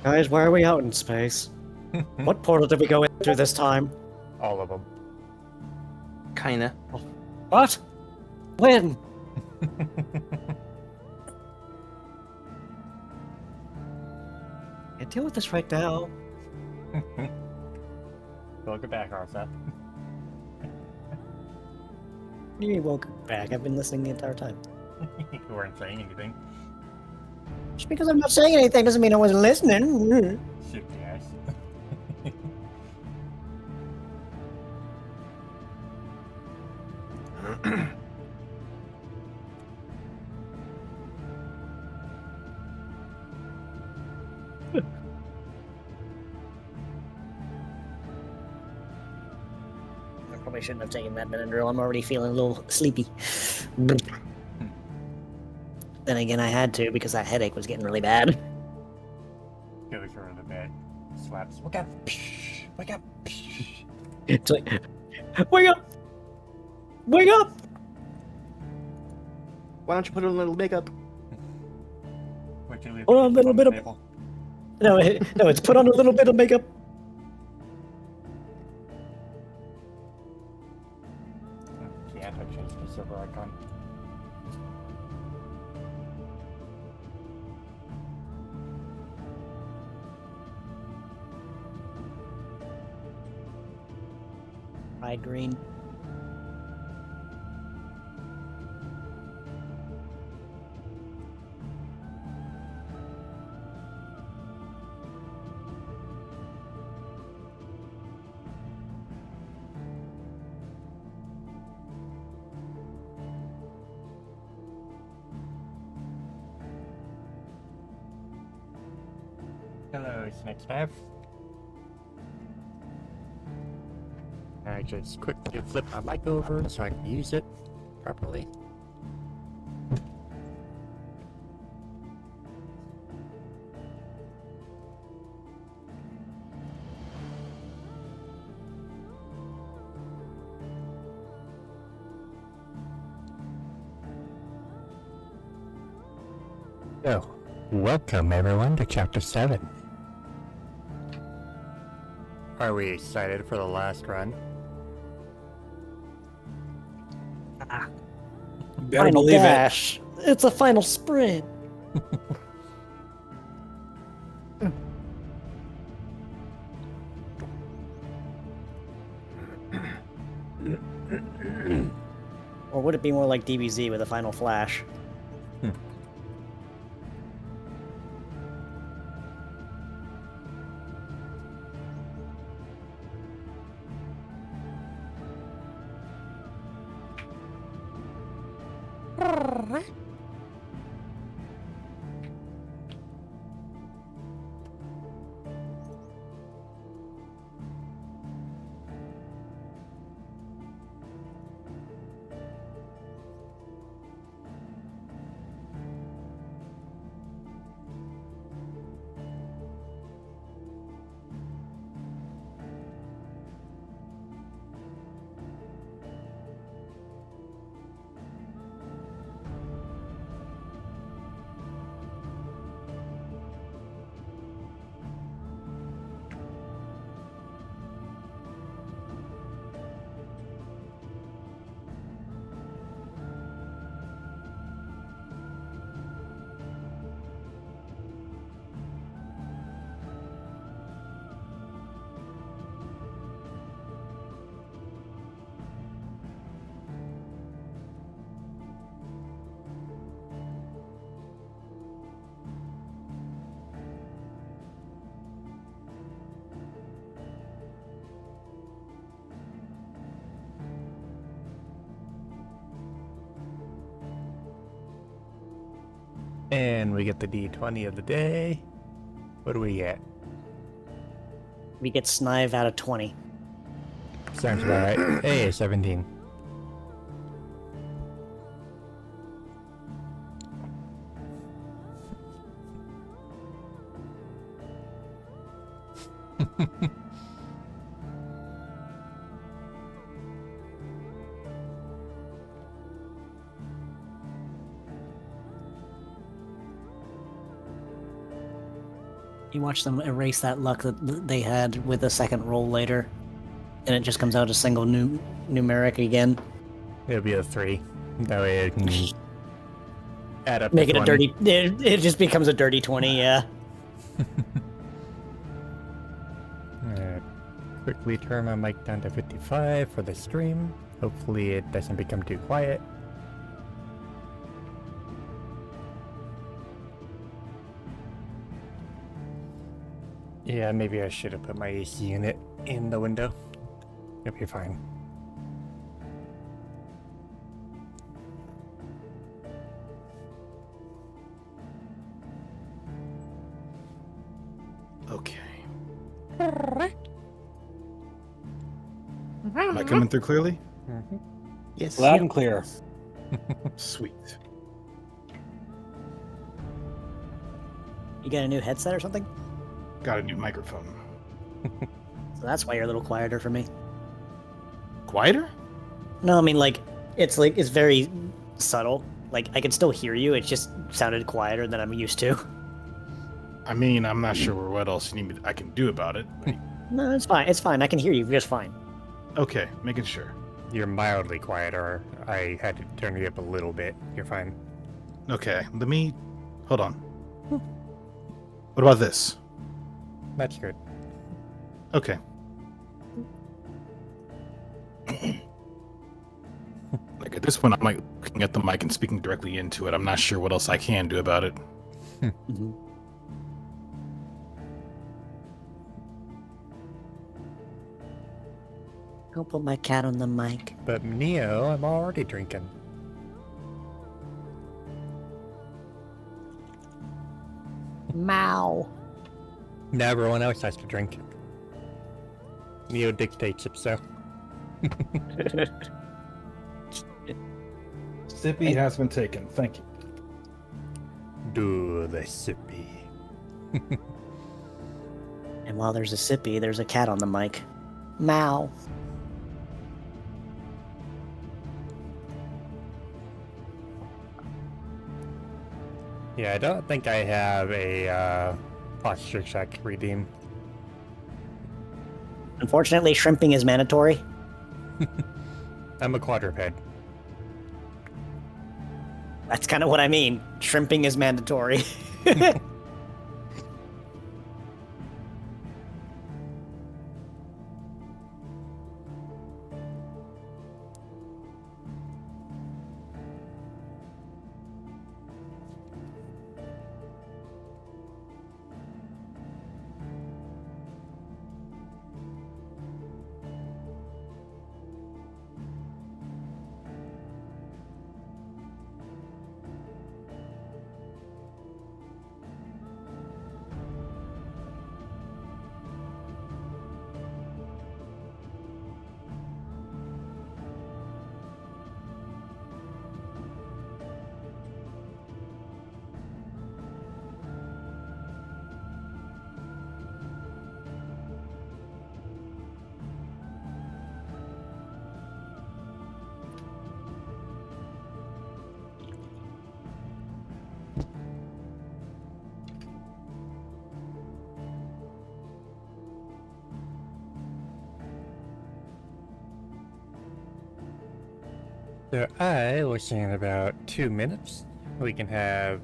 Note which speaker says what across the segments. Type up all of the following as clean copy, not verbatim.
Speaker 1: Guys, why are we out in space? What portal did we go into this time?
Speaker 2: All of them.
Speaker 3: Kinda.
Speaker 1: What? When? Can't deal with this right now.
Speaker 2: Welcome back, Arsa.
Speaker 1: What do you mean, welcome back? I've been listening the entire time.
Speaker 2: You weren't saying anything.
Speaker 1: Just because I'm not saying anything doesn't mean I wasn't listening.
Speaker 2: Shit, yes.
Speaker 1: I probably shouldn't have taken that Benadryl. I'm already feeling a little sleepy. Then again, I had to because that headache was getting really bad.
Speaker 2: Goes over the bed. Slaps. Wake up. Wake up.
Speaker 1: It's like, wake up! Wake up!
Speaker 3: Why don't you put on a little makeup?
Speaker 2: Wait till we
Speaker 1: Put on a little bit of-
Speaker 2: table.
Speaker 1: No, it's put on a little bit of makeup.
Speaker 2: Can't I change the silver icon?
Speaker 1: Pride green.
Speaker 2: Hello, Snake Staff. I just quickly flip my mic over so I can use it properly. So, welcome everyone to Chapter 7. Are we excited for the last run?
Speaker 4: Better
Speaker 1: Final
Speaker 4: believe it.
Speaker 1: dash. It's a final sprint. Or would it be more like DBZ with a final flash?
Speaker 2: And we get the D20 of the day. What do we get?
Speaker 1: We get Snive out of 20.
Speaker 2: Sounds about right. Hey, 17.
Speaker 1: You watch them erase that luck that they had with a second roll later, and it just comes out a single numeric again.
Speaker 2: It'll be a 3. That way it can add up
Speaker 1: Make
Speaker 2: to
Speaker 1: it a
Speaker 2: 20.
Speaker 1: dirty. It just becomes a dirty 20. Yeah.
Speaker 2: Quickly turn my mic down to 55 for the stream. Hopefully it doesn't become too quiet. Yeah, maybe I should have put my AC unit in the window. It'll be fine.
Speaker 3: Okay.
Speaker 4: Am I coming through clearly?
Speaker 2: Mm-hmm.
Speaker 3: Yes.
Speaker 5: Loud and clear.
Speaker 4: Sweet.
Speaker 1: You got a new headset or something?
Speaker 4: Got a new microphone.
Speaker 1: So that's why you're a little quieter for me.
Speaker 4: Quieter?
Speaker 1: No, I mean like it's very subtle. Like I can still hear you. It just sounded quieter than I'm used to.
Speaker 4: I mean, I'm not sure what else you need I can do about it. but-
Speaker 1: No, it's fine. It's fine. I can hear you just fine.
Speaker 4: Okay, making sure.
Speaker 2: You're mildly quieter. I had to turn you up a little bit. You're fine.
Speaker 4: Okay, let me... Hold on. What about this?
Speaker 2: That's good.
Speaker 4: Okay. Like at this point, I'm like looking at the mic and speaking directly into it. I'm not sure what else I can do about it.
Speaker 1: Mm-hmm. Don't put my cat on the mic.
Speaker 2: But Neo, I'm already drinking.
Speaker 1: Mow.
Speaker 2: Now everyone else has to drink. Neo dictates it, so.
Speaker 4: Sippy has been taken. Thank you.
Speaker 2: Do the sippy.
Speaker 1: And while there's a sippy, there's a cat on the mic. Mow.
Speaker 2: Yeah, I don't think I have a posture check redeem.
Speaker 1: Unfortunately, shrimping is mandatory.
Speaker 2: I'm a quadruped.
Speaker 1: That's kind of what I mean. Shrimping is mandatory.
Speaker 2: So I was saying in about 2 minutes, we can have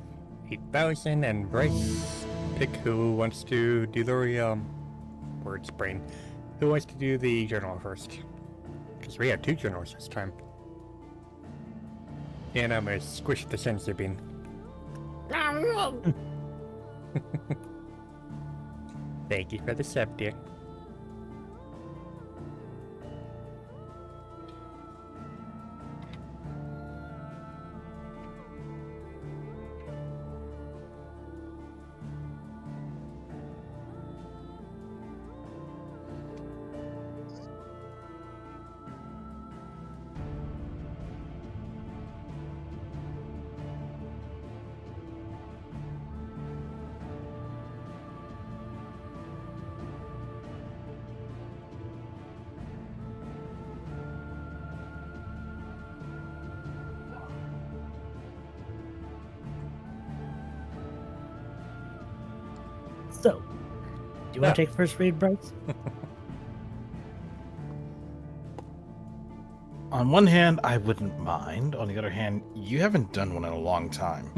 Speaker 2: 8,000 and Bryce pick who wants to do the words brain. Who wants to do the journal first? Because we have 2 journals this time. And I'm gonna squish the sensor bean. Thank you for the sub, dear.
Speaker 1: So,
Speaker 5: you want to take first read, Bryce?
Speaker 4: On one hand, I wouldn't mind. On the other hand, you haven't done one in a long time.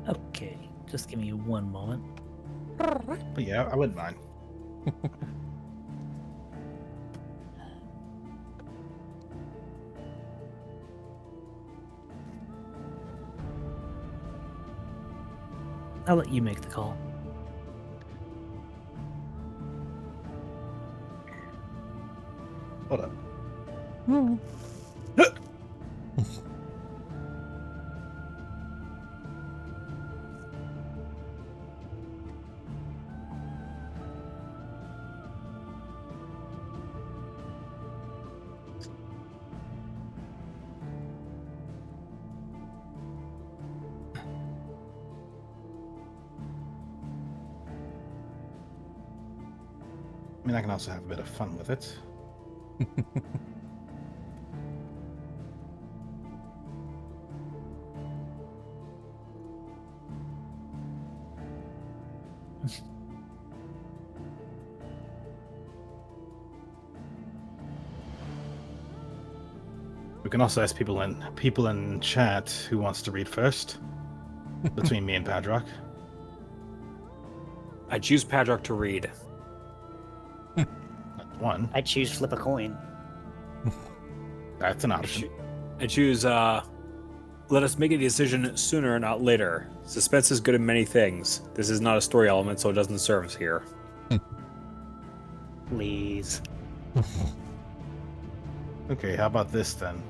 Speaker 5: Okay, just give me one moment.
Speaker 4: But yeah, I wouldn't mind.
Speaker 5: I'll let you make the call.
Speaker 4: Hold up. I mean, I can also have a bit of fun with it. We can also ask people in chat who wants to read first, between me and Padrock.
Speaker 6: I choose Padrock to read.
Speaker 4: One,
Speaker 1: I choose flip a coin.
Speaker 4: that's an option.
Speaker 6: I choose, let us make a decision sooner, not later. Suspense is good in many things. This is not a story element, so it doesn't serve us here.
Speaker 1: Please.
Speaker 4: Okay, how about this then?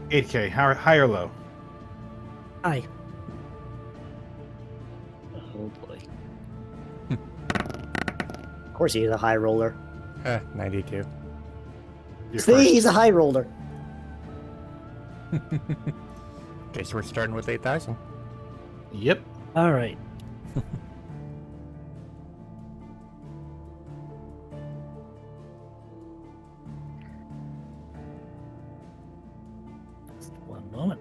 Speaker 4: 8K, high or low?
Speaker 5: Hi.
Speaker 1: Oh boy. Of course he's a high roller.
Speaker 2: 92.
Speaker 4: You're
Speaker 1: See,
Speaker 4: first.
Speaker 1: he's a high roller.
Speaker 2: Okay, so we're starting with 8,000.
Speaker 4: Yep.
Speaker 5: All right. Just one moment.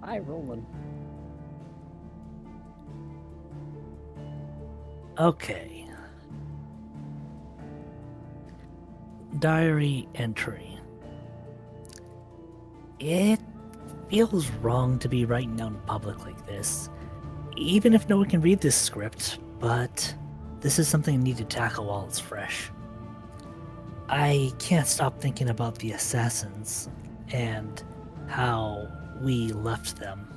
Speaker 1: High rolling.
Speaker 5: Okay. Diary entry. It feels wrong to be writing down in public like this, even if no one can read this script, but this is something I need to tackle while it's fresh. I can't stop thinking about the assassins and how we left them.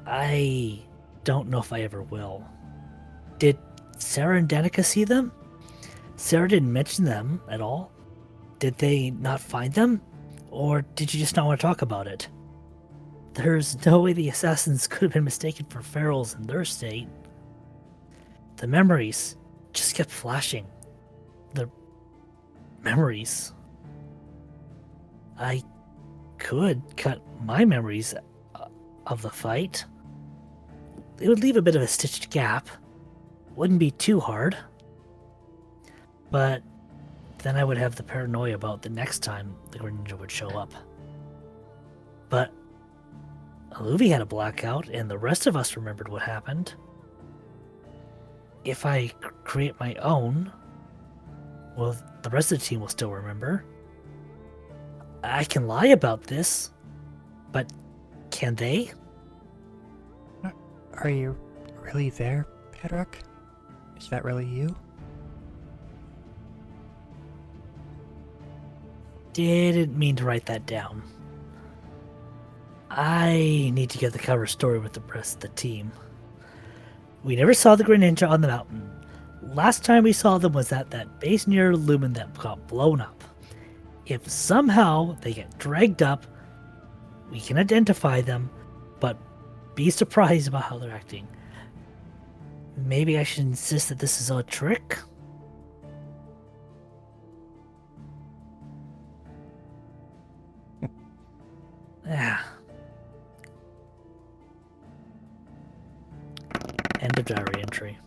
Speaker 5: I don't know if I ever will. Did Sarah and Danica see them? Sarah didn't mention them at all. Did they not find them? Or did you just not want to talk about it? There's no way the assassins could have been mistaken for ferals in their state. The memories just kept flashing. The memories. I could cut my memories of the fight. It would leave a bit of a stitched gap. Wouldn't be too hard. But then I would have the paranoia about the next time the Greninja would show up. But Aluvi had a blackout, and the rest of us remembered what happened. If I create my own, well, the rest of the team will still remember. I can lie about this, but can they?
Speaker 2: Are you really there, Padrock? Is that really you?
Speaker 5: Didn't mean to write that down. I need to get the cover story with the rest of the team. We never saw the Greninja on the mountain. Last time we saw them was at that base near Lumen that got blown up. If somehow they get dragged up, we can identify them, but be surprised about how they're acting. Maybe I should insist that this is a trick? Ah. End of diary entry.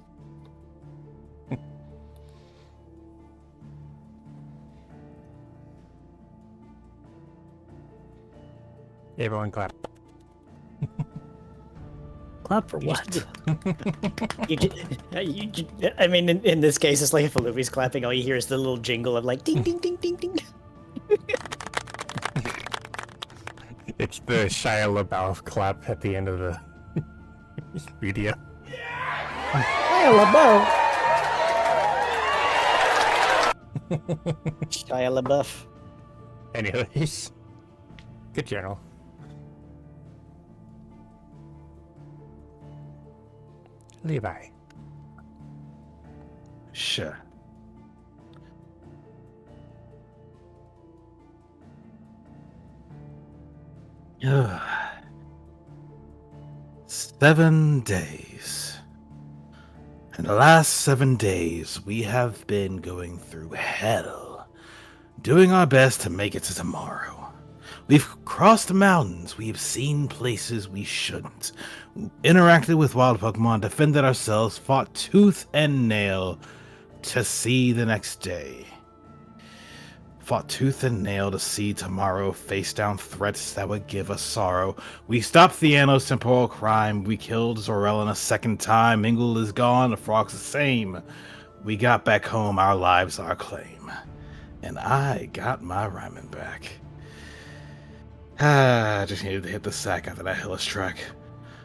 Speaker 2: Everyone clap.
Speaker 5: Clap for what?
Speaker 1: I mean, in this case, it's like if a movie's clapping, all you hear is the little jingle of like ding, ding, ding, ding, ding.
Speaker 2: It's the Shia LaBeouf clap at the end of the video.
Speaker 1: Shia LaBeouf. Shia LaBeouf.
Speaker 2: Anyways, good journal. Levi.
Speaker 4: Sure. Ugh. 7 days. In the last 7 days, we have been going through hell, doing our best to make it to tomorrow. We've crossed mountains, we've seen places we shouldn't, interacted with wild Pokemon, defended ourselves, fought tooth and nail to see the next day. Fought tooth and nail to see tomorrow, face down threats that would give us sorrow. We stopped the Annos temporal crime, we killed Zorellin a second time, Mingle is gone, the frog's the same. We got back home, our lives our claim. And I got my rhyming back. I just needed to hit the sack after that hellish track.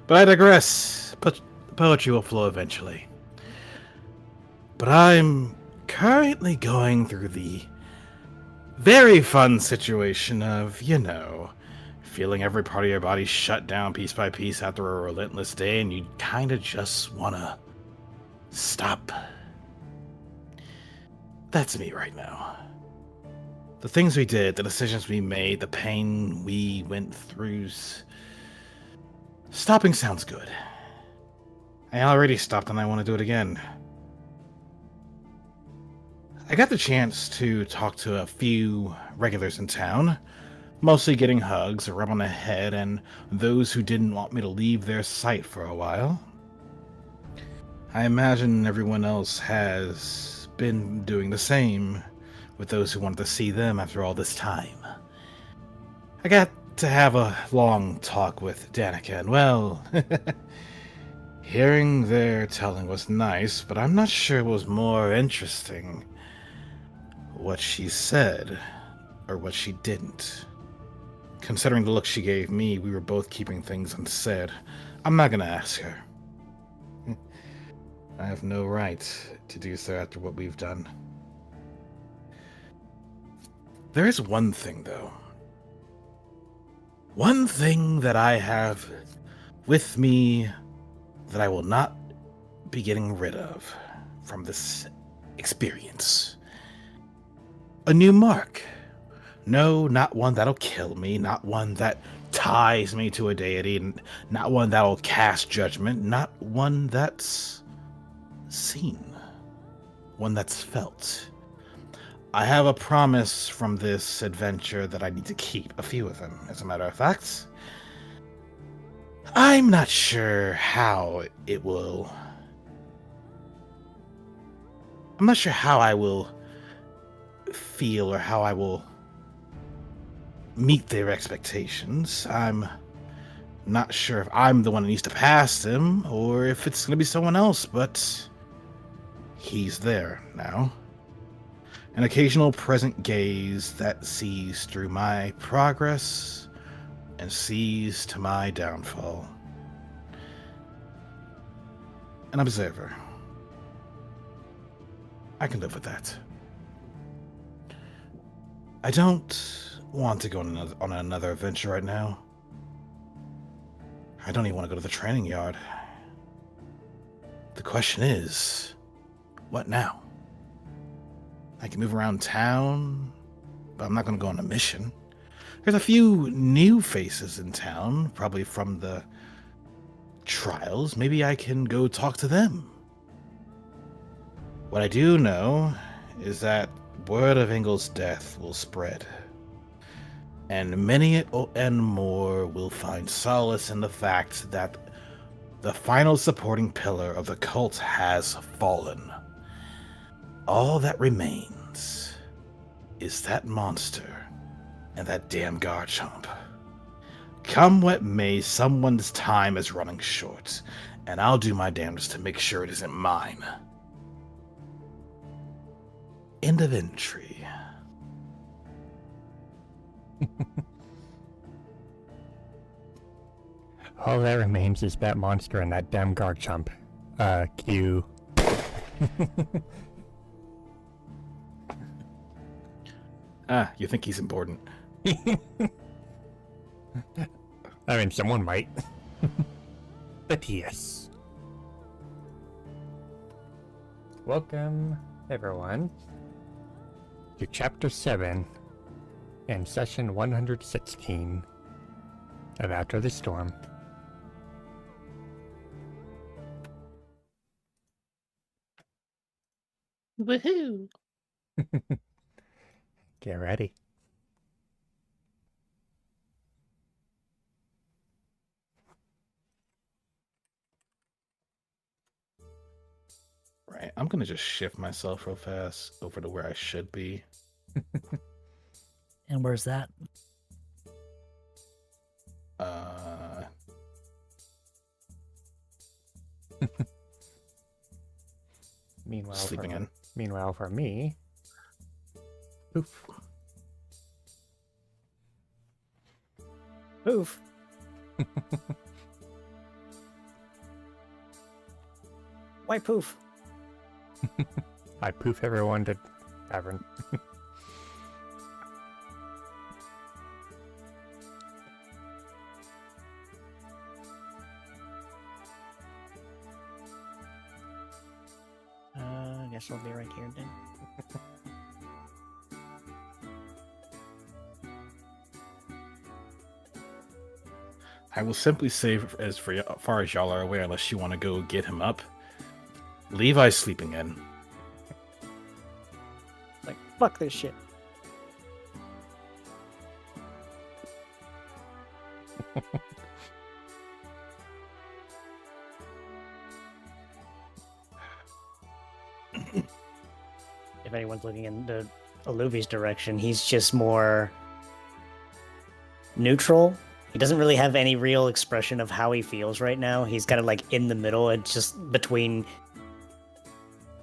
Speaker 4: But I digress. Poetry will flow eventually. But I'm currently going through the very fun situation of, feeling every part of your body shut down piece by piece after a relentless day, and you kind of just want to stop. That's me right now. The things we did, the decisions we made, the pain we went through. Stopping sounds good. I already stopped and I want to do it again. I got the chance to talk to a few regulars in town, mostly getting hugs, a rub on the head, and those who didn't want me to leave their sight for a while. I imagine everyone else has been doing the same with those who wanted to see them after all this time. I got to have a long talk with Danica, and well, hearing their telling was nice, but I'm not sure it was more interesting what she said or what she didn't. Considering the look she gave me, we were both keeping things unsaid. I'm not gonna ask her. I have no right to do so after what we've done. There is one thing, though. One thing that I have with me that I will not be getting rid of from this experience. A new mark. No, not one that'll kill me, not one that ties me to a deity, not one that'll cast judgment, not one that's seen, one that's felt. I have a promise from this adventure that I need to keep, a few of them, as a matter of fact. I'm not sure how it will... I'm not sure how I will feel or how I will meet their expectations. I'm not sure if I'm the one that needs to pass them or if it's going to be someone else, but he's there now. An occasional present gaze that sees through my progress and sees to my downfall. An observer. I can live with that. I don't want to go on another adventure right now. I don't even want to go to the training yard. The question is, what now? I can move around town, but I'm not going to go on a mission. There's a few new faces in town, probably from the trials. Maybe I can go talk to them. What I do know is that word of Engel's death will spread, and many and more will find solace in the fact that the final supporting pillar of the cult has fallen. All that remains is that monster and that damn Garchomp. Come what may, someone's time is running short, and I'll do my damnedest to make sure it isn't mine. End of entry.
Speaker 2: All that remains is that monster and that damn Garchomp. Q.
Speaker 4: You think he's important?
Speaker 2: I mean, someone might. But yes. Welcome, everyone, to Chapter 7 and Session 116 of After the Storm.
Speaker 3: Woohoo!
Speaker 2: Get ready.
Speaker 4: Right, I'm gonna just shift myself real fast over to where I should be.
Speaker 5: And where's that?
Speaker 2: Meanwhile,
Speaker 4: Sleeping in.
Speaker 2: Meanwhile, for me, poof.
Speaker 1: Move. Why poof?
Speaker 2: I poof everyone to tavern.
Speaker 1: I guess I'll be right here then.
Speaker 4: I will simply say, as far as y'all are aware, unless you want to go get him up, Levi's sleeping in.
Speaker 1: Like, fuck this shit. If anyone's looking in the Aluvi's direction, he's just more neutral. He doesn't really have any real expression of how he feels right now. He's kind of like in the middle. It's just between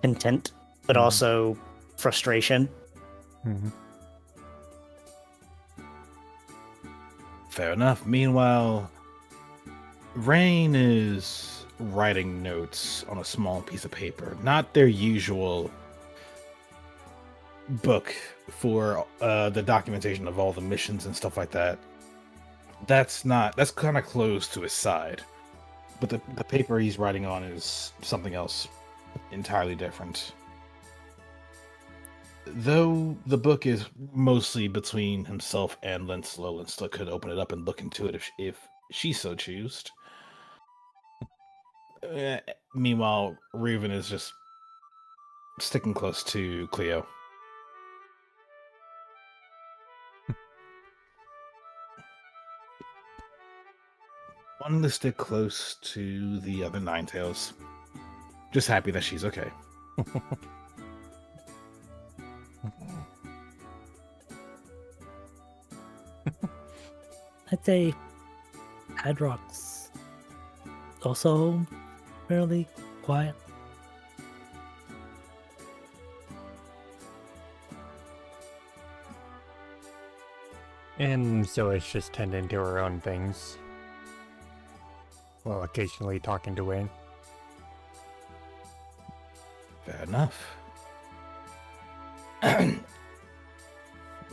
Speaker 1: content, but also frustration.
Speaker 2: Mm-hmm.
Speaker 4: Fair enough. Meanwhile, Rain is writing notes on a small piece of paper. Not their usual book for the documentation of all the missions and stuff like that. That's kind of close to his side. But the paper he's writing on is something else entirely different. Though the book is mostly between himself and Linslow, Linslow could open it up and look into it if she so choose. Meanwhile, Reuven is just sticking close to Cleo. Wanting to stick close to the other Ninetales. Just happy that she's okay.
Speaker 5: I'd say Hadrock's also fairly quiet.
Speaker 2: And Zoe's just tending to her own things. Well, occasionally talking to Wayne.
Speaker 4: Fair enough.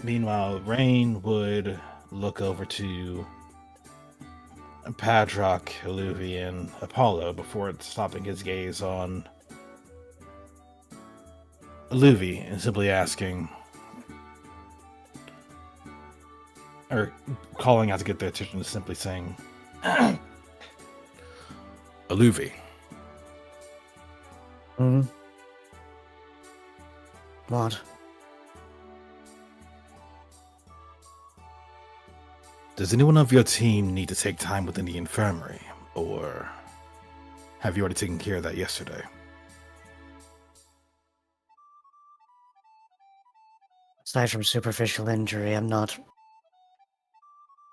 Speaker 4: Meanwhile, Rain would look over to Padrock, Aluvi, and Apollo before stopping his gaze on Aluvi and simply asking, or calling out to get their attention, simply saying, Aluvi.
Speaker 1: Hmm. What?
Speaker 4: Does anyone of your team need to take time within the infirmary, or have you already taken care of that yesterday?
Speaker 1: Aside from superficial injury, I'm not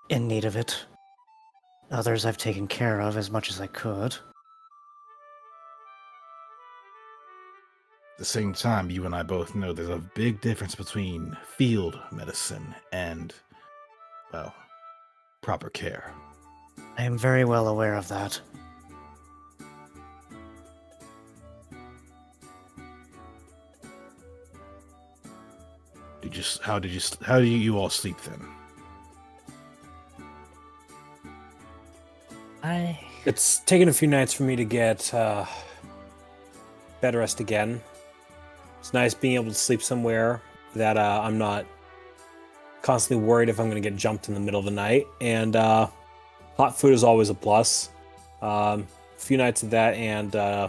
Speaker 1: in need of it. Others I've taken care of as much as I could.
Speaker 4: At the same time, you and I both know there's a big difference between field medicine and, well, proper care.
Speaker 1: I am very well aware of that.
Speaker 4: How do you all sleep then?
Speaker 6: It's taken a few nights for me to get bed rest again. It's nice being able to sleep somewhere that I'm not constantly worried if I'm going to get jumped in the middle of the night. And hot food is always a plus. A few nights of that, and I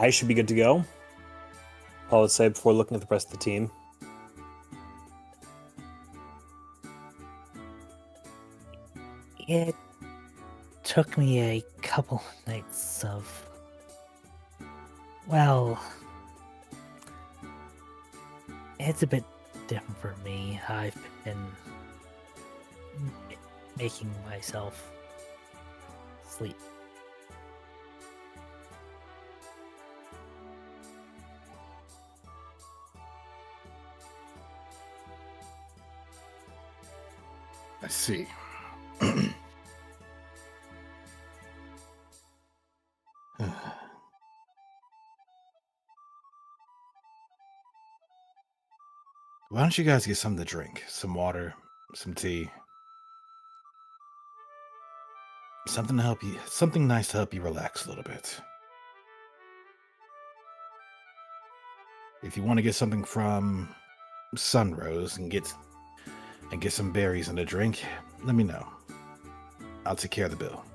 Speaker 6: should be good to go. I would say before looking at the rest of the team.
Speaker 5: It took me a couple nights of, well, it's a bit different for me. I've been making myself sleep.
Speaker 4: I see. Why don't you guys get something to drink? Some water, some tea. Something nice to help you relax a little bit. If you want to get something from Sunrose and get some berries and a drink, let me know. I'll take care of the bill.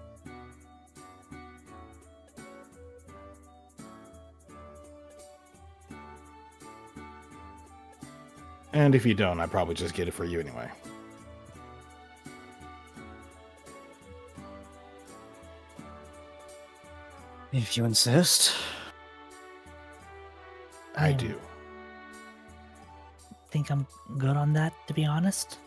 Speaker 4: And if you don't, I'd probably just get it for you anyway.
Speaker 1: If you insist.
Speaker 4: I do.
Speaker 5: Think I'm good on that, to be honest.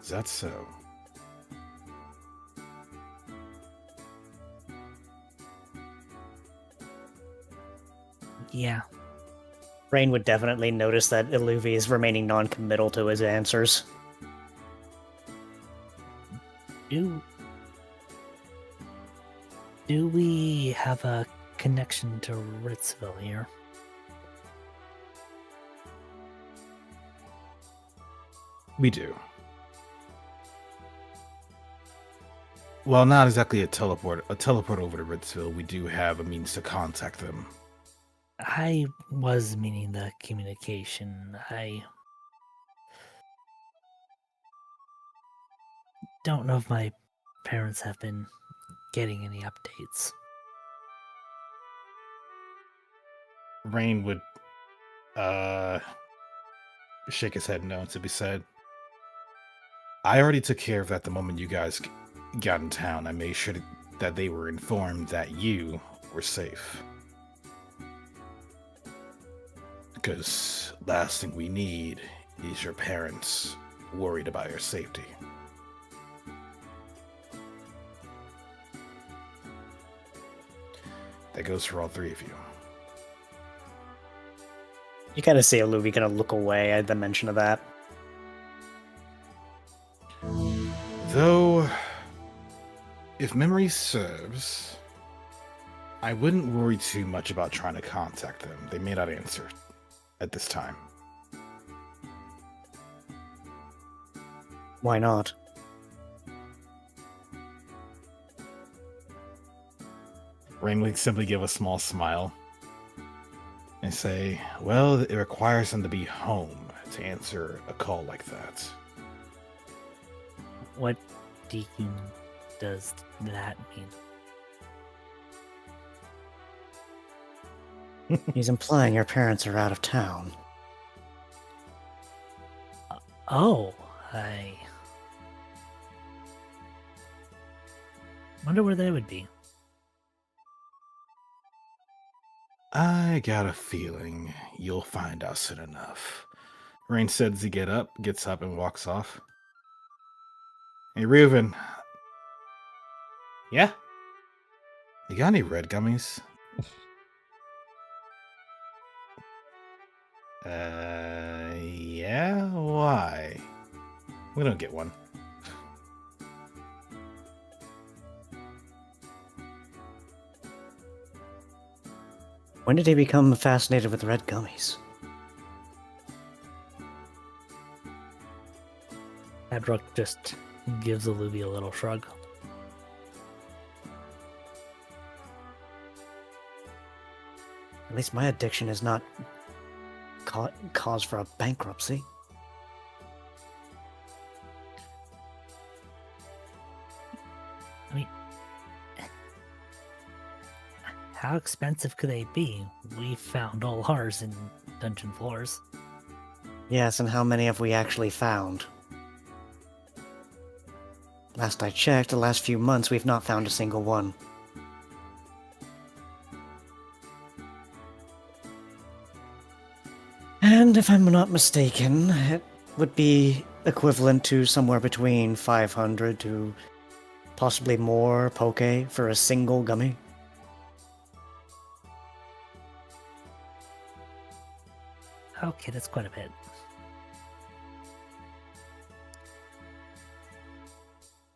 Speaker 4: Is that so?
Speaker 5: Yeah.
Speaker 1: Rain would definitely notice that Illuvi is remaining non-committal to his answers.
Speaker 5: Do we have a connection to Ritzville here?
Speaker 4: We do. Well, not exactly a teleport over to Ritzville. We do have a means to contact them.
Speaker 5: I was meaning the communication. I don't know if my parents have been getting any updates.
Speaker 4: Rain would shake his head no to be said. I already took care of that the moment you guys got in town. I made sure that they were informed that you were safe. Because last thing we need is your parents worried about your safety. That goes for all three of you.
Speaker 1: You kind of see Illuvi kind of look away at the mention of that.
Speaker 4: Though, if memory serves, I wouldn't worry too much about trying to contact them. They may not answer at this time.
Speaker 1: Why not?
Speaker 4: Rain would simply give a small smile and say, well, it requires them to be home to answer a call like that.
Speaker 5: What deacon does that mean?
Speaker 1: He's implying your parents are out of town.
Speaker 5: Oh, I wonder where they would be.
Speaker 4: I got a feeling you'll find out soon enough. Rain says he gets up and walks off. Hey, Reuven. Yeah? You got any red gummies? Yeah? Why? We don't get one.
Speaker 1: When did he become fascinated with red gummies?
Speaker 5: Adrock just gives Aluvi a little shrug.
Speaker 1: At least my addiction is not cause for a bankruptcy.
Speaker 5: I mean, how expensive could they be? We found all ours in dungeon floors.
Speaker 1: Yes, and how many have we actually found? Last I checked, the last few months, we've not found a single one. And if I'm not mistaken, it would be equivalent to somewhere between 500 to possibly more poke for a single gummy.
Speaker 5: Okay, that's quite a bit.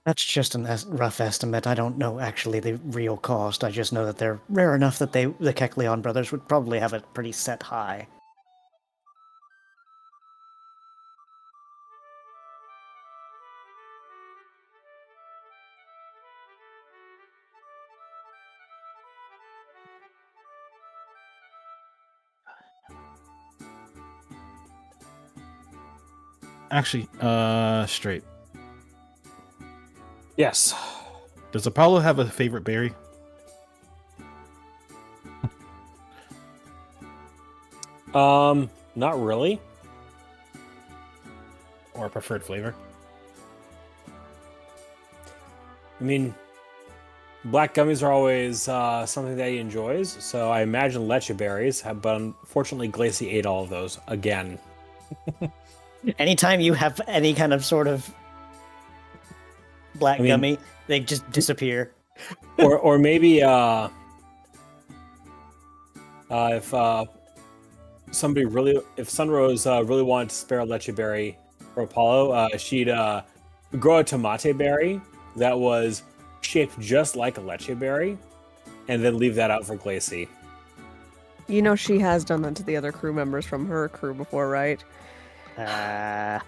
Speaker 1: That's just a rough estimate. I don't know actually the real cost. I just know that they're rare enough that the Kecleon brothers would probably have it pretty set high.
Speaker 4: Actually, straight.
Speaker 6: Yes.
Speaker 4: Does Apollo have a favorite berry?
Speaker 6: Not really.
Speaker 4: Or a preferred flavor?
Speaker 6: I mean, black gummies are always something that he enjoys, so I imagine leche berries, but unfortunately Glacy ate all of those again.
Speaker 1: Anytime you have any kind of sort of black gummy, they just disappear.
Speaker 6: or maybe if somebody really, if Sunrose really wanted to spare leche berry for Apollo, she'd grow a tomate berry that was shaped just like a leche berry, and then leave that out for Glacy.
Speaker 7: You know she has done that to the other crew members from her crew before, right? To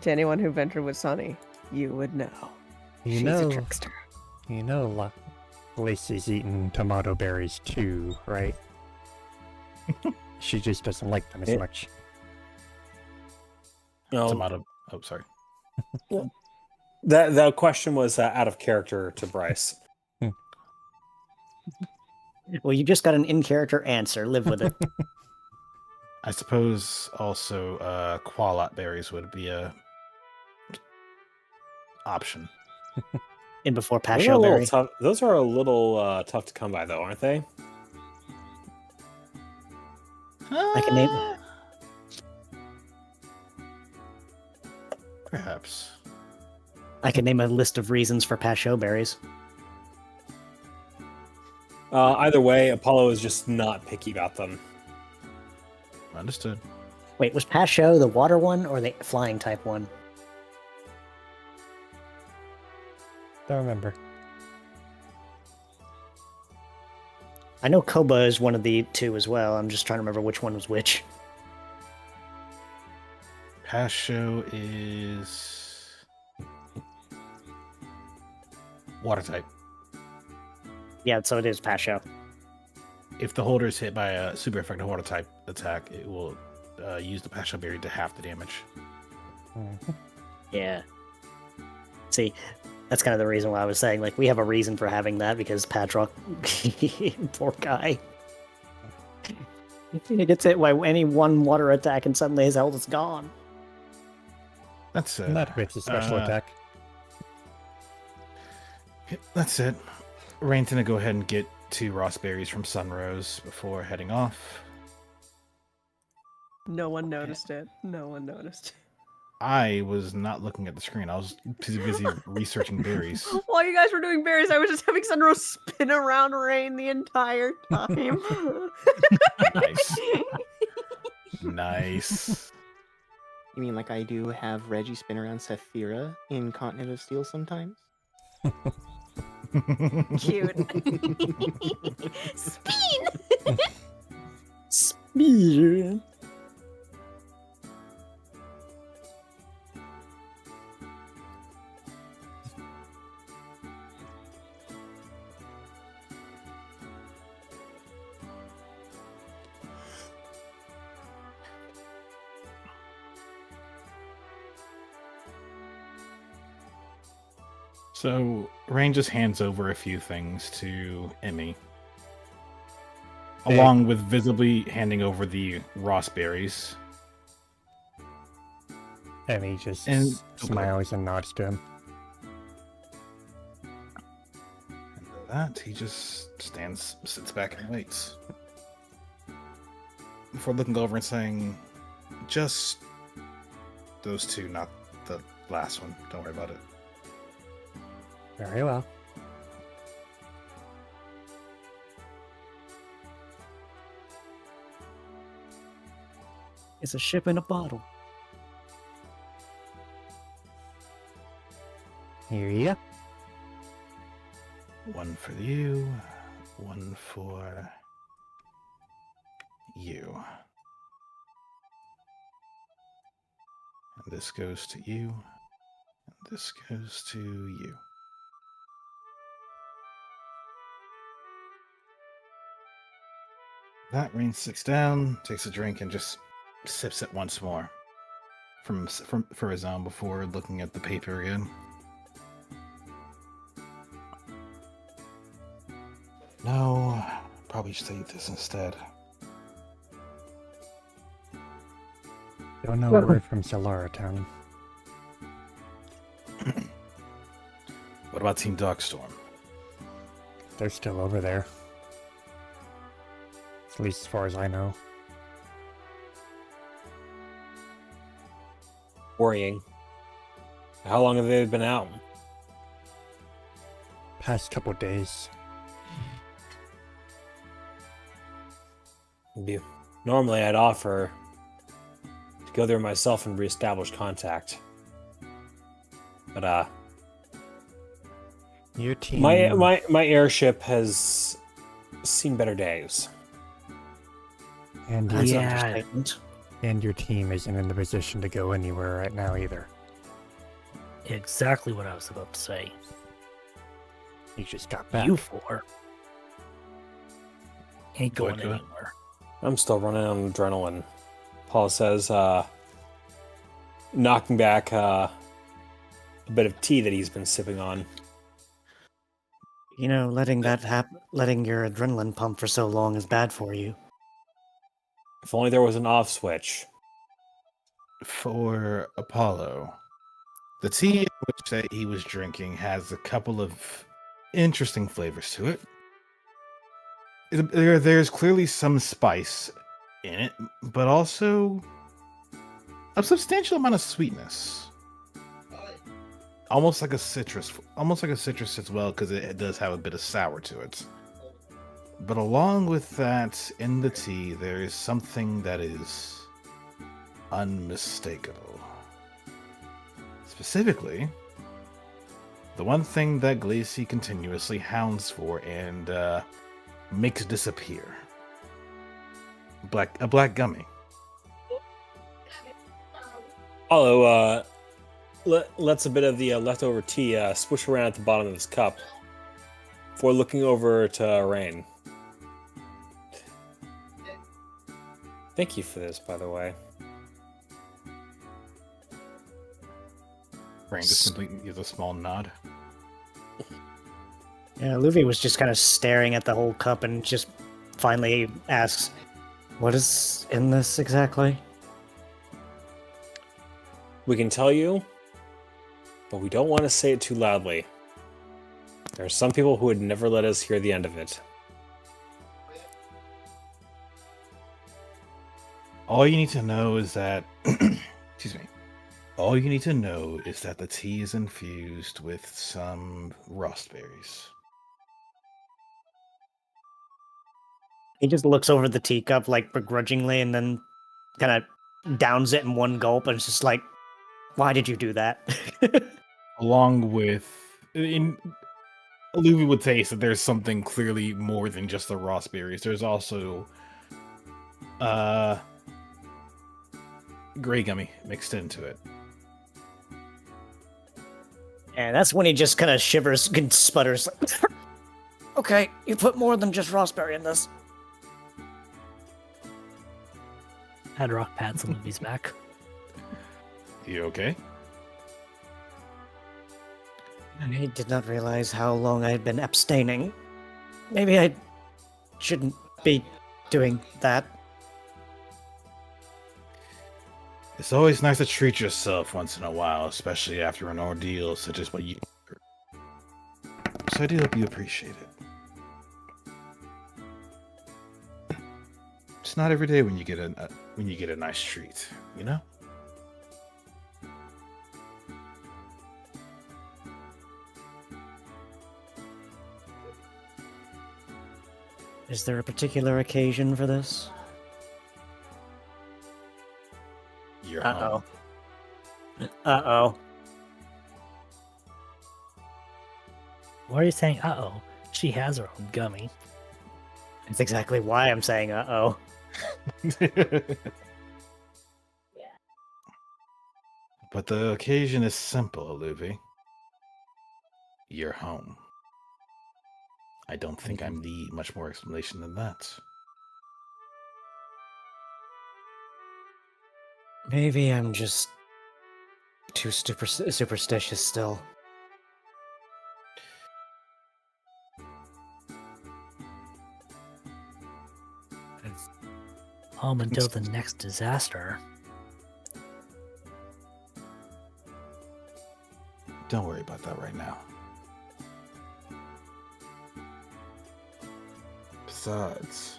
Speaker 7: anyone who ventured with Sunny, you would know.
Speaker 2: You
Speaker 7: She's
Speaker 2: know,
Speaker 7: a trickster.
Speaker 2: you know, Lacey's eaten tomato berries too, right? She just doesn't like them as
Speaker 6: Yeah.
Speaker 2: much.
Speaker 6: No,
Speaker 4: Tomato. Oh, sorry.
Speaker 6: that question was out of character to Bryce.
Speaker 1: Well, you just got an in-character answer. Live with it.
Speaker 4: I suppose also qualat berries would be a option.
Speaker 1: In before
Speaker 6: Those are a little
Speaker 1: Passion
Speaker 6: tough. Those are a little tough to come by, though, aren't they?
Speaker 1: I can name.
Speaker 4: Perhaps.
Speaker 1: I can name a list of reasons for Passion berries.
Speaker 6: Either way, Apollo is just not picky about them.
Speaker 4: Understood.
Speaker 1: Wait, was Passion the water one or the flying type one?
Speaker 2: Don't remember.
Speaker 1: I know Koba is one of the two as well. I'm just trying to remember which one was which.
Speaker 4: Pasho is water type.
Speaker 1: Yeah, so it is Passion.
Speaker 4: If the holder is hit by a super effective water type attack, it will use the Pasho berry to half the damage.
Speaker 2: Mhm.
Speaker 1: Yeah. See, that's kind of the reason why I was saying, like, we have a reason for having that, because Padrock, poor guy. He gets hit by any one water attack and suddenly his health is gone.
Speaker 4: That's it.
Speaker 2: Not with the special
Speaker 4: Uh,
Speaker 2: attack.
Speaker 4: That's it. Rain's gonna go ahead and get 2 raspberries from Sunrose before heading off.
Speaker 7: No one noticed it. No one noticed.
Speaker 4: I was not looking at the screen. I was too busy researching berries.
Speaker 7: While you guys were doing berries, I was just having Sunrose spin around Rain the entire time.
Speaker 4: Nice. Nice.
Speaker 3: You mean like I do have Reggie spin around Saphira in Continent of Steel sometimes?
Speaker 7: Cute. Spin!
Speaker 6: Speed.
Speaker 4: So Rain just hands over a few things to Emmy, along with visibly handing over the raspberries.
Speaker 2: And he just
Speaker 4: And-
Speaker 2: smiles and nods to him.
Speaker 4: And with that, he just sits back and waits. Before looking over and saying, just those 2, not the last one. Don't worry about it.
Speaker 2: Very well.
Speaker 1: It's a ship in a bottle.
Speaker 2: Here you go.
Speaker 4: 1 for you, 1 for you. And this goes to you, and this goes to you. That Rain sits down, takes a drink, and just sips it once more for his own before looking at the paper again. No, probably should eat this instead.
Speaker 2: Don't know word from Solara Town.
Speaker 4: What about Team Darkstorm?
Speaker 2: They're still over there. At least as far as I know.
Speaker 6: Worrying. How long have they been out?
Speaker 2: Past couple days.
Speaker 6: Normally, I'd offer to go there myself and reestablish contact. But
Speaker 2: Your team.
Speaker 6: my airship has seen better days.
Speaker 2: and
Speaker 1: That's
Speaker 2: your,
Speaker 1: an
Speaker 5: Yeah.
Speaker 1: understatement.
Speaker 2: and your team isn't in the position to go anywhere right now either.
Speaker 5: Exactly what I was about to say.
Speaker 2: You just got back.
Speaker 5: You 4 ain't going
Speaker 4: Go ahead.
Speaker 5: anywhere.
Speaker 6: I'm still running on adrenaline. Paul says, knocking back a bit of tea that he's been sipping on.
Speaker 1: You know, letting that happen, letting your adrenaline pump for so long is bad for you.
Speaker 6: If only there was an off switch.
Speaker 4: For Apollo, the tea which that he was drinking has a couple of interesting flavors to it. There's clearly some spice in it, but also a substantial amount of sweetness. Almost like a citrus as well, because it does have a bit of sour to it. But along with that, in the tea, there is something that is unmistakable. Specifically, the one thing that Glacy continuously hounds for and makes disappear. A black gummy.
Speaker 6: Although, lets a bit of the leftover tea swish around at the bottom of his cup before looking over to Rain. Thank you for this, by the way.
Speaker 4: Rain just simply gives a small nod.
Speaker 1: Yeah, Luffy was just kind of staring at the whole cup and just finally asks, "What is in this exactly?"
Speaker 6: We can tell you, but we don't want to say it too loudly. There are some people who would never let us hear the end of it.
Speaker 4: All you need to know is that, excuse me. All you need to know is that the tea is infused with some raspberries.
Speaker 1: He just looks over the teacup like begrudgingly and then kind of downs it in one gulp and it's just like, why did you do that?
Speaker 4: Along with, Luby would taste that there's something clearly more than just the raspberries. There's also, gray gummy mixed into it.
Speaker 1: And that's when he just kind of shivers and sputters. Like, okay, you put more than just raspberry in this.
Speaker 5: Hadrock pats Olivia's back.
Speaker 4: You okay?
Speaker 1: I did not realize how long I had been abstaining. Maybe I shouldn't be doing that.
Speaker 4: It's always nice to treat yourself once in a while, especially after an ordeal such as what you. So I do hope you appreciate it. It's not every day when you get a nice treat, you know.
Speaker 1: Is there a particular occasion for this?
Speaker 4: You're home.
Speaker 1: Uh-oh.
Speaker 5: Why are you saying uh-oh? She has her own gummy.
Speaker 1: That's exactly why I'm saying uh-oh.
Speaker 4: But the occasion is simple, Luby. You're home. I don't think I need much more explanation than that.
Speaker 1: Maybe I'm just too superstitious still.
Speaker 5: Home until the next disaster.
Speaker 4: Don't worry about that right now. Besides,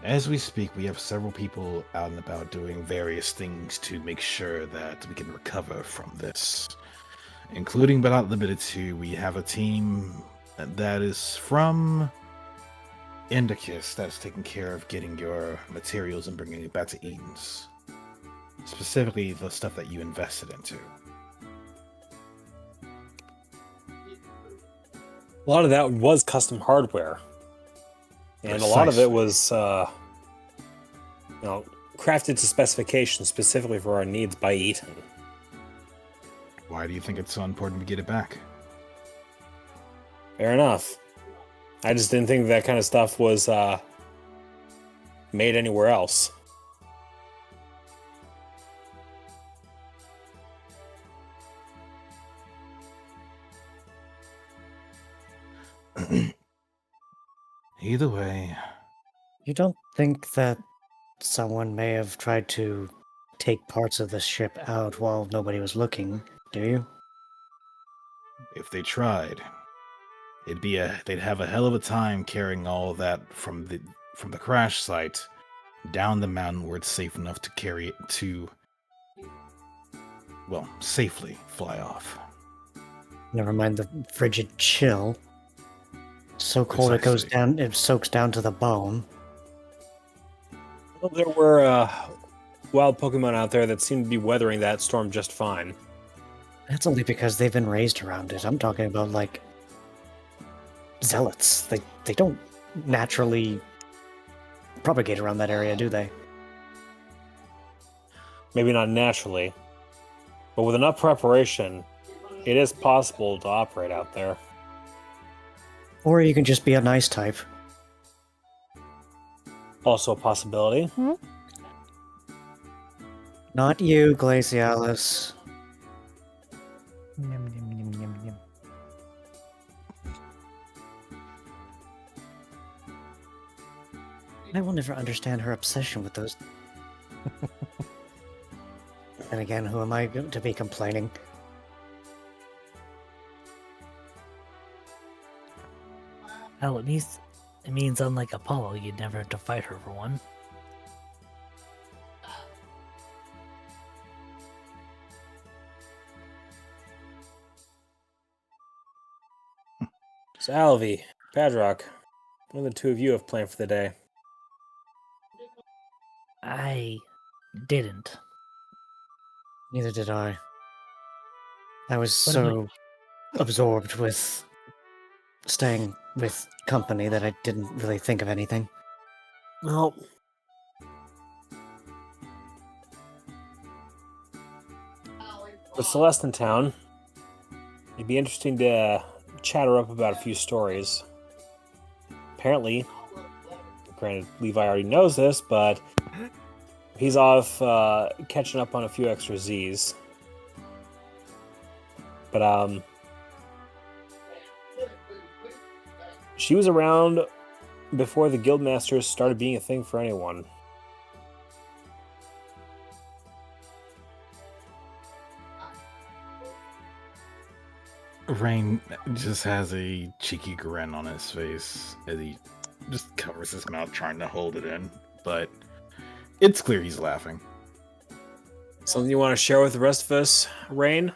Speaker 4: as we speak, we have several people out and about doing various things to make sure that we can recover from this. Including but not limited to, we have a team that is from Indicus that is taking care of getting your materials and bringing it back to Eden's. Specifically, the stuff that you invested into.
Speaker 6: A lot of that was custom hardware, and a lot of it was, crafted to specifications specifically for our needs by Eaton.
Speaker 4: Why do you think it's so important to get it back?
Speaker 6: Fair enough. I just didn't think that kind of stuff was made anywhere else.
Speaker 4: Either way,
Speaker 1: You don't think that someone may have tried to take parts of the ship out while nobody was looking, do you?
Speaker 4: if they tried, they'd have a hell of a time carrying all that from the crash site down the mountain where it's safe enough to carry it to, well, safely fly off.
Speaker 1: Never mind the frigid chill. So cold it goes
Speaker 4: Precisely.
Speaker 1: down, it soaks down to the bone.
Speaker 6: Well, there were wild Pokemon out there that seemed to be weathering that storm just fine.
Speaker 1: That's only because they've been raised around it. I'm talking about, like, zealots. They don't naturally propagate around that area, do they?
Speaker 6: Maybe not naturally, but with enough preparation, it is possible to operate out there.
Speaker 1: Or you can just be a nice type.
Speaker 6: Also a possibility.
Speaker 1: Not you, Glacialis.
Speaker 2: Yum, yum, yum, yum, yum.
Speaker 1: I will never understand her obsession with those. And again, who am I to be complaining?
Speaker 5: Hell, it It means unlike Apollo, you'd never have to fight her for one.
Speaker 6: So, Alvi, Padrock, what do the two of you have planned for the day?
Speaker 5: I didn't.
Speaker 1: Neither did I. I was
Speaker 5: What about
Speaker 1: so absorbed with staying with company that I didn't really think of anything.
Speaker 6: Well, with Celeste in town, it'd be interesting to chatter up about a few stories. Apparently, granted, Levi already knows this, but he's off catching up on a few extra Z's. But she was around before the Guildmasters started being a thing for anyone.
Speaker 4: Rain just has a cheeky grin on his face as he just covers his mouth trying to hold it in, but it's clear he's laughing.
Speaker 6: Something you want to share with the rest of us, Rain?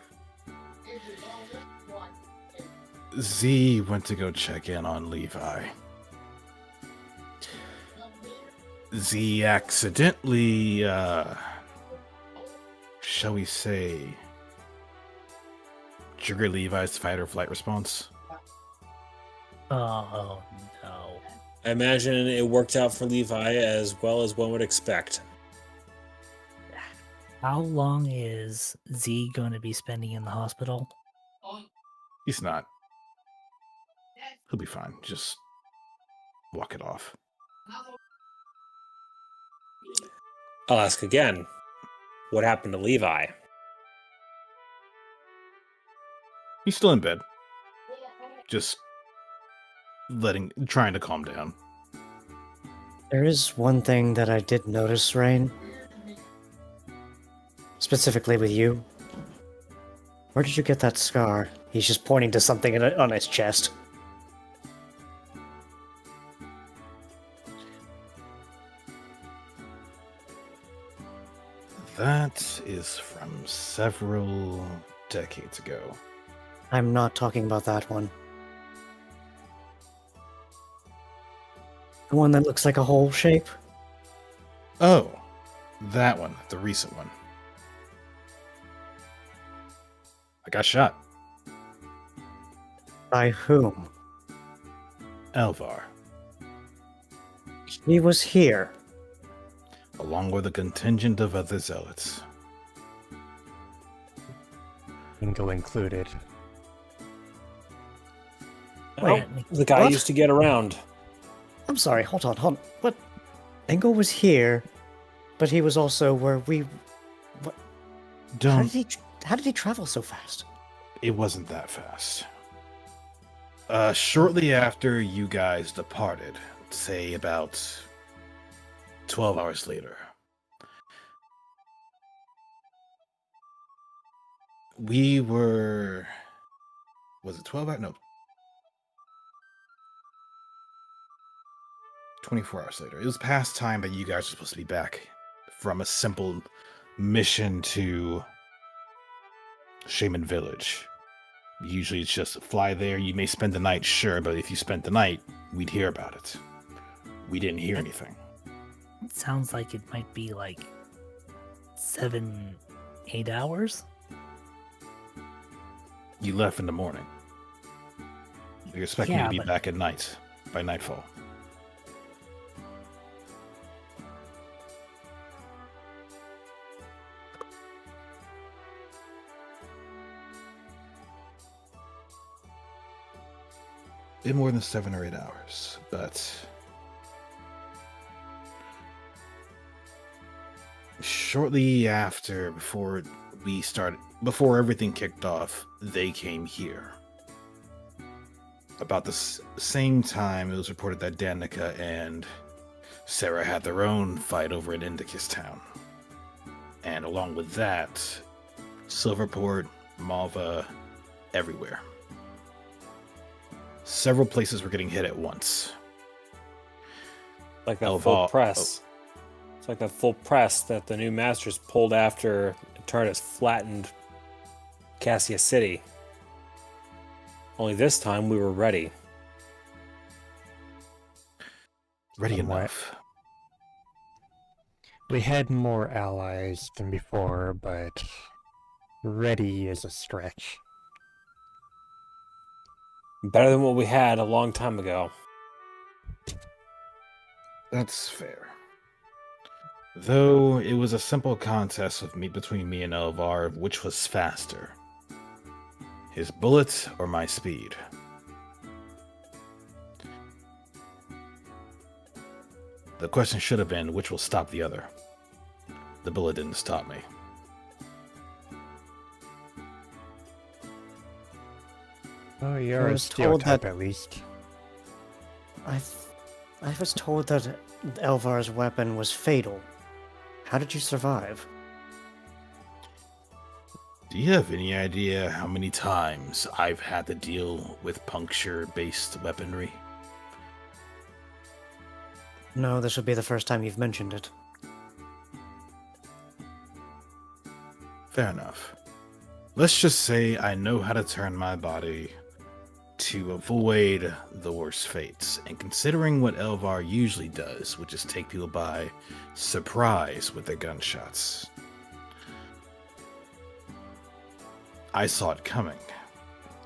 Speaker 4: Z went to go check in on Levi. Z accidentally, shall we say, triggered Levi's fight or flight response.
Speaker 5: Oh no.
Speaker 6: I imagine it worked out for Levi as well as one would expect.
Speaker 5: How long is Z going to be spending in the hospital?
Speaker 4: He's not. He'll be fine. Just walk it off.
Speaker 6: I'll ask again. What happened to Levi?
Speaker 4: He's still in bed. Just trying to calm down.
Speaker 1: There is one thing that I did notice, Rain. Specifically with you. Where did you get that scar? He's just pointing to something on his chest.
Speaker 4: That is from several decades ago.
Speaker 1: I'm not talking about that one. The one that looks like a hole shape?
Speaker 4: Oh, that one, the recent one. I got shot.
Speaker 1: By whom?
Speaker 4: Elvar,
Speaker 1: He was here.
Speaker 4: along with a contingent of other zealots.
Speaker 2: Bingo included.
Speaker 6: Well,
Speaker 1: Wait,
Speaker 6: the guy
Speaker 1: what?
Speaker 6: used to get around.
Speaker 1: I'm sorry, hold on. What? Bingo was here, but he was also where we... What?
Speaker 4: Don't.
Speaker 1: How did he travel so fast?
Speaker 4: It wasn't that fast. Shortly after you guys departed, say about 12 hours later, we were... Was it 12 hours? No. 24 hours later. It was past time that you guys were supposed to be back from a simple mission to Shaman Village. Usually it's just fly there, you may spend the night, sure, but if you spent the night, we'd hear about it. We didn't hear anything.
Speaker 5: It sounds like it might be like 7, 8 hours.
Speaker 4: You left in the morning. You're expecting me
Speaker 5: Yeah,
Speaker 4: to be
Speaker 5: but-
Speaker 4: back at night, by nightfall. Been more than 7 or 8 hours, but shortly after, before everything kicked off, they came here. About the same time, it was reported that Danica and Sarah had their own fight over in Indicus Town. And along with that, Silverport, Malva, everywhere. Several places were getting hit at once.
Speaker 6: Like that full
Speaker 4: Elvar-
Speaker 6: press. It's like that full press that the new masters pulled after Eternus flattened Cassia City. Only this time we were ready.
Speaker 4: Ready
Speaker 2: Somewhat.
Speaker 4: enough.
Speaker 2: We had more allies than before, but ready is a stretch.
Speaker 6: Better than what we had a long time ago.
Speaker 4: That's fair. Though it was a simple contest between me and Elvar, which was faster. His bullet or my speed? The question should have been, which will stop the other? The bullet didn't stop me.
Speaker 2: Oh, you're a
Speaker 1: was told
Speaker 2: stereotype
Speaker 1: that-
Speaker 2: at least.
Speaker 1: I was told that Elvar's weapon was fatal. How did you survive?
Speaker 4: Do you have any idea how many times I've had to deal with puncture-based weaponry?
Speaker 1: No, this would be the first time you've mentioned it.
Speaker 4: Fair enough. Let's just say I know how to turn my body to avoid the worst fates. And considering what Elvar usually does, which is take people by surprise with their gunshots, I saw it coming,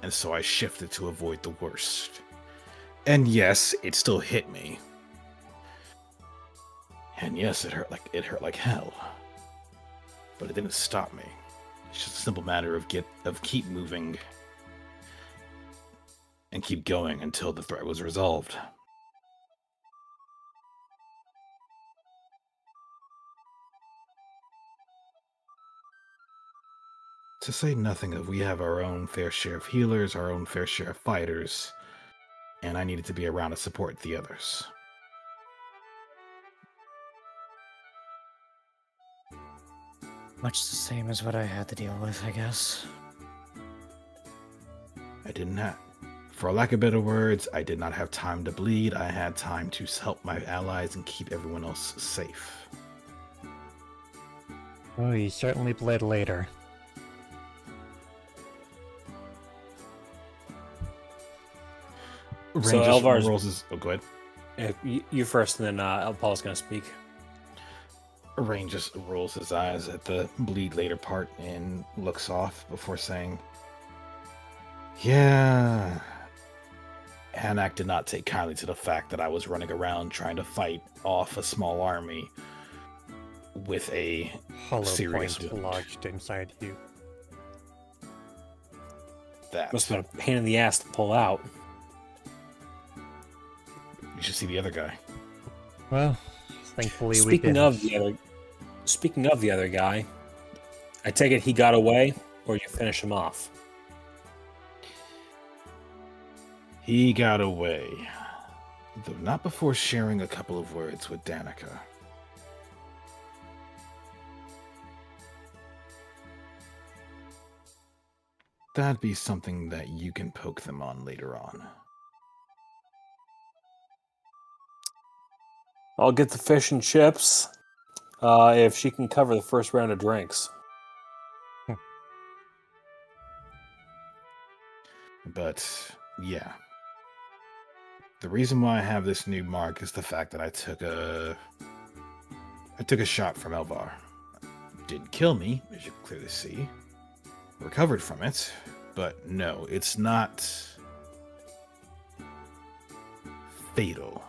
Speaker 4: and so I shifted to avoid the worst. And yes, it still hit me. And yes, it hurt like hell. But it didn't stop me. It's just a simple matter of keep moving and keep going until the threat was resolved. To say nothing of, we have our own fair share of healers, our own fair share of fighters, and I needed to be around to support the others.
Speaker 1: Much the same as what I had to deal with, I guess.
Speaker 4: I didn't have, for lack of better words, I did not have time to bleed. I had time to help my allies and keep everyone else safe.
Speaker 2: Oh, you certainly bled later.
Speaker 6: So
Speaker 4: Rangers
Speaker 6: Elvar's-
Speaker 4: rolls his. Oh, go ahead.
Speaker 6: You first, and then Paul's going to speak.
Speaker 4: Rain just rolls his eyes at the bleed later part and looks off before saying, "Yeah." Hanak did not take kindly to the fact that I was running around trying to fight off a small army with a
Speaker 2: Hollow
Speaker 4: serious
Speaker 2: point
Speaker 4: wound.
Speaker 2: lodged inside you.
Speaker 4: That.
Speaker 6: Must have been a pain in the ass to pull out.
Speaker 4: You should see the other guy.
Speaker 2: Well, thankfully we
Speaker 6: Speaking
Speaker 2: didn't.
Speaker 6: of the other guy, I take it he got away, or you finish him off.
Speaker 4: He got away, though not before sharing a couple of words with Danica. That'd be something that you can poke them on later on.
Speaker 6: I'll get the fish and chips if she can cover the first round of drinks.
Speaker 4: But, yeah. The reason why I have this new mark is the fact that I took a shot from Elvar. Didn't kill me, as you can clearly see. Recovered from it, but no, it's not fatal.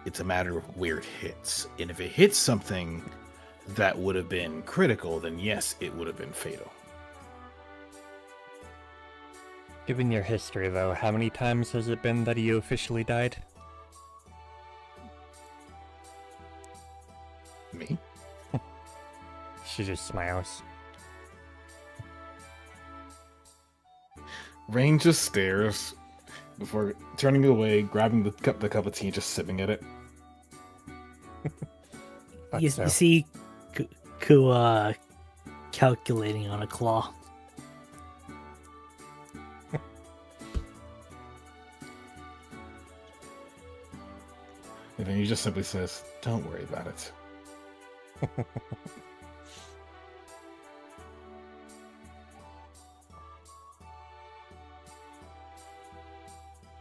Speaker 4: It's a matter of where it hits. And if it hits something that would have been critical, then yes, it would have been fatal.
Speaker 2: Given your history, though, how many times has it been that you officially died?
Speaker 4: Me?
Speaker 2: She just smiles.
Speaker 4: Rain just stares before turning away, grabbing the cup of tea, and just sipping at it.
Speaker 2: Thought
Speaker 5: You
Speaker 2: so.
Speaker 5: see Ku calculating on a claw.
Speaker 4: And then he just simply says, "Don't worry about it."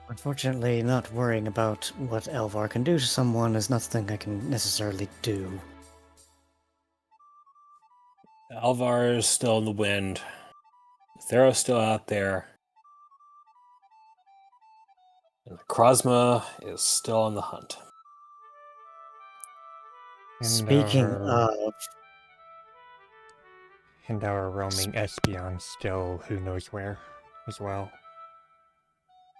Speaker 1: Unfortunately, not worrying about what Elvar can do to someone is nothing I can necessarily do.
Speaker 6: Alvar is still in the wind. Thero's still out there. And Krasma is still on the hunt.
Speaker 2: And
Speaker 1: Speaking
Speaker 2: our-
Speaker 1: of,
Speaker 2: And our roaming Espeon still who knows where as well.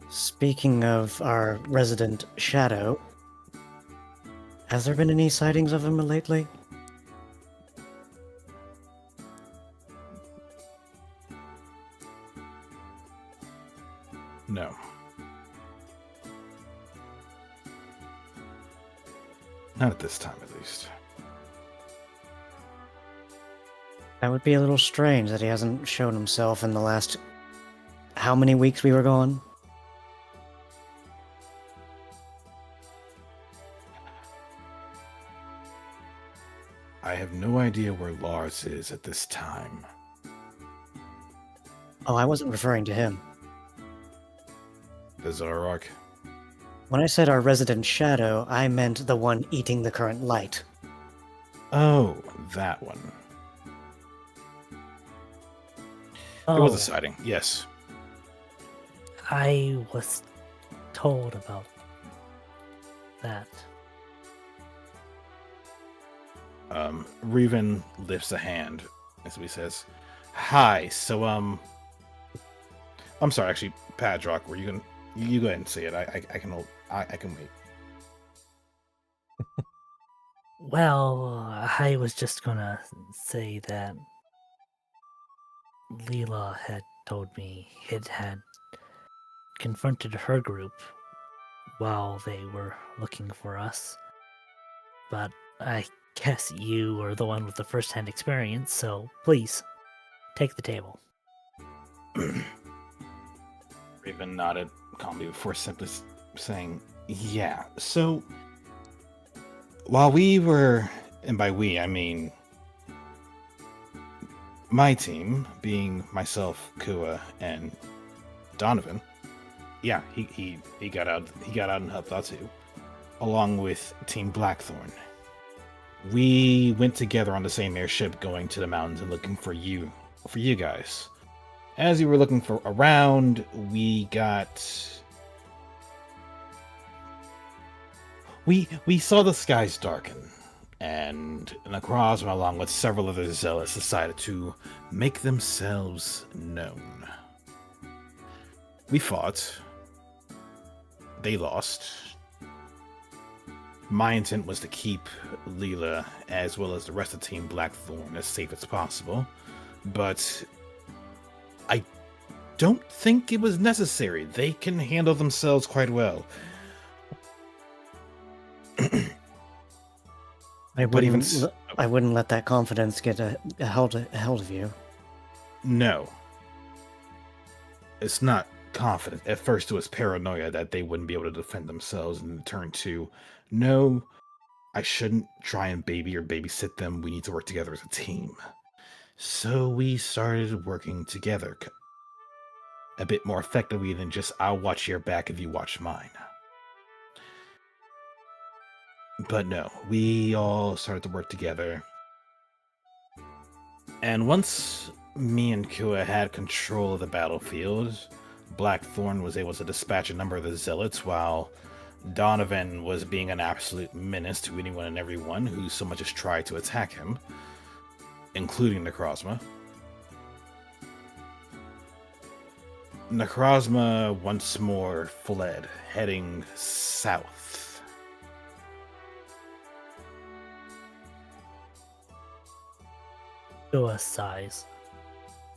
Speaker 1: speaking of our resident Shadow, has there been any sightings of him lately?
Speaker 4: No. Not at this time, at least.
Speaker 1: That would be a little strange that he hasn't shown himself in the last how many weeks we were gone?
Speaker 4: I have no idea where Lars is at this time.
Speaker 1: Oh, I wasn't referring to him.
Speaker 4: The Zarok.
Speaker 1: When I said our resident Shadow, I meant the one eating the current light.
Speaker 4: Oh, that one.
Speaker 5: Oh,
Speaker 4: There was a sighting, yes.
Speaker 5: I was told about that.
Speaker 4: Reven lifts a hand as he says, "Hi, so, I'm sorry, actually, Padrock, were you gonna, you go ahead and say it. I can wait."
Speaker 5: Well, I was just gonna say that Leela had told me it had confronted her group while they were looking for us. But I guess you are the one with the first-hand experience, so please, take the table.
Speaker 4: Raven nodded calmly before simply saying, "Yeah, so while we were, and by we, I mean my team, being myself, Kua, and Donovan, yeah, he got out and helped out too, along with Team Blackthorn. We went together on the same airship going to the mountains and looking for you guys. As we were looking for around, we saw the skies darken, and Necrozma, along with several other zealots, decided to make themselves known. We fought. They lost. My intent was to keep Leela, as well as the rest of Team Blackthorn, as safe as possible, but I don't think it was necessary. They can handle themselves quite well.
Speaker 1: I
Speaker 4: But even
Speaker 1: wouldn't let that confidence get a hold of you.
Speaker 4: No. It's not confident. At first it was paranoia that they wouldn't be able to defend themselves, and turn to, no, I shouldn't try and babysit them. We need to work together as a team. So we started working together a bit more effectively than just, I'll watch your back if you watch mine. But no, we all started to work together. And once me and Kua had control of the battlefield, Blackthorn was able to dispatch a number of the zealots, while Donovan was being an absolute menace to anyone and everyone who so much as tried to attack him, including Necrozma. Necrozma once more fled, heading south.
Speaker 5: Kua sighs.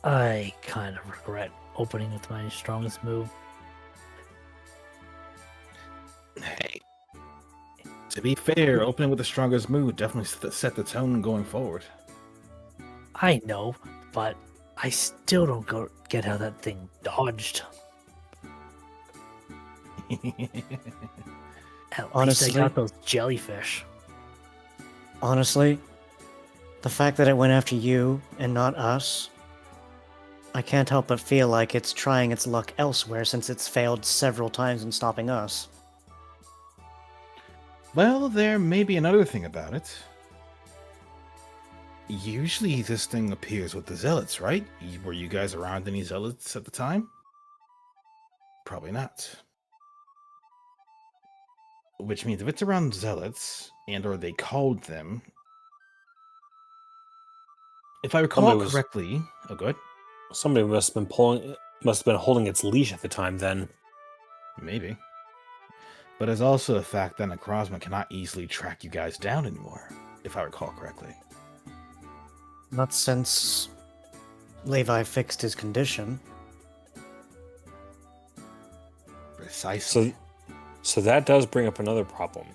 Speaker 5: I kind of regret opening with my strongest move.
Speaker 4: Hey, to be fair, opening with the strongest move definitely set the tone going forward.
Speaker 5: I know, but I still don't get how that thing dodged. At least
Speaker 1: Honestly-
Speaker 5: I got those jellyfish.
Speaker 1: Honestly, the fact that it went after you and not us, I can't help but feel like it's trying its luck elsewhere since it's failed several times in stopping us.
Speaker 4: Well, there may be another thing about it. Usually this thing appears with the zealots, right? Were you guys around any zealots at the time? Probably not. Which means if it's around zealots, and or they called them, if I recall
Speaker 6: Somebody was-
Speaker 4: correctly, oh good,
Speaker 6: Somebody must have been holding its leash at the time. Then
Speaker 4: maybe. But there's also the fact that Necrozma cannot easily track you guys down anymore, if I recall correctly.
Speaker 1: Not since Levi fixed his condition.
Speaker 4: Precisely.
Speaker 6: so that does bring up another problem.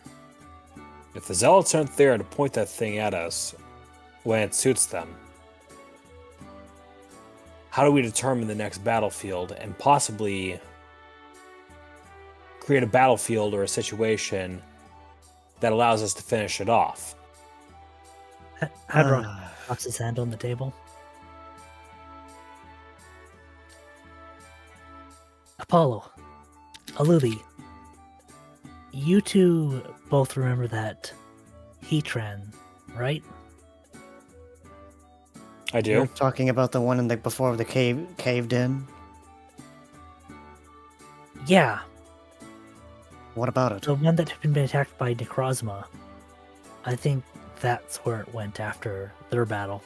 Speaker 6: If the zealots aren't there to point that thing at us when it suits them, how do we determine the next battlefield and possibly create a battlefield or a situation that allows us to finish it off?
Speaker 5: Hadron
Speaker 1: Ah,
Speaker 5: drops his hand on the table. Apollo, Aluli, you two both remember that Heatran, right?
Speaker 6: I
Speaker 1: you're
Speaker 6: do.
Speaker 1: talking about the one in the before the caved in?
Speaker 5: Yeah,
Speaker 1: What about it?
Speaker 5: the one that had been attacked by Necrozma. I think that's where it went after their battle.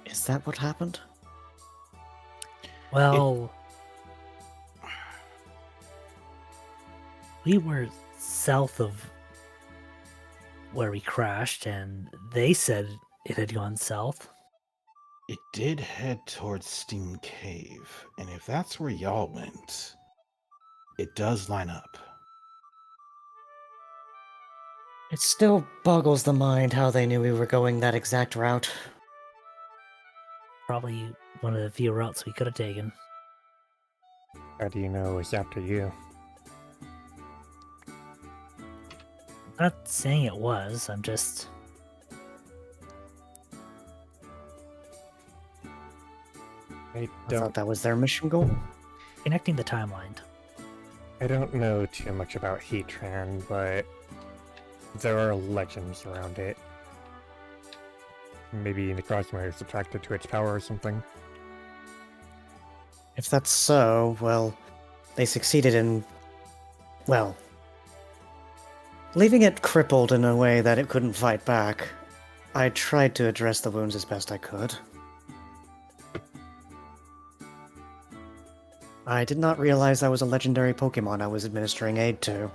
Speaker 1: Is that what happened?
Speaker 5: Well, we were south of where we crashed, and they said it had gone south.
Speaker 4: It did head towards Steam Cave, and if that's where y'all went, it does line up.
Speaker 1: It still boggles the mind how they knew we were going that exact route.
Speaker 5: Probably one of the few routes we could have taken.
Speaker 2: How do you know it's after you?
Speaker 5: I'm not saying it was, I'm just.
Speaker 2: I
Speaker 1: I
Speaker 2: don't.
Speaker 1: thought that was their mission goal.
Speaker 5: Connecting the timeline.
Speaker 2: I don't know too much about Heatran, but there are legends around it. Maybe Necrozma is attracted to its power or something.
Speaker 1: If that's so, well, they succeeded in, well, leaving it crippled in a way that it couldn't fight back. I tried to address the wounds as best I could. I did not realize that was a legendary Pokemon I was administering aid to.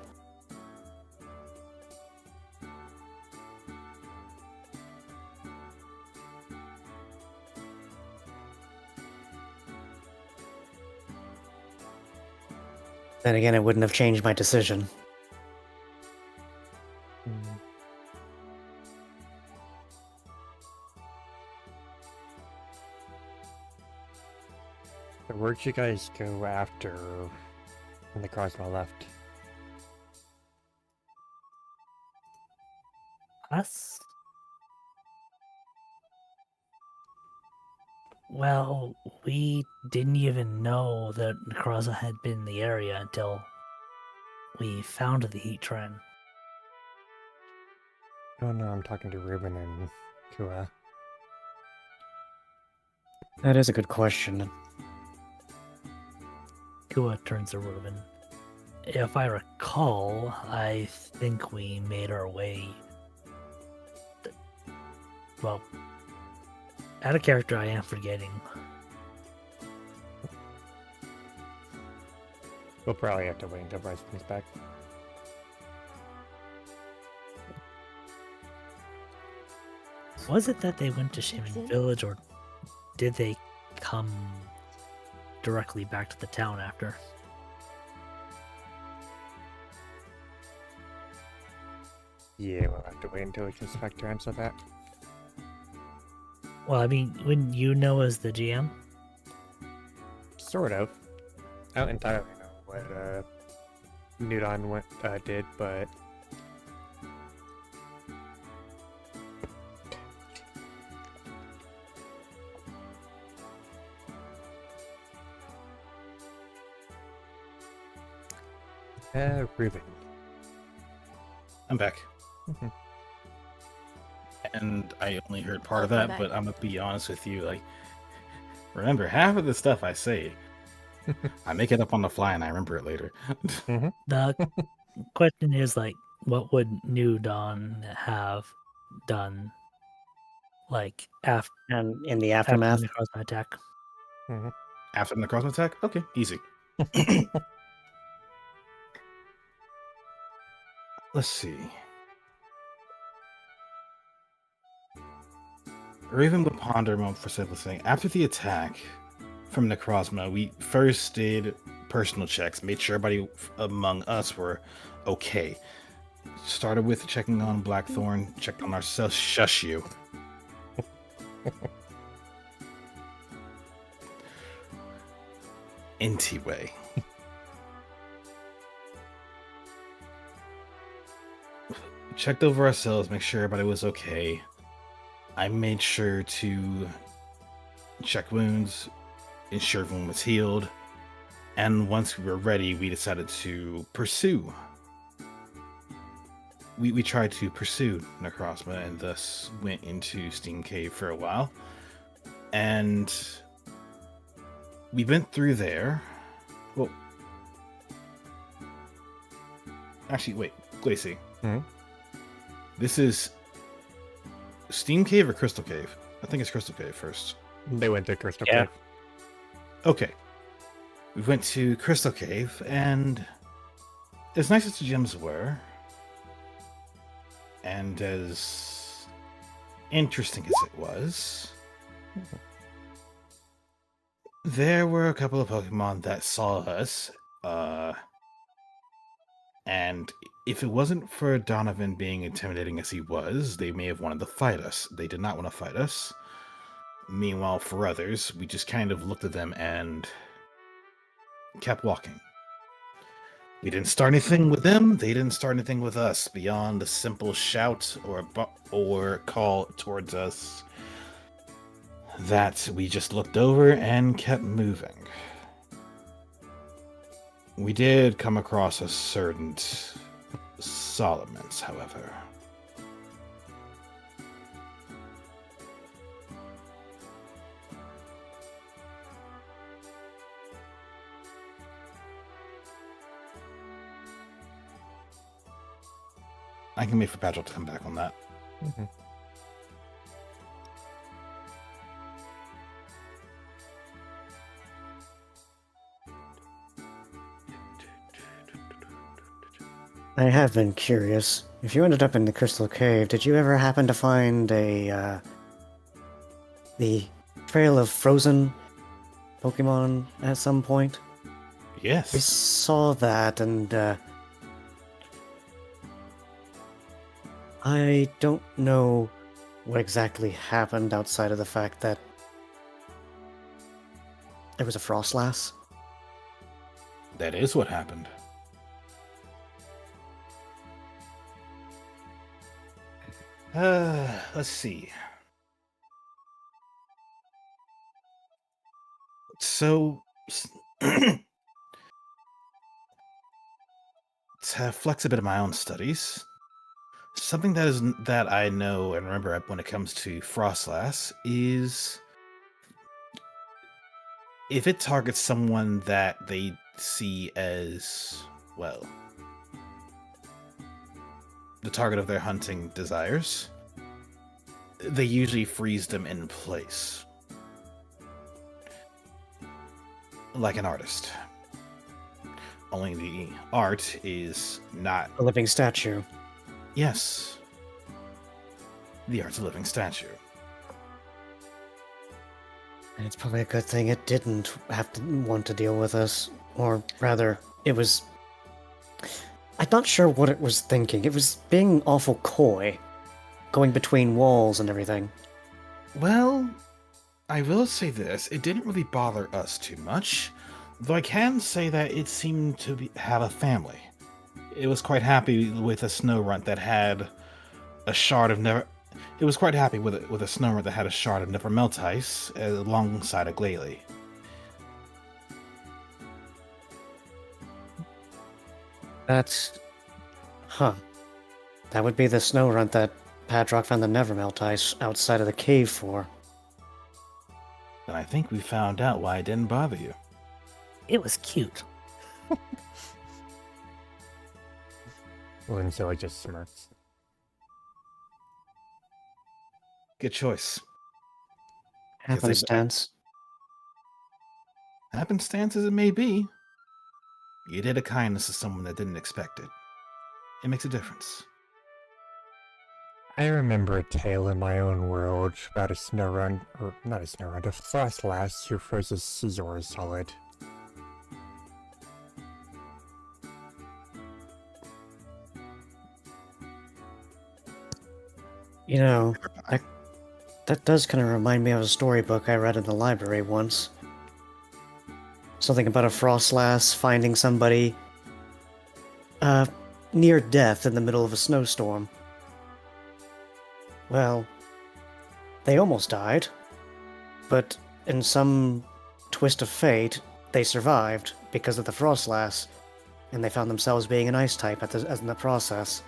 Speaker 1: Then again, it wouldn't have changed my decision.
Speaker 2: So where'd you guys go after Necrozma left?
Speaker 5: Us? Well, we didn't even know that Necrozma had been in the area until we found the Heatran.
Speaker 2: Oh no, I'm talking to Ruben and Kua.
Speaker 1: That is a good question.
Speaker 5: Kua turns to Ruben. If I recall, I think we made our way. Well, out of character, I am forgetting.
Speaker 2: We'll probably have to wait until Bryce comes back.
Speaker 5: Was it that they went to Shaman Village, or did they come directly back to the town after?
Speaker 2: Yeah, we'll have to wait until he comes back to answer that.
Speaker 5: Well, I mean, wouldn't you know as the GM?
Speaker 2: Sort of. I don't entirely know what Nudon did, but really.
Speaker 4: I'm back.
Speaker 2: Mhm.
Speaker 4: And I only heard part of
Speaker 8: Welcome
Speaker 4: that,
Speaker 8: back.
Speaker 4: but I'm gonna be honest with you. Like, remember, half of the stuff I say, I make it up on the fly and I remember it later.
Speaker 5: The question is like, what would New Dawn have done, like after
Speaker 1: And in the
Speaker 5: after
Speaker 1: aftermath,
Speaker 5: the Necrozma attack?
Speaker 4: After the Necrozma attack? Okay, easy. Let's see. Raven would ponder a moment for simply saying, after the attack from Necrozma, we first did personal checks, made sure everybody among us were okay. Started with checking on Blackthorn, checked on ourselves. Shush you. Anyway. Checked over ourselves, make sure everybody was okay. I made sure to check wounds, ensure everyone was healed, and once we were ready, we decided to pursue. We tried to pursue Necrozma and thus went into Steam Cave for a while. And we went through there. Well, actually, wait, Glacy.
Speaker 2: Mhm.
Speaker 4: This is Steam Cave or Crystal Cave? I think it's Crystal Cave first.
Speaker 2: They went to Crystal
Speaker 5: Yeah.
Speaker 2: Cave.
Speaker 4: Okay. We went to Crystal Cave, and as nice as the gyms were, and as interesting as it was, there were a couple of Pokemon that saw us, and if it wasn't for Donovan being intimidating as he was, they may have wanted to fight us. They did not want to fight us. Meanwhile, for others, we just kind of looked at them and kept walking. We didn't start anything with them. They didn't start anything with us beyond a simple shout or call towards us that we just looked over and kept moving. We did come across a certain Solomons, however. I can wait for Patrick to come back on that.
Speaker 2: Mhm.
Speaker 1: I have been curious. If you ended up in the Crystal Cave, did you ever happen to find the trail of frozen Pokemon at some point? I
Speaker 4: Yes.
Speaker 1: saw that, and I don't know what exactly happened outside of the fact that there was a Frostlass.
Speaker 4: That is what happened. Let's see. So, to flex a bit of my own studies, something that I know and remember when it comes to Frostlass is if it targets someone that they see as, well, the target of their hunting desires, they usually freeze them in place. Like an artist. Only the art is not.
Speaker 1: A living statue.
Speaker 4: Yes. The art's a living statue.
Speaker 1: And it's probably a good thing it didn't have to want to deal with us. Or rather, it was... I'm not sure what it was thinking. It was being awful coy. Going between walls and everything.
Speaker 4: Well, I will say this. It didn't really bother us too much. Though I can say that it seemed to have a family. It was quite happy with a snow runt that had a shard of never. It was quite happy with a snow runt that had a shard of never melt ice alongside a glalie.
Speaker 1: That's. Huh. That would be the snow runt that Padrock found the Nevermelt ice outside of the cave for.
Speaker 4: And I think we found out why it didn't bother you.
Speaker 5: It was cute.
Speaker 2: Linzilla just smirks.
Speaker 4: Good choice. Guess I-
Speaker 1: Happenstance.
Speaker 4: Happenstance as it may be, you did a kindness to someone that didn't expect it. It makes a difference.
Speaker 2: I remember a tale in my own world about a snow run, or not a snow run, a frost lass who froze a scissor solid.
Speaker 1: You know, that does kind of remind me of a storybook I read in the library once. Something about a frost lass finding somebody near death in the middle of a snowstorm. Well, they almost died, but in some twist of fate, they survived because of the frost lass, and they found themselves being an ice type as in the process.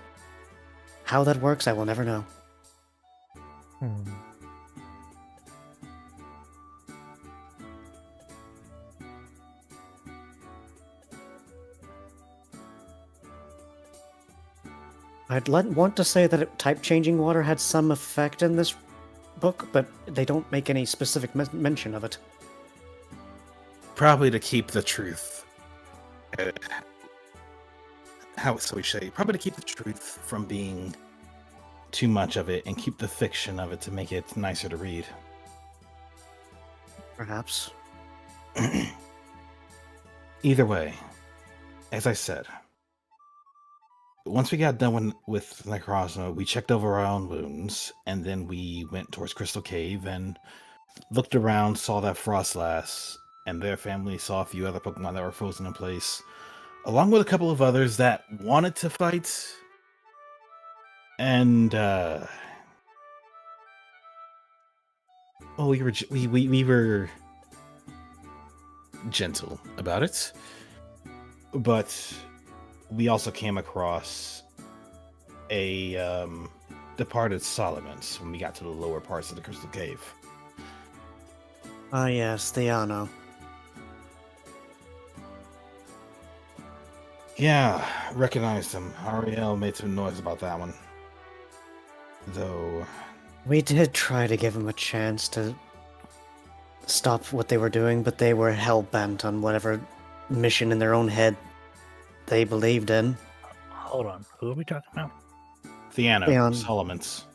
Speaker 1: How that works, I will never know. Want to say that type changing water had some effect in this book, but they don't make any specific mention of it.
Speaker 4: Probably to keep the truth. How so we say? Probably to keep the truth from being too much of it and keep the fiction of it to make it nicer to read.
Speaker 1: Perhaps.
Speaker 4: Either way, as I said, once we got done with Necrozma, we checked over our own wounds, and then we went towards Crystal Cave and looked around, saw that Frostlass and their family, saw a few other Pokemon that were frozen in place, along with a couple of others that wanted to fight. And we were gentle about it, but we also came across a departed Solomons when we got to the lower parts of the Crystal Cave.
Speaker 1: Ah, yes, the Anno.
Speaker 4: Yeah, recognized him. Ariel made some noise about that one. Though
Speaker 1: We did try to give them a chance to stop what they were doing, but they were hell-bent on whatever mission in their own head they believed in.
Speaker 5: Hold on. Who are we talking about?
Speaker 4: Theano, Solomons.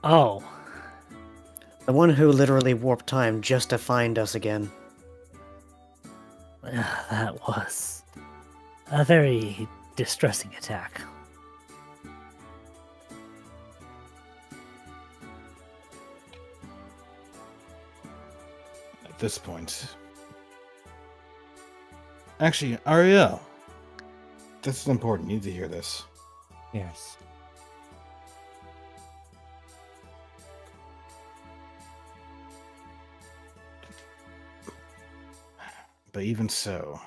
Speaker 5: Oh,
Speaker 1: The one who literally warped time just to find us again.
Speaker 5: that was a very distressing attack.
Speaker 4: At this point. Actually, Ariel. This is important. You need to hear this.
Speaker 2: Yes.
Speaker 4: But even so,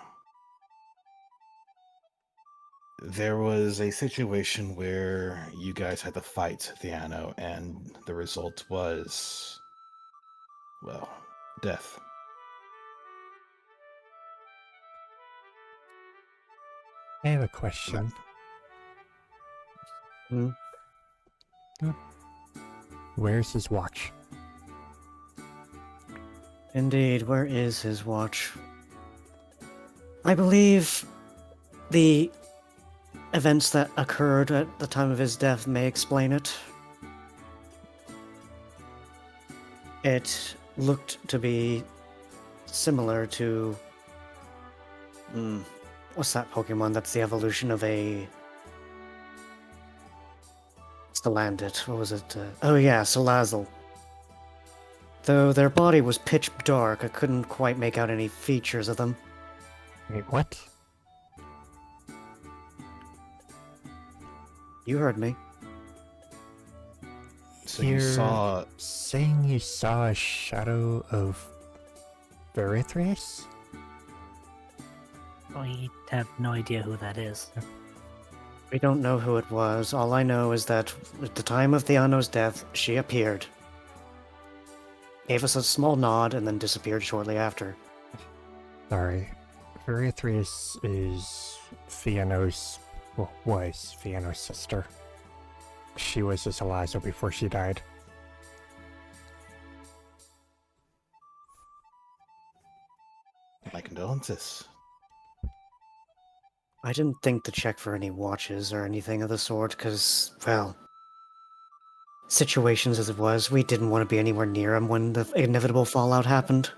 Speaker 4: there was a situation where you guys had to fight Theano, and the result was, well, death.
Speaker 2: I have a question.
Speaker 1: Hmm?
Speaker 2: Where's his watch?
Speaker 1: Indeed, where is his watch? I believe the events that occurred at the time of his death may explain it. It looked to be similar to... what's that Pokemon that's the evolution of a... Salandit. What was it? Oh yeah, Salazzle. Though their body was pitch dark, I couldn't quite make out any features of them.
Speaker 2: Wait, what?
Speaker 1: You heard me.
Speaker 4: So you
Speaker 2: You're
Speaker 4: saw.
Speaker 2: saying you saw a shadow of Verithrius?
Speaker 5: We have no idea who that is.
Speaker 1: We don't know who it was. All I know is that at the time of Theano's death, she appeared, gave us a small nod, and then disappeared shortly after.
Speaker 2: Sorry. Verithrius is Theano's... well, was Theano's sister. She was his Eliza before she died.
Speaker 4: My condolences.
Speaker 1: I didn't think to check for any watches or anything of the sort, because, well, situations as it was, we didn't want to be anywhere near him when the inevitable fallout happened.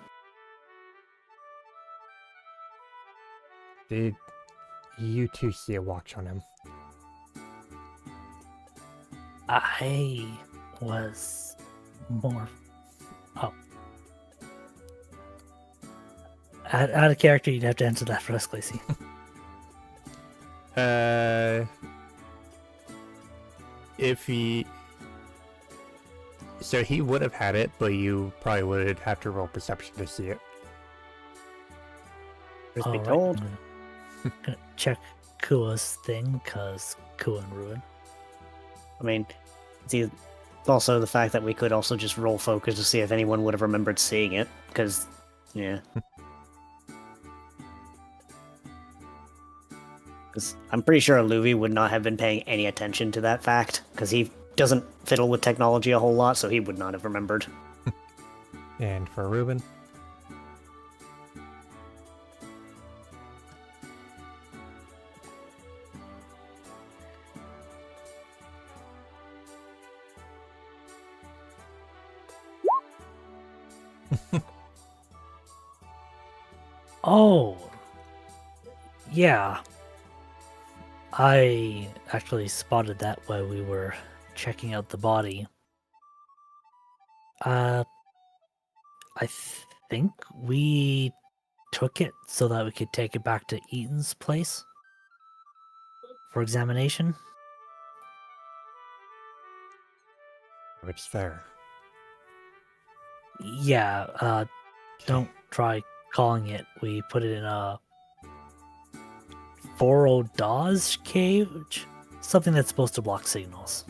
Speaker 2: Did you two see a watch on him?
Speaker 5: I was more. Oh. Out of character, you'd have to answer that for us, Glacy.
Speaker 2: If he... So he would have had it, but you probably would have to roll perception to see it.
Speaker 1: Truth be
Speaker 5: Alright,
Speaker 1: told,
Speaker 5: gonna check Kua's thing, because Kua and Ruin.
Speaker 1: I mean, it's also the fact that we could also just roll focus to see if anyone would have remembered seeing it, because, yeah. Because I'm pretty sure Luvi would not have been paying any attention to that fact, because he doesn't fiddle with technology a whole lot, so he would not have remembered.
Speaker 2: And for Ruben?
Speaker 5: Oh! Yeah. I actually spotted that while we were checking out the body. I think we took it so that we could take it back to Eaton's place for examination.
Speaker 2: It's fair.
Speaker 5: Yeah, don't try calling it. We put it in a Forodaz cage, something that's supposed to block signals.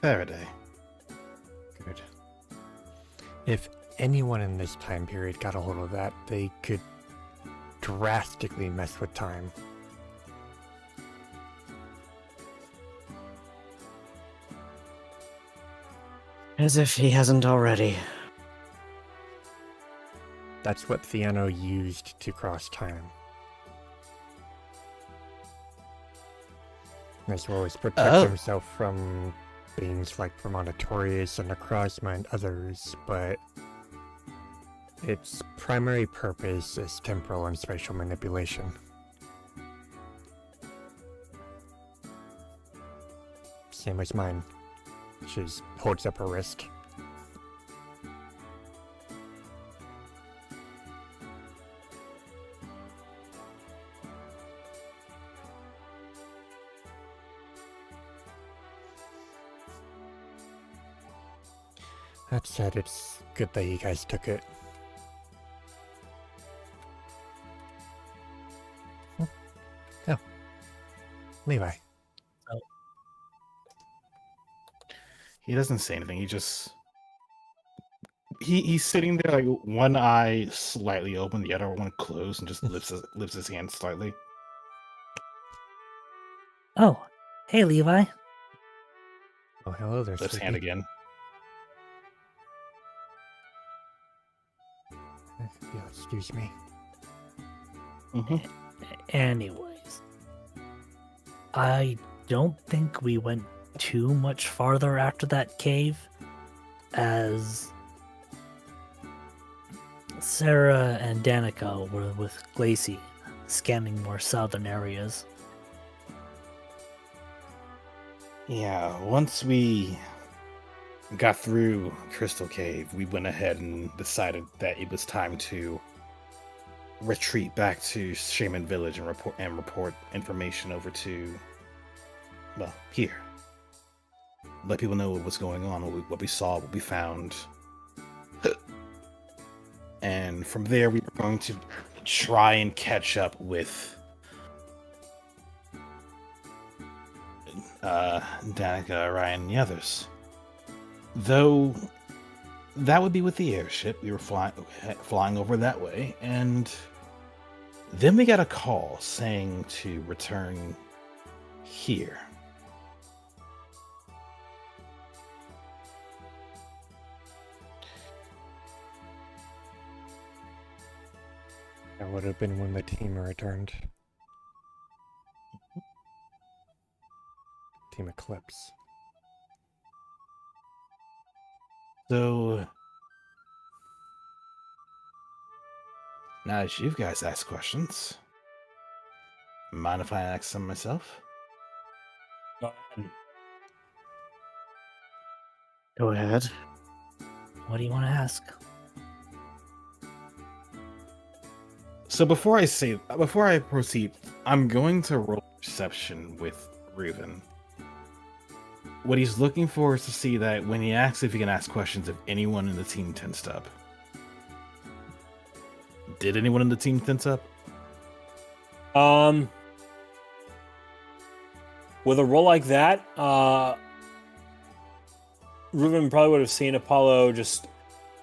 Speaker 4: Faraday.
Speaker 2: Good. If anyone in this time period got a hold of that, they could drastically mess with time.
Speaker 1: As if he hasn't already.
Speaker 2: That's what Theano used to cross time. As well as protect himself from beings like Premonitorius and Necrozma and others, but its primary purpose is temporal and spatial manipulation. Same as mine. She holds up her wrist. That said, it's good that you guys took it. Oh. Levi.
Speaker 4: He doesn't say anything. He just he's sitting there like one eye slightly open, the other one closed, and just lifts his hand slightly.
Speaker 5: Oh, hey Levi.
Speaker 2: Oh, hello there,
Speaker 4: Lifts
Speaker 2: Sleepy.
Speaker 4: hand again.
Speaker 2: Yeah, excuse me.
Speaker 5: Anyways, I don't think we went too much farther after that cave, as Sarah and Danica were with Glacy, scanning more southern areas.
Speaker 4: Yeah, once we got through Crystal Cave, we went ahead and decided that it was time to retreat back to Shaman Village and report information over to, well, here. Let people know what's going on, what we saw, what we found. And from there, we were going to try and catch up with Danica, Ryan, and the others. Though that would be with the airship. We were flying over that way, and then we got a call saying to return here.
Speaker 2: That would have been when the team returned. Team Eclipse.
Speaker 4: So now that you guys ask questions, mind if I ask some myself?
Speaker 1: Go ahead.
Speaker 5: What do you want to ask?
Speaker 4: So before I proceed, I'm going to roll perception with Reuven. What he's looking for is to see that when he asks if he can ask questions, if anyone in the team tensed up. Did anyone in the team tense up?
Speaker 6: With a roll like that, Reuven probably would have seen Apollo just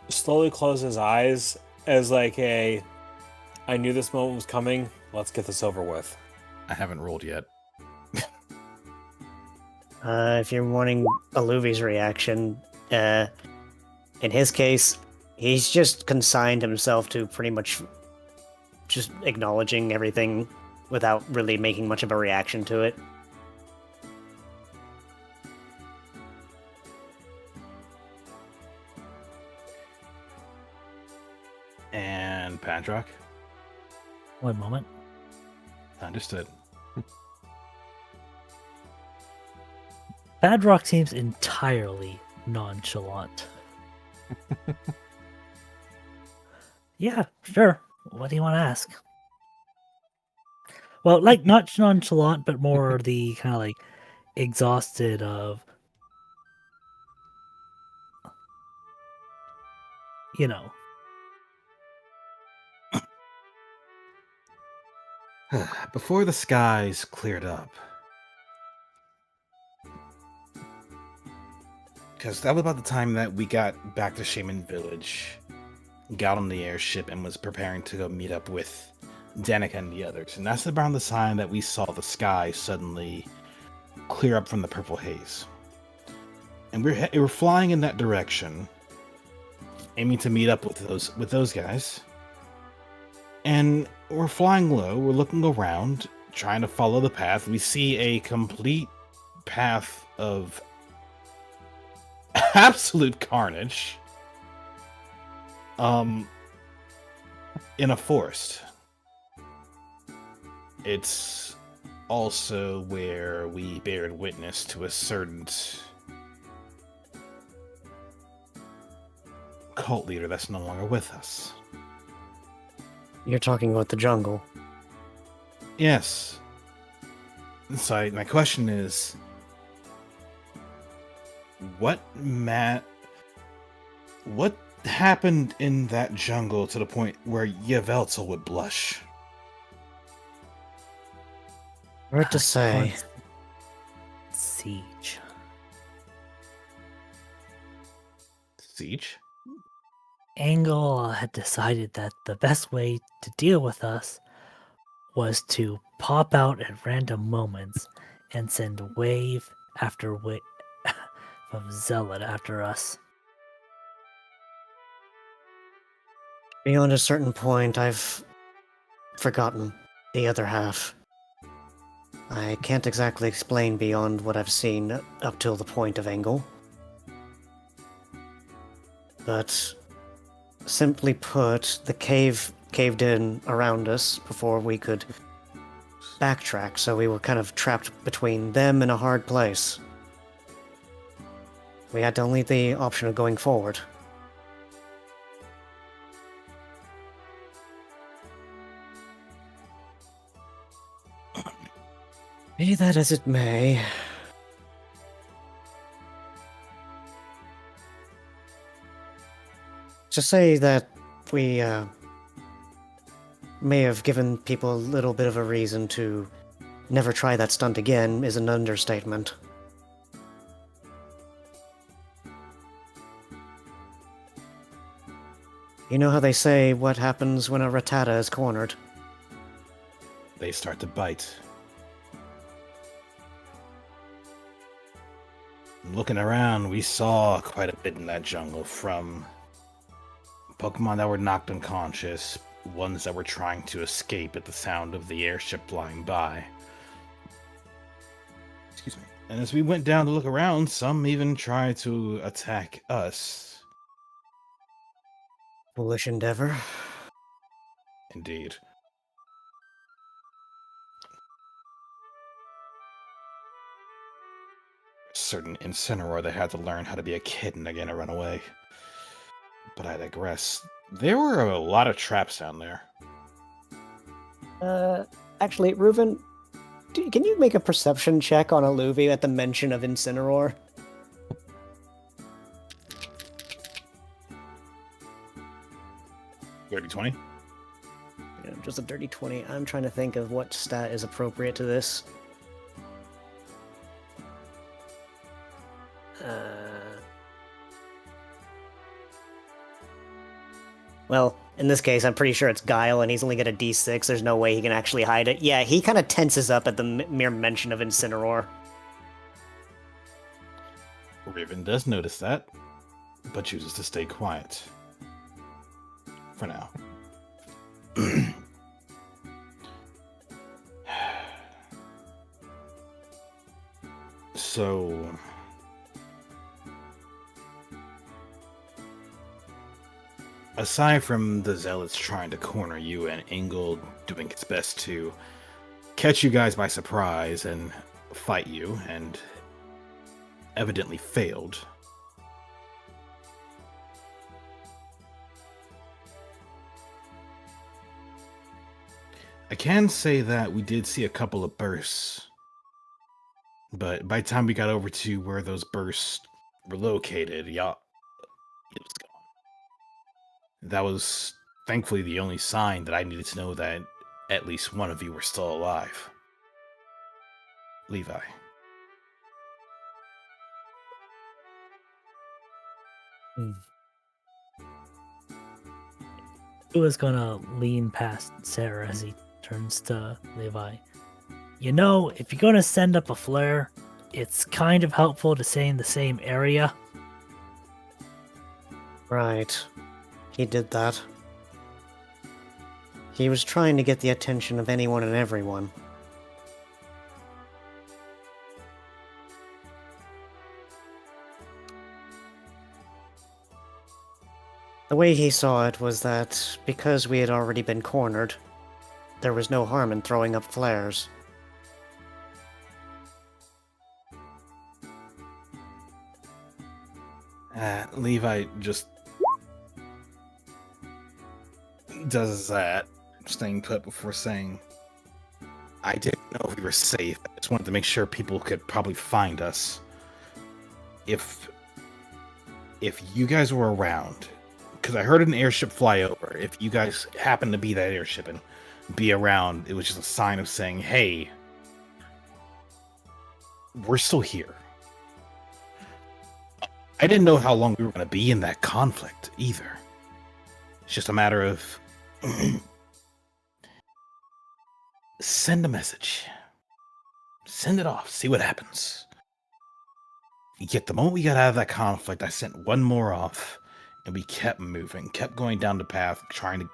Speaker 6: slowly close his eyes as like I knew this moment was coming. Let's get this over with.
Speaker 4: I haven't rolled yet.
Speaker 1: If you're wanting Aluvi's reaction, in his case, he's just consigned himself to pretty much just acknowledging everything without really making much of a reaction to it.
Speaker 4: And Padrock?
Speaker 5: 1 moment.
Speaker 4: Understood.
Speaker 5: Badrock seems entirely nonchalant. Yeah, sure. What do you want to ask? Well, like, not nonchalant, but more the kind of like exhausted of, you know.
Speaker 4: Before the skies cleared up, because that was about the time that we got back to Shaman Village, got on the airship, and was preparing to go meet up with Danica and the others. And that's around the time that we saw the sky suddenly clear up from the purple haze. And we were flying in that direction, aiming to meet up with those guys. And we're flying low, we're looking around, trying to follow the path. We see a complete path of absolute carnage. In a forest. It's also where we bared witness to a certain cult leader that's no longer with us.
Speaker 1: You're talking about the jungle.
Speaker 4: Yes. So my question is, what happened in that jungle to the point where Yveltal would blush?
Speaker 1: Hard to say.
Speaker 5: Siege.
Speaker 4: Siege?
Speaker 5: Angle had decided that the best way to deal with us was to pop out at random moments and send wave after wave of Zealot after us.
Speaker 1: Beyond a certain point, I've forgotten the other half. I can't exactly explain beyond what I've seen up till the point of Angle. But simply put, the cave caved in around us before we could backtrack, so we were kind of trapped between them and a hard place. We had only the option of going forward. Be that as it may. To say that we may have given people a little bit of a reason to never try that stunt again is an understatement. You know how they say what happens when a Rattata is cornered?
Speaker 4: They start to bite. Looking around, we saw quite a bit in that jungle, from Pokemon that were knocked unconscious, ones that were trying to escape at the sound of the airship flying by. Excuse me. And as we went down to look around, some even tried to attack us.
Speaker 1: Foolish endeavor.
Speaker 4: Indeed. Certain Incineroar that had to learn how to be a kitten again to run away. But I digress. There were a lot of traps down there.
Speaker 1: Actually, Reuven, can you make a perception check on Aluvi at the mention of Incineroar?
Speaker 4: Dirty 20?
Speaker 1: Yeah, just a dirty 20. I'm trying to think of what stat is appropriate to this. Well, in this case, I'm pretty sure it's Guile, and he's only got a D6. There's no way he can actually hide it. Yeah, he kind of tenses up at the mere mention of Incineroar.
Speaker 4: Raven does notice that, but chooses to stay quiet. For now. So... aside from the Zealots trying to corner you and Ingold doing its best to catch you guys by surprise and fight you, and evidently failed, I can say that we did see a couple of bursts, but by the time we got over to where those bursts were located, it was gone. That was thankfully the only sign that I needed to know that at least one of you were still alive. Levi.
Speaker 5: Who is gonna lean past Sarah as he turns to Levi? You know, if you're gonna send up a flare, it's kind of helpful to stay in the same area.
Speaker 1: Right. He did that. He was trying to get the attention of anyone and everyone. The way he saw it was that because we had already been cornered, there was no harm in throwing up flares.
Speaker 4: Levi just does that, staying put before saying, I didn't know if we were safe. I just wanted to make sure people could probably find us. If you guys were around, because I heard an airship fly over, if you guys happened to be that airship and be around, it was just a sign of saying, hey, we're still here. I didn't know how long we were going to be in that conflict either. It's just a matter of send a message. Send it off. See what happens. Yet the moment we got out of that conflict, I sent one more off, and we kept moving, kept going down the path, trying to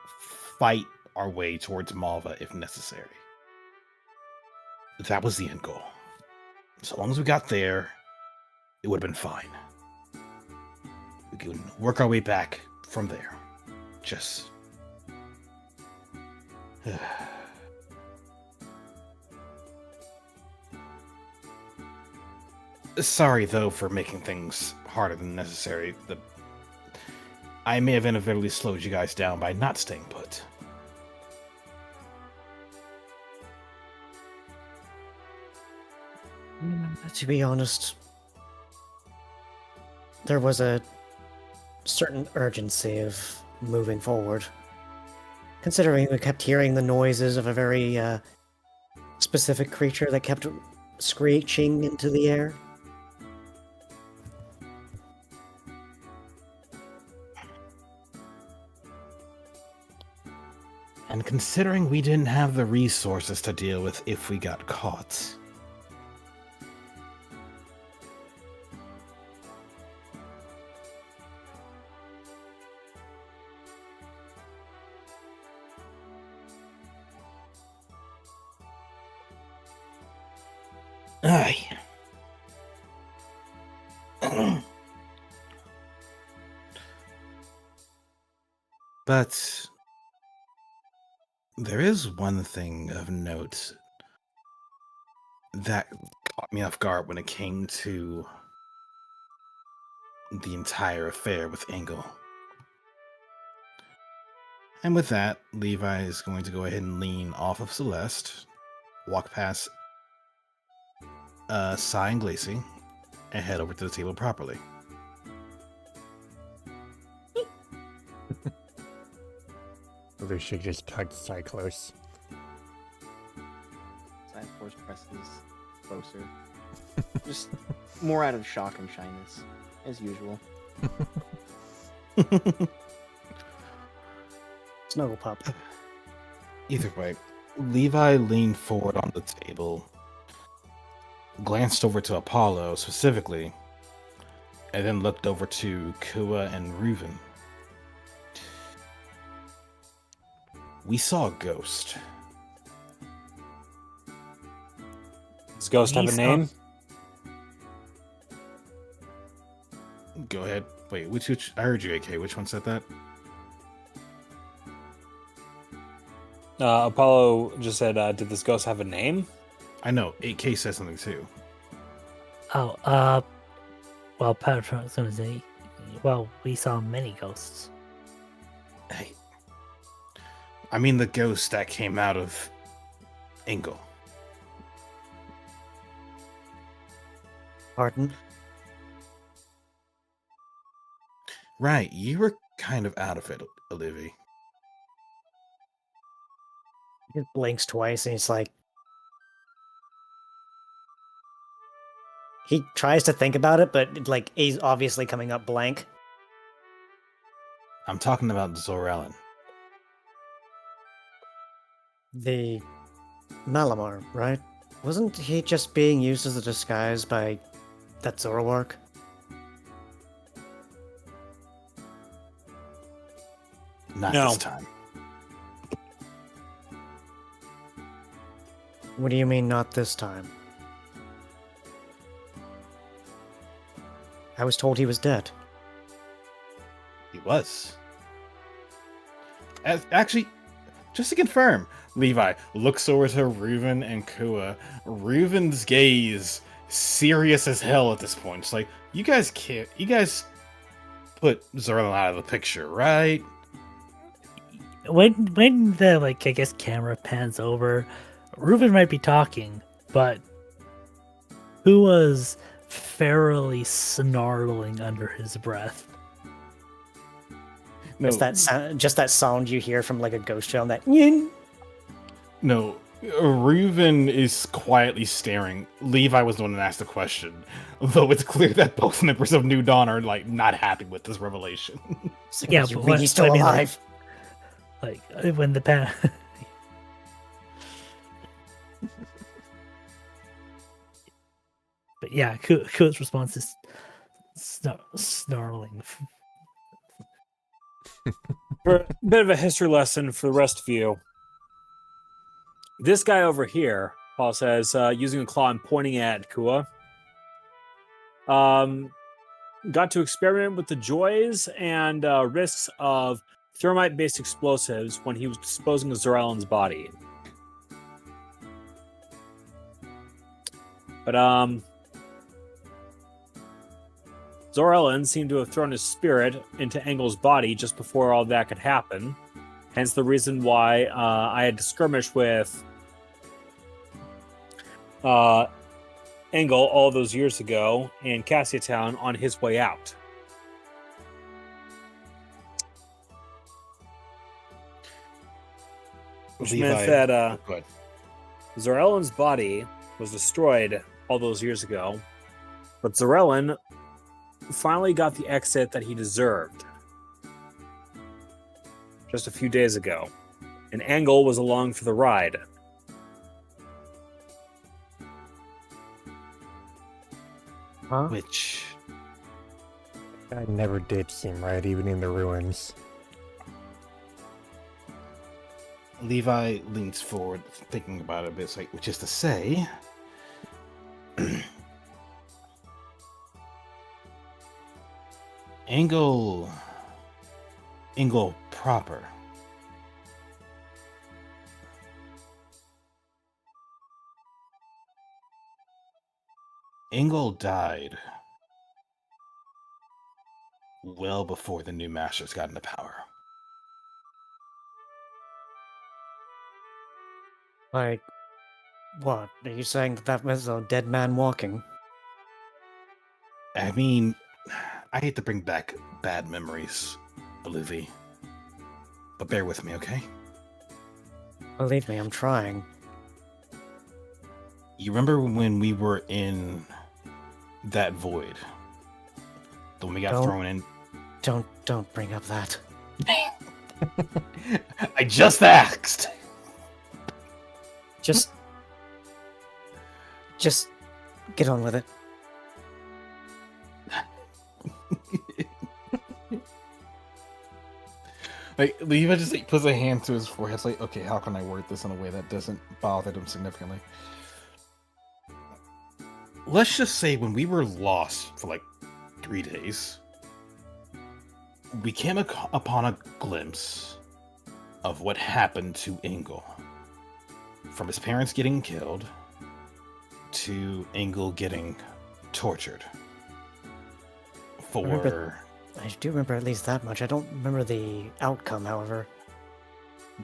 Speaker 4: fight our way towards Malva if necessary. That was the end goal. So long as we got there, it would have been fine. We could work our way back from there. Just... Sorry, though, for making things harder than necessary. I may have inadvertently slowed you guys down by not staying put.
Speaker 1: To be honest, there was a certain urgency of moving forward. Considering we kept hearing the noises of a very specific creature that kept screeching into the air.
Speaker 4: And considering we didn't have the resources to deal with if we got caught. Aye. But there is one thing of note that caught me off guard when it came to the entire affair with Engel. And with that, Levi is going to go ahead and lean off of Celeste, walk past Sai and Glacy, and head over to the table properly.
Speaker 2: Lucia just tugged Sai close.
Speaker 3: Side force presses closer. Just more out of shock and shyness, as usual.
Speaker 1: Snuggle pup.
Speaker 4: Either way, Levi leaned forward on the table, glanced over to Apollo specifically, and then looked over to Kua and Reuven. We saw a ghost.
Speaker 6: Does Ghost have a name?
Speaker 4: Go ahead. Wait, which I heard you, AK. Which one said that?
Speaker 6: Apollo just said, did this ghost have a name?
Speaker 4: I know, 8K said something too.
Speaker 5: Oh, well, Patron was gonna say, well, we saw many ghosts.
Speaker 4: Hey. I mean the ghost that came out of Engel.
Speaker 1: Pardon?
Speaker 4: Right, you were kind of out of it, Olivia.
Speaker 1: He blinks twice and he's like... He tries to think about it, but like he's obviously coming up blank.
Speaker 4: I'm talking about Zor-Ellen.
Speaker 1: The Malamar, right? Wasn't he just being used as a disguise by that Zoroark?
Speaker 4: Not
Speaker 6: No.
Speaker 4: this time.
Speaker 1: What do you mean not this time? I was told he was dead.
Speaker 4: He was. Actually, just to confirm, Levi looks over to Reuven and Kua. Reuven's gaze serious as hell at this point. It's like, you guys can't. You guys put Zor-Ellen out of the picture, right?
Speaker 5: When the, like, I guess camera pans over, Reuven might be talking, but who was fairly snarling under his breath?
Speaker 4: No,
Speaker 1: Just that sound you hear from like a ghost show, that yin.
Speaker 4: no. Reuven is quietly staring. Levi was the one that asked the question, though it's clear that both members of New Dawn are like not happy with this revelation.
Speaker 5: Yeah,
Speaker 1: you
Speaker 5: but
Speaker 1: mean he's still
Speaker 5: I mean,
Speaker 1: alive.
Speaker 5: Like when the pan. But yeah, Kua's response is snarling.
Speaker 6: For a bit of a history lesson for the rest of you. This guy over here, Paul says, using a claw and pointing at Kua, got to experiment with the joys and risks of thermite-based explosives when he was disposing of Zor-Ellen's body. But Zor-Ellen seemed to have thrown his spirit into Engel's body just before all that could happen. Hence the reason why I had to skirmish with Engel all those years ago in Cassia Town on his way out. Which meant that
Speaker 4: Go ahead.
Speaker 6: Zorellin's body was destroyed all those years ago, but Zorellin finally got the exit that he deserved just a few days ago, and Engel was along for the ride.
Speaker 1: Huh?
Speaker 4: Which
Speaker 2: That never did seem right, even in the ruins.
Speaker 4: Levi leans forward, thinking about it a bit, it's like, which is to say, Engel proper. Engel died well before the new masters got into power.
Speaker 1: Like, what? Are you saying that was a dead man walking?
Speaker 4: I mean, I hate to bring back bad memories, Olivia, but bear with me, okay?
Speaker 1: Believe me, I'm trying.
Speaker 4: You remember when we were in that void? The one we got
Speaker 1: Don't-
Speaker 4: thrown in?
Speaker 1: Don't bring up that.
Speaker 4: I just asked!
Speaker 1: Just get on with it.
Speaker 4: Like, Levi just like, puts a hand to his forehead. It's like, okay, how can I word this in a way that doesn't bother him significantly? Let's just say when we were lost for like 3 days, we came upon a glimpse of what happened to Engel. From his parents getting killed to Engel getting tortured. For
Speaker 1: I do remember at least that much. I don't remember the outcome, however.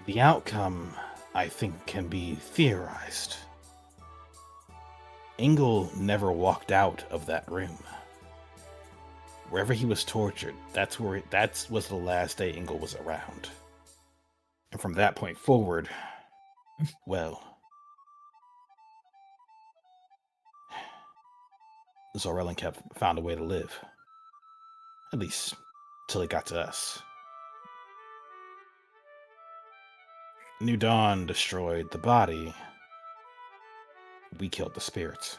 Speaker 4: the outcome, I think, can be theorized. Engel never walked out of that room. Wherever he was tortured, that was the last day Engel was around. And from that point forward, well, Zorellin found a way to live. At least, till it got to us. New Dawn destroyed the body. We killed the spirits.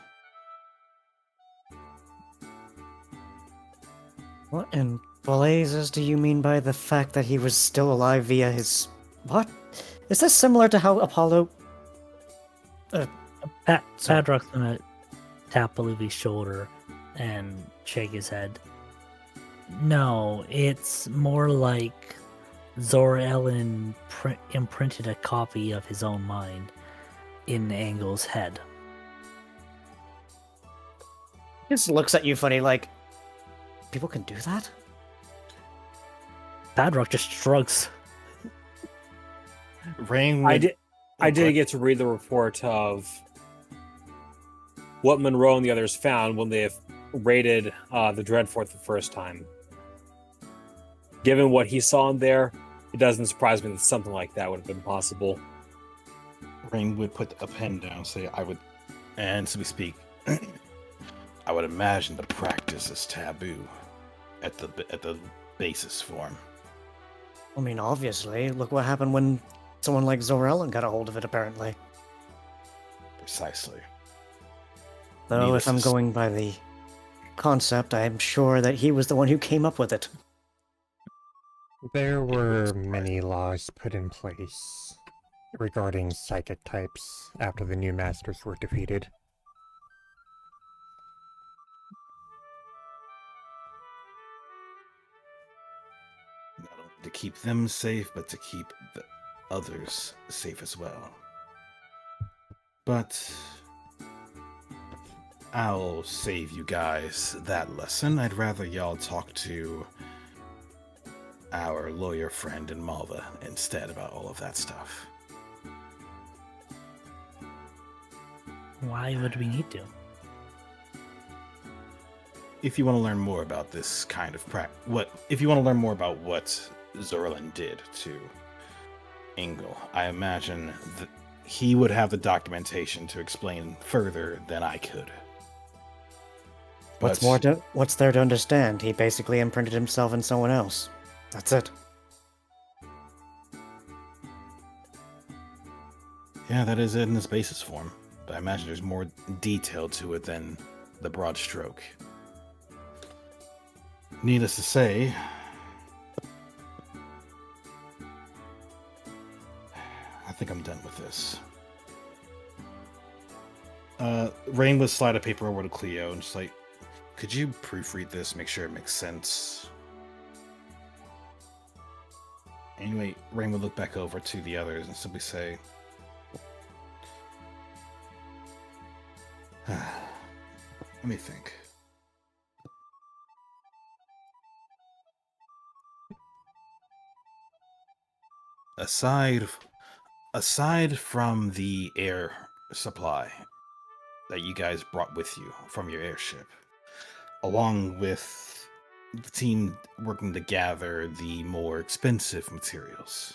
Speaker 1: What in blazes do you mean by the fact that he was still alive via his... What? Is this similar to how Apollo... Sorry.
Speaker 5: Padrock's gonna tap Olivia's shoulder and shake his head. No, it's more like Zorellin imprinted a copy of his own mind in Engel's head.
Speaker 1: He just looks at you funny like... People can do that?
Speaker 5: Padrock just shrugs.
Speaker 4: Rain.
Speaker 6: I did get to read the report of what Monroe and the others found when they raided the Dreadfort the first time. Given what he saw in there, it doesn't surprise me that something like that would have been possible.
Speaker 4: Rain would put a pen down, say, I would, and so we speak. I would imagine the practice is taboo at the basis form.
Speaker 1: I mean, obviously. Look what happened when someone like Zorellin got a hold of it, apparently.
Speaker 4: Precisely.
Speaker 1: Though,
Speaker 4: Needless
Speaker 1: if I'm
Speaker 4: to say-
Speaker 1: going by the concept, I'm sure that he was the one who came up with it.
Speaker 2: There were many laws put in place regarding psychic types after the new masters were defeated.
Speaker 4: Not only to keep them safe, but to keep the others safe as well. But I'll save you guys that lesson. I'd rather y'all talk to our lawyer friend in Malva instead about all of that stuff.
Speaker 5: Why would we need to?
Speaker 4: if you want to learn more about this kind of if you want to learn more about what Zorlin did to Engel, I imagine that he would have the documentation to explain further than I could.
Speaker 1: What's
Speaker 4: But-
Speaker 1: what's there to understand? He basically imprinted himself in someone else. That's it.
Speaker 4: Yeah, that is it in its basis form. But I imagine there's more detail to it than the broad stroke. Needless to say, I think I'm done with this. Rain would slide a paper over to Cleo and just like, could you proofread this, make sure it makes sense? Anyway, Rain would look back over to the others and simply say, let me think. Aside from the air supply that you guys brought with you from your airship, along with the team working to gather the more expensive materials,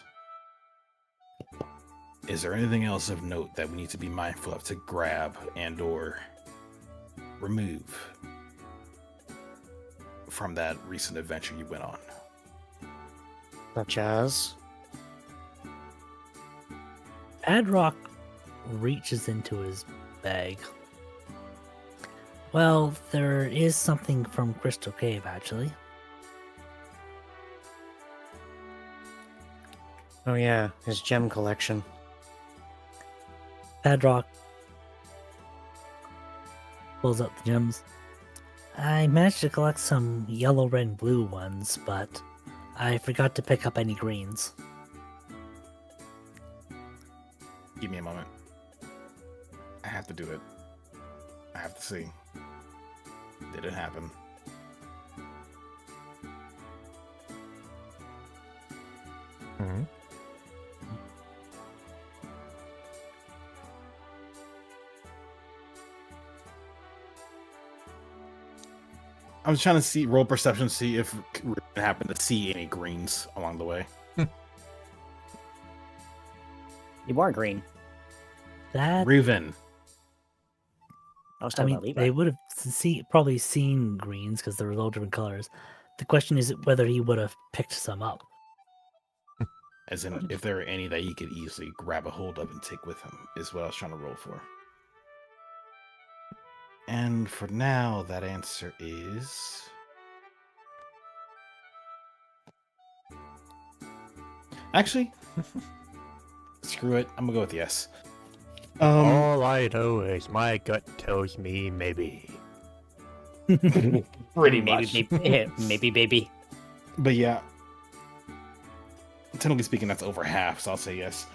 Speaker 4: is there anything else of note that we need to be mindful of to grab and or remove from that recent adventure you went on?
Speaker 1: Such as?
Speaker 5: Adrock reaches into his bag. Well, there is something from Crystal Cave, actually.
Speaker 1: Oh yeah, his gem collection.
Speaker 5: Adrock pulls up the gems. I managed to collect some yellow, red, and blue ones, but I forgot to pick up any greens.
Speaker 4: Give me a moment. I have to do it. I have to see. Did it happen?
Speaker 2: Hmm.
Speaker 4: I was trying to roll perception, see if it happened to see any greens along the way.
Speaker 3: You are green.
Speaker 5: That
Speaker 4: Reuven,
Speaker 3: I was
Speaker 5: I
Speaker 3: talking
Speaker 5: mean,
Speaker 3: about Levi.
Speaker 5: they would have probably seen greens because they were all different colors. The question is whether he would have picked some up.
Speaker 4: as in if there are any that he could easily grab a hold of and take with him, is what I was trying to roll for. And for now, that answer is... Actually, screw it. I'm gonna go with yes.
Speaker 2: All I know is my gut tells me maybe.
Speaker 4: Pretty
Speaker 3: Maybe, baby.
Speaker 4: But yeah, technically speaking, that's over half, so I'll say yes.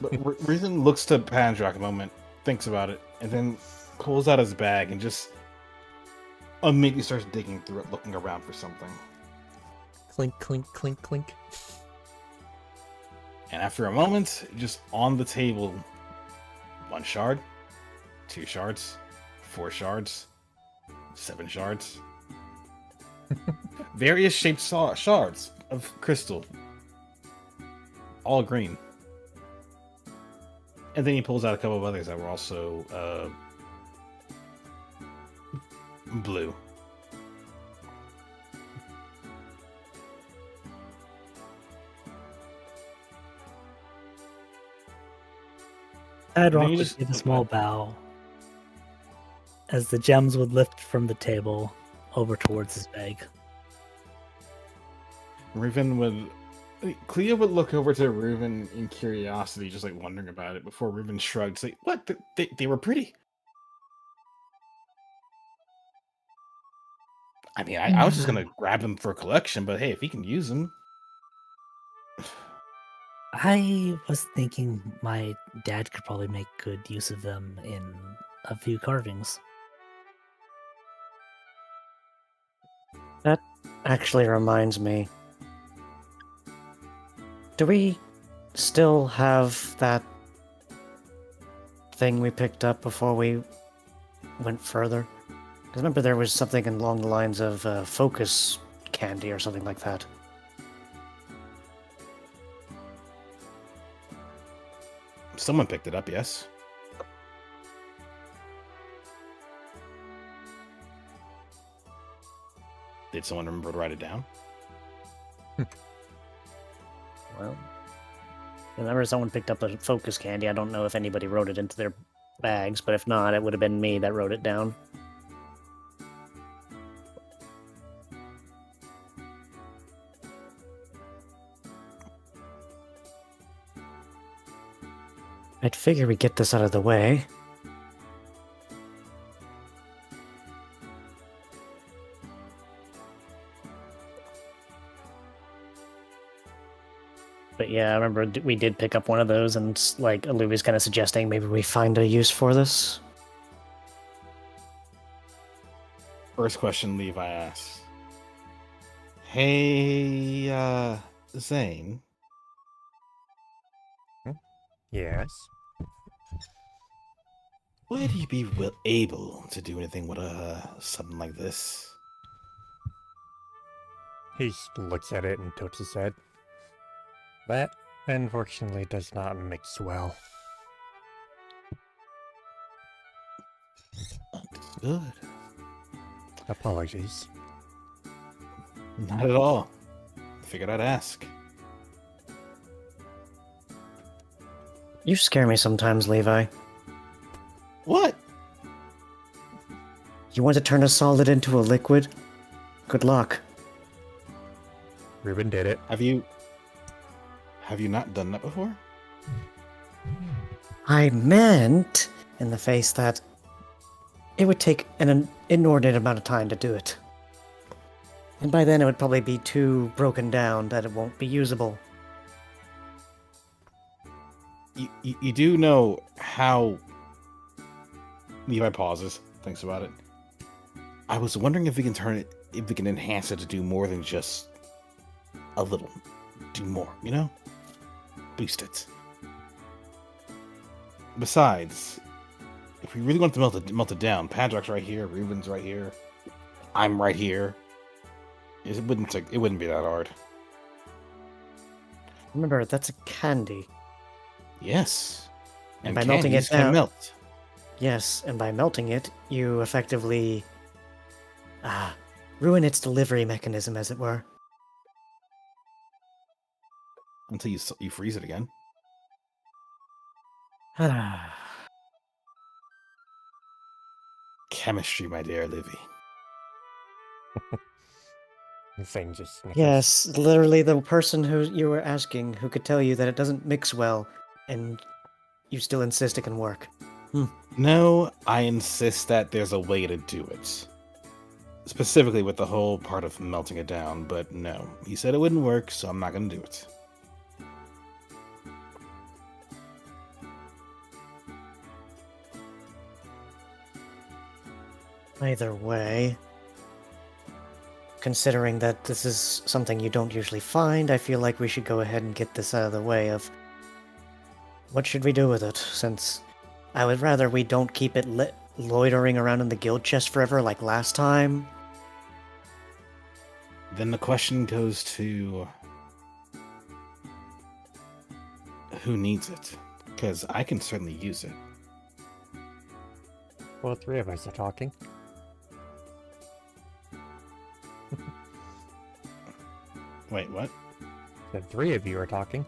Speaker 4: But Reason looks to Pandrock a moment, thinks about it, and then pulls out his bag and just immediately starts digging through it, looking around for something.
Speaker 2: Clink, clink, clink, clink.
Speaker 4: And after a moment, just on the table, 1 shard, 2 shards, 4 shards, 7 shards. Various shaped shards of crystal. All green. And then he pulls out a couple of others that were also blue.
Speaker 5: Adrock
Speaker 4: you
Speaker 5: would
Speaker 4: just-
Speaker 5: give a small bow as the gems would lift from the table over towards his bag.
Speaker 4: Reuven would... Cleo would look over to Reuven in curiosity, just like wondering about it, before Reuven shrugged, say, "What? They were pretty." I mean, I was just gonna grab them for a collection, but hey, if he can use them...
Speaker 5: I was thinking my dad could probably make good use of them in a few carvings.
Speaker 1: That actually reminds me. Do we still have that thing we picked up before we went further? I remember there was something along the lines of focus candy or something like that.
Speaker 4: Someone picked it up, yes. Did someone remember to write it down?
Speaker 1: Well, I remember someone picked up a focus candy. I don't know if anybody wrote it into their bags, but if not, it would have been me that wrote it down. I'd figure we get this out of the way. But yeah, I remember we did pick up one of those, and like Aluvi's kind of suggesting maybe we find a use for this.
Speaker 4: First question Levi asks. Hey, Zane.
Speaker 2: Yes.
Speaker 4: Would you be able to do anything with something like this?
Speaker 2: He looks at it and tilts his head. That, unfortunately, does not mix well.
Speaker 4: Understood.
Speaker 2: Apologies.
Speaker 4: Not at all. Figured I'd ask.
Speaker 1: You scare me sometimes, Levi.
Speaker 4: What?
Speaker 1: You want to turn a solid into a liquid? Good luck.
Speaker 2: Ruben did it.
Speaker 4: Have you not done that before?
Speaker 1: I meant in the face that it would take an inordinate amount of time to do it. And by then it would probably be too broken down that it won't be usable.
Speaker 4: You do know how... Levi pauses, thinks about it. I was wondering if we can enhance it to do more than just a little. Do more, you know? Boost it. Besides, if we really want to melt it down, Padrock's right here, Ruben's right here, I'm right here. It wouldn't be that hard.
Speaker 1: Remember, that's a candy.
Speaker 4: Yes.
Speaker 1: And by melting it
Speaker 4: can
Speaker 1: down,
Speaker 4: melt.
Speaker 1: yes, and by melting it, you effectively ruin its delivery mechanism, as it were.
Speaker 4: Until you freeze it again. Chemistry, my dear Livy.
Speaker 2: The thing just snickers.
Speaker 1: Yes, literally the person who you were asking who could tell you that it doesn't mix well, and you still insist it can work.
Speaker 4: No, I insist that there's a way to do it. Specifically with the whole part of melting it down, but no. He said it wouldn't work, so I'm not going to do it.
Speaker 1: Either way, considering that this is something you don't usually find, I feel like we should go ahead and get this out of the way of what should we do with it, since I would rather we don't keep it loitering around in the guild chest forever like last time.
Speaker 4: Then the question goes to... who needs it? Because I can certainly use it.
Speaker 2: Well, three of us are talking.
Speaker 4: Wait, what?
Speaker 2: The three of you are talking.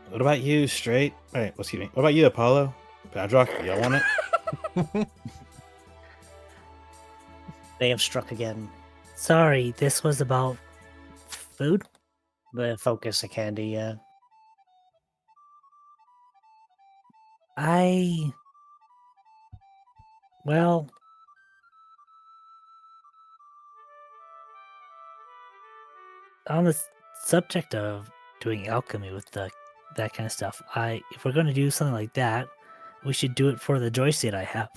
Speaker 4: What about you, Straight? Wait, excuse me. What about you, Apollo? Padrock, y'all want it?
Speaker 1: They have struck again.
Speaker 5: Sorry, this was about food?
Speaker 1: The focus of candy, yeah.
Speaker 5: Well, on the subject of doing alchemy with that kind of stuff, if we're going to do something like that, we should do it for the joystick I have.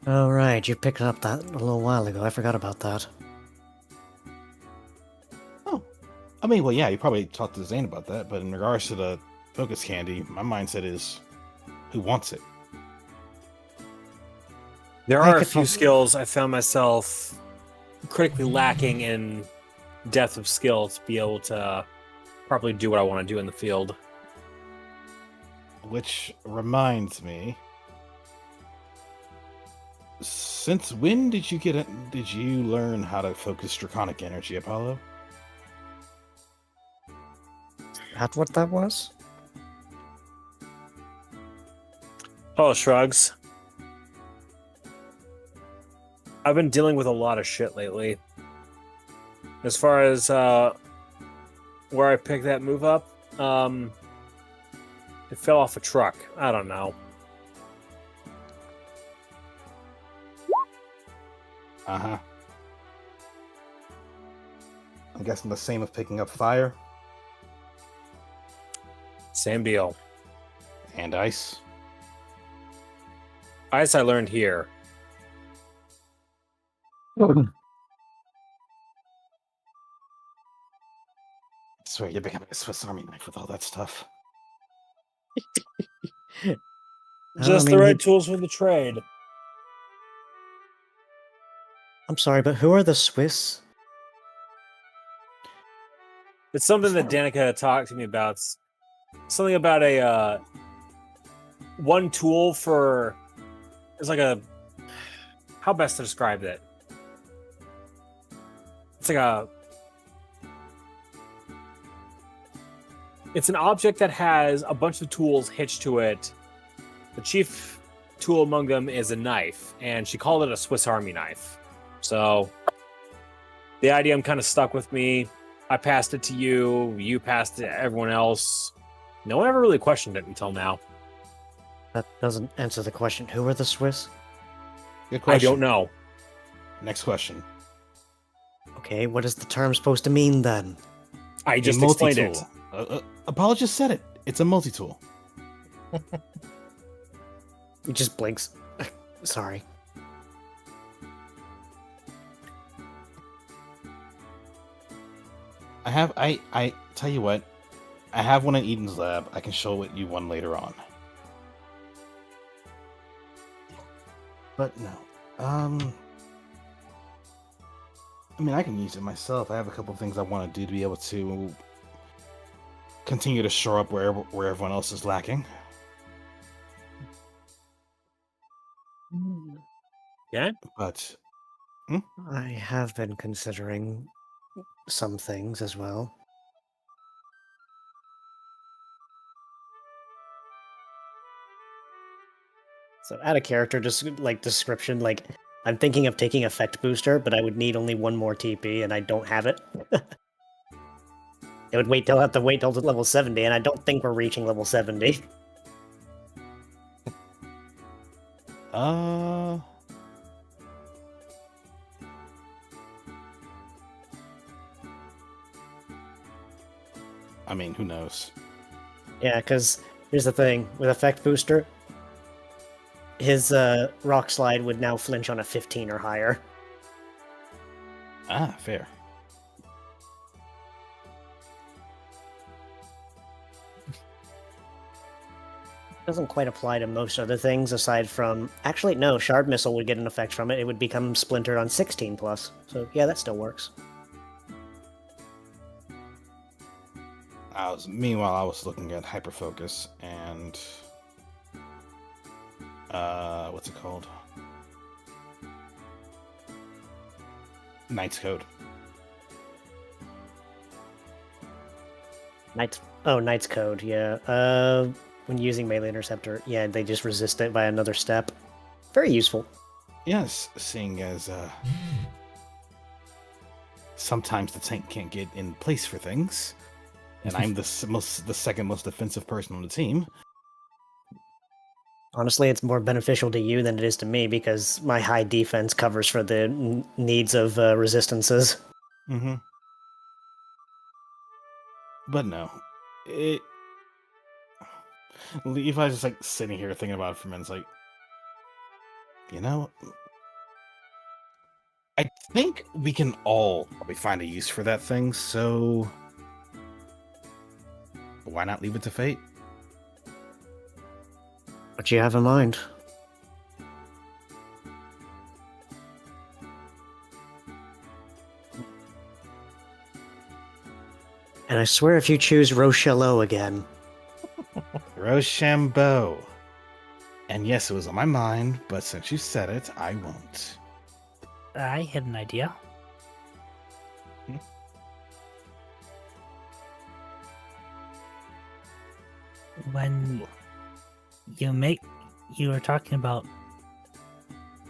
Speaker 1: Oh, right, you picked up that a little while ago. I forgot about that.
Speaker 4: I mean, well, yeah, you probably talked to Zane about that, but in regards to the focus candy, my mindset is, who wants it?
Speaker 6: There
Speaker 1: I
Speaker 6: are a
Speaker 1: could
Speaker 6: few
Speaker 1: prob-
Speaker 6: skills I found myself critically lacking in depth of skill to be able to properly do what I want to do in the field.
Speaker 4: Which reminds me, since when did you did you learn how to focus draconic energy, Apollo?
Speaker 1: That's what that was?
Speaker 6: Oh, shrugs. I've been dealing with a lot of shit lately. As far as where I picked that move up, it fell off a truck. I don't know.
Speaker 4: Uh-huh. I'm guessing the same of picking up fire
Speaker 6: Same deal.
Speaker 4: and ice.
Speaker 6: Ice I learned here.
Speaker 4: I swear you're becoming a Swiss Army knife with all that stuff.
Speaker 6: Just the
Speaker 1: mean,
Speaker 6: right tools for the trade.
Speaker 1: I'm sorry, but who are the Swiss?
Speaker 6: It's something that Danica talked to me about. It's something about a one tool for. It's like a. How best to describe it? It's like a. It's an object that has a bunch of tools hitched to it. The chief tool among them is a knife, and she called it a Swiss Army knife. So the idea kind of stuck with me. I passed it to you. You passed it to everyone else. No one ever really questioned it until now.
Speaker 1: That doesn't answer the question. Who are the Swiss?
Speaker 4: Good
Speaker 6: I
Speaker 4: question.
Speaker 6: don't know.
Speaker 4: Next question.
Speaker 1: Okay, what is the term supposed to mean then?
Speaker 6: I
Speaker 4: A
Speaker 6: just explained
Speaker 4: multi-tool.
Speaker 6: it.
Speaker 4: Apollo just said it. It's a multi-tool.
Speaker 1: He just blinks. Sorry.
Speaker 4: I tell you what, I have one in Eden's lab. I can show it you one later on. But no. I mean, I can use it myself. I have a couple of things I want to do to be able to continue to shore up where everyone else is lacking.
Speaker 6: Yeah?
Speaker 4: But
Speaker 1: I have been considering some things as well. So add a character description, like I'm thinking of taking effect booster, but I would need only one more TP and I don't have it. It would have to wait till level 70, and I don't think we're reaching level 70.
Speaker 4: I mean, who knows?
Speaker 1: Yeah, because here's the thing with effect booster, his rock slide would now flinch on a 15 or higher.
Speaker 4: Ah, fair.
Speaker 1: Doesn't quite apply to most other things aside from actually no, shard missile would get an effect from it. It would become splintered on 16 plus. So yeah, that still works.
Speaker 4: Meanwhile, I was looking at hyperfocus and what's it called? Knight's Code.
Speaker 1: Knight's Code, yeah. When using melee interceptor, yeah, they just resist it by another step. Very useful.
Speaker 4: Yes, seeing as sometimes the tank can't get in place for things, and I'm the second most defensive person on the team.
Speaker 1: Honestly, it's more beneficial to you than it is to me because my high defense covers for the needs of resistances.
Speaker 4: Mm-hmm. But no, Levi's just like sitting here thinking about it for a minute. It's like, you know, I think we can all probably find a use for that thing. So why not leave it to fate?
Speaker 1: What you have in mind? And I swear if you choose Rochello again,
Speaker 4: Rochambeau. And yes, it was on my mind, but since you said it, I won't.
Speaker 5: I had an idea. When you were talking about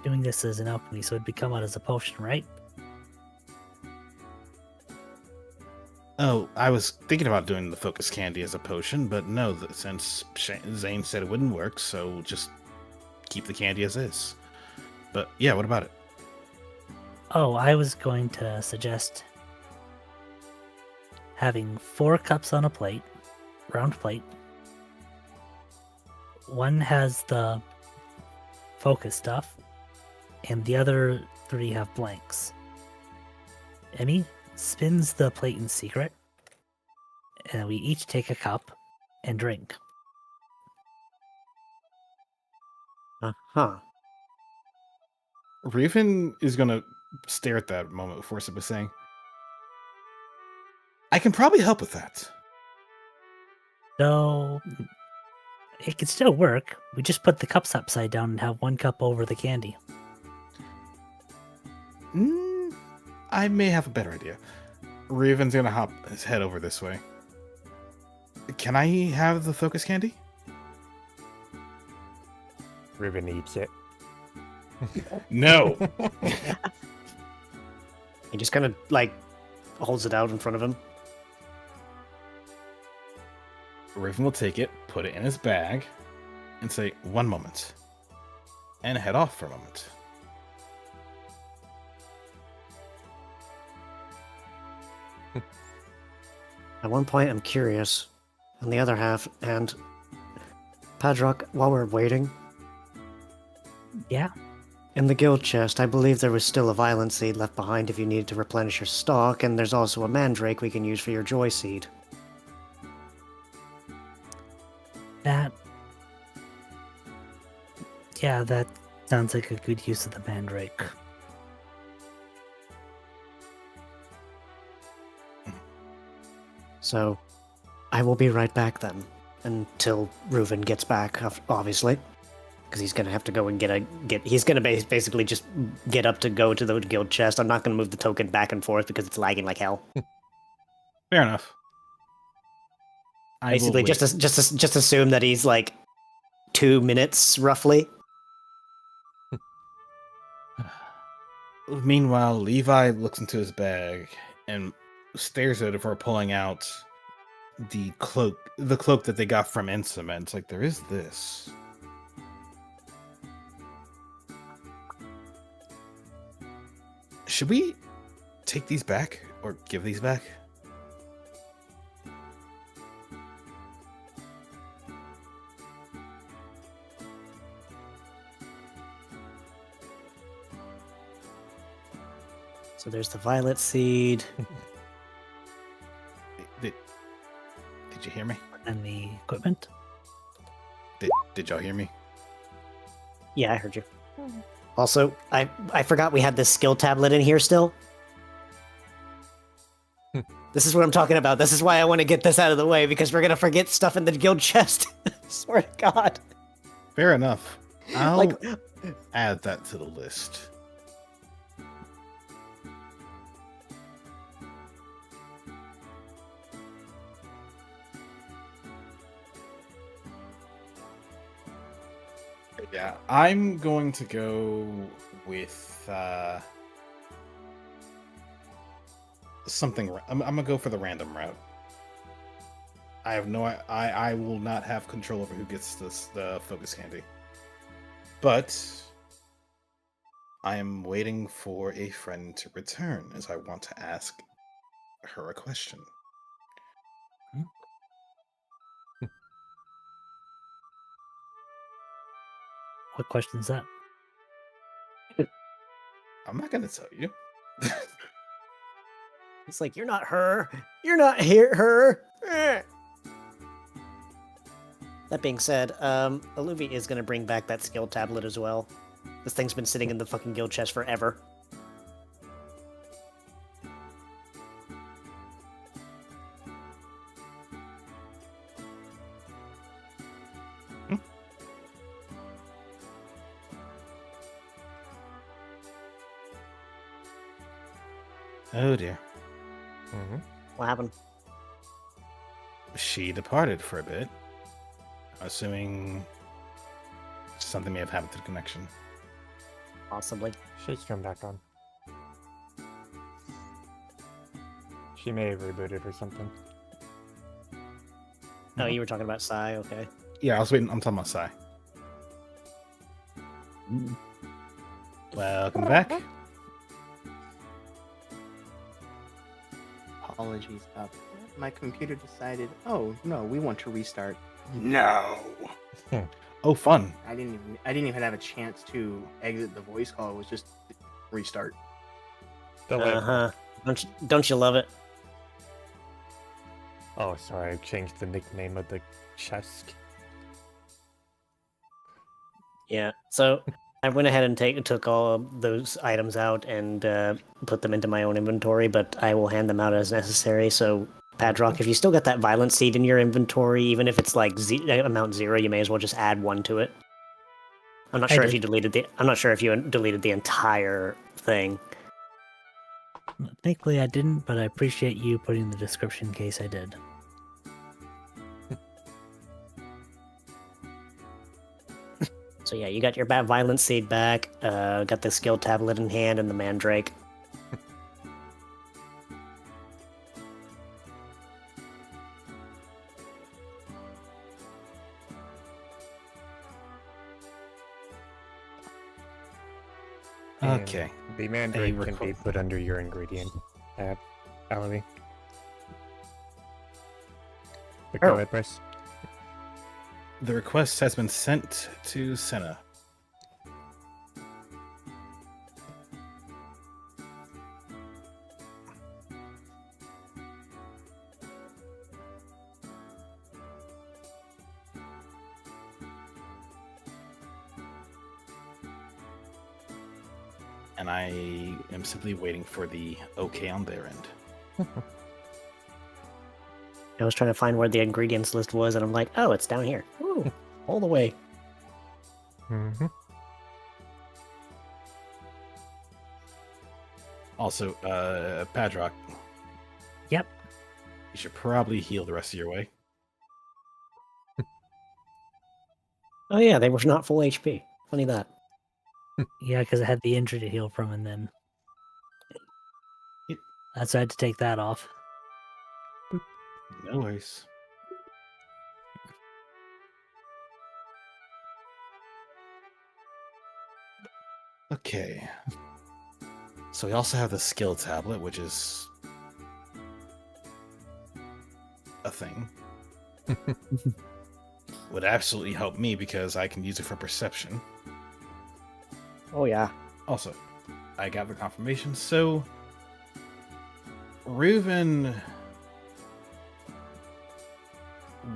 Speaker 5: doing this as an alchemy, so it'd become out as a potion, right?
Speaker 4: Oh, I was thinking about doing the focus candy as a potion, but no, since Zane said it wouldn't work, so just keep the candy as is. But yeah, what about it?
Speaker 5: Oh, I was going to suggest having 4 cups on a plate, round plate. One has the focus stuff, and the other 3 have blanks. Emmy spins the plate in secret, and we each take a cup and drink.
Speaker 1: Huh.
Speaker 4: Raven is gonna stare at that moment before saying, I can probably help with that.
Speaker 5: So it could still work. We just put the cups upside down and have 1 cup over the candy.
Speaker 4: I may have a better idea. Raven's gonna hop his head over this way. Can I have the focus candy?
Speaker 2: Riven eats it.
Speaker 4: No.
Speaker 1: He just kind of, like, holds it out in front of him.
Speaker 4: Raven will take it, put it in his bag, and say, 1 moment. And head off for a moment.
Speaker 1: At one point, I'm curious. On the other half, and Padrock, while we're waiting,
Speaker 5: Yeah.
Speaker 1: in the guild chest, I believe there was still a violent seed left behind if you needed to replenish your stock, and there's also a mandrake we can use for your joy seed.
Speaker 5: That sounds like a good use of the mandrake.
Speaker 1: So, I will be right back then, until Reuven gets back, obviously, because he's gonna have to go and he's gonna basically just get up to go to the guild chest. I'm not gonna move the token back and forth because it's lagging like hell.
Speaker 4: Fair enough. I will
Speaker 1: Basically,
Speaker 4: wait.
Speaker 1: just assume that he's like 2 minutes roughly.
Speaker 4: Meanwhile, Levi looks into his bag and stares at it before pulling out the cloak that they got from Ensima. It's like, there is this. Should we take these back or give these back?
Speaker 1: So there's the violet seed.
Speaker 4: Did you hear me?
Speaker 5: And the equipment?
Speaker 4: Did y'all hear me?
Speaker 1: Yeah, I heard you. Also, I forgot we had this skill tablet in here still. This is what I'm talking about. This is why I want to get this out of the way, because we're gonna forget stuff in the guild chest. Swear to God.
Speaker 4: Fair enough. I'll
Speaker 1: Like,
Speaker 4: add that to the list. Yeah, I'm going to go with something. I'm gonna go for the random route. I have no. I will not have control over who gets the focus candy. But I am waiting for a friend to return, as I want to ask her a question.
Speaker 5: What question is that?
Speaker 4: I'm not gonna tell you.
Speaker 1: it's like, you're not her. You're not here, her. That being said, Aluvi is going to bring back that skill tablet as well. This thing's been sitting in the fucking guild chest forever.
Speaker 4: Oh dear.
Speaker 2: Mm-hmm.
Speaker 1: What happened?
Speaker 4: She departed for a bit. Assuming something may have happened to the connection.
Speaker 1: Possibly.
Speaker 2: She's come back on. She may have rebooted or something.
Speaker 1: Oh, you were talking about Sai, okay.
Speaker 4: Yeah, I was waiting. I'm talking about Sai. Welcome back.
Speaker 3: Apologies up. My computer decided, oh no, we want to restart.
Speaker 4: No. Oh, fun.
Speaker 3: I didn't even have a chance to exit the voice call. It was just restart.
Speaker 1: Uh-huh. Don't you love it?
Speaker 2: Oh, sorry, I changed the nickname of the chest.
Speaker 1: Yeah. So I went ahead and took all of those items out and put them into my own inventory, but I will hand them out as necessary. So, Padrock, if you still got that violent seed in your inventory, even if it's like amount 0, you may as well just add 1 to it. I'm not sure if you deleted the. I'm not sure if you deleted the entire thing.
Speaker 5: Thankfully, I didn't, but I appreciate you putting the description in case I did.
Speaker 1: So yeah, you got your bad violent seed back. Got the skill tablet in hand and the mandrake.
Speaker 2: And
Speaker 4: Okay.
Speaker 2: The mandrake
Speaker 4: A
Speaker 2: can be put under your ingredient tab, Alavi. But go ahead, Bryce.
Speaker 4: The request has been sent to Senna. And I am simply waiting for the okay on their end.
Speaker 1: I was trying to find where the ingredients list was, and I'm like, oh, it's down here. Ooh, all the way.
Speaker 2: Mm-hmm.
Speaker 4: Also, Padrock.
Speaker 5: Yep.
Speaker 4: You should probably heal the rest of your way.
Speaker 1: Oh yeah, they were not full HP. Funny that.
Speaker 5: Yeah, because I had the injury to heal from, and then
Speaker 4: Yep.
Speaker 5: that's why I had to take that off.
Speaker 4: No worries. Okay. So we also have the skill tablet, which is a thing. Would absolutely help me because I can use it for perception.
Speaker 1: Oh yeah.
Speaker 4: Also, I got the confirmation. So, Reuven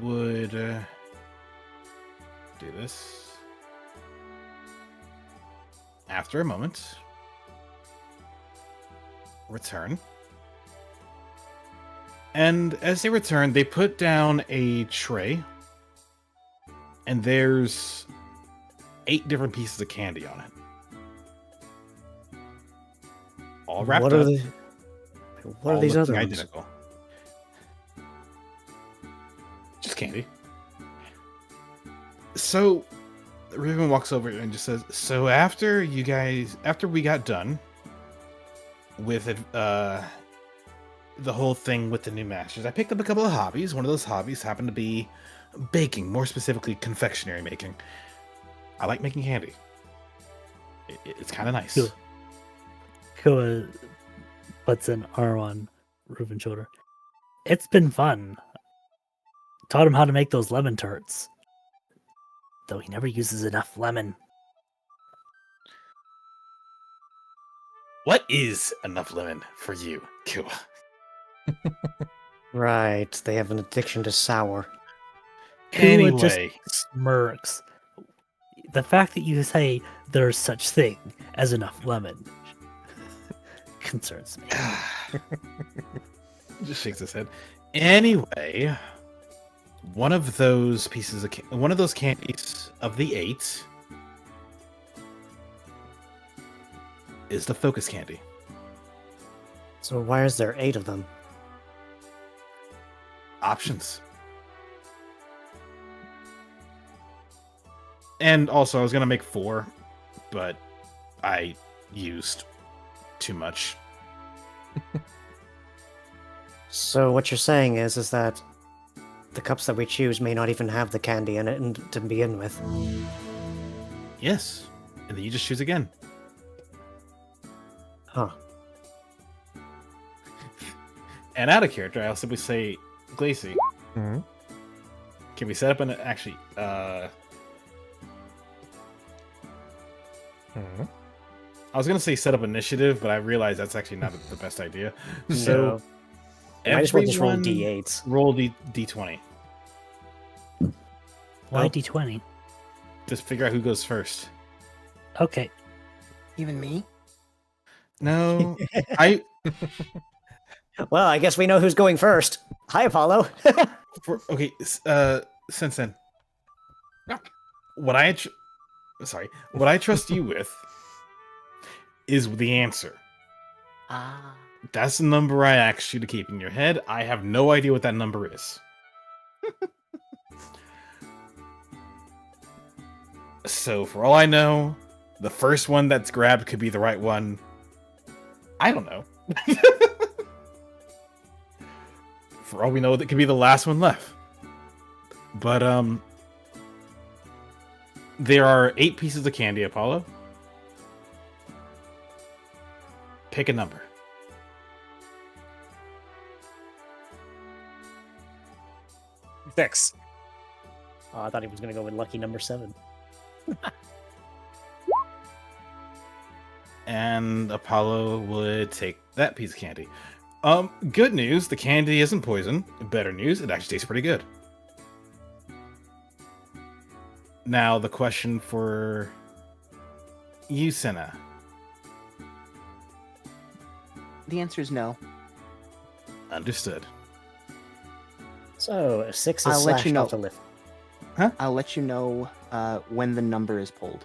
Speaker 4: would do this after a moment. Return. And as they return, they put down a tray. And there's 8 different pieces of candy on it. All wrapped
Speaker 1: What
Speaker 4: up.
Speaker 1: are the? What are
Speaker 4: all
Speaker 1: these other
Speaker 4: looking
Speaker 1: ones?
Speaker 4: identical. Just candy. So, Raven walks over and just says, "So after we got done with it, the whole thing with the new masters, I picked up a couple of hobbies. One of those hobbies happened to be baking, more specifically confectionery making. I like making candy. It's kind of nice."
Speaker 5: Cool. Koa puts an arm on Reuven's shoulder. It's been fun. Taught him how to make those lemon tarts. Though he never uses enough lemon.
Speaker 4: What is enough lemon for you, Kua?
Speaker 1: Right, they have an addiction to sour.
Speaker 5: Kua just
Speaker 4: Anyway.
Speaker 5: smirks. The fact that you say there's such thing as enough lemon concerns me.
Speaker 4: Just shakes his head. Anyway, one of those candies of the 8 is the focus candy.
Speaker 1: So why is there 8 of them?
Speaker 4: Options. And also, I was gonna make 4, but I used too much.
Speaker 1: So what you're saying is that the cups that we choose may not even have the candy in it to begin with.
Speaker 4: Yes, and then you just choose again.
Speaker 1: Huh.
Speaker 4: And out of character, I'll simply say, Glacy,
Speaker 2: Mhm.
Speaker 4: can we set up an
Speaker 2: Mhm.
Speaker 4: I was gonna say set up initiative, but I realized that's actually not the best idea.
Speaker 1: So
Speaker 4: So
Speaker 1: might as well just roll
Speaker 4: everyone
Speaker 1: d8s.
Speaker 4: roll d20.
Speaker 5: Why
Speaker 1: Oh.
Speaker 5: D20?
Speaker 4: Just figure out who goes first.
Speaker 5: Okay.
Speaker 3: Even me?
Speaker 4: No, I
Speaker 1: Well, I guess we know who's going first. Hi, Apollo.
Speaker 4: okay. Sensen, what what I trust you with is the answer.
Speaker 3: Ah.
Speaker 4: That's the number I asked you to keep in your head. I have no idea what that number is. So, for all I know, the first one that's grabbed could be the right one. I don't know. For all we know, that could be the last one left. But, there are 8 pieces of candy, Apollo. Pick a number.
Speaker 6: Six.
Speaker 1: Oh, I thought he was going to go with lucky number 7.
Speaker 4: And Apollo would take that piece of candy. Good news, the candy isn't poison. Better news, it actually tastes pretty good. Now, the question for you, Senna.
Speaker 3: The answer is no.
Speaker 4: Understood.
Speaker 1: So, a 6 is
Speaker 3: I'll let you
Speaker 1: slashed
Speaker 3: know.
Speaker 1: off the lift.
Speaker 3: I'll let you know when the number is pulled.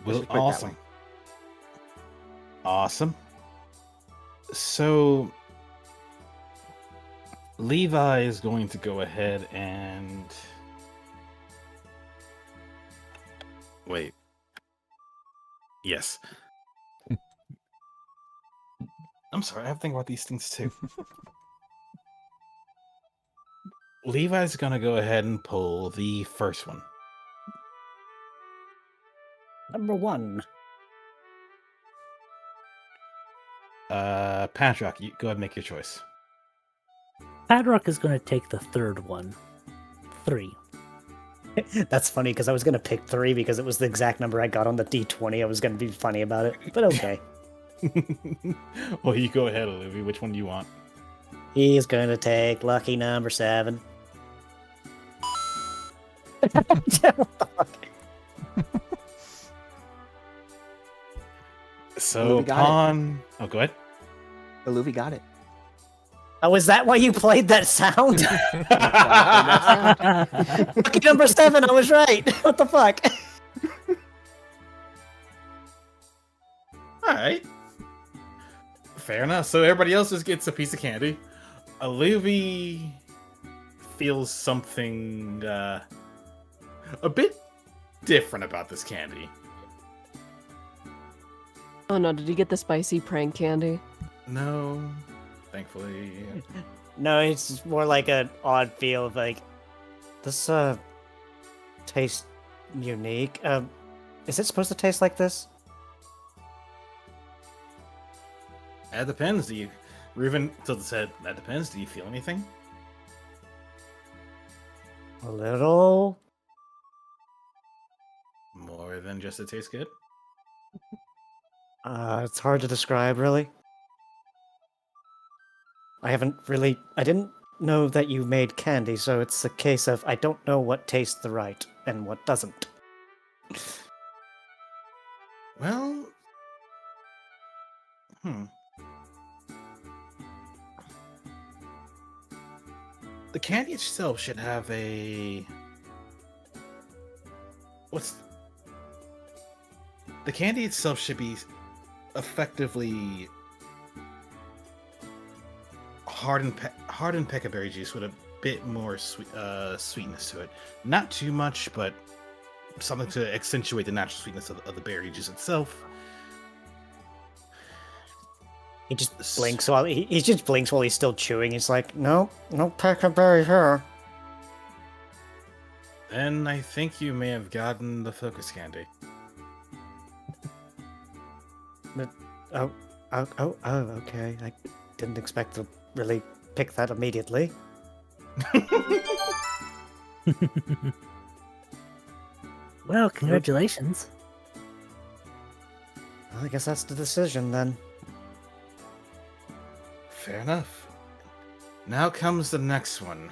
Speaker 4: Well,
Speaker 3: just put it that
Speaker 4: awesome.
Speaker 3: way.
Speaker 4: Awesome. So, Levi is going to go ahead and... Wait. Yes. I'm sorry, I have to think about these things too. Levi's gonna go ahead and pull the first one.
Speaker 1: Number 1.
Speaker 4: Patrick, you go ahead and make your choice.
Speaker 5: Padrock is going to take the third one. 3.
Speaker 1: That's funny because I was going to pick 3 because it was the exact number I got on the d20. I was going to be funny about it, but okay.
Speaker 4: Well, you go ahead, Olivia. Which one do you want?
Speaker 1: He's going to take lucky number 7. What the fuck?
Speaker 4: So,
Speaker 3: Olivia got it.
Speaker 4: upon... Oh, go ahead.
Speaker 3: The Luffy got it.
Speaker 1: Oh, is that why you played that sound? Lucky number 7, I was right. What the fuck?
Speaker 4: Alright. Fair enough. So everybody else just gets a piece of candy. Olivia feels something a bit different about this candy.
Speaker 7: Oh no, did he get the spicy prank candy?
Speaker 4: No, thankfully.
Speaker 1: No, it's just more like an odd feel of like, this tastes unique. Is it supposed to taste like this?
Speaker 4: That depends. Do you, Reuven tilted his head. That depends. Do you feel anything?
Speaker 1: A little.
Speaker 4: More than just it tastes good?
Speaker 1: It's hard to describe, really. I didn't know that you made candy, so it's a case of I don't know what tastes the right and what doesn't.
Speaker 4: Well, the candy itself should have a what's the candy itself should be effectively hardened peckerberry juice with a bit more sweetness to it. Not too much, but something to accentuate the natural sweetness of the berry juice itself.
Speaker 1: He just blinks while he just blinks while he's still chewing. He's like, no peckerberry here.
Speaker 4: Then I think you may have gotten the focus candy.
Speaker 1: Oh, okay. I didn't expect to really pick that immediately.
Speaker 5: Well, congratulations.
Speaker 1: Well, I guess that's the decision then.
Speaker 4: Fair enough. Now comes the next one.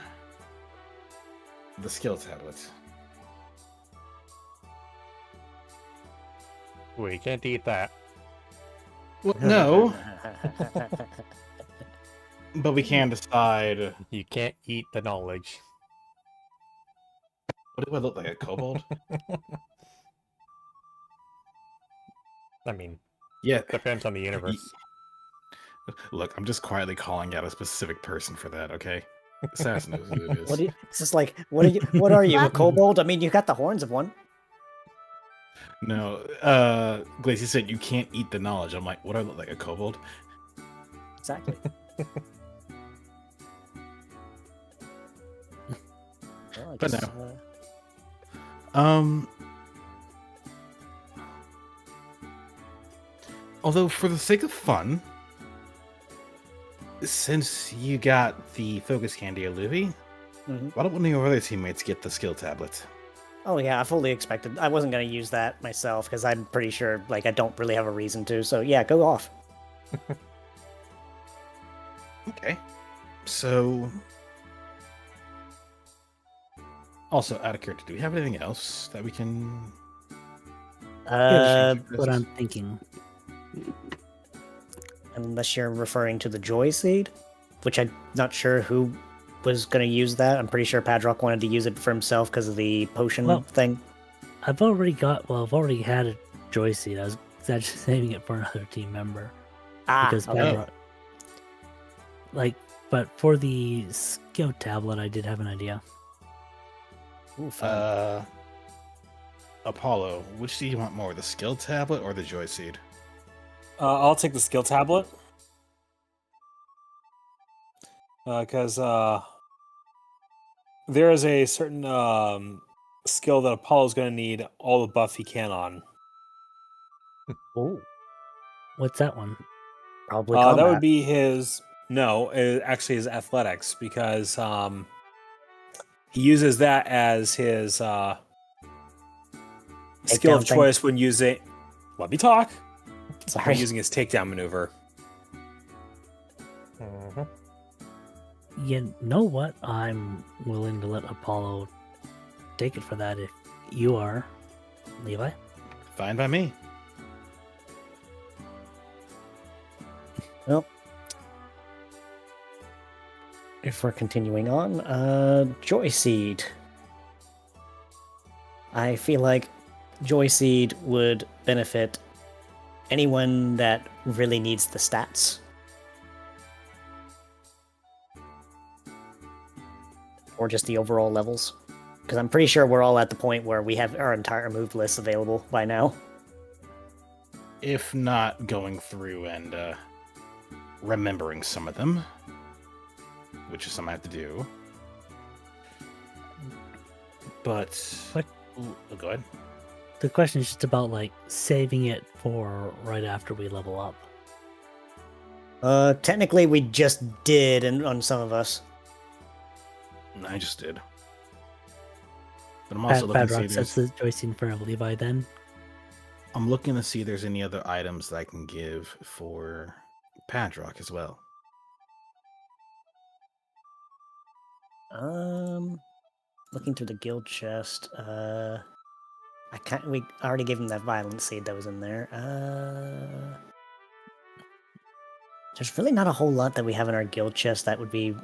Speaker 4: The skill tablet.
Speaker 2: We can't eat that.
Speaker 4: Well, no, but we can decide.
Speaker 2: You can't eat the knowledge.
Speaker 4: What do I look like, a kobold?
Speaker 2: I mean,
Speaker 4: Yeah.
Speaker 2: depends on the universe.
Speaker 4: Look, I'm just quietly calling out a specific person for that, okay? Assassin knows who it is.
Speaker 1: What it's just like, what are you? What are you, a kobold? I mean, you got the horns of one.
Speaker 4: No, Glacy said you can't eat the knowledge. I'm like, what do I look like, a kobold?
Speaker 1: Exactly. Well, I
Speaker 4: But
Speaker 1: guess,
Speaker 4: no. Although, for the sake of fun, since you got the focus candy, Olivia,
Speaker 1: Mhm.
Speaker 4: why don't one of your other teammates get the skill tablet?
Speaker 1: Oh yeah, I fully expected. I wasn't gonna use that myself because I'm pretty sure, like, I don't really have a reason to. So yeah, go off.
Speaker 4: Okay. So, also out of curiosity, do we have anything else that we can?
Speaker 5: What I'm thinking.
Speaker 1: Unless you're referring to the Joy Seed, which I'm not sure who was going to use that. I'm pretty sure Padrock wanted to use it for himself because of the potion
Speaker 5: Well-
Speaker 1: thing.
Speaker 5: I've already had a Joy Seed. I was actually saving it for another team member. Because
Speaker 1: okay.
Speaker 5: Padrock, but for the skill tablet, I did have an idea.
Speaker 1: Ooh, fun.
Speaker 4: Apollo, which do you want more, the skill tablet or the joy seed?
Speaker 6: I'll take the skill tablet. Because there is a certain skill that Apollo's going to need all the buff he can on.
Speaker 1: Ooh,
Speaker 5: What's that one?
Speaker 1: probably
Speaker 6: That
Speaker 1: combat.
Speaker 6: would be his. No, actually his athletics, because he uses that as his skill
Speaker 1: Takedown
Speaker 6: of
Speaker 1: thing.
Speaker 6: choice when using. Let me talk.
Speaker 1: Sorry.
Speaker 6: When using his takedown maneuver.
Speaker 2: Mhm.
Speaker 5: You know what? I'm willing to let Apollo take it for that if you are, Levi.
Speaker 4: Fine by me.
Speaker 1: Well, if we're continuing on, Joy Seed. I feel like Joy Seed would benefit anyone that really needs the stats. Or just the overall levels. Because I'm pretty sure we're all at the point where we have our entire move list available by now.
Speaker 4: If not going through and remembering some of them, which is something I have to do. But
Speaker 5: What?
Speaker 4: Go ahead.
Speaker 5: The question is just about saving it for right after we level up.
Speaker 1: Technically we just did on some of us.
Speaker 4: I just did. But I'm also looking to see
Speaker 5: Padrock
Speaker 4: if
Speaker 5: sets
Speaker 4: there's,
Speaker 5: the joystick for Levi then.
Speaker 4: I'm looking to see if there's any other items that I can give for Padrock as well.
Speaker 1: Looking through the guild chest. I can't. We already gave him that violent seed that was in there. There's really not a whole lot that we have in our guild chest that would be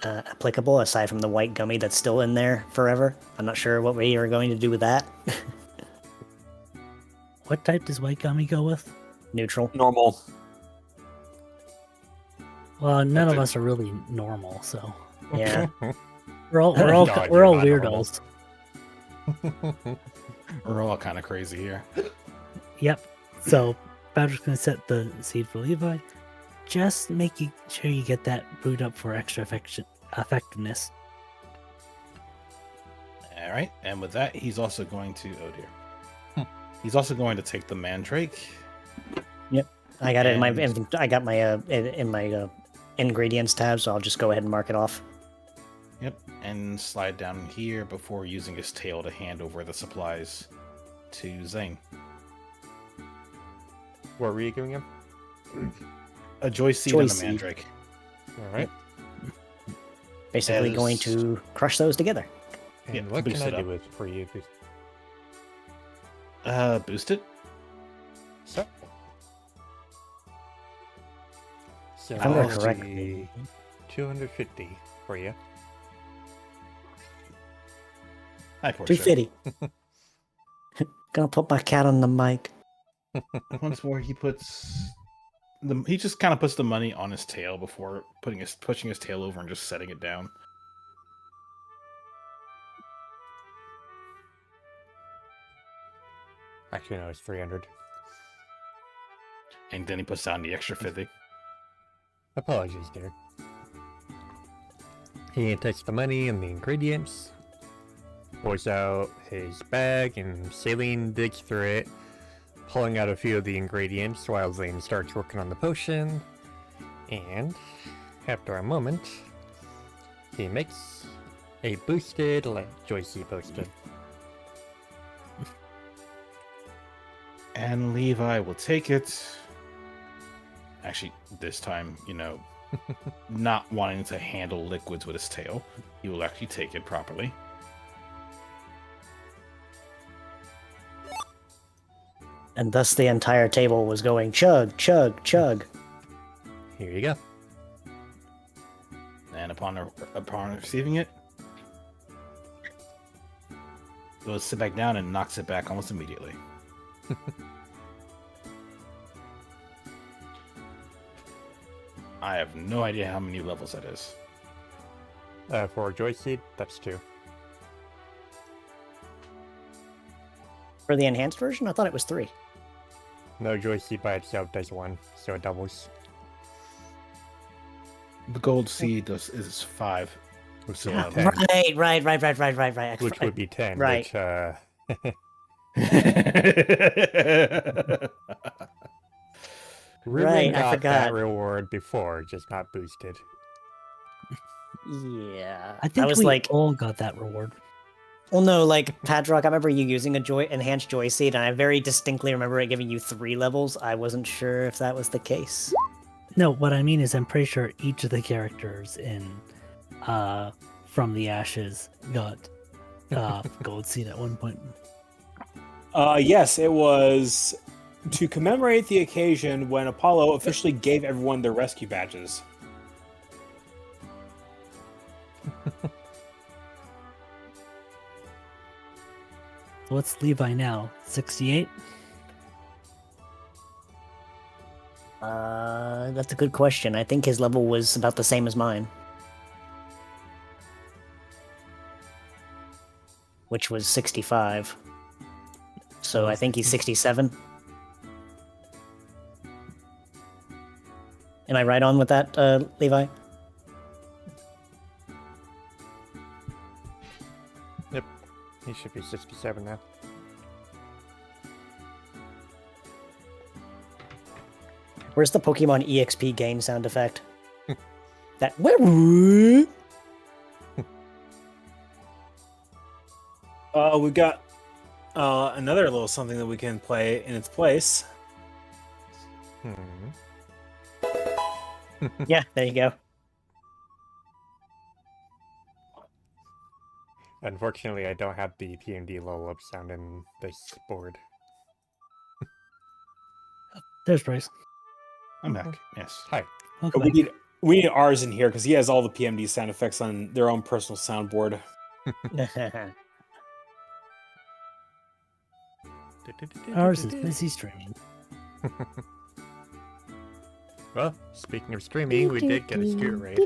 Speaker 1: applicable aside from the white gummy that's still in there forever. I'm not sure what we are going to do with that.
Speaker 5: What type does white gummy go with?
Speaker 1: Neutral.
Speaker 6: Normal.
Speaker 5: Well, none of
Speaker 4: That's
Speaker 5: us are really normal, so
Speaker 1: Yeah.
Speaker 5: we're all
Speaker 2: God,
Speaker 5: we're
Speaker 2: you're
Speaker 5: all
Speaker 2: not normal.
Speaker 5: weirdos.
Speaker 4: We're all kind of crazy here.
Speaker 5: Yep. So Patrick's gonna set the seed for Levi. Just making sure you get that brewed up for extra effectiveness.
Speaker 4: All right, and with that, he's also going to. Oh dear. He's also going to take the mandrake.
Speaker 1: I got it in my.
Speaker 4: And-
Speaker 1: I got my in my ingredients tab, so I'll just go ahead and mark it off.
Speaker 4: Yep, and slide down here before using his tail to hand over the supplies to Zane.
Speaker 2: What were you giving him?
Speaker 4: A joy seed
Speaker 1: Joy
Speaker 4: and a
Speaker 1: seed.
Speaker 4: mandrake.
Speaker 2: All right.
Speaker 1: Basically, going
Speaker 4: As-
Speaker 1: to crush those together.
Speaker 2: And
Speaker 4: Yeah,
Speaker 2: what can
Speaker 4: boost
Speaker 2: I
Speaker 4: it up.
Speaker 2: do with for you?
Speaker 4: Boost it.
Speaker 2: So. So
Speaker 1: If I remember
Speaker 2: let's
Speaker 1: correctly.
Speaker 2: see, 250 for you.
Speaker 4: Hi, Portia.
Speaker 1: 250. Gonna put my cat on the mic.
Speaker 4: Once more, he puts he just kind of puts the money on his tail before pushing his tail over and just setting it down.
Speaker 2: Actually, no, it's 300.
Speaker 4: And then he puts down the extra 50.
Speaker 2: Apologies, dear. He takes the money and the ingredients, pulls out his bag, and Celine digs through it, pulling out a few of the ingredients while Zane starts working on the potion. And after a moment, he makes a boosted, like Joycey boosted.
Speaker 4: And Levi will take it. Actually, this time, not wanting to handle liquids with his tail, he will actually take it properly.
Speaker 1: And thus the entire table was going chug, chug, chug.
Speaker 2: Here you go.
Speaker 4: And upon receiving it, he'll sit back down and knocks it back almost immediately. I have no idea how many levels that is.
Speaker 2: For Joycey, that's 2.
Speaker 1: For the enhanced version, I thought it was 3.
Speaker 2: No, Joycey by itself does 1, so it doubles.
Speaker 4: The gold seed is 5. Which is
Speaker 2: Yeah,
Speaker 4: 11.
Speaker 2: 10.
Speaker 1: Right.
Speaker 2: Which would be 10,
Speaker 1: Right.
Speaker 2: which, Riven
Speaker 1: Right, I
Speaker 2: got
Speaker 1: forgot.
Speaker 2: that reward before, just not boosted.
Speaker 1: Yeah.
Speaker 5: I think
Speaker 1: was
Speaker 5: we
Speaker 1: like,
Speaker 5: all got that reward.
Speaker 1: well, no, like Padrock, I remember you using a enhanced joy seed, and I very distinctly remember it giving you 3 levels. I wasn't sure if that was the case.
Speaker 5: No, what I mean is I'm pretty sure each of the characters in From the Ashes got gold seed at one point.
Speaker 6: Yes, it was to commemorate the occasion when Apollo officially gave everyone their rescue badges.
Speaker 5: What's Levi now? 68?
Speaker 1: That's a good question. I think his level was about the same as mine. Which was 65. So I think he's 67. Am I right on with that, Levi?
Speaker 2: He should be 67 now.
Speaker 1: Where's the Pokemon EXP gain sound effect? That.
Speaker 6: We've got another little something that we can play in its place.
Speaker 1: Yeah, there you go.
Speaker 2: Unfortunately, I don't have the PMD level up sound in this board.
Speaker 5: There's Bryce.
Speaker 4: I'm back. Yes.
Speaker 2: Hi.
Speaker 5: Welcome
Speaker 6: We
Speaker 5: back.
Speaker 6: need ours in here because he has all the PMD sound effects on their own personal soundboard.
Speaker 5: Ours is busy streaming.
Speaker 2: Well, speaking of streaming, we did get a scooter raid.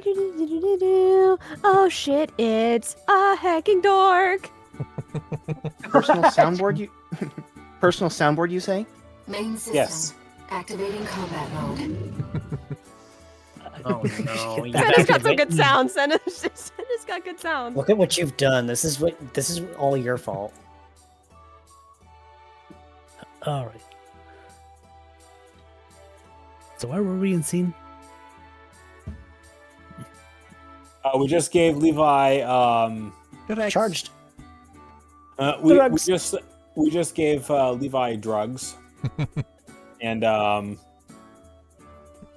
Speaker 7: Oh shit, it's a hacking dork.
Speaker 3: Personal soundboard, you. Personal soundboard, you say?
Speaker 8: Main system.
Speaker 6: Yes.
Speaker 8: Activating combat mode.
Speaker 1: Oh no! you
Speaker 7: Senna's got some
Speaker 1: activate-
Speaker 7: good sounds. Senna's got good sounds.
Speaker 1: Look at what you've done. This is all your fault.
Speaker 5: All right. So where were we in scene?
Speaker 6: We just gave Levi.
Speaker 1: Charged.
Speaker 6: We
Speaker 1: Drugs.
Speaker 6: just gave Levi drugs, and the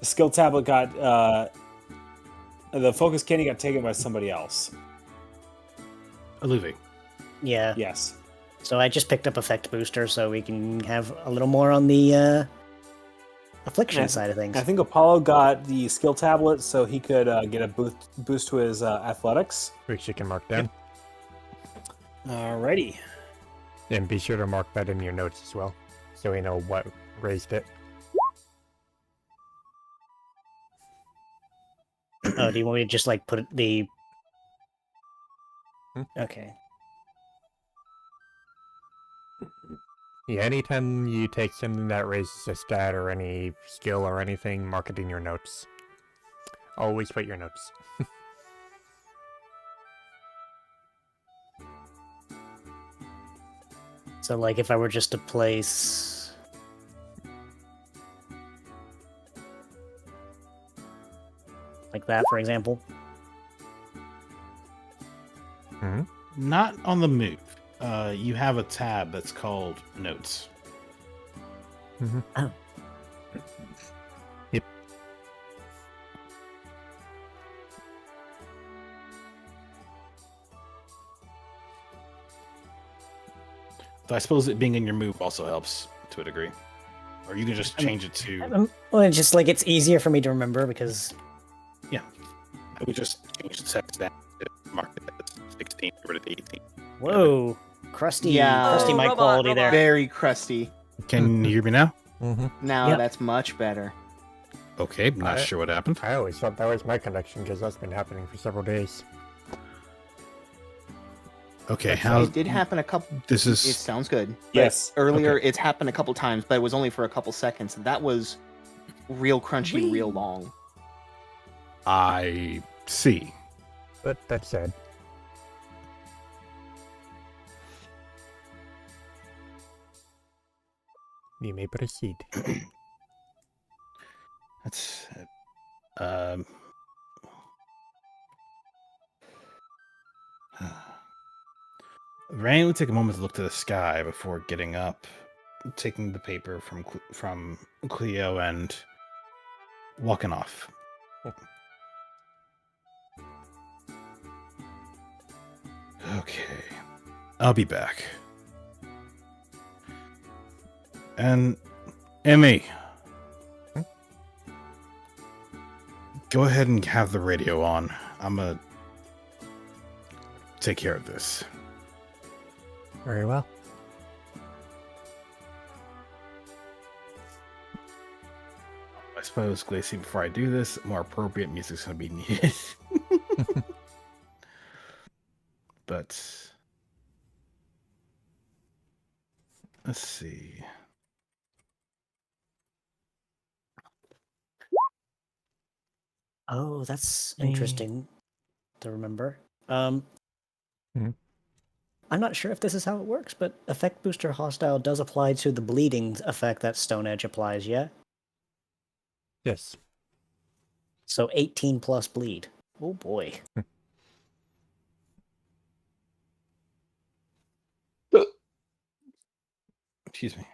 Speaker 6: skill tablet got the focus candy got taken by somebody else.
Speaker 4: Aluving.
Speaker 1: Yeah.
Speaker 6: Yes.
Speaker 1: So I just picked up effect booster so we can have a little more on the affliction
Speaker 6: Yeah,
Speaker 1: side of things.
Speaker 6: I think Apollo got the skill tablet so he could get a boost to his athletics.
Speaker 2: Which you can mark down.
Speaker 6: Alrighty.
Speaker 2: And be sure to mark that in your notes as well, so we know what raised it.
Speaker 1: Oh, do you want me to just like put the?
Speaker 2: Hmm?
Speaker 1: Okay.
Speaker 2: Yeah, anytime you take something that raises a stat or any skill or anything, mark it in your notes. Always put your notes.
Speaker 1: So like if I were just to place. Like that, for example.
Speaker 4: Not on the move. You have a tab that's called Notes.
Speaker 1: Oh.
Speaker 2: Yep.
Speaker 4: So I suppose it being in your move also helps to a degree. Or you can just change it to.
Speaker 1: Well, it's just like it's easier for me to remember because
Speaker 4: I would just change the text down to mark it as 16, get rid of the 18.
Speaker 1: whoa, crusty,
Speaker 3: Yeah.
Speaker 1: crusty
Speaker 7: Oh,
Speaker 1: mic
Speaker 7: robot,
Speaker 1: quality
Speaker 7: robot.
Speaker 1: there.
Speaker 3: Very crusty.
Speaker 4: Can you hear me now?
Speaker 3: Now
Speaker 5: Yep.
Speaker 3: that's much better.
Speaker 4: Okay, not
Speaker 2: I-
Speaker 4: sure what happened.
Speaker 2: I always thought that was my connection because that's been happening for several days.
Speaker 4: Okay, how
Speaker 3: It did happen a couple.
Speaker 4: this
Speaker 3: It
Speaker 4: is
Speaker 3: sounds good. But
Speaker 6: Yes.
Speaker 3: Earlier,
Speaker 4: Okay.
Speaker 3: it's happened a couple times, but it was only for a couple seconds. That was real crunchy, real long.
Speaker 4: I see.
Speaker 2: But that said, you may proceed.
Speaker 4: That's um Rain would take a moment to look to the sky before getting up, taking the paper from Cleo and walking off. Okay, I'll be back. And Emmy, go ahead and have the radio on. I'm gonna take care of this.
Speaker 2: Very well.
Speaker 4: I suppose, Glacy, before I do this, more appropriate music's gonna be needed. But let's see.
Speaker 1: Oh, that's
Speaker 5: Mm.
Speaker 1: interesting to remember.
Speaker 2: Mhm.
Speaker 1: I'm not sure if this is how it works, but effect booster hostile does apply to the bleeding effect that Stone Edge applies, yeah?
Speaker 2: Yes.
Speaker 1: So 18 plus bleed. Oh boy.
Speaker 4: Excuse me.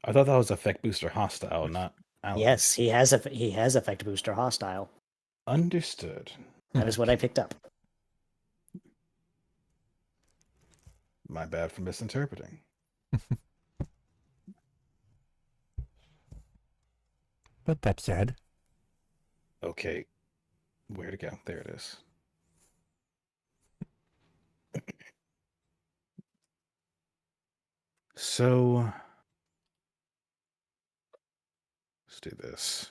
Speaker 4: I thought that was effect booster hostile, not allies.
Speaker 1: Yes, he has effect booster hostile.
Speaker 4: Understood.
Speaker 1: That is what I picked up.
Speaker 4: My bad for misinterpreting.
Speaker 2: But that said,
Speaker 4: Okay. Where to go? There it is. So let's do this.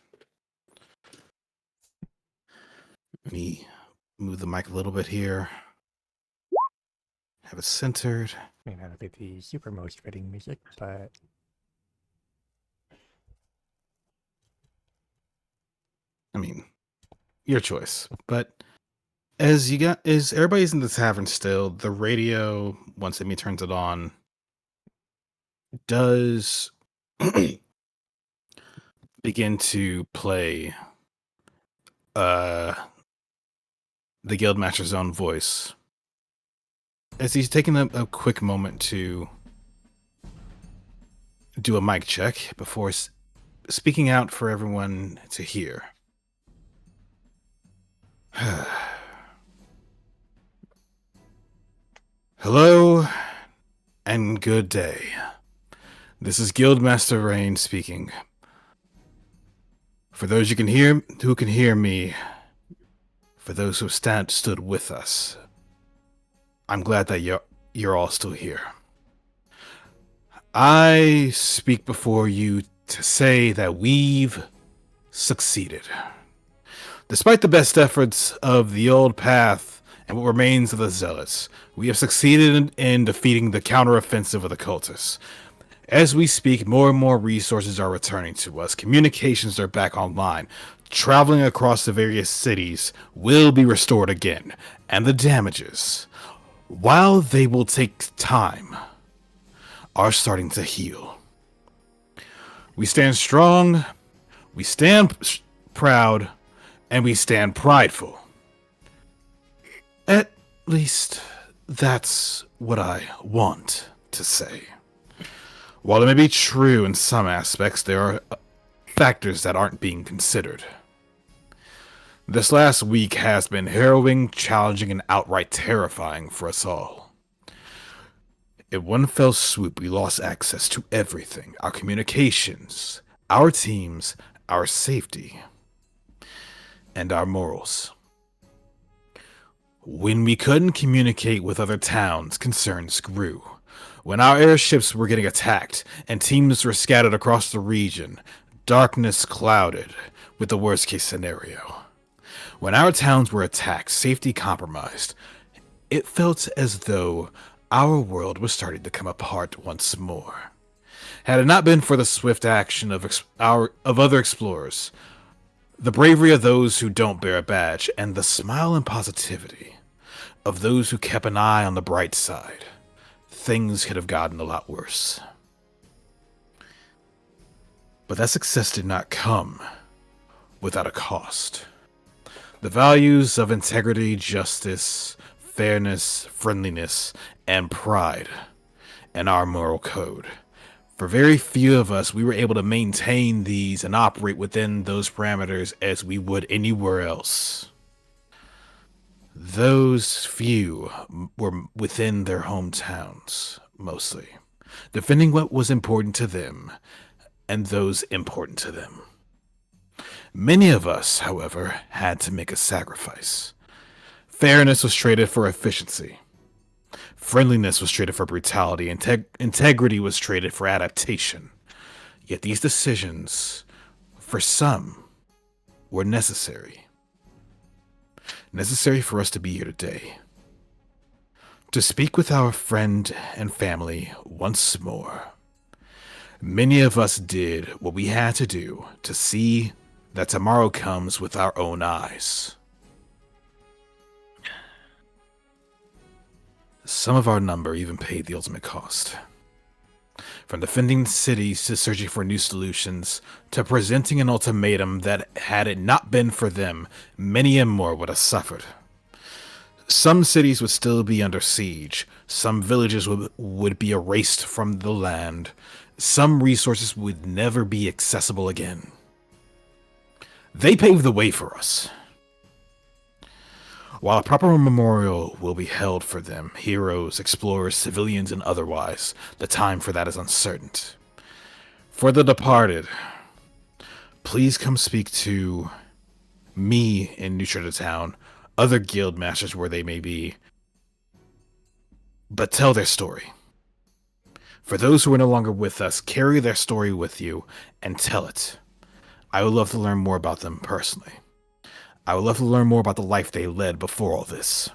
Speaker 4: Let me move the mic a little bit here. Have it centered.
Speaker 2: may not be the super most fitting music, but
Speaker 4: I mean, your choice. But as everybody's in the tavern still, the radio, once Amy turns it on, does begin to play the Guildmaster's own voice. As he's taking a quick moment to do a mic check before speaking out for everyone to hear. Hello and good day. This is Guildmaster Rain speaking. For those who can hear me, for those who stood with us, I'm glad that you're all still here. I speak before you to say that we've succeeded. Despite the best efforts of the old path and what remains of the zealots, we have succeeded in defeating the counteroffensive of the cultists. As we speak, more and more resources are returning to us. Communications are back online. Traveling across the various cities will be restored again. And the damages, while they will take time, are starting to heal. We stand strong, we stand proud, and we stand prideful. At least, that's what I want to say. While it may be true in some aspects, there are factors that aren't being considered. This last week has been harrowing, challenging, and outright terrifying for us all. In one fell swoop, we lost access to everything: our communications, our teams, our safety, and our morals. When we couldn't communicate with other towns, concerns grew. When our airships were getting attacked and teams were scattered across the region, darkness clouded with the worst-case scenario. When our towns were attacked, safety compromised, it felt as though our world was starting to come apart once more. Had it not been for the swift action of other explorers, the bravery of those who don't bear a badge, and the smile and positivity of those who kept an eye on the bright side, things could have gotten a lot worse. But that success did not come without a cost. The values of integrity, justice, fairness, friendliness, and pride in our moral code. For very few of us, we were able to maintain these and operate within those parameters as we would anywhere else. Those few were within their hometowns, mostly, defending what was important to them and those important to them. Many of us, however, had to make a sacrifice. Fairness was traded for efficiency. Friendliness was traded for brutality. Integrity was traded for adaptation. Yet these decisions, for some, were necessary. Necessary for us to be here today. To speak with our friend and family once more. Many of us did what we had to do to see that tomorrow comes with our own eyes. Some of our number even paid the ultimate cost. From defending cities to searching for new solutions, to presenting an ultimatum that, had it not been for them, many and more would have suffered. Some cities would still be under siege, some villages would be erased from the land, some resources would never be accessible again. They paved the way for us. While a proper memorial will be held for them, heroes, explorers, civilians, and otherwise, the time for that is uncertain. For the departed, please come speak to me in New Trita Town, other guild masters where they may be, but tell their story. For those who are no longer with us, carry their story with you and tell it. I would love to learn more about them personally. I would love to learn more about the life they led before all this.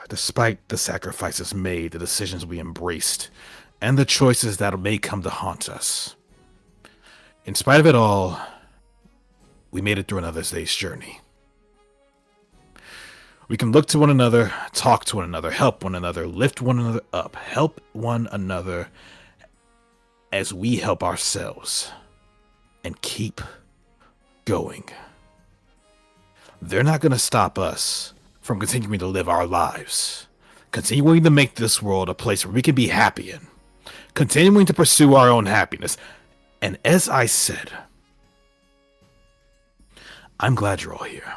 Speaker 4: Despite the sacrifices made, the decisions we embraced, and the choices that may come to haunt us. In spite of it all, we made it through another day's journey. We can look to one another, talk to one another, help one another, lift one another up, help one another as we help ourselves, and keep going. They're not going to stop us from continuing to live our lives, continuing to make this world a place where we can be happy in, continuing to pursue our own happiness. And as I said, I'm glad you're all here.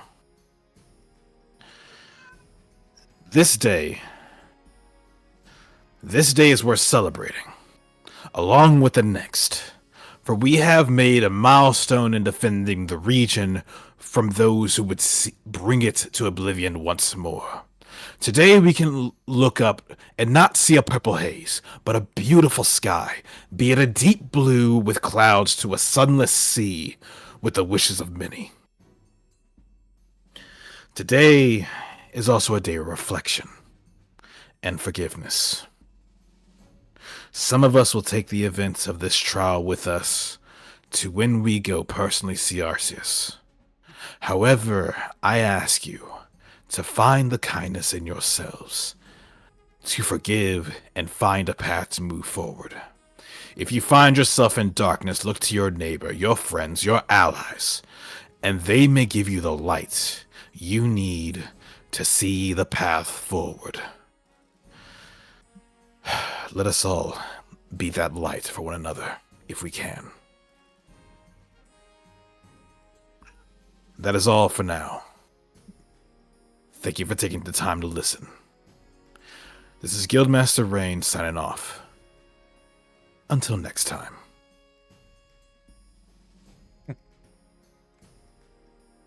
Speaker 4: This day is worth celebrating, along with the next, for we have made a milestone in defending the region from those who would bring it to oblivion once more. Today we can look up and not see a purple haze, but a beautiful sky, be it a deep blue with clouds to a sunless sea with the wishes of many. Today is also a day of reflection and forgiveness. Some of us will take the events of this trial with us to when we go personally see Arceus. However, I ask you to find the kindness in yourselves, to forgive and find a path to move forward. If you find yourself in darkness, look to your neighbor, your friends, your allies, and they may give you the light you need to see the path forward. Let us all be that light for one another, if we can. That is all for now. Thank you for taking the time to listen. This is Guildmaster Rain signing off. Until next time.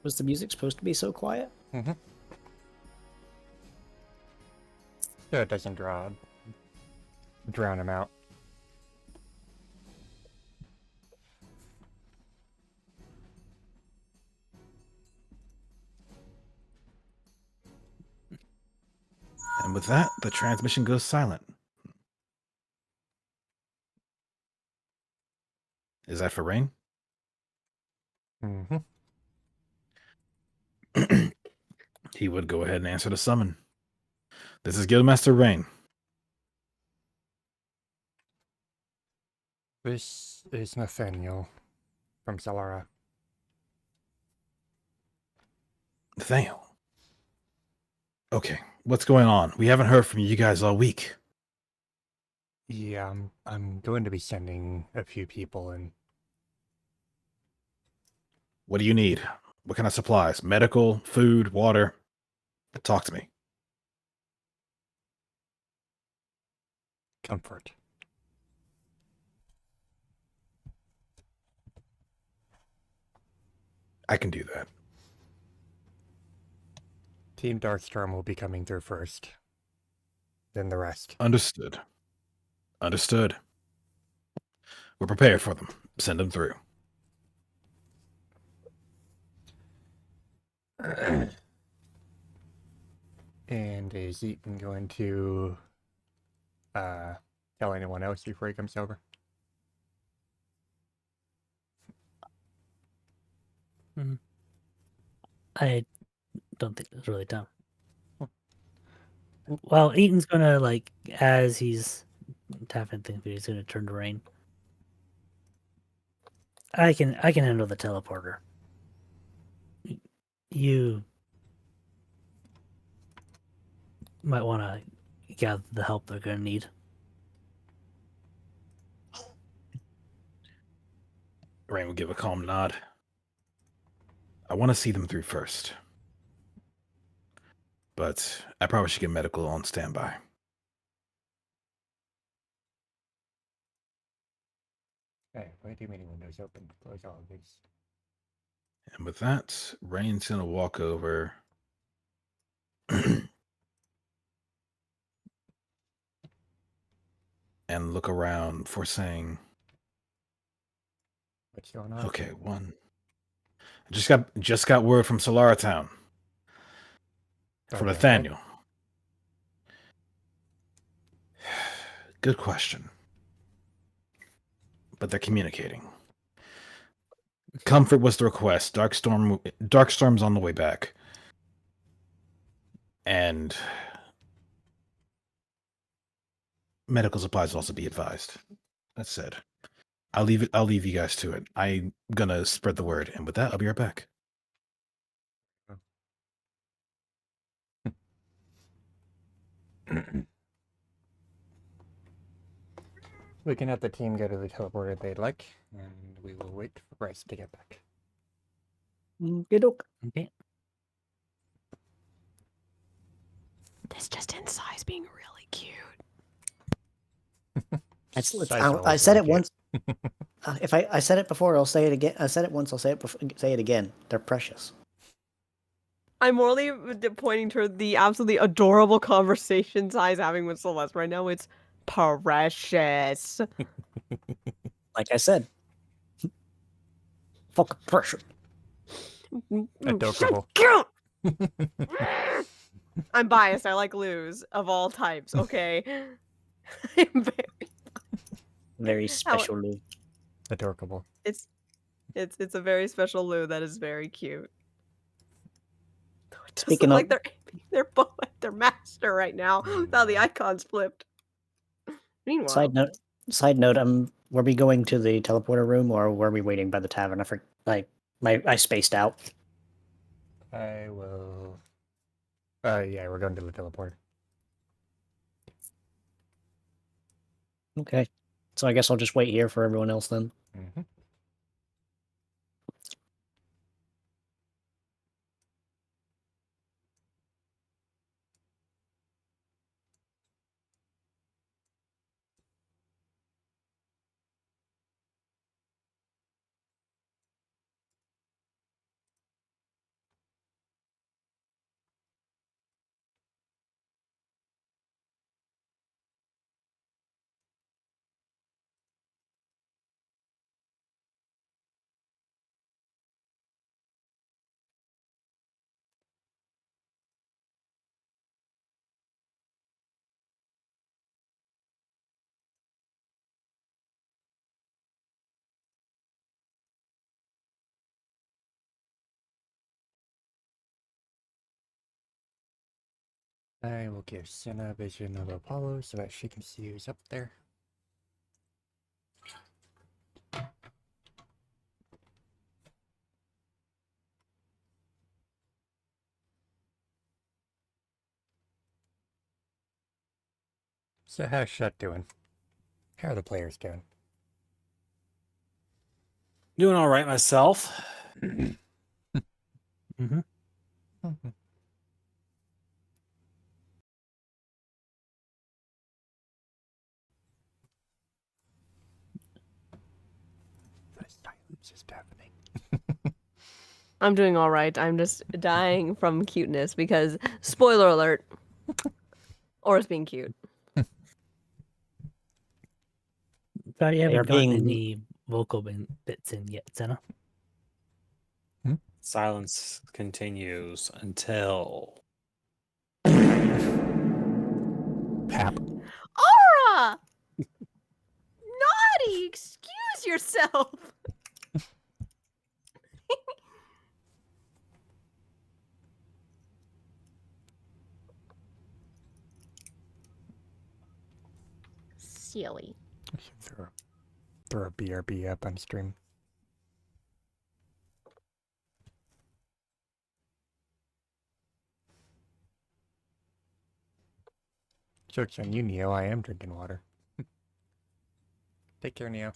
Speaker 1: Was the music supposed to be so quiet?
Speaker 2: Mm-hmm. So it doesn't drown him out.
Speaker 4: And with that, the transmission goes silent. Is that for Rain?
Speaker 2: Mm-hmm.
Speaker 4: He would go ahead and answer the summon. This is Guildmaster Rain.
Speaker 2: This is Nathaniel from Celara.
Speaker 4: Nathaniel. Okay, what's going on? We haven't heard from you guys all week.
Speaker 2: Yeah, I'm going to be sending a few people in.
Speaker 4: What do you need? What kind of supplies? Medical, food, water? Talk to me.
Speaker 2: Comfort.
Speaker 4: I can do that.
Speaker 2: Team Darkstorm will be coming through first. Then the rest.
Speaker 4: Understood. Understood. We're prepared for them. Send them through.
Speaker 2: And is Eaton going to tell anyone else before he comes over?
Speaker 5: I don't think it's really dumb. Well, Eaton's gonna as he's tapping things, but he's gonna turn to Rain. I can handle the teleporter. You might want to gather the help they're gonna need.
Speaker 4: Rain will give a calm nod. I want to see them through first. But I probably should get medical on standby.
Speaker 2: Hey, why do meeting windows open? Close all of these.
Speaker 4: And with that, Rain's gonna walk over. And look around for saying,
Speaker 2: What's going on?
Speaker 4: okay, one. I just got word from Solara Town. From
Speaker 2: Okay.
Speaker 4: Nathaniel. Good question. But they're communicating. Comfort was the request. Darkstorm's on the way back. And medical supplies will also be advised. That said, I'll leave you guys to it. I'm gonna spread the word, and with that, I'll be right back.
Speaker 2: We can have the team go to the teleporter they'd like, and we will wait for Bryce to get back.
Speaker 5: Okay.
Speaker 7: This just in size being really cute.
Speaker 1: I said it once. If I said it before, I'll say it again. I said it once, I'll say it again. They're precious.
Speaker 7: I'm only pointing to the absolutely adorable conversations I's having with Celeste right now. It's precious.
Speaker 1: Like I said. Fucking precious.
Speaker 2: Adorable.
Speaker 7: Cute! I'm biased. I like Luz of all types, okay? I'm
Speaker 1: Very special, Lou.
Speaker 2: Adorable.
Speaker 7: It's a very special Lou that is very cute. It doesn't
Speaker 1: Speaking
Speaker 7: look
Speaker 1: of-
Speaker 7: like they're both at their master right now. Now the icons flipped. Meanwhile,
Speaker 1: Side note, were we going to the teleporter room or were we waiting by the tavern? I spaced out.
Speaker 2: I will. Yeah, we're going to the teleporter.
Speaker 1: Okay. So I guess I'll just wait here for everyone else then.
Speaker 2: Mm-hmm. I will give Senna vision of Apollo so that she can see who's up there. So how's Shut doing? How are the players doing?
Speaker 6: Doing all right myself.
Speaker 5: Mm-hmm.
Speaker 2: The silence is happening.
Speaker 7: I'm doing all right. I'm just dying from cuteness because, spoiler alert, Aura's being cute.
Speaker 5: But you
Speaker 1: They are
Speaker 5: haven't gotten
Speaker 1: being-
Speaker 5: any vocal bits in yet, Senna.
Speaker 6: Silence continues until
Speaker 2: Pap.
Speaker 7: Aura! Naughty! Excuse yourself! Silly.
Speaker 2: I should throw a BRB up on stream. Joke's on you, Neo. I am drinking water. Take care, Neo.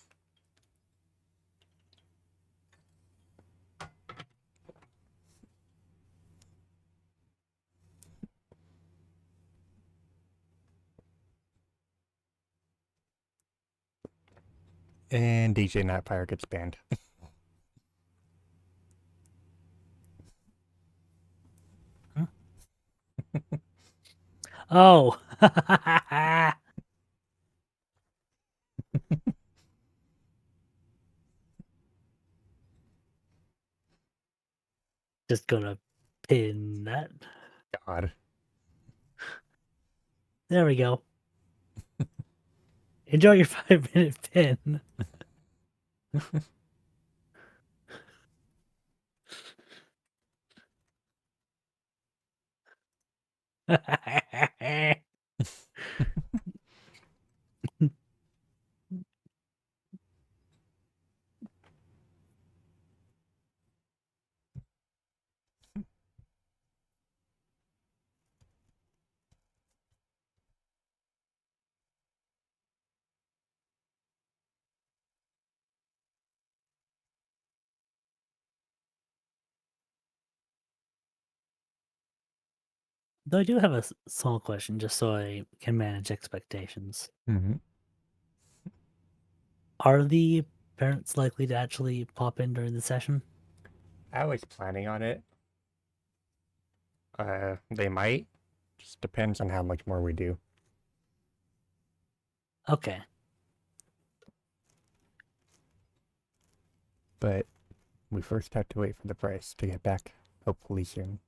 Speaker 2: And DJ Nightfire gets banned.
Speaker 5: Oh. Just gonna pin that.
Speaker 2: God.
Speaker 5: There we go. Enjoy your 5-minute pin. Though I do have a small question, just so I can manage expectations.
Speaker 2: Mm-hmm.
Speaker 5: Are the parents likely to actually pop in during the session?
Speaker 2: I was planning on it. They might. Just depends on how much more we do.
Speaker 5: Okay.
Speaker 2: But we first have to wait for the price to get back, hopefully soon.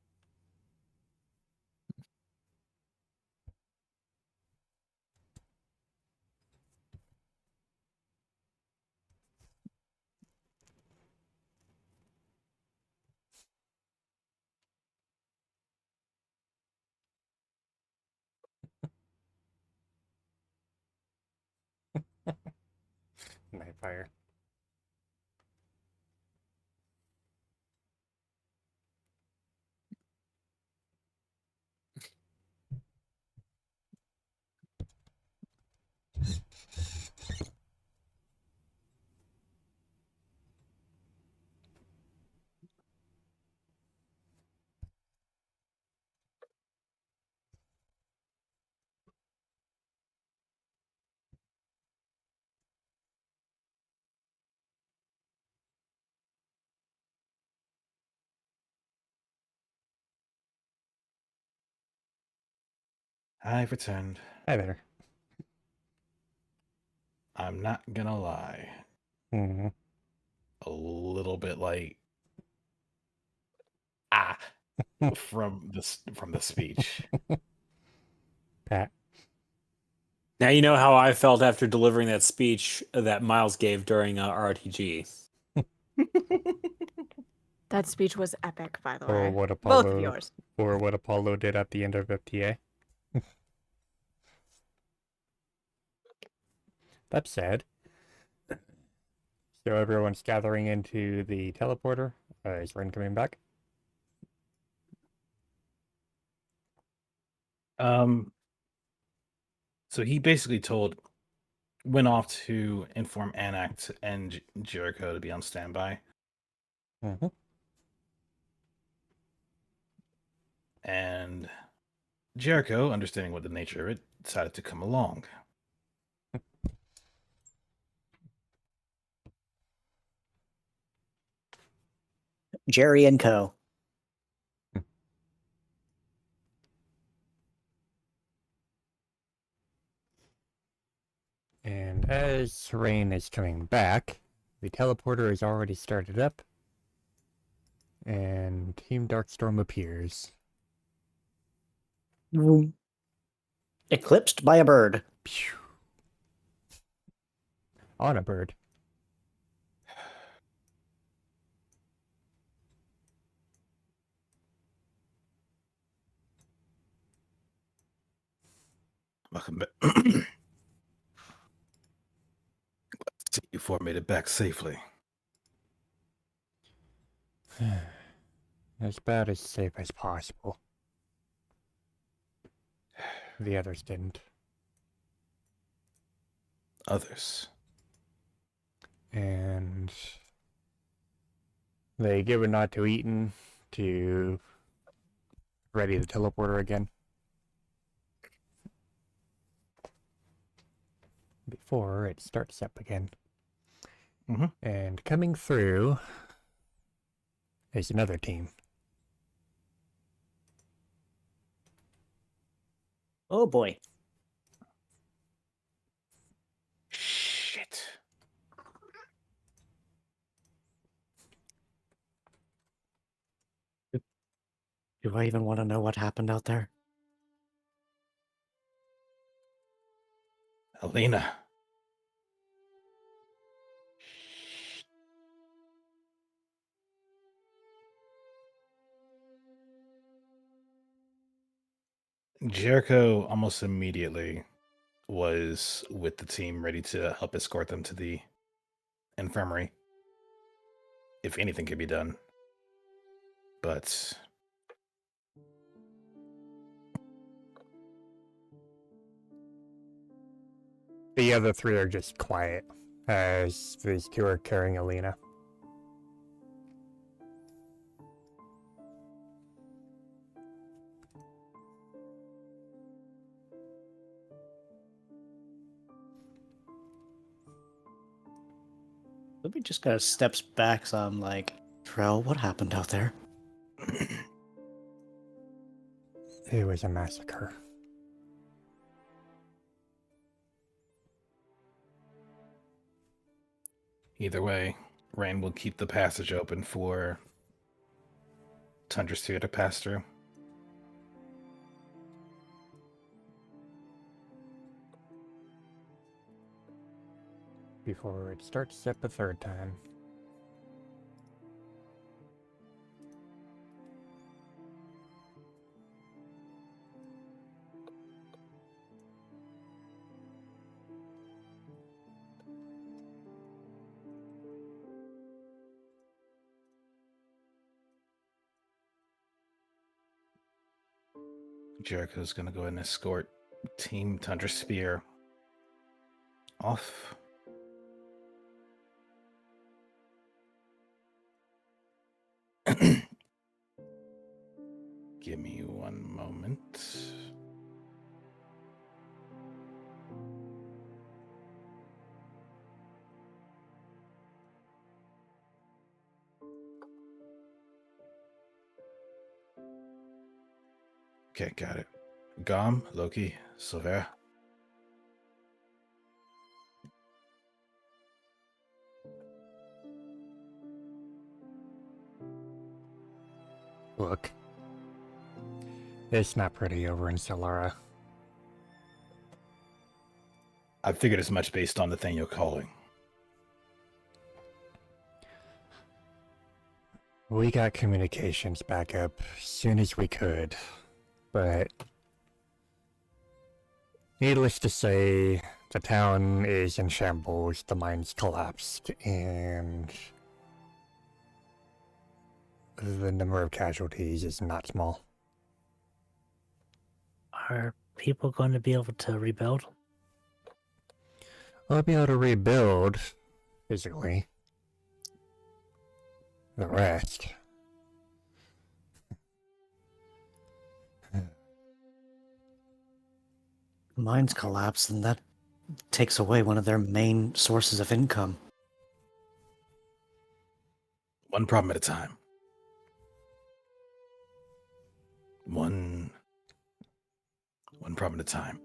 Speaker 2: Nightfire.
Speaker 4: I've returned.
Speaker 2: Hi there.
Speaker 4: I'm not gonna lie.
Speaker 2: Mm-hmm.
Speaker 4: A little bit like from the speech.
Speaker 2: Pat.
Speaker 6: Now you know how I felt after delivering that speech that Miles gave during RTG.
Speaker 7: That speech was epic, by the
Speaker 2: Or
Speaker 7: way.
Speaker 2: what
Speaker 7: Both of
Speaker 2: Apollo
Speaker 7: yours.
Speaker 2: or what Apollo did at the end of FTA. That's sad. So everyone's gathering into the teleporter. Is Ren coming back?
Speaker 4: So he basically went off to inform Anak and Jericho to be on standby.
Speaker 2: Mm-hmm.
Speaker 4: And Jericho, understanding what the nature of it, decided to come along.
Speaker 1: Jerry and Co.
Speaker 2: And as Rain is coming back, the teleporter is already started up. And Team Darkstorm appears.
Speaker 1: Eclipsed by a bird.
Speaker 2: Pew. On a bird.
Speaker 4: Welcome back. You four made it back safely.
Speaker 2: As about as safe as possible. The others didn't.
Speaker 4: Others.
Speaker 2: And they give a nod to Eaton to ready the teleporter again. Before it starts up again.
Speaker 4: Mhm.
Speaker 2: And coming through is another team.
Speaker 1: Oh boy.
Speaker 4: Shit.
Speaker 1: Do I even want to know what happened out there?
Speaker 4: Alina. Jericho almost immediately was with the team ready to help escort them to the infirmary. If anything could be done. But
Speaker 2: The other three are just quiet as these two are carrying Alina.
Speaker 1: Libby just kind of steps back, so I'm like, Trell, what happened out there?
Speaker 2: It was a massacre.
Speaker 4: either way, Rain will keep the passage open for Tundra Sphere to pass through.
Speaker 2: Before it starts up a third time.
Speaker 4: Jericho's going to go and escort Team Tundra Spear off. Give me one moment. Okay, got it. Gom, Loki, Silvera.
Speaker 2: Look. It's not pretty over in Solara.
Speaker 4: I figured as much based on Nathaniel calling.
Speaker 2: We got communications back up as soon as we could, but needless to say, the town is in shambles, the mines collapsed, and the number of casualties is not small.
Speaker 5: Are people going to be able to rebuild?
Speaker 2: I'll be able to rebuild physically. The rest.
Speaker 1: Mines collapse, and that takes away one of their main sources of income.
Speaker 4: One problem at a time. One problem at a time.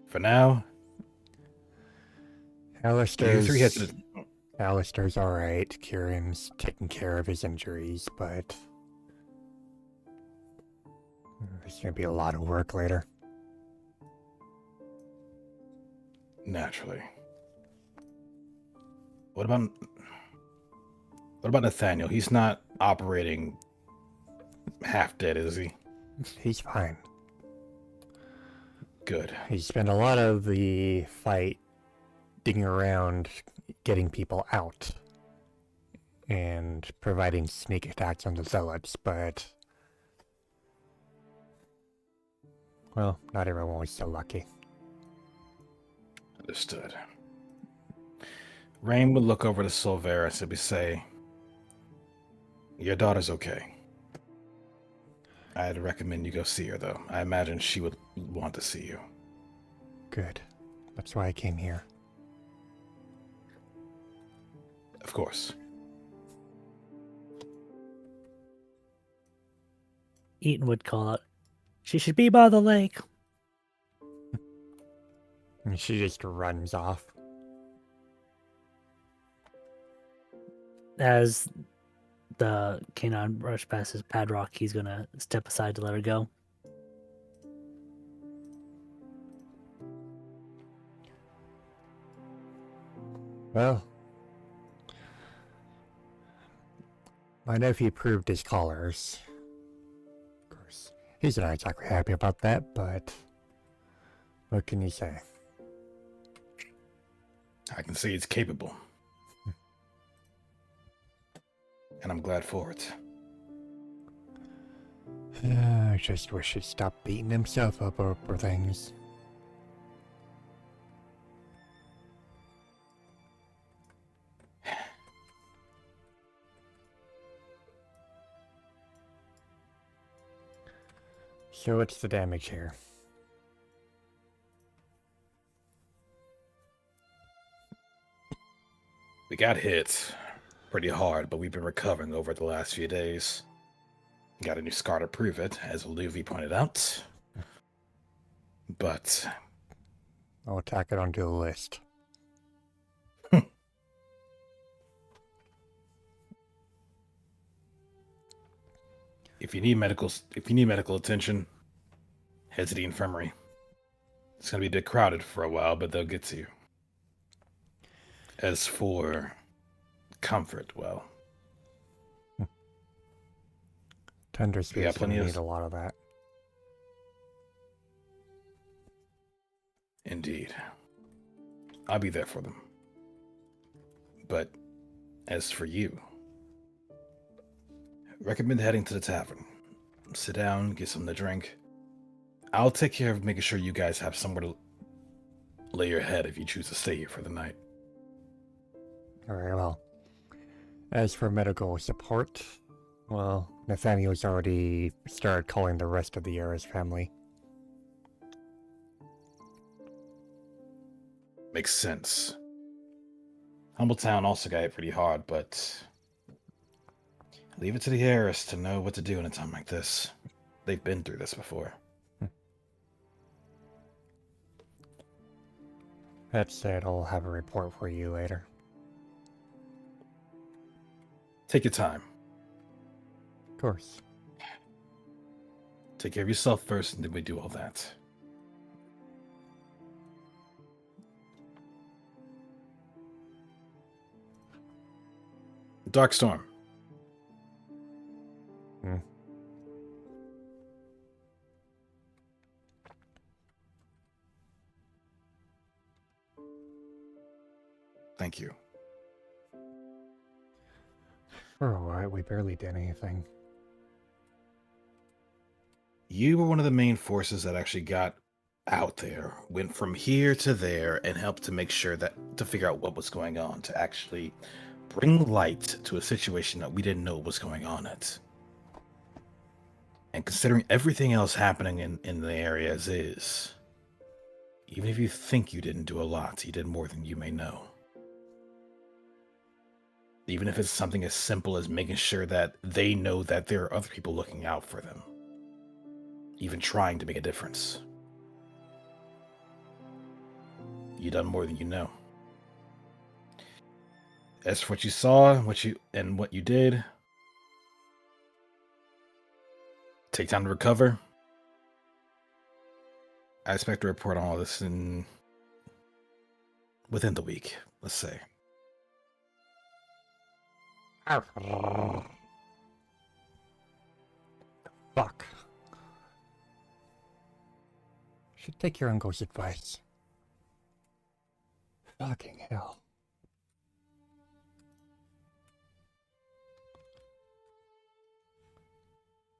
Speaker 4: For now, you three had to.
Speaker 2: Alistair's alright. Kieran's taking care of his injuries, but there's gonna be a lot of work later.
Speaker 4: Naturally. What about Nathaniel? He's not operating half dead, is he?
Speaker 2: He's fine.
Speaker 4: Good.
Speaker 2: He spent a lot of the fight digging around, getting people out, and providing sneak attacks on the zealots, but well, not everyone was so lucky.
Speaker 4: Understood. Rain would look over to Silveris and say, "Your daughter's okay. I'd recommend you go see her, though. I imagine she would want to see you."
Speaker 2: Good. That's why I came here.
Speaker 4: Of course.
Speaker 5: Eaton would call out, "She should be by the lake."
Speaker 2: And she just runs off.
Speaker 5: As the canine rush passes Padrock, he's gonna step aside to let her go.
Speaker 2: Well, my nephew proved his colors. Of course, he's not exactly happy about that, but what can you say?
Speaker 4: I can see it's capable. And I'm glad for it.
Speaker 2: I just wish he'd stop beating himself up over things. So what's the damage here?
Speaker 4: We got hit pretty hard, but we've been recovering over the last few days. Got a new scar to prove it, as Luvi pointed out. But
Speaker 2: I'll tack it onto the list.
Speaker 4: if you need medical attention, head to the infirmary. It's gonna be a bit crowded for a while, but they'll get to you. As for comfort, well,
Speaker 2: Tender
Speaker 4: got
Speaker 2: spirits
Speaker 4: plenty of-
Speaker 2: need a lot of that.
Speaker 4: indeed, I'll be there for them. But as for you, recommend heading to the tavern. Sit down, get something to drink. I'll take care of making sure you guys have somewhere to lay your head if you choose to stay here for the night.
Speaker 2: Very well. As for medical support, well, Nathaniel's already started calling the rest of the Ares family.
Speaker 4: Makes sense. Humbletown also got hit pretty hard, but leave it to the Ares to know what to do in a time like this. They've been through this before.
Speaker 2: That said, I'll have a report for you later.
Speaker 4: Take your time.
Speaker 2: Of course.
Speaker 4: Take care of yourself first, and then we do all that. Darkstorm.
Speaker 2: Hmm.
Speaker 4: Thank you.
Speaker 2: We're alright, we barely did anything.
Speaker 4: You were one of the main forces that actually got out there, went from here to there, and helped to make sure to figure out what was going on, to actually bring light to a situation that we didn't know was going on it. And considering everything else happening in the area as is, even if you think you didn't do a lot, you did more than you may know. Even if it's something as simple as making sure that they know that there are other people looking out for them. Even trying to make a difference. You done more than you know. As for what you saw, what you did, take time to recover. I expect to report on all this within the week, let's say.
Speaker 2: Fuck. Should take your uncle's advice. Fucking hell.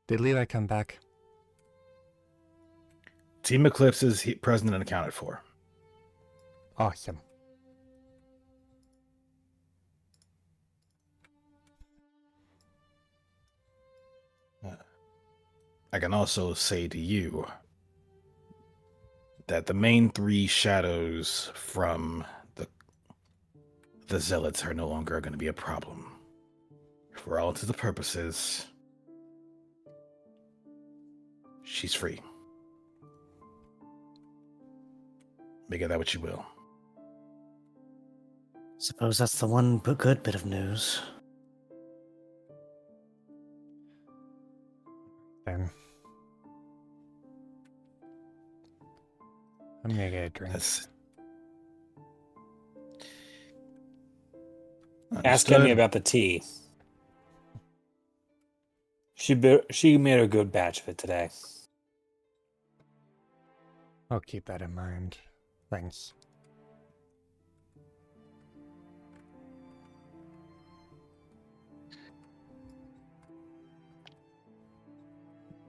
Speaker 2: Did Levi come back?
Speaker 4: Team Eclipse is present and accounted for.
Speaker 2: Awesome.
Speaker 4: I can also say to you that the main three shadows from the zealots are no longer going to be a problem. For all intents and purposes, she's free. Make of that what you will.
Speaker 1: Suppose that's the one good bit of news.
Speaker 2: Then I'm gonna get a drink.
Speaker 4: That's
Speaker 6: Ask Emmy
Speaker 4: understood.
Speaker 6: about the tea. She made a good batch of it today.
Speaker 2: I'll keep that in mind. Thanks.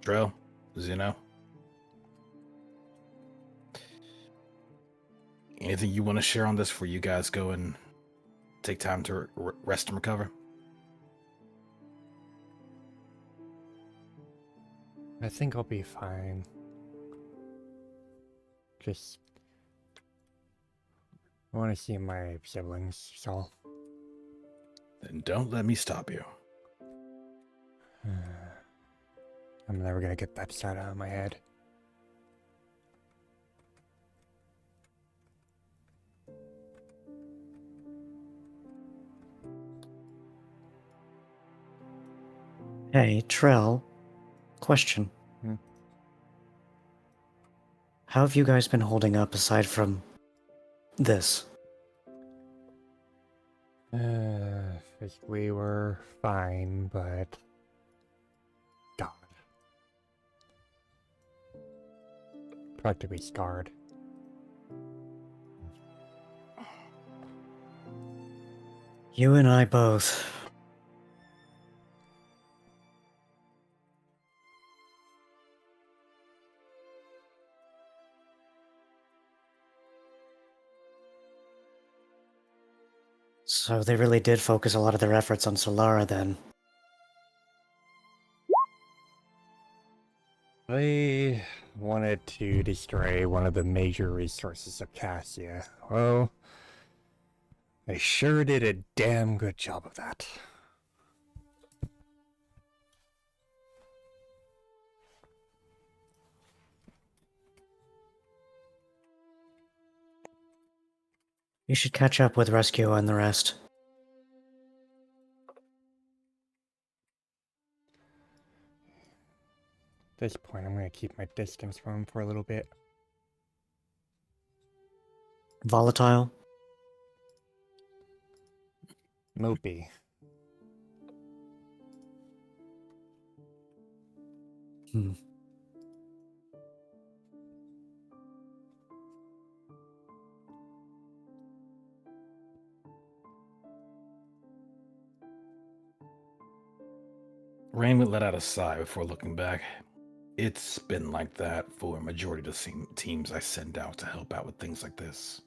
Speaker 4: Drell, Zeno. Anything you want to share on this before you guys go and take time to rest and recover?
Speaker 2: I think I'll be fine. Just I want to see my siblings, so
Speaker 4: Then don't let me stop you.
Speaker 2: I'm never gonna get that side out of my head.
Speaker 1: Hey, Trell. Question.
Speaker 2: Hmm?
Speaker 1: How have you guys been holding up aside from this?
Speaker 2: We were fine, but God, practically scarred.
Speaker 1: You and I both. So they really did focus a lot of their efforts on Solara then.
Speaker 2: They wanted to destroy one of the major resources of Cassia. Well, they sure did a damn good job of that.
Speaker 1: You should catch up with Rescue and the rest.
Speaker 2: At this point, I'm gonna keep my distance from him for a little bit.
Speaker 1: Volatile?
Speaker 2: Mopey.
Speaker 1: Hmm.
Speaker 4: Raymond let out a sigh before looking back. It's been like that for a majority of the teams I send out to help out with things like this.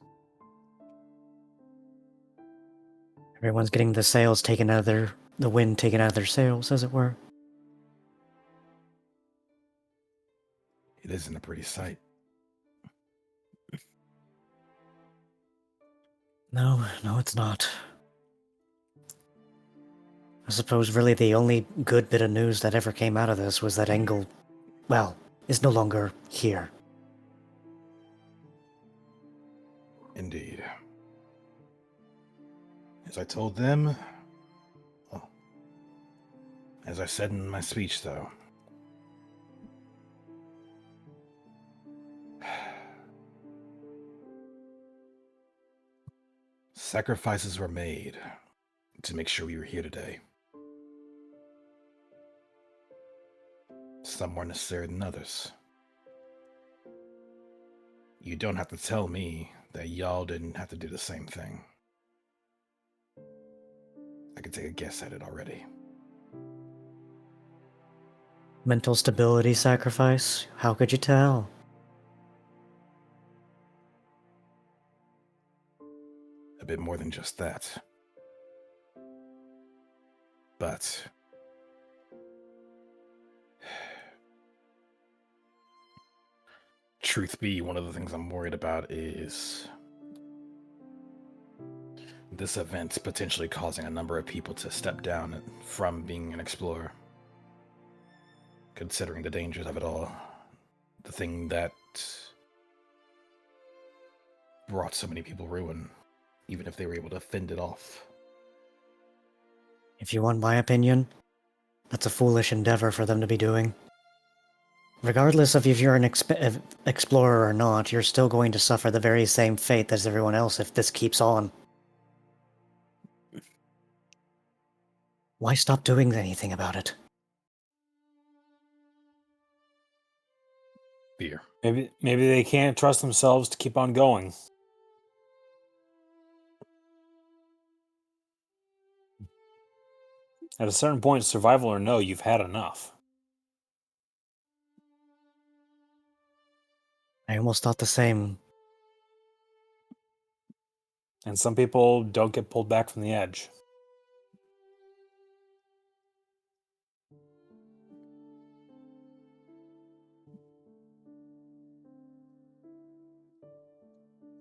Speaker 1: Everyone's getting the wind taken out of their sails, as it were.
Speaker 4: It isn't a pretty sight.
Speaker 1: No, it's not. I suppose really the only good bit of news that ever came out of this was that Engel, well, is no longer here.
Speaker 4: Indeed. As I told them, well, as I said in my speech, though, sacrifices were made to make sure we were here today. Some more necessary than others. You don't have to tell me that y'all didn't have to do the same thing. I could take a guess at it already.
Speaker 1: Mental stability sacrifice? How could you tell?
Speaker 4: A bit more than just that. But truth be, one of the things I'm worried about is this event potentially causing a number of people to step down from being an explorer. Considering the dangers of it all, the thing that brought so many people ruin, even if they were able to fend it off.
Speaker 1: If you want my opinion, that's a foolish endeavor for them to be doing. Regardless of if you're an explorer or not, you're still going to suffer the very same fate as everyone else if this keeps on. Why stop doing anything about it?
Speaker 4: Fear.
Speaker 6: Maybe they can't trust themselves to keep on going. At a certain point, survival or no, you've had enough.
Speaker 1: I almost thought the same.
Speaker 6: And some people don't get pulled back from the edge.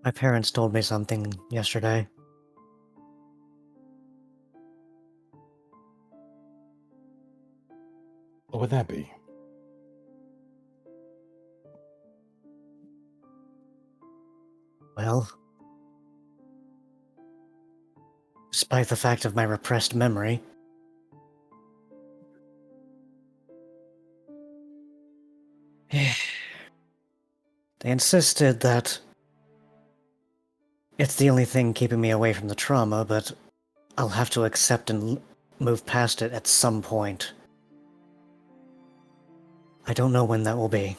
Speaker 1: My parents told me something yesterday.
Speaker 4: What would that be?
Speaker 1: Well, despite the fact of my repressed memory, they insisted that it's the only thing keeping me away from the trauma, but I'll have to accept and move past it at some point. I don't know when that will be.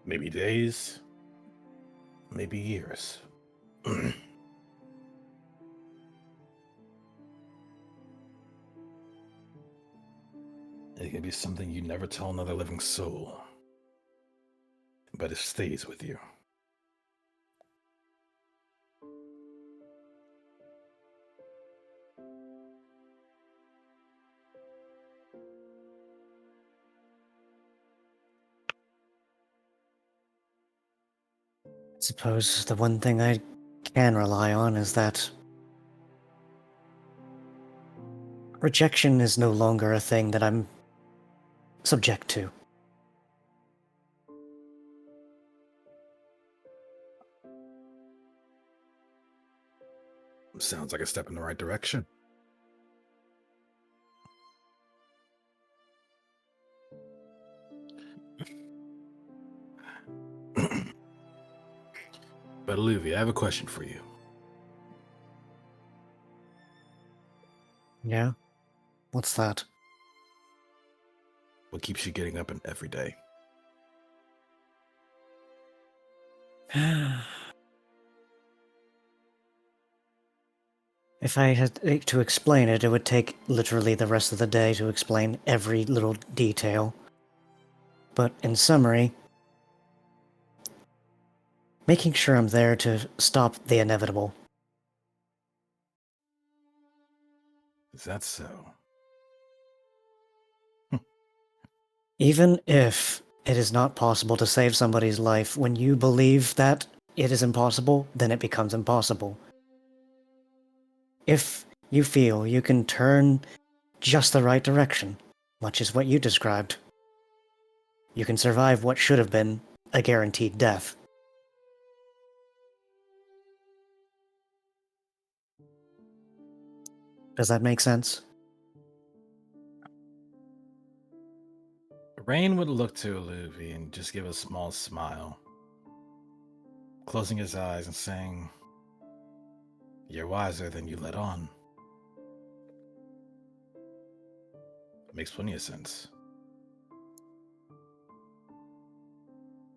Speaker 4: Maybe days, maybe years. It can be something you never tell another living soul, but it stays with you.
Speaker 1: I suppose the one thing I can rely on is that rejection is no longer a thing that I'm subject to.
Speaker 4: Sounds like a step in the right direction. But Olivia, I have a question for you.
Speaker 1: Yeah? What's that?
Speaker 4: What keeps you getting up every day?
Speaker 1: If I had to explain it, it would take literally the rest of the day to explain every little detail. But in summary, making sure I'm there to stop the inevitable.
Speaker 4: Is that so?
Speaker 1: Even if it is not possible to save somebody's life, when you believe that it is impossible, then it becomes impossible. If you feel you can turn just the right direction, much as what you described, you can survive what should have been a guaranteed death. Does that make sense?
Speaker 4: Rain would look to Olivia and just give a small smile, closing his eyes and saying, "You're wiser than you let on." Makes plenty of sense.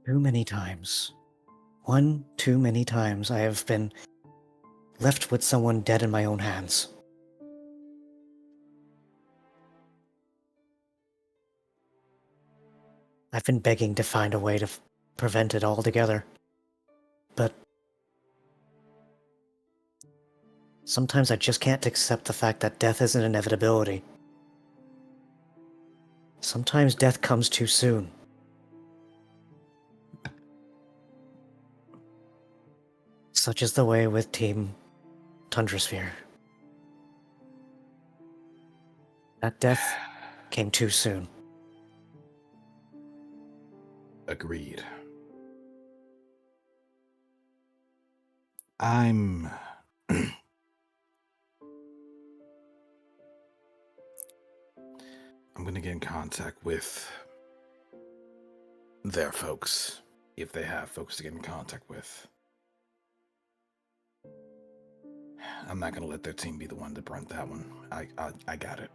Speaker 1: Too many times. One too many times I have been left with someone dead in my own hands. I've been begging to find a way to prevent it altogether. But sometimes I just can't accept the fact that death is an inevitability. Sometimes death comes too soon. Such is the way with Team Tundrasphere. That death came too soon.
Speaker 4: Agreed. I'm I'm gonna get in contact with their folks, if they have folks to get in contact with. I'm not gonna let their team be the one to brunt that one. I got it.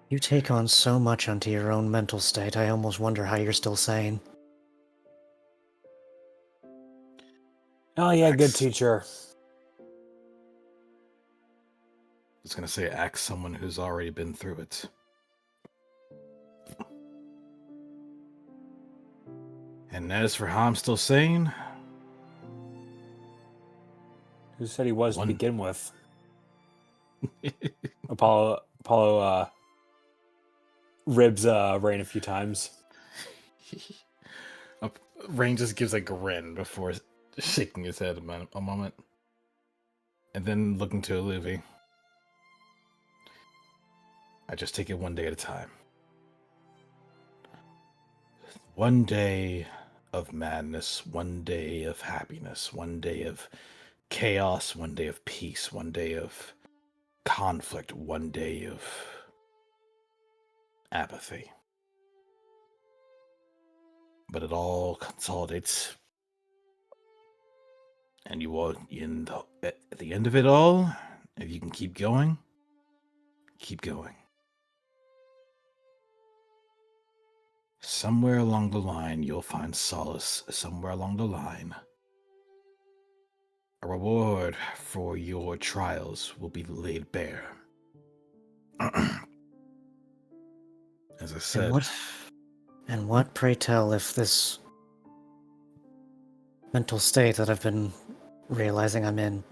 Speaker 1: You take on so much onto your own mental state, I almost wonder how you're still sane.
Speaker 6: Oh yeah, good
Speaker 4: Max.
Speaker 6: teacher.
Speaker 4: I was gonna say, ask someone who's already been through it. And as for how I'm still sane,
Speaker 6: Who said he was
Speaker 4: One-
Speaker 6: to begin with? Apollo ribs Rain a few times.
Speaker 4: Rain just gives a grin before shaking his head a moment. And then looking to Luffy. I just take it one day at a time. One day of madness, one day of happiness, one day of chaos, one day of peace, one day of conflict, one day of apathy. But it all consolidates. And you will, at the end of it all, if you can keep going, keep going. Somewhere along the line, you'll find solace. Somewhere along the line, a reward for your trials will be laid bare. As I said,
Speaker 1: And what, pray tell, if this mental state that I've been realizing I'm in,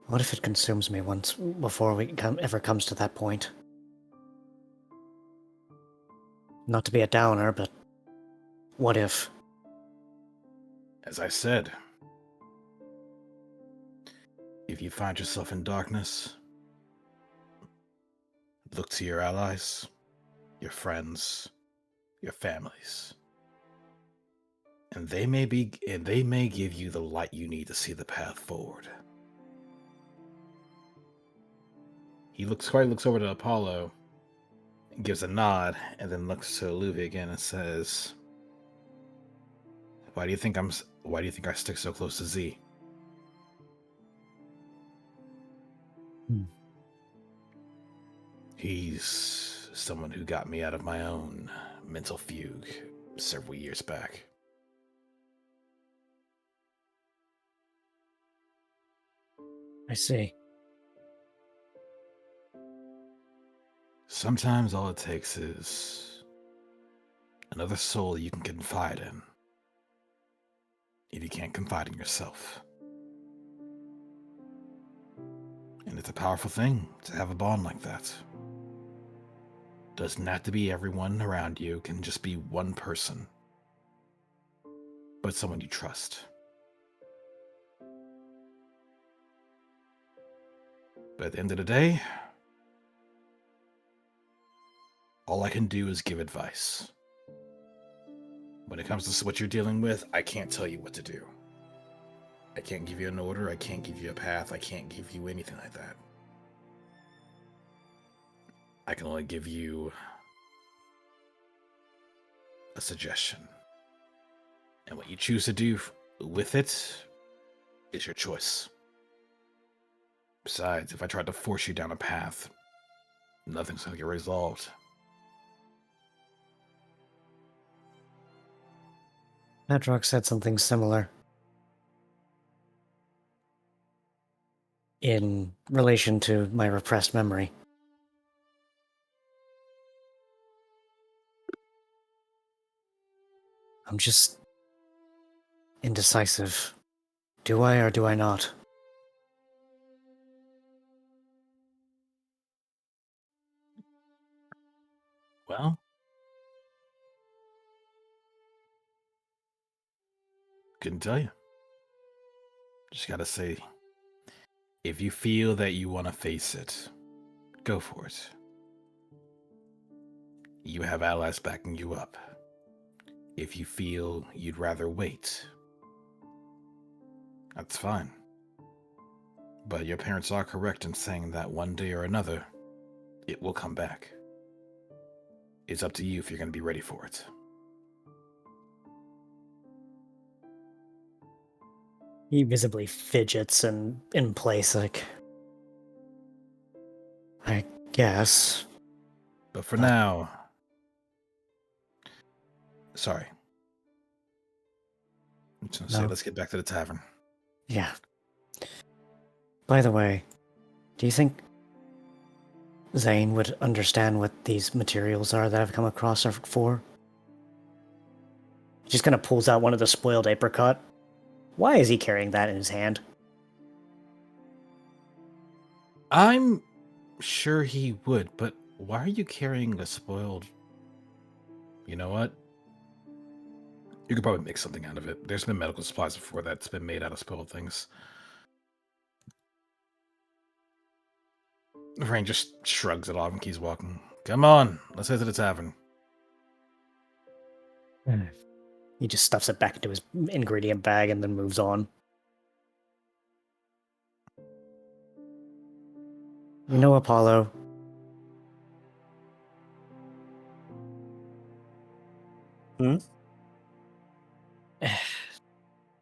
Speaker 1: what if it consumes me once before ever comes to that point? Not to be a downer, but what if?
Speaker 4: as I said, if you find yourself in darkness, look to your allies, your friends, your families. And they may give you the light you need to see the path forward. He looks over to Apollo, gives a nod, and then looks to Luffy again and says, why do you think I stick so close to Z? He's someone who got me out of my own mental fugue several years back.
Speaker 1: I see.
Speaker 4: Sometimes all it takes is another soul you can confide in. If you can't confide in yourself. And it's a powerful thing to have a bond like that. Doesn't have to be everyone around you, can just be one person. But someone you trust. But at the end of the day, all I can do is give advice. When it comes to what you're dealing with, I can't tell you what to do. I can't give you an order, I can't give you a path, I can't give you anything like that. I can only give you a suggestion. And what you choose to do with it is your choice. Besides, if I tried to force you down a path, nothing's going to get resolved.
Speaker 1: Madrox said something similar in relation to my repressed memory. I'm just indecisive. Do I or do I not?
Speaker 4: Well, Couldn't tell you. Just gotta say, if you feel that you want to face it, go for it. You have allies backing you up. If you feel you'd rather wait, that's fine. But your parents are correct in saying that one day or another, it will come back. It's up to you if you're going to be ready for it.
Speaker 1: He visibly fidgets and in place, like, I guess.
Speaker 4: But for now, sorry. I'm just going to say,
Speaker 1: No.
Speaker 4: let's get back to the tavern.
Speaker 1: Yeah. By the way, do you think Zane would understand what these materials are that I've come across are for? He just kind of pulls out one of the spoiled apricot. Why is he carrying that in his hand?
Speaker 4: I'm sure he would, but why are you carrying a spoiled... You know what? You could probably make something out of it. There's been medical supplies before that's been made out of spoiled things. Rain just shrugs it off and keeps walking. Come on, let's head to the tavern.
Speaker 1: He just stuffs it back into his ingredient bag and then moves on. You know, Apollo.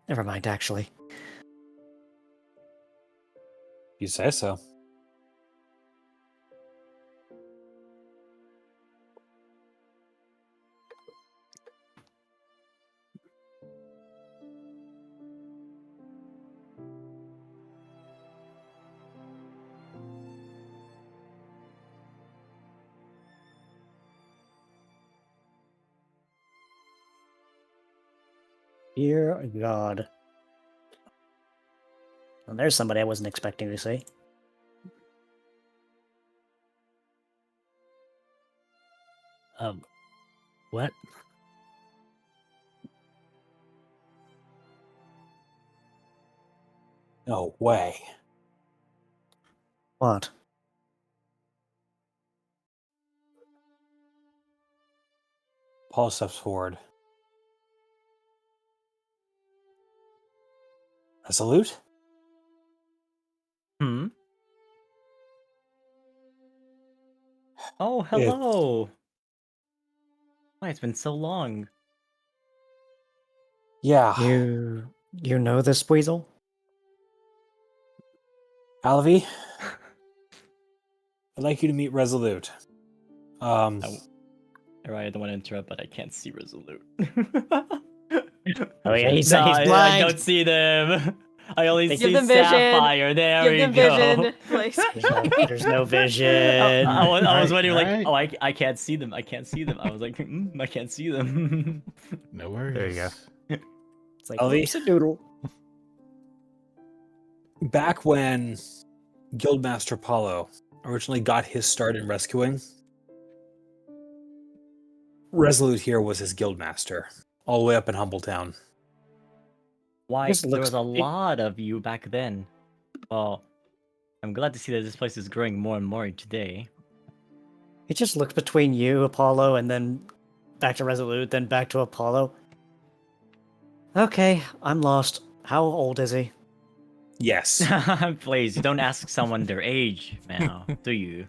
Speaker 1: Never mind, actually.
Speaker 6: You say so.
Speaker 1: Dear God. Well, there's somebody I wasn't expecting to see.
Speaker 5: What?
Speaker 6: No way.
Speaker 1: What?
Speaker 6: Paul steps forward. A salute?
Speaker 9: Hmm. Oh, hello. Why, it's been so long.
Speaker 6: Yeah.
Speaker 1: You know this weasel?
Speaker 6: Alavi, I'd like you to meet Resolute.
Speaker 9: Right, I don't want to interrupt, but I can't see Resolute.
Speaker 1: Oh yeah, he's
Speaker 9: No,
Speaker 1: he's
Speaker 9: I
Speaker 1: blind.
Speaker 9: don't see them. I only
Speaker 7: Give
Speaker 9: see
Speaker 7: them vision.
Speaker 9: Sapphire. There
Speaker 7: Give
Speaker 9: we
Speaker 7: them
Speaker 9: go.
Speaker 7: vision, please.
Speaker 1: There's no vision.
Speaker 9: I was
Speaker 4: Alright,
Speaker 9: wondering,
Speaker 4: alright.
Speaker 9: like, oh, I can't see them. I can't see them. I was like, I can't see them.
Speaker 4: No worries.
Speaker 2: There you go.
Speaker 1: It's like
Speaker 6: Alvi?
Speaker 1: it's a doodle.
Speaker 6: Back when Guildmaster Paulo originally got his start in rescuing, Resolute here was his guildmaster, all the way up in Humbletown.
Speaker 9: Why?
Speaker 1: This
Speaker 9: There
Speaker 1: looks
Speaker 9: was a
Speaker 1: big.
Speaker 9: lot of you back then. Well, I'm glad to see that this place is growing more and more each day.
Speaker 1: He just looks between you, Apollo, and then back to Resolute, then back to Apollo. Okay, I'm lost. How old is he?
Speaker 6: Yes.
Speaker 9: Please, you don't ask someone their age now, do you?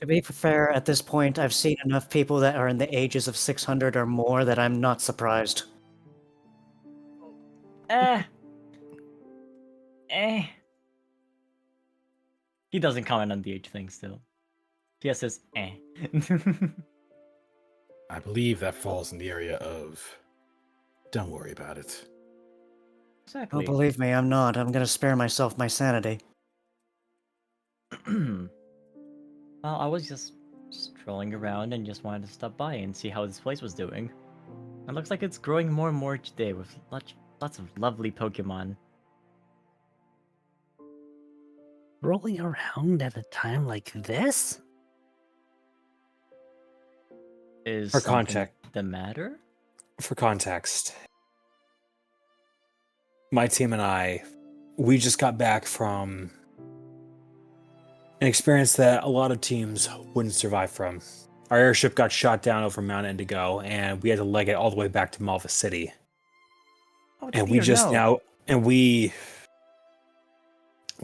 Speaker 1: To be fair, at this point, I've seen enough people that are in the ages of 600 or more that I'm not surprised.
Speaker 9: Eh. He doesn't comment on the age thing still. He just says, eh.
Speaker 4: I believe that falls in the area of... Don't worry about it.
Speaker 1: Oh,
Speaker 9: Exactly.
Speaker 1: believe me, I'm not. I'm gonna spare myself my sanity.
Speaker 9: Well, I was just strolling around and just wanted to stop by and see how this place was doing. It looks like it's growing more and more each day with lots of lovely Pokemon.
Speaker 5: Rolling around at a time like this?
Speaker 9: Is
Speaker 6: For
Speaker 9: something
Speaker 6: context.
Speaker 9: the matter?
Speaker 6: For context, my team and I, we just got back from an experience that a lot of teams wouldn't survive from. Our airship got shot down over Mount Indigo, and we had to leg it all the way back to Malva City.
Speaker 9: Oh,
Speaker 6: And we
Speaker 9: dear,
Speaker 6: just
Speaker 9: no.
Speaker 6: now, and we're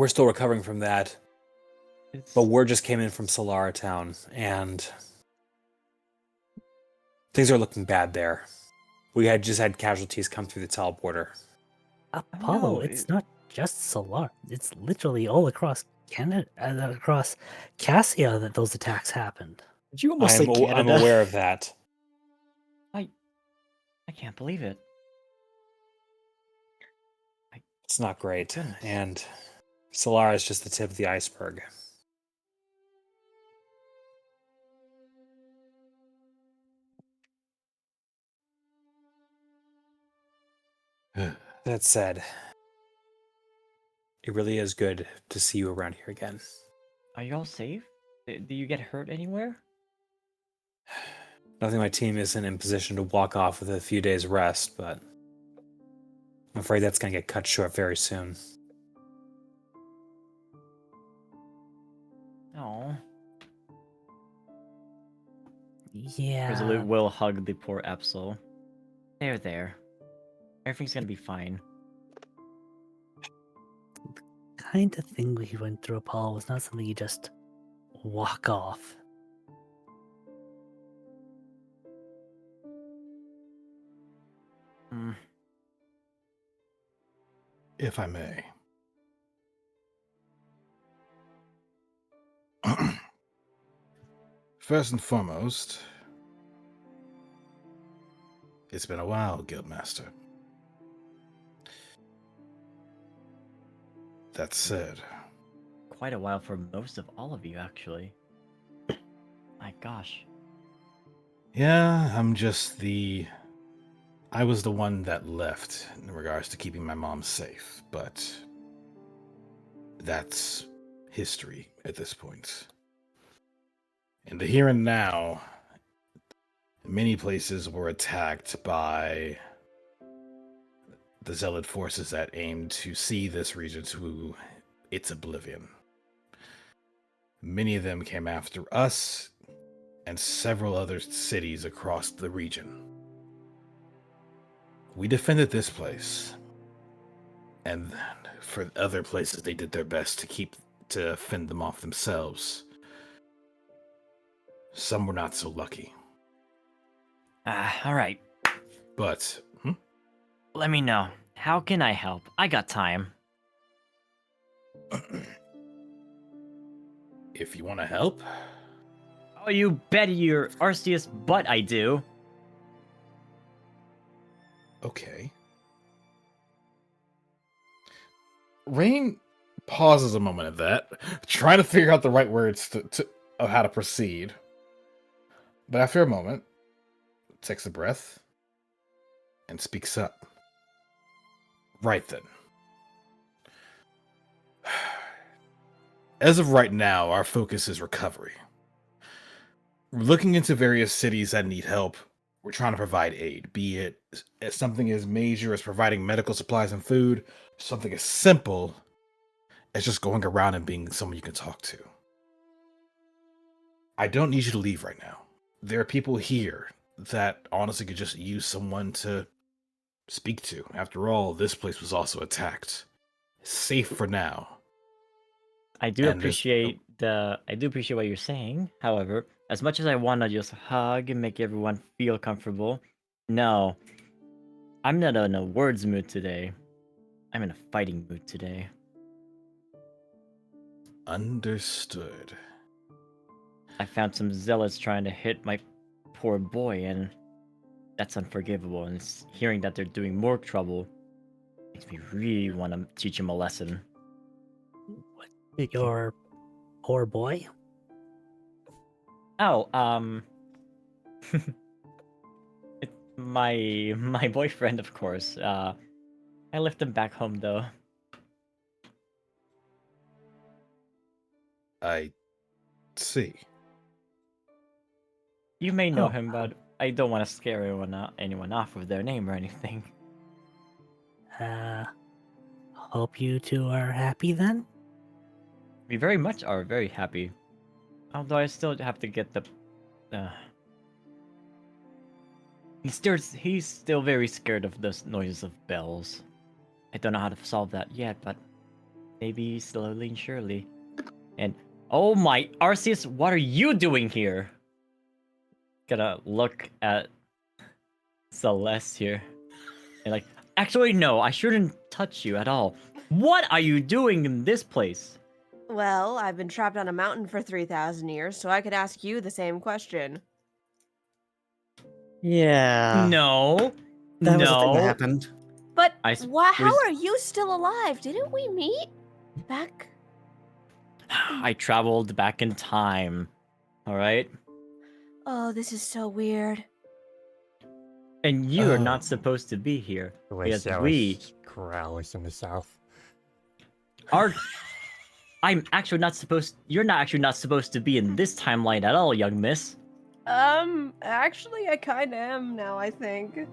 Speaker 6: still recovering from that.
Speaker 9: It's-
Speaker 6: But word just came in from Solara Town, and things are looking bad there. We had just had casualties come through the teleporter.
Speaker 5: Apollo,
Speaker 9: know,
Speaker 5: it's not just Solar. It's literally all across Canada, across Cassia that those attacks happened.
Speaker 1: Did you almost say
Speaker 6: I'm
Speaker 1: Canada?
Speaker 6: aware of that.
Speaker 9: I can't believe it.
Speaker 6: It's not great.
Speaker 9: Goodness.
Speaker 6: And Solara is just the tip of the iceberg. That said, it really is good to see you around here again.
Speaker 9: Are you all safe? Do you get hurt anywhere?
Speaker 6: Nothing my team isn't in position to walk off with a few days rest, but I'm afraid that's going to get cut short very soon.
Speaker 9: Oh.
Speaker 5: Yeah.
Speaker 9: Resolute will hug the poor Epsil. There. Everything's gonna be fine.
Speaker 5: Kind of thing we went through, Apollo, was not something you just walk off.
Speaker 9: Mm.
Speaker 4: If I may. First and foremost, it's been a while, Guildmaster. That said,
Speaker 9: Quite a while for most of all of you, actually. My gosh.
Speaker 4: yeah, I was the one that left in regards to keeping my mom safe, but that's history at this point. In the here and now, many places were attacked by the Zealot forces that aimed to see this region to its oblivion. Many of them came after us and several other cities across the region. We defended this place, and for other places they did their best to fend them off themselves. Some were not so lucky.
Speaker 9: Alright.
Speaker 4: But
Speaker 9: Let me know. How can I help? I got time.
Speaker 4: if you want to help,
Speaker 9: Oh, you bet your Arceus butt I do.
Speaker 4: okay. Rain pauses a moment at that, trying to figure out the right words of how to proceed. But after a moment, takes a breath and speaks up. Right then. As of right now, our focus is recovery. We're looking into various cities that need help. We're trying to provide aid, be it as something as major as providing medical supplies and food, something as simple as just going around and being someone you can talk to. I don't need you to leave right now. There are people here that honestly could just use someone to speak to. After all, this place was also attacked. It's safe for now.
Speaker 9: I do
Speaker 4: And there's-
Speaker 9: appreciate what you're saying. However, as much as I wanna just hug and make everyone feel comfortable, no. I'm not in a words mood today. I'm in a fighting mood today.
Speaker 4: Understood.
Speaker 9: I found some zealots trying to hit my poor boy, and that's unforgivable. And hearing that they're doing more trouble makes me really want to teach him a lesson.
Speaker 5: Your poor boy?
Speaker 9: Oh, my boyfriend, of course. I left him back home though.
Speaker 4: I see.
Speaker 9: You may know
Speaker 5: Oh.
Speaker 9: him, but I don't want to scare anyone off with their name or anything.
Speaker 5: hope you two are happy then.
Speaker 9: We very much are very happy. Although I still have to get the. He's still very scared of the noises of bells. I don't know how to solve that yet, but maybe slowly and surely. And oh my, Arceus, what are you doing here? Gonna look at Celeste here, and like, actually no, I shouldn't touch you at all. What are you doing in this place?
Speaker 7: Well, I've been trapped on a mountain for 3,000 years, so I could ask you the same question.
Speaker 1: Yeah.
Speaker 9: No,
Speaker 1: That was the thing that
Speaker 9: no.
Speaker 1: happened.
Speaker 7: But
Speaker 9: I
Speaker 7: how
Speaker 9: was-
Speaker 7: are you still alive? Didn't we meet back?
Speaker 9: I traveled back in time. All right,
Speaker 7: Oh, this is so weird.
Speaker 9: and you are not
Speaker 2: Oh.
Speaker 9: supposed to be here
Speaker 2: The way
Speaker 9: because
Speaker 2: Sally's
Speaker 9: we
Speaker 2: growls in the south.
Speaker 9: are. I'm actually not supposed. You're not actually not supposed to be in this timeline at all, young miss.
Speaker 7: Actually, I kind of am now, I think.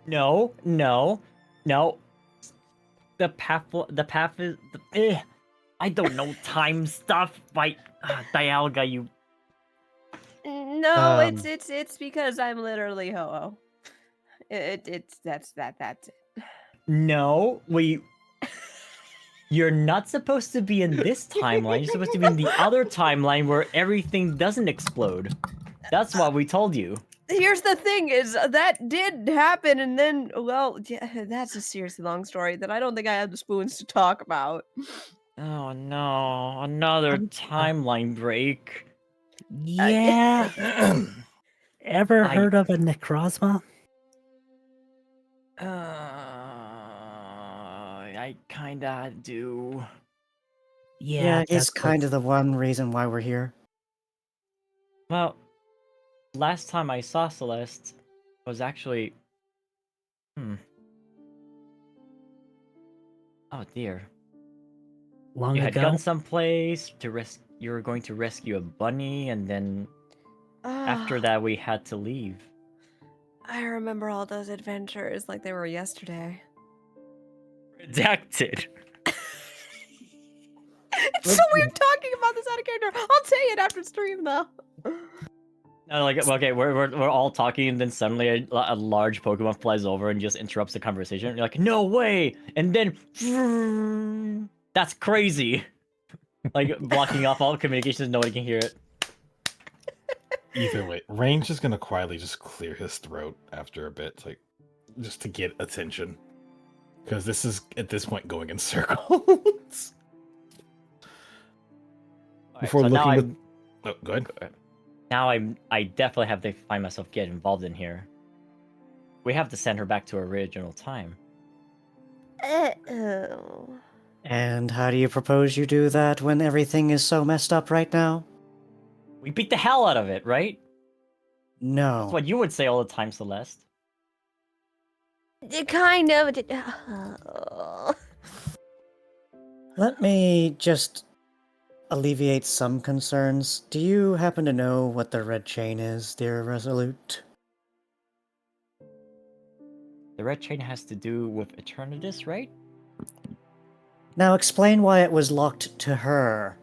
Speaker 9: No, no, no. The path is. I don't know time stuff. By Dialga, you.
Speaker 7: No,
Speaker 1: Um,
Speaker 7: it's because I'm literally Ho-Oh. That's it.
Speaker 9: No, You're not supposed to be in this timeline. You're supposed to be in the other timeline where everything doesn't explode. That's what we told you.
Speaker 7: Here's the thing: is that did happen, and then, well, yeah, that's a seriously long story that I don't think I have the spoons to talk about.
Speaker 9: Oh no, another timeline break.
Speaker 5: Yeah. Ever
Speaker 9: I-
Speaker 5: heard of a Necrozma?
Speaker 9: I kinda do.
Speaker 1: Yeah, he's
Speaker 5: that's
Speaker 1: kind of the one reason why we're here.
Speaker 9: Well, last time I saw Celeste was actually. Oh dear.
Speaker 5: long
Speaker 9: You had
Speaker 5: ago.
Speaker 9: gone someplace to you were going to rescue a bunny, and then after
Speaker 7: Ah,
Speaker 9: that we had to leave.
Speaker 7: I remember all those adventures like they were yesterday.
Speaker 9: Redacted.
Speaker 7: It's so weird talking about this out of character. I'll tell you it after stream, though.
Speaker 9: No, like okay, we're all talking, and then suddenly a large Pokemon flies over and just interrupts the conversation. You're like, no way! And then that's crazy. Like blocking off all communications, nobody can hear it.
Speaker 4: Either way, Range is gonna quietly just clear his throat after a bit, like just to get attention, because this is at this point going in circles.
Speaker 9: Alright,
Speaker 4: Before
Speaker 9: so now
Speaker 4: looking at, oh, go ahead.
Speaker 9: Now I definitely have to find myself get involved in here. We have to send her back to her original time.
Speaker 7: Oh.
Speaker 1: And how do you propose you do that when everything is so messed up right now?
Speaker 9: We beat the hell out of it, right?
Speaker 1: No.
Speaker 9: That's what you would say all the time, Celeste.
Speaker 7: It kind of.
Speaker 1: Let me just alleviate some concerns. Do you happen to know what the red chain is, dear Resolute?
Speaker 9: The red chain has to do with Eternatus, right?
Speaker 1: Now explain why it was locked to her.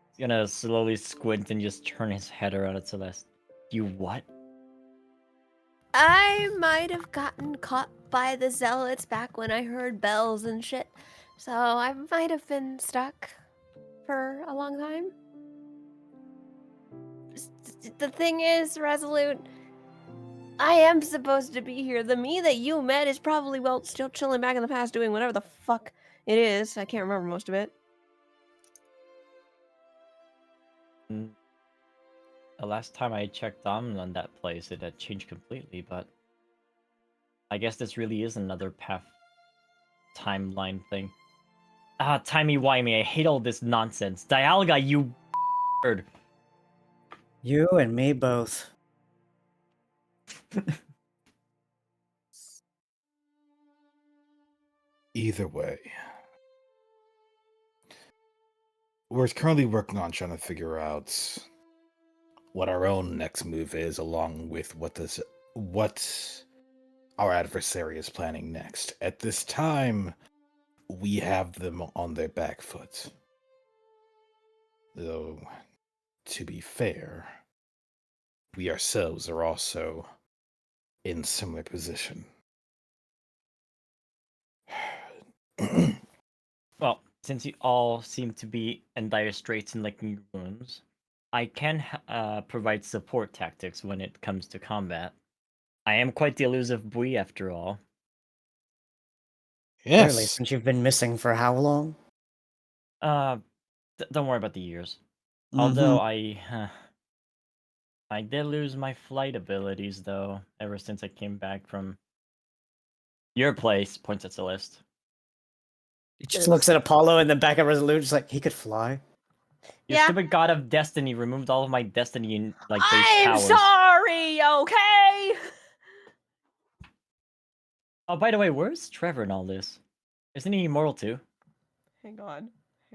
Speaker 9: He's gonna slowly squint and just turn his head around at Celeste. You what?
Speaker 7: I might have gotten caught by the zealots back when I heard bells and shit. So I might have been stuck for a long time. The thing is, Resolute, I am supposed to be here. The me that you met is probably, well, still chilling back in the past doing whatever the fuck it is. I can't remember most of it.
Speaker 9: The last time I checked on that place, it had changed completely, but I guess this really is another path timeline thing. Ah, timey-wimey, I hate all this nonsense. Dialga, you bird.
Speaker 1: You and me both.
Speaker 4: Either way, we're currently working on trying to figure out what our own next move is, along with what our adversary is planning next. At this time, we have them on their back foot. Though, to be fair, we ourselves are also in similar position.
Speaker 9: Well, since you all seem to be in dire straits and licking your wounds, I can provide support tactics when it comes to combat. I am quite the elusive Bui after all.
Speaker 1: Clearly,
Speaker 4: Yes.
Speaker 1: since you've been missing for how long?
Speaker 9: Don't worry about the years.
Speaker 1: Mm-hmm.
Speaker 9: Although I did lose my flight abilities though, ever since I came back from your place, points at Celeste.
Speaker 1: He just looks at Apollo in the back of Resolute, just like, he could fly.
Speaker 9: Your
Speaker 7: Yeah.
Speaker 9: stupid god of destiny removed all of my destiny and like base
Speaker 7: I'm
Speaker 9: powers.
Speaker 7: sorry, okay?
Speaker 9: Oh, by the way, where's Trevor in all this? Isn't he immortal too?
Speaker 7: Hang on.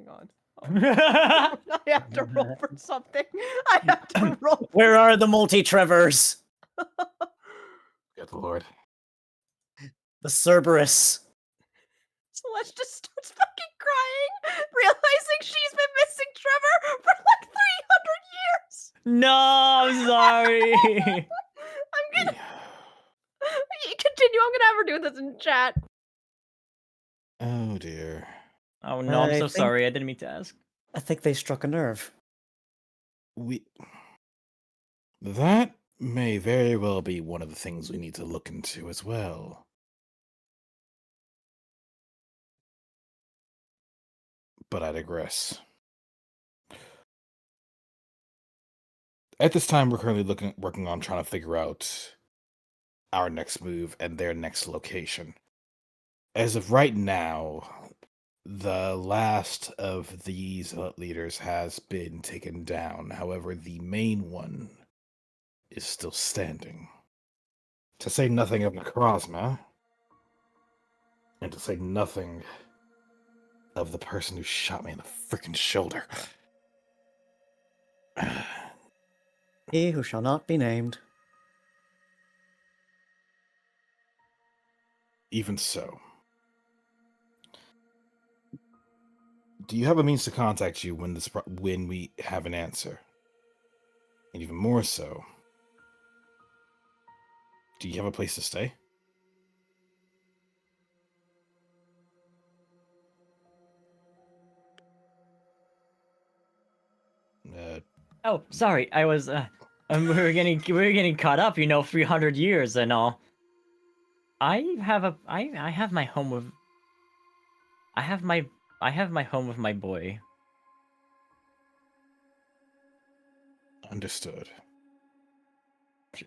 Speaker 7: Oh,
Speaker 9: I
Speaker 7: I have to roll for something. I have to roll.
Speaker 1: Where are the multi-Trevors?
Speaker 4: Good lord.
Speaker 1: The Cerberus.
Speaker 7: Celeste just starts fucking crying, realizing she's been missing Trevor for like 300 years.
Speaker 9: No, I'm sorry.
Speaker 7: I'm gonna you continue. I'm gonna have her do this in chat.
Speaker 4: Oh dear.
Speaker 9: Oh no, I'm
Speaker 1: I
Speaker 9: so
Speaker 1: think-
Speaker 9: sorry. I didn't mean to ask.
Speaker 1: I think they struck a nerve.
Speaker 4: That may very well be one of the things we need to look into as well. But I digress. At this time, we're currently working on trying to figure out our next move and their next location. As of right now, the last of these leaders has been taken down. However, the main one is still standing. To say nothing of Necrozma, and to say nothing of the person who shot me in the freaking shoulder.
Speaker 1: He who shall not be named.
Speaker 4: Even so. Do you have a means to contact you when we have an answer? And even more so, do you have a place to stay?
Speaker 9: Oh, sorry. I was we were getting caught up, 300 years and all. I have my home with I have my home with my boy.
Speaker 4: Understood.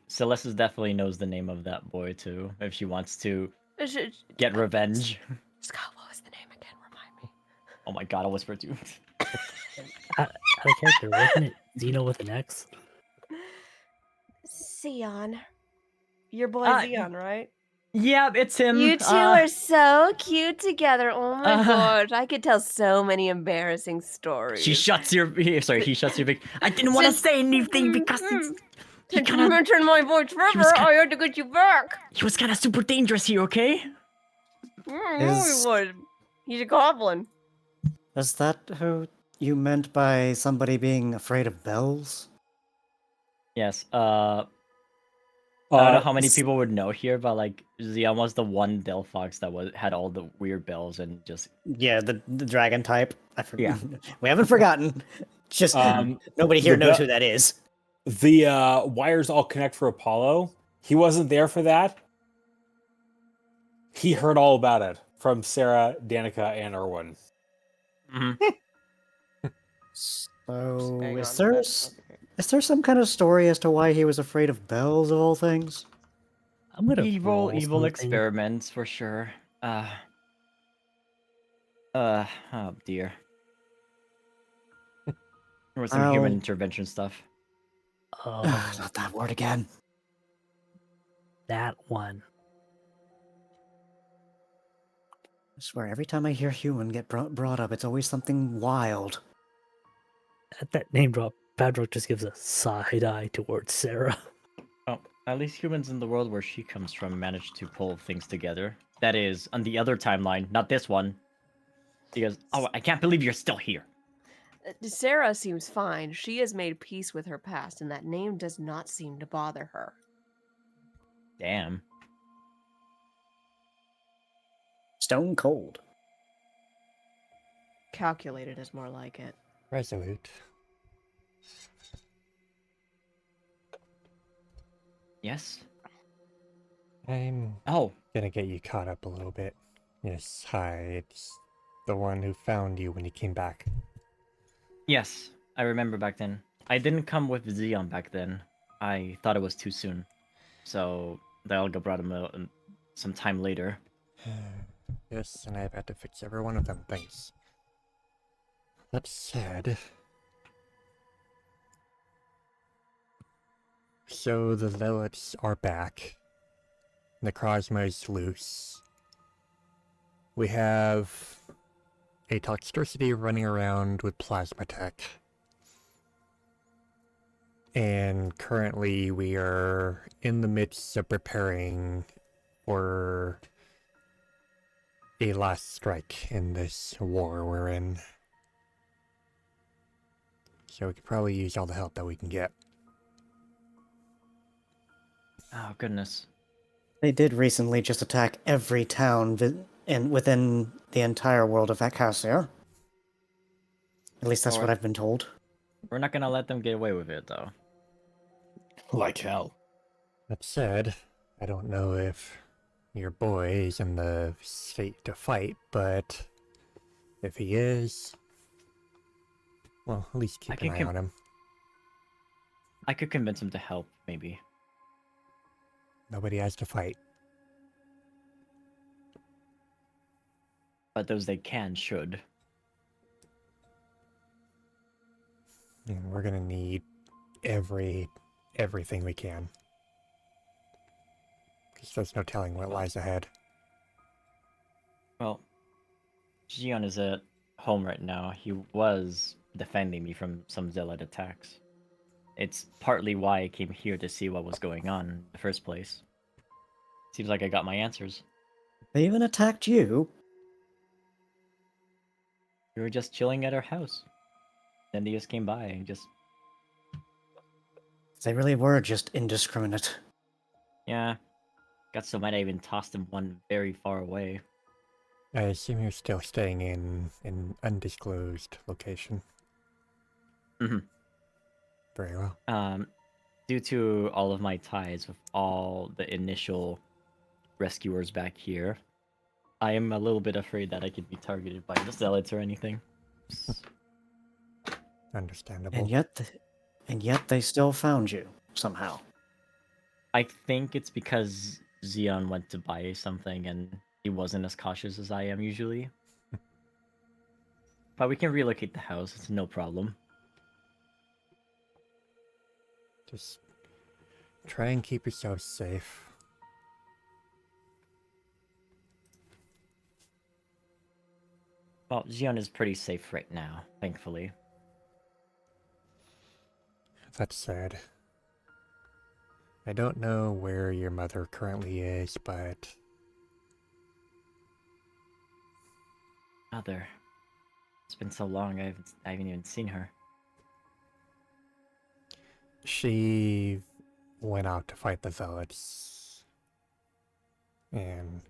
Speaker 9: Celeste definitely knows the name of that boy too, if she wants to
Speaker 7: Sh-
Speaker 9: get revenge.
Speaker 7: Scott, what was the name again? Remind me.
Speaker 9: Oh my god, I'll whisper to you.
Speaker 5: Out of character, wasn't it Xeno with an X?
Speaker 7: Sion. Your boy Sion, right?
Speaker 9: Yeah, it's him.
Speaker 7: You two are so cute together. Oh my gosh. I could tell so many embarrassing stories.
Speaker 9: He shuts your big. I didn't want to
Speaker 7: Just-
Speaker 9: say anything because
Speaker 7: Since you mentioned my boy Trevor,
Speaker 9: kinda-
Speaker 7: I had to get you back.
Speaker 9: he was kind of super dangerous here. Okay.
Speaker 1: Is-
Speaker 7: He was. He's a goblin.
Speaker 1: Is that who you meant by somebody being afraid of bells?
Speaker 9: Yes. I don't know how many people would know here, but like Zion was the one Delphox that had all the weird bells and just
Speaker 1: Yeah, the dragon type. I forgot.
Speaker 9: Yeah.
Speaker 1: We haven't forgotten. Just nobody here
Speaker 6: the
Speaker 1: knows
Speaker 6: be-
Speaker 1: who that is.
Speaker 6: The wires all connect for Apollo. He wasn't there for that. He heard all about it from Sarah, Danica, and Erwin.
Speaker 1: So
Speaker 7: Hang
Speaker 1: is
Speaker 7: on,
Speaker 1: there
Speaker 7: that's- okay.
Speaker 1: is there some kind of story as to why he was afraid of bells of all things?
Speaker 5: I'm gonna
Speaker 9: evil
Speaker 5: roll something.
Speaker 9: experiments for sure. Oh dear. Or some human
Speaker 1: I'll-
Speaker 9: intervention stuff.
Speaker 1: Not that word again.
Speaker 5: That one.
Speaker 1: I swear, every time I hear human get brought up, it's always something wild.
Speaker 5: At that name drop, Padrock just gives a side eye towards Sarah.
Speaker 9: At least humans in the world where she comes from managed to pull things together. That is, on the other timeline, not this one. Because, oh, I can't believe you're still here.
Speaker 7: Sarah seems fine. She has made peace with her past, and that name does not seem to bother her.
Speaker 9: Damn.
Speaker 1: Stone cold.
Speaker 7: Calculated is more like it.
Speaker 2: Resolute.
Speaker 9: Yes?
Speaker 2: I'm
Speaker 9: Oh,
Speaker 2: gonna get you caught up a little bit. Yes, hi, it's the one who found you when you came back.
Speaker 9: yes. I remember back then. I didn't come with Xeon back then. I thought it was too soon. So, the Elga brought him out some time later.
Speaker 2: Yes, and I've had to fix every one of them things. That said... So the Zealots are back. Necrozma is loose. We have a Toxtricity running around with Plasma Tech. And currently we are in the midst of preparing for a last strike in this war we're in. So we could probably use all the help that we can get.
Speaker 9: Oh, goodness.
Speaker 1: They did recently just attack every town within the entire world of Acacia. At least that's what
Speaker 9: Alright.
Speaker 1: I've been told.
Speaker 9: We're not gonna let them get away with it, though.
Speaker 4: Like hell.
Speaker 2: That said, I don't know if your boy is in the state to fight, but if he is, well, at least
Speaker 9: I
Speaker 2: keep an
Speaker 9: can
Speaker 2: eye on him.
Speaker 9: I could convince him to help, maybe.
Speaker 2: Nobody has to fight.
Speaker 9: But those they can should.
Speaker 2: And we're gonna need everything we can. Because there's no telling what lies ahead.
Speaker 9: Well, Gion is at home right now. He was defending me from some zealot attacks. It's partly why I came here to see what was going on in the first place. Seems like I got my answers.
Speaker 1: They even attacked you?
Speaker 9: We were just chilling at our house. Then they just came by and just...
Speaker 1: They really were just indiscriminate.
Speaker 9: Yeah. Got so mad I even tossed him one very far away.
Speaker 2: I assume you're still staying in an undisclosed location.
Speaker 9: Mhm.
Speaker 2: Very well.
Speaker 9: Due to all of my ties with all the initial rescuers back here, I am a little bit afraid that I could be targeted by the zealots or anything.
Speaker 2: Understandable.
Speaker 1: And yet they still found you, somehow.
Speaker 9: I think it's because Xeon went to buy something and he wasn't as cautious as I am usually. But we can relocate the house, it's no problem.
Speaker 2: Just try and keep yourself safe.
Speaker 9: Well, Xeon is pretty safe right now, thankfully.
Speaker 2: That said, I don't know where your mother currently is, but
Speaker 9: Mother. It's been so long, I haven't even seen her.
Speaker 2: she went out to fight the zealots, and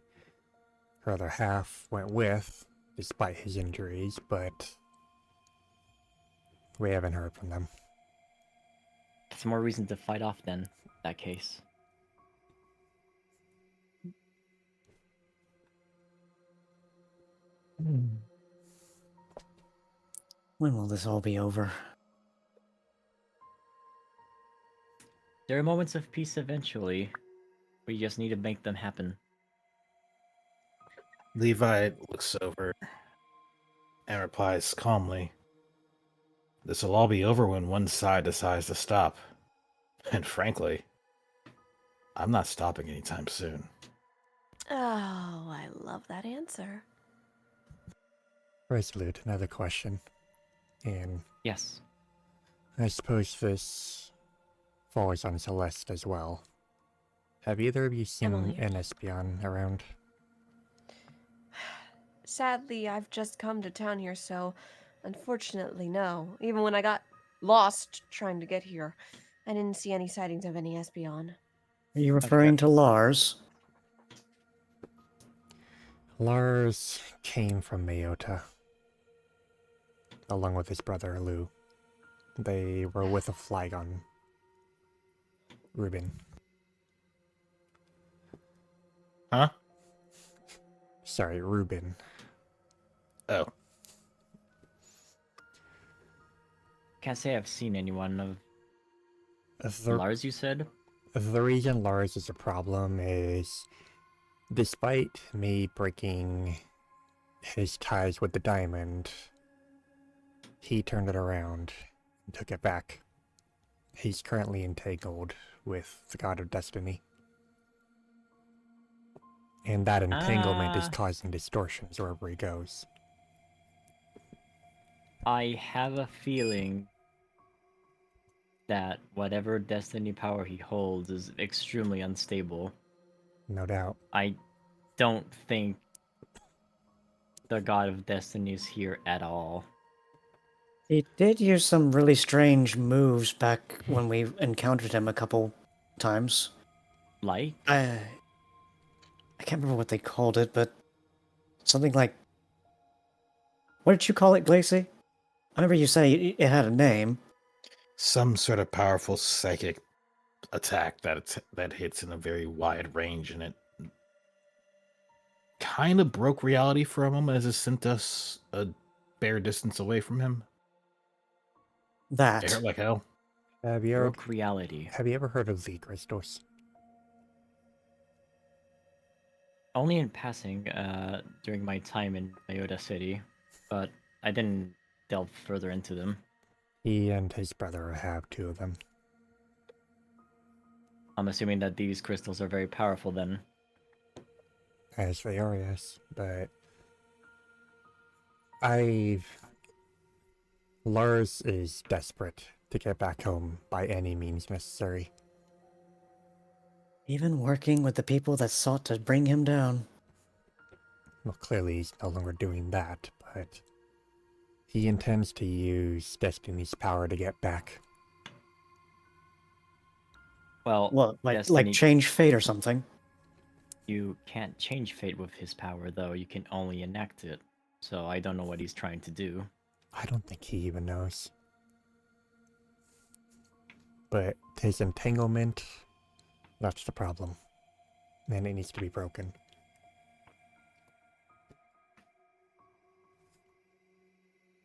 Speaker 2: her other half went with, despite his injuries, but we haven't heard from them.
Speaker 9: It's more reason to fight off then, in that case.
Speaker 1: When will this all be over?
Speaker 9: There are moments of peace eventually. We just need to make them happen.
Speaker 4: Levi looks over and replies calmly, "This will all be over when one side decides to stop. And frankly, I'm not stopping anytime soon."
Speaker 7: Oh, I love that answer.
Speaker 2: Resolute, another question. And
Speaker 9: Yes.
Speaker 2: I suppose this falls on Celeste as well. Have either of you seen
Speaker 7: Emily.
Speaker 2: an Espion around?
Speaker 7: Sadly, I've just come to town here, so unfortunately, no. Even when I got lost trying to get here, I didn't see any sightings of any Espion.
Speaker 1: Are you referring to Lars?
Speaker 2: Lars came from Mayota, along with his brother Lou. They were with a Flygon. Ruben.
Speaker 4: Huh?
Speaker 2: Sorry, Ruben.
Speaker 4: Oh.
Speaker 9: Can't say I've seen anyone of
Speaker 2: The,
Speaker 9: Lars, you said?
Speaker 2: the reason Lars is a problem is, despite me breaking his ties with the diamond, he turned it around and took it back. He's currently entangled with the God of Destiny. And that entanglement is
Speaker 9: Ah.
Speaker 2: causing distortions wherever he goes.
Speaker 9: I have a feeling that whatever destiny power he holds is extremely unstable.
Speaker 2: No doubt.
Speaker 9: I don't think the God of Destiny is here at all.
Speaker 1: He did use some really strange moves back when we encountered him a couple times.
Speaker 9: Like?
Speaker 1: I can't remember what they called it, but something like... What did you call it, Glacy? I remember you saying it had a name.
Speaker 4: Some sort of powerful psychic attack that hits in a very wide range, and it kind of broke reality for a moment as it sent us a bare distance away from him. It
Speaker 1: That.
Speaker 4: hurt like hell.
Speaker 2: Have you ever,
Speaker 9: Broke reality.
Speaker 2: have you ever heard of the crystals?
Speaker 9: Only in passing, during my time in Mayota City, but I didn't delve further into them.
Speaker 2: He and his brother have 2 of them.
Speaker 9: I'm assuming that these crystals are very powerful then.
Speaker 2: As they are, yes. But Lars is desperate to get back home by any means necessary.
Speaker 1: Even working with the people that sought to bring him down.
Speaker 2: Well, clearly he's no longer doing that, but he intends to use Destiny's power to get back.
Speaker 9: Well,
Speaker 1: What, like
Speaker 9: Destiny,
Speaker 1: change fate or something?
Speaker 9: you can't change fate with his power, though. You can only enact it. So I don't know what he's trying to do.
Speaker 2: I don't think he even knows. But his entanglement, that's the problem. And it needs to be broken.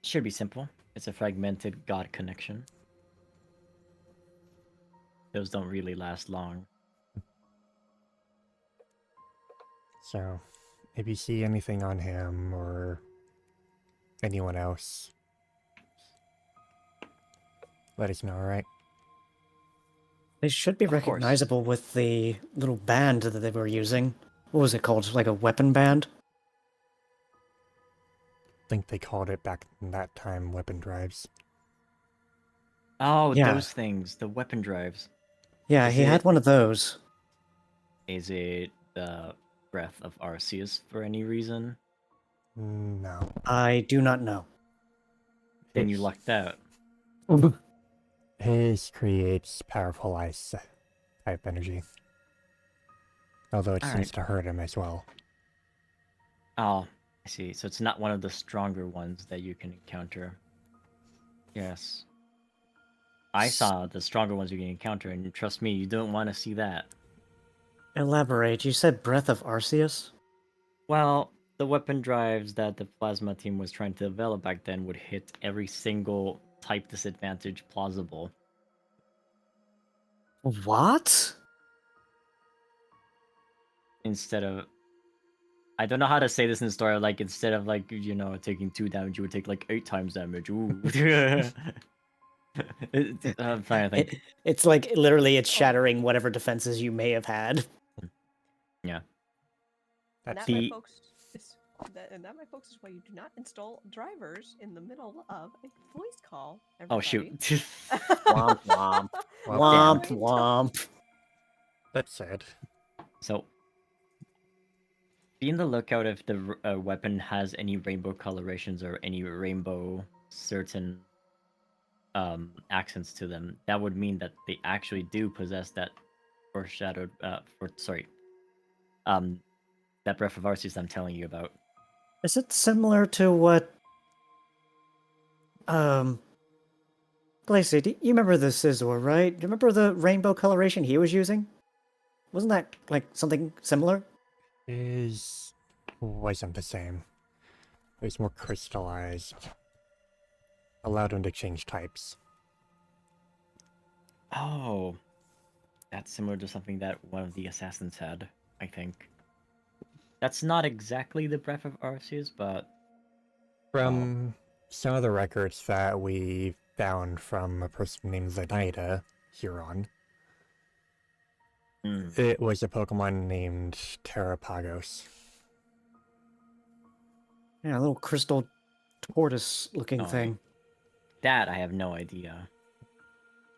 Speaker 9: Should be simple. It's a fragmented god connection. Those don't really last long.
Speaker 2: So, if you see anything on him or anyone else, let us know, alright?
Speaker 1: They should be
Speaker 9: Of course.
Speaker 1: recognizable with the little band that they were using. What was it called? Like a weapon band?
Speaker 2: I think they called it back in that time weapon drives.
Speaker 9: Oh,
Speaker 1: Yeah.
Speaker 9: those things. The weapon drives.
Speaker 1: Yeah,
Speaker 9: Is
Speaker 1: he had
Speaker 9: it-
Speaker 1: one of those.
Speaker 9: Is it the Breath of Arceus for any reason?
Speaker 2: No.
Speaker 1: I do not know.
Speaker 9: Then you
Speaker 2: His-
Speaker 9: lucked out.
Speaker 2: His creates powerful ice type energy. Although it seems
Speaker 9: Alright.
Speaker 2: to hurt him as well.
Speaker 9: Oh, I see. So it's not one of the stronger ones that you can encounter. Yes. I saw the stronger ones you can encounter, and trust me, you don't want to see that.
Speaker 1: Elaborate. You said Breath of Arceus?
Speaker 9: Well, the weapon drives that the Plasma team was trying to develop back then would hit every single type disadvantage plausible.
Speaker 1: What?
Speaker 9: Instead of... I don't know how to say this in the story, like, instead of, like, taking 2 damage, you would take, like, 8 times damage. Ooh. I'm trying to think.
Speaker 1: It's like literally it's shattering whatever defenses you may have had.
Speaker 9: Yeah.
Speaker 2: That's
Speaker 7: that, my
Speaker 9: the-
Speaker 7: folks, my folks, is why you do not install drivers in the middle of a voice call.
Speaker 9: Oh, shoot.
Speaker 7: everybody.
Speaker 9: Womp womp.
Speaker 1: Womp
Speaker 9: damn.
Speaker 1: womp.
Speaker 2: That's sad.
Speaker 9: So, be on the lookout if the weapon has any rainbow colorations or any rainbow certain accents to them. That would mean that they actually do possess that foreshadowed that Breath of Arceus I'm telling you about.
Speaker 1: Is it similar to what Glacy, do you remember the Scizor, right? Do you remember the rainbow coloration he was using? Wasn't that like something similar?
Speaker 2: Wasn't the same. It was more crystallized. Allowed him to change types.
Speaker 9: Oh, that's similar to something that one of the assassins had, I think. That's not exactly the Breath of Arceus, but
Speaker 2: From some of the records that we found from a person named Zenaida Huron, it was a Pokemon named Terrapagos.
Speaker 1: Yeah, a little crystal tortoise-looking
Speaker 9: Oh,
Speaker 1: thing.
Speaker 9: that I have no idea.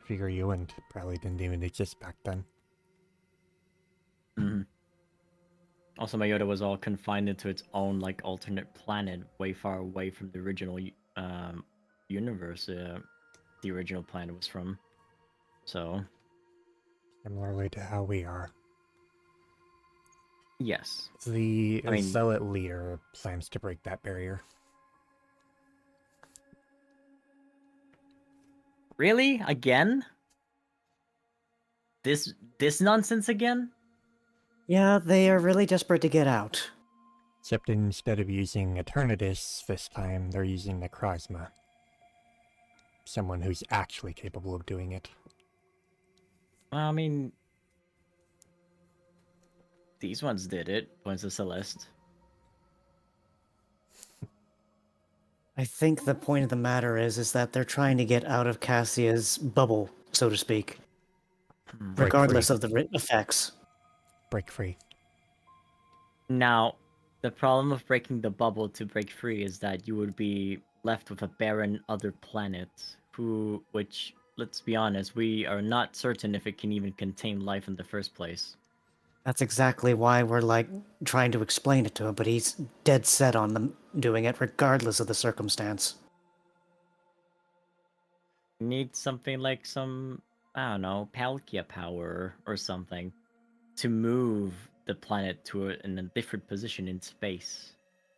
Speaker 2: Figure you and probably didn't even exist back then.
Speaker 9: Also, Mayota was all confined into its own like alternate planet, way far away from the original universe. The original planet was from. So
Speaker 2: Similarly to how we are.
Speaker 9: yes,
Speaker 2: The
Speaker 9: I mean-
Speaker 2: Zealot leader plans to break that barrier.
Speaker 9: really again. This nonsense again.
Speaker 1: Yeah, they are really desperate to get out.
Speaker 2: Except instead of using Eternatus this time, they're using Necrozma. Someone who's actually capable of doing it.
Speaker 9: Well, I mean, these ones did it. Points of Celeste.
Speaker 1: I think the point of the matter is that they're trying to get out of Cassia's bubble, so to speak,
Speaker 2: Break
Speaker 1: regardless
Speaker 2: free.
Speaker 1: of the effects.
Speaker 2: Break free.
Speaker 9: Now, the problem of breaking the bubble to break free is that you would be left with a barren other planet, which, let's be honest, we are not certain if it can even contain life in the first place.
Speaker 1: That's exactly why we're like trying to explain it to him, but he's dead set on them doing it regardless of the circumstance.
Speaker 9: Need something like some, I don't know, Palkia power or something to move the planet in a different position in space,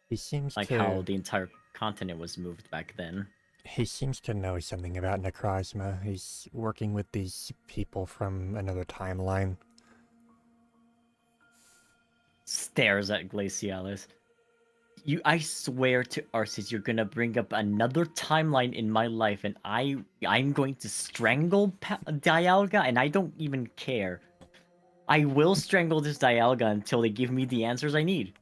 Speaker 2: He seems
Speaker 9: like
Speaker 2: to
Speaker 9: how the entire continent was moved back then.
Speaker 2: he seems to know something about Necrozma. He's working with these people from another timeline.
Speaker 9: Stares at Glacialis. I swear to Arceus, you're gonna bring up another timeline in my life, and I'm going to strangle Dialga, and I don't even care. I will strangle this Dialga until they give me the answers I need.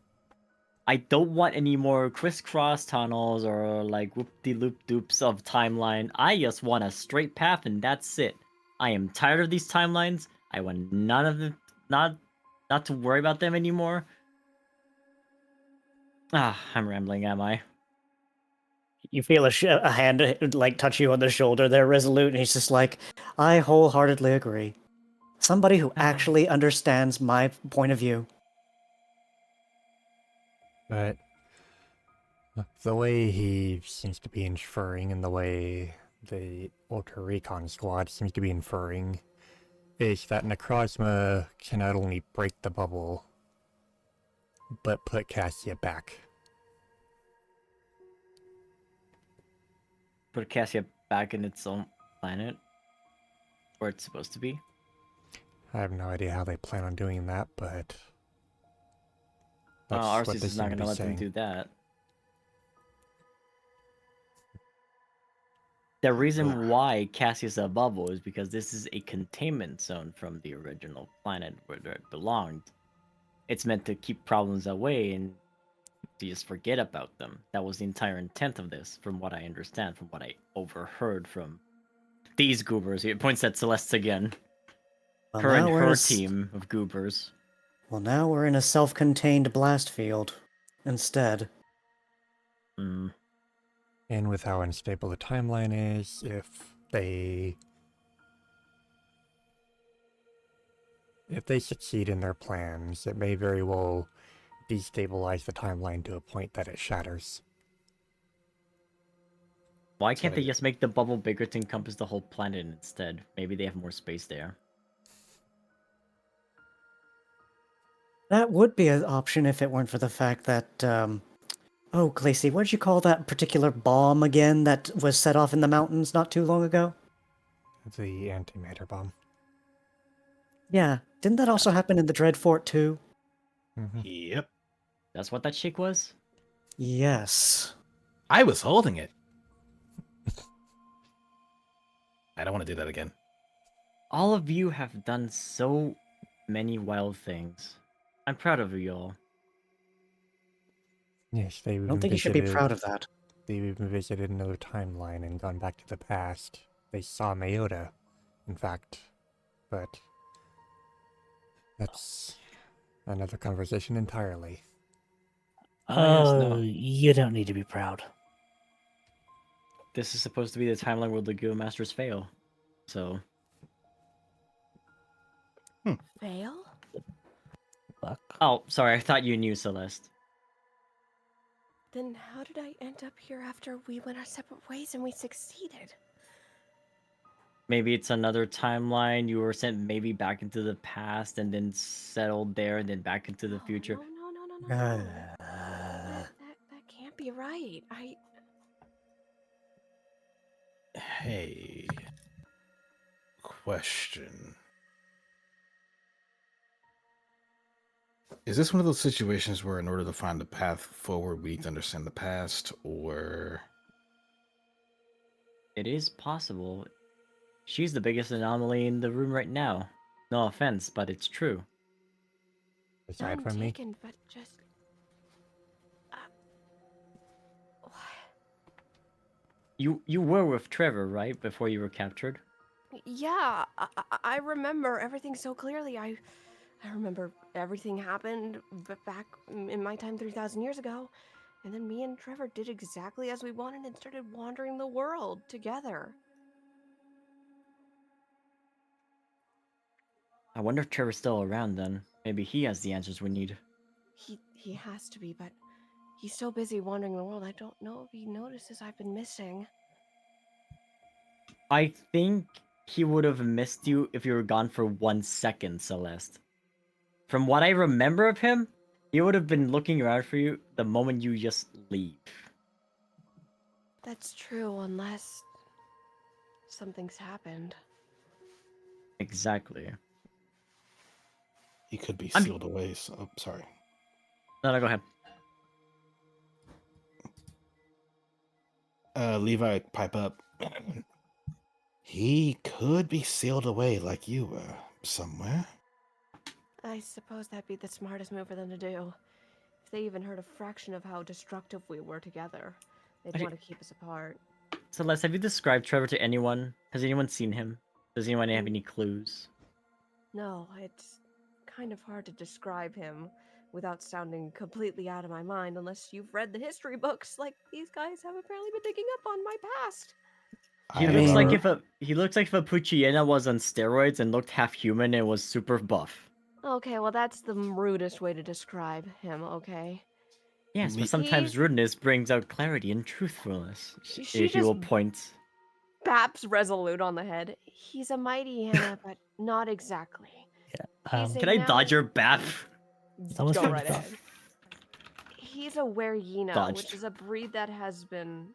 Speaker 9: I don't want any more crisscross tunnels or like whoop-de-loop-doops of timeline. I just want a straight path, and that's it. I am tired of these timelines. I want none of them, not to worry about them anymore. I'm rambling, am I?
Speaker 1: You feel a hand like touch you on the shoulder. They're resolute, and he's just like, I wholeheartedly agree. Somebody who actually understands my point of view.
Speaker 2: But the way he seems to be inferring and the way the Ultra Recon squad seems to be inferring is that Necrozma can not only break the bubble, but put Cassia back.
Speaker 9: Put Cassia back in its own planet, where it's supposed to be.
Speaker 2: I have no idea how they plan on doing that, but that's what
Speaker 9: Arceus
Speaker 2: they
Speaker 9: is
Speaker 2: seem
Speaker 9: not
Speaker 2: to
Speaker 9: gonna
Speaker 2: be
Speaker 9: let them
Speaker 2: saying.
Speaker 9: do that. The reason why Cassia's a bubble is because this is a containment zone from the original planet where it belonged. It's meant to keep problems away and to just forget about them. That was the entire intent of this, from what I understand, from what I overheard from these goobers. It points at Celeste again.
Speaker 1: Well,
Speaker 9: Her and
Speaker 1: now we're in
Speaker 9: her
Speaker 1: a
Speaker 9: team of goobers.
Speaker 1: Well, now we're in a self-contained blast field instead.
Speaker 9: Mm.
Speaker 2: And with how unstable the timeline is, if they If they succeed in their plans, it may very well destabilize the timeline to a point that it shatters.
Speaker 9: Why
Speaker 4: So
Speaker 9: can't they just make the bubble bigger to encompass the whole planet instead? Maybe they have more space there.
Speaker 1: That would be an option if it weren't for the fact that, oh, Glacy, what did you call that particular bomb again that was set off in the mountains not too long ago?
Speaker 2: The antimatter bomb.
Speaker 1: Yeah, didn't that also happen in the Dreadfort too?
Speaker 2: Mm-hmm.
Speaker 4: Yep.
Speaker 9: That's what that shake was?
Speaker 1: Yes.
Speaker 4: I was holding it. I don't want to do that again.
Speaker 9: All of you have done so many wild things. I'm proud of you all.
Speaker 2: Yes, they've
Speaker 1: I don't think you should be
Speaker 2: visited-
Speaker 1: proud of that.
Speaker 2: They've even visited another timeline and gone back to the past. They saw Mayota, in fact. But that's another conversation entirely.
Speaker 9: Oh, yes, no.
Speaker 5: You don't need to be proud.
Speaker 9: This is supposed to be the timeline where the Guild Masters fail. So,
Speaker 7: Fail?
Speaker 5: Fuck.
Speaker 9: oh, sorry, I thought you knew, Celeste.
Speaker 7: Then how did I end up here after we went our separate ways and we succeeded?
Speaker 9: Maybe it's another timeline. You were sent maybe back into the past and then settled there and then back into the
Speaker 7: Oh,
Speaker 9: future.
Speaker 7: No. That can't be right.
Speaker 4: Hey. Question. Is this one of those situations where in order to find the path forward, we need to understand the past, or...
Speaker 9: It is possible. She's the biggest anomaly in the room right now. No offense, but it's true.
Speaker 2: Aside
Speaker 7: I'm
Speaker 2: from me,
Speaker 7: taken, but just. What?
Speaker 9: You were with Trevor, right? Before you were captured?
Speaker 7: Yeah, I remember everything so clearly. I remember everything happened back in my time 3,000 years ago. And then me and Trevor did exactly as we wanted and started wandering the world together.
Speaker 9: I wonder if Trevor's still around then. Maybe he has the answers we need.
Speaker 7: He has to be, but he's so busy wandering the world, I don't know if he notices I've been missing.
Speaker 9: I think he would have missed you if you were gone for 1 second, Celeste. From what I remember of him, he would have been looking around for you the moment you just leave.
Speaker 7: That's true, unless something's happened.
Speaker 9: Exactly.
Speaker 4: He could be
Speaker 9: I'm-
Speaker 4: sealed away, so... Oh, sorry.
Speaker 9: No, go ahead.
Speaker 4: Levi, pipe up. He could be sealed away like you were, somewhere.
Speaker 7: I suppose that'd be the smartest move for them to do. If they even heard a fraction of how destructive we were together, they'd
Speaker 9: Actually-
Speaker 7: want to keep us apart.
Speaker 9: Celeste, have you described Trevor to anyone? Has anyone seen him? Does anyone have any clues?
Speaker 7: No, it's kind of hard to describe him without sounding completely out of my mind unless you've read the history books like these guys have apparently been digging up on my past.
Speaker 9: He
Speaker 4: I
Speaker 9: looks
Speaker 4: have
Speaker 9: like
Speaker 4: never-
Speaker 9: he looks like if a Puchiena was on steroids and looked half human and was super buff.
Speaker 7: Okay, well that's the rudest way to describe him, okay?
Speaker 9: Yes,
Speaker 4: Me-
Speaker 9: but sometimes
Speaker 7: He's-
Speaker 9: rudeness brings out clarity and truthfulness.
Speaker 7: She
Speaker 9: If you will
Speaker 7: just-
Speaker 9: point.
Speaker 7: Baps resolute on the head. He's a mighty Hannah, but not exactly. He's
Speaker 5: Um,
Speaker 7: a
Speaker 9: Can I
Speaker 7: now-
Speaker 9: dodge your bap?
Speaker 5: Someone's
Speaker 7: Go
Speaker 5: trying
Speaker 7: right
Speaker 5: to
Speaker 7: ahead. He's a Wereyina,
Speaker 9: Dodged.
Speaker 7: which is a breed that has been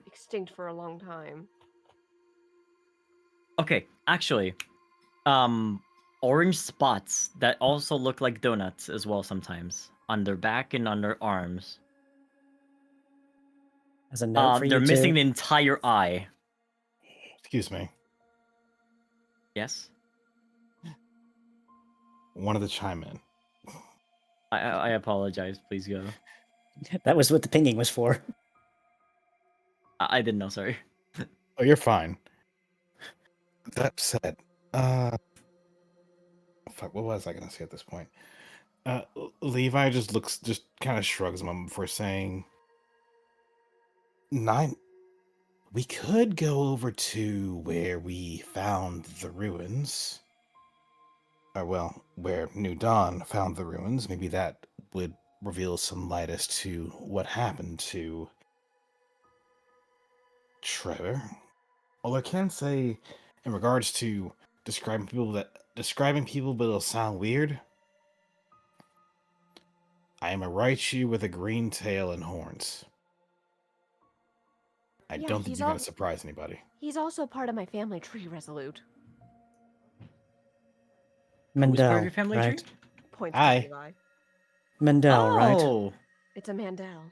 Speaker 7: extinct for a long time.
Speaker 9: Okay, actually, orange spots that also look like donuts as well sometimes on their back and on their arms.
Speaker 1: As a note for
Speaker 9: They're
Speaker 1: you
Speaker 9: missing
Speaker 1: two,
Speaker 9: the entire eye.
Speaker 4: Excuse me.
Speaker 9: Yes,
Speaker 4: Wanted to chime in.
Speaker 9: I apologize. Please go.
Speaker 1: that was what the pinging was for.
Speaker 9: I didn't know. Sorry.
Speaker 4: Oh, you're fine. That said, fuck, what was I gonna say at this point? Levi just kind of shrugs a moment before saying, we could go over to where we found the ruins. well, where New Dawn found the ruins, maybe that would reveal some light as to what happened to Trevor. All I can say in regards to describing people but it'll sound weird. I am a Raichu with a green tail and horns. I
Speaker 7: Yeah,
Speaker 4: don't think
Speaker 7: he's
Speaker 4: you're gonna
Speaker 7: al-
Speaker 4: surprise anybody.
Speaker 7: He's also part of my family tree, Resolute.
Speaker 9: Who's part of your
Speaker 1: Mendel,
Speaker 9: family
Speaker 1: right?
Speaker 9: tree?
Speaker 7: Points
Speaker 4: Hi.
Speaker 7: to Levi.
Speaker 1: Mendel, right?
Speaker 9: Oh,
Speaker 7: It's a Mandel.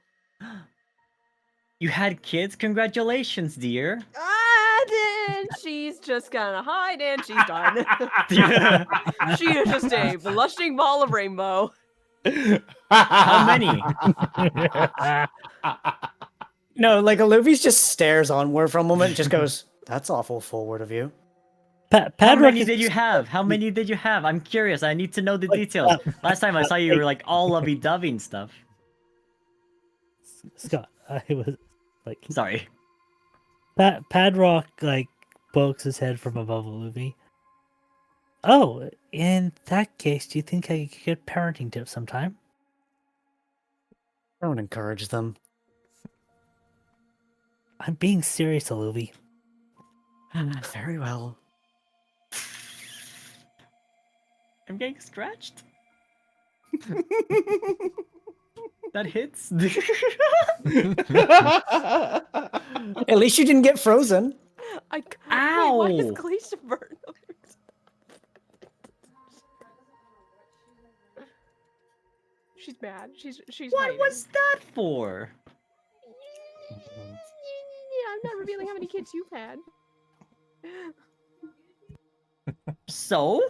Speaker 9: you had kids? Congratulations, dear.
Speaker 7: Then she's just gonna hide and she's done.
Speaker 9: Yeah.
Speaker 7: She is just a blushing ball of rainbow.
Speaker 9: How many?
Speaker 1: No, like Aluvi's just stares onward for a moment and just goes, "That's awful forward of you."
Speaker 9: How
Speaker 5: Padrock
Speaker 9: many
Speaker 5: is
Speaker 9: did you have? How many did you have? I'm curious. I need to know the details. Last time I saw you were like all lovey-dovey and stuff.
Speaker 5: Scott. I was like
Speaker 9: Sorry.
Speaker 5: Padrock like pokes his head from above Luffy. Oh, in that case, do you think I could get parenting tips sometime?
Speaker 1: Don't encourage them.
Speaker 5: I'm being serious, Luffy.
Speaker 1: Very well.
Speaker 9: I'm getting scratched. That hits.
Speaker 1: At least you didn't get frozen.
Speaker 7: Wait, why is
Speaker 9: Ow!
Speaker 7: Glacier burn? She's mad. She's
Speaker 9: What
Speaker 7: hiding.
Speaker 9: was that for?
Speaker 7: Yeah, I'm not revealing how many kids you've had.
Speaker 9: So?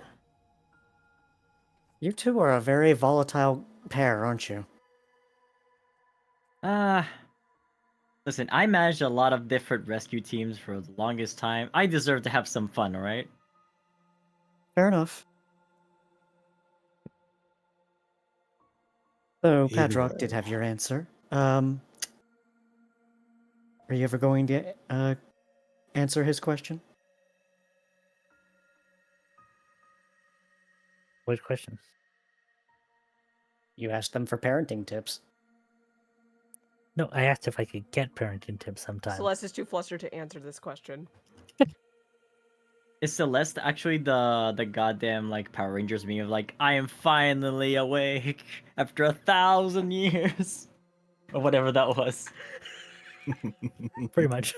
Speaker 1: You two are a very volatile pair, aren't you?
Speaker 9: Listen, I managed a lot of different rescue teams for the longest time. I deserve to have some fun, alright?
Speaker 1: Fair enough. So,
Speaker 4: Maybe
Speaker 1: Padrock did have your answer. Are you ever going to answer his question?
Speaker 5: What question?
Speaker 1: You asked them for parenting tips.
Speaker 5: No, I asked if I could get parenting tips sometime.
Speaker 7: Celeste is too flustered to answer this question.
Speaker 9: Is Celeste actually the goddamn like Power Rangers meme of like I am finally awake after 1,000 years or whatever that was?
Speaker 5: Pretty much.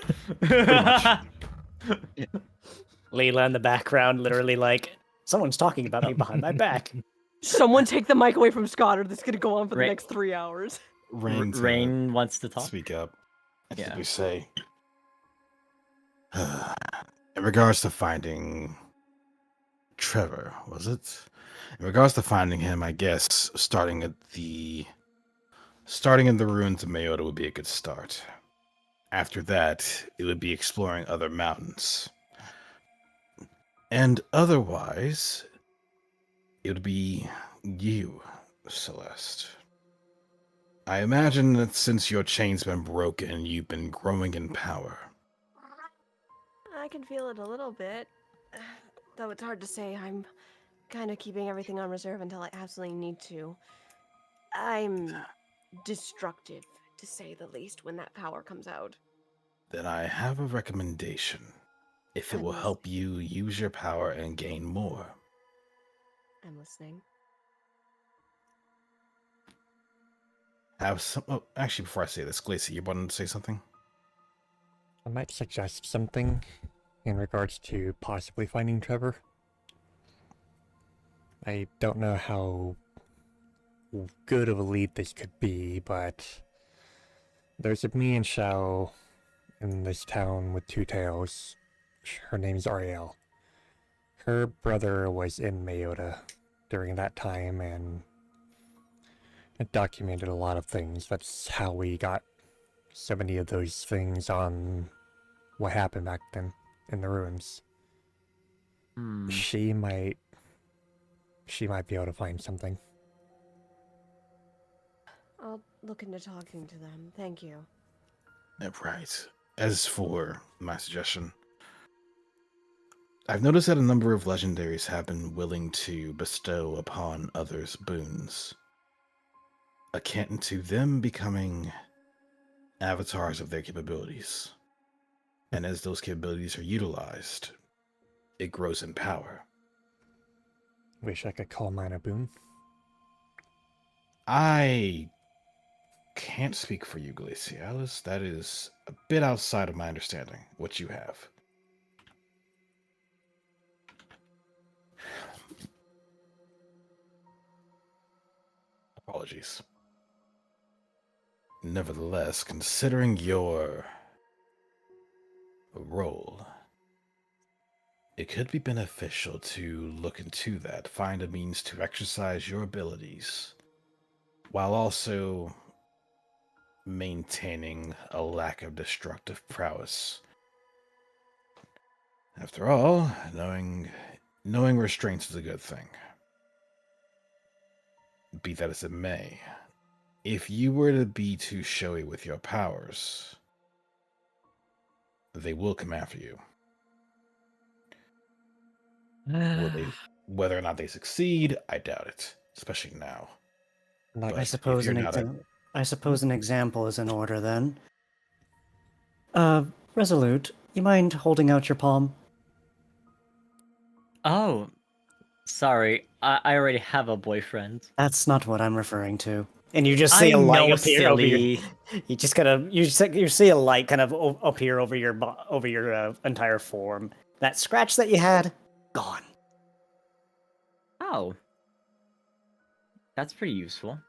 Speaker 1: Leela in the background, literally like, someone's talking about me behind my back.
Speaker 7: Someone take the mic away from Scott, or this is gonna go on for the
Speaker 9: Right.
Speaker 7: next 3 hours.
Speaker 4: Rain's
Speaker 9: Rain wants to talk.
Speaker 4: speak up. I
Speaker 9: Yeah.
Speaker 4: think we say. In regards to finding Trevor, was it? In regards to finding him, I guess starting in the ruins of Mayota would be a good start. After that, it would be exploring other mountains. And otherwise, it would be you, Celeste. I imagine that since your chain's been broken, you've been growing in power.
Speaker 7: I can feel it a little bit. Though it's hard to say. I'm kind of keeping everything on reserve until I absolutely need to. I'm destructive, to say the least, when that power comes out.
Speaker 4: Then I have a recommendation. If it will help you use your power and gain more.
Speaker 7: I'm listening.
Speaker 4: Have some. Oh, actually, before I say this, Glacy, you wanted to say something?
Speaker 2: I might suggest something in regards to possibly finding Trevor. I don't know how good of a lead this could be, but there's a me and Xiao in this town with two tails. Her name's Ariel. Her brother was in Mayota during that time, and it documented a lot of things. That's how we got so many of those things on what happened back then in the ruins.
Speaker 9: Hmm.
Speaker 2: She might be able to find something.
Speaker 7: I'll look into talking to them. Thank you.
Speaker 4: Right. As for my suggestion, I've noticed that a number of legendaries have been willing to bestow upon others boons, akin to them becoming avatars of their capabilities. And as those capabilities are utilized, it grows in power.
Speaker 2: Wish I could call mine a boon.
Speaker 4: I can't speak for you, Glacialis. That is a bit outside of my understanding, what you have. Apologies. Nevertheless, considering your role, it could be beneficial to look into that, find a means to exercise your abilities, while also maintaining a lack of destructive prowess. After all, knowing restraints is a good thing. Be that as it may, if you were to be too showy with your powers, they will come after you. Whether or not they succeed, I doubt it, especially now.
Speaker 2: Like,
Speaker 4: But
Speaker 1: I
Speaker 4: if
Speaker 1: suppose
Speaker 4: you're
Speaker 1: an
Speaker 4: not a-
Speaker 1: example. I suppose an example is in order then. Resolute, you mind holding out your palm?
Speaker 9: Oh, sorry. I already have a boyfriend.
Speaker 1: That's not what I'm referring to. And you just
Speaker 9: I
Speaker 1: see a light
Speaker 9: know,
Speaker 1: appear over your.
Speaker 9: silly.
Speaker 1: You just kind of you see a light kind of appear over your entire form. That scratch that you had, gone.
Speaker 9: Oh. That's pretty useful.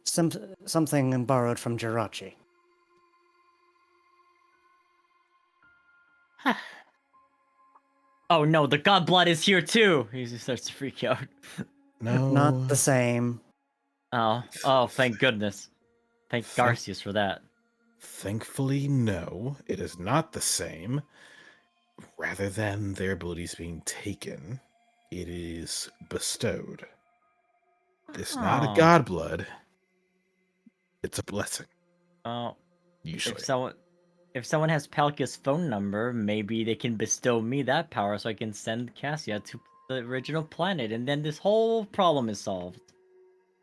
Speaker 1: Something borrowed from Jirachi.
Speaker 9: Oh no, the god blood is here too! He just starts to freak out.
Speaker 4: No,
Speaker 1: Not the same.
Speaker 9: Oh, thank goodness. Thank
Speaker 4: Thank-
Speaker 9: Garcius for that.
Speaker 4: Thankfully, no, it is not the same. Rather than their abilities being taken, it is bestowed. It's not a
Speaker 9: Oh.
Speaker 4: god blood. It's a blessing,
Speaker 9: Oh,
Speaker 4: usually.
Speaker 9: if someone has Palkia's phone number, maybe they can bestow me that power so I can send Cassia to the original planet, and then this whole problem is solved.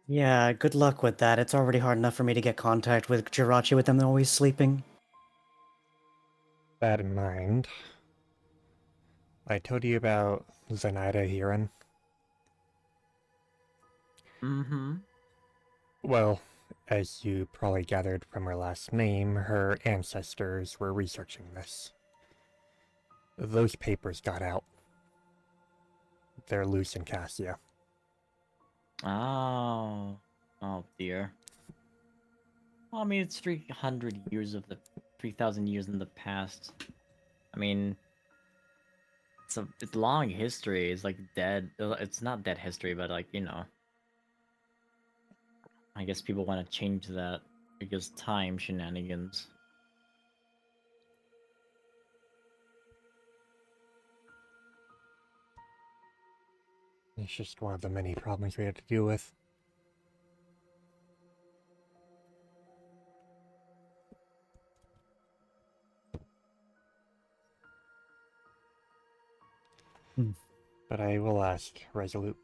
Speaker 1: Yeah, good luck with that. It's already hard enough for me to get contact with Jirachi with them always sleeping.
Speaker 2: that in mind, I told you about Zenaida Hiran.
Speaker 9: Mm-hmm.
Speaker 2: Well, as you probably gathered from her last name, her ancestors were researching this. Those papers got out. They're loose in Cassia.
Speaker 9: Oh. Oh dear. Well, I mean, it's 300 years of the 3,000 years in the past. I mean, it's long history. It's like dead. It's not dead history, but like, you know. I guess people want to change that because time shenanigans.
Speaker 2: It's just one of the many problems we had to deal with. But I will ask, Resolute.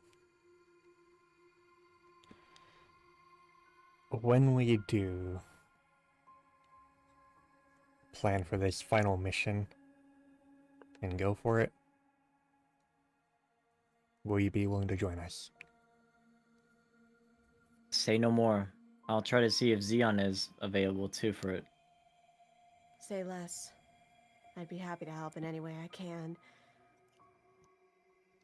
Speaker 2: When we do plan for this final mission and go for it, will you be willing to join us?
Speaker 9: Say no more. I'll try to see if Xeon is available too for it.
Speaker 7: Say less. I'd be happy to help in any way I can.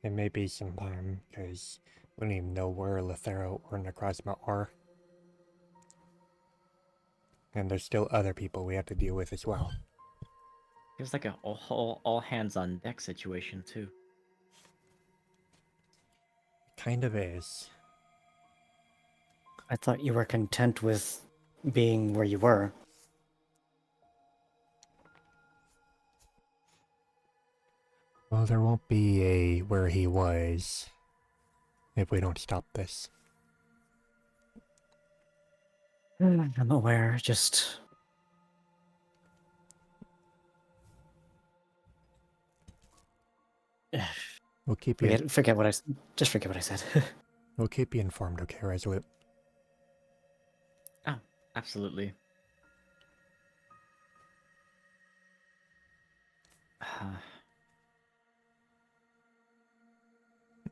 Speaker 2: It may be some time, because we don't even know where Lethero or Necrozma are. And there's still other people we have to deal with as well.
Speaker 9: Feels like a whole all hands on deck situation too.
Speaker 2: Kind of is.
Speaker 1: I thought you were content with being where you were.
Speaker 2: Well, there won't be a where he was if we don't stop this.
Speaker 1: I'm aware, just...
Speaker 2: We'll keep you.
Speaker 1: Forget what I just forget what I said.
Speaker 2: We'll keep you informed, okay, Resolute?
Speaker 9: Oh, absolutely.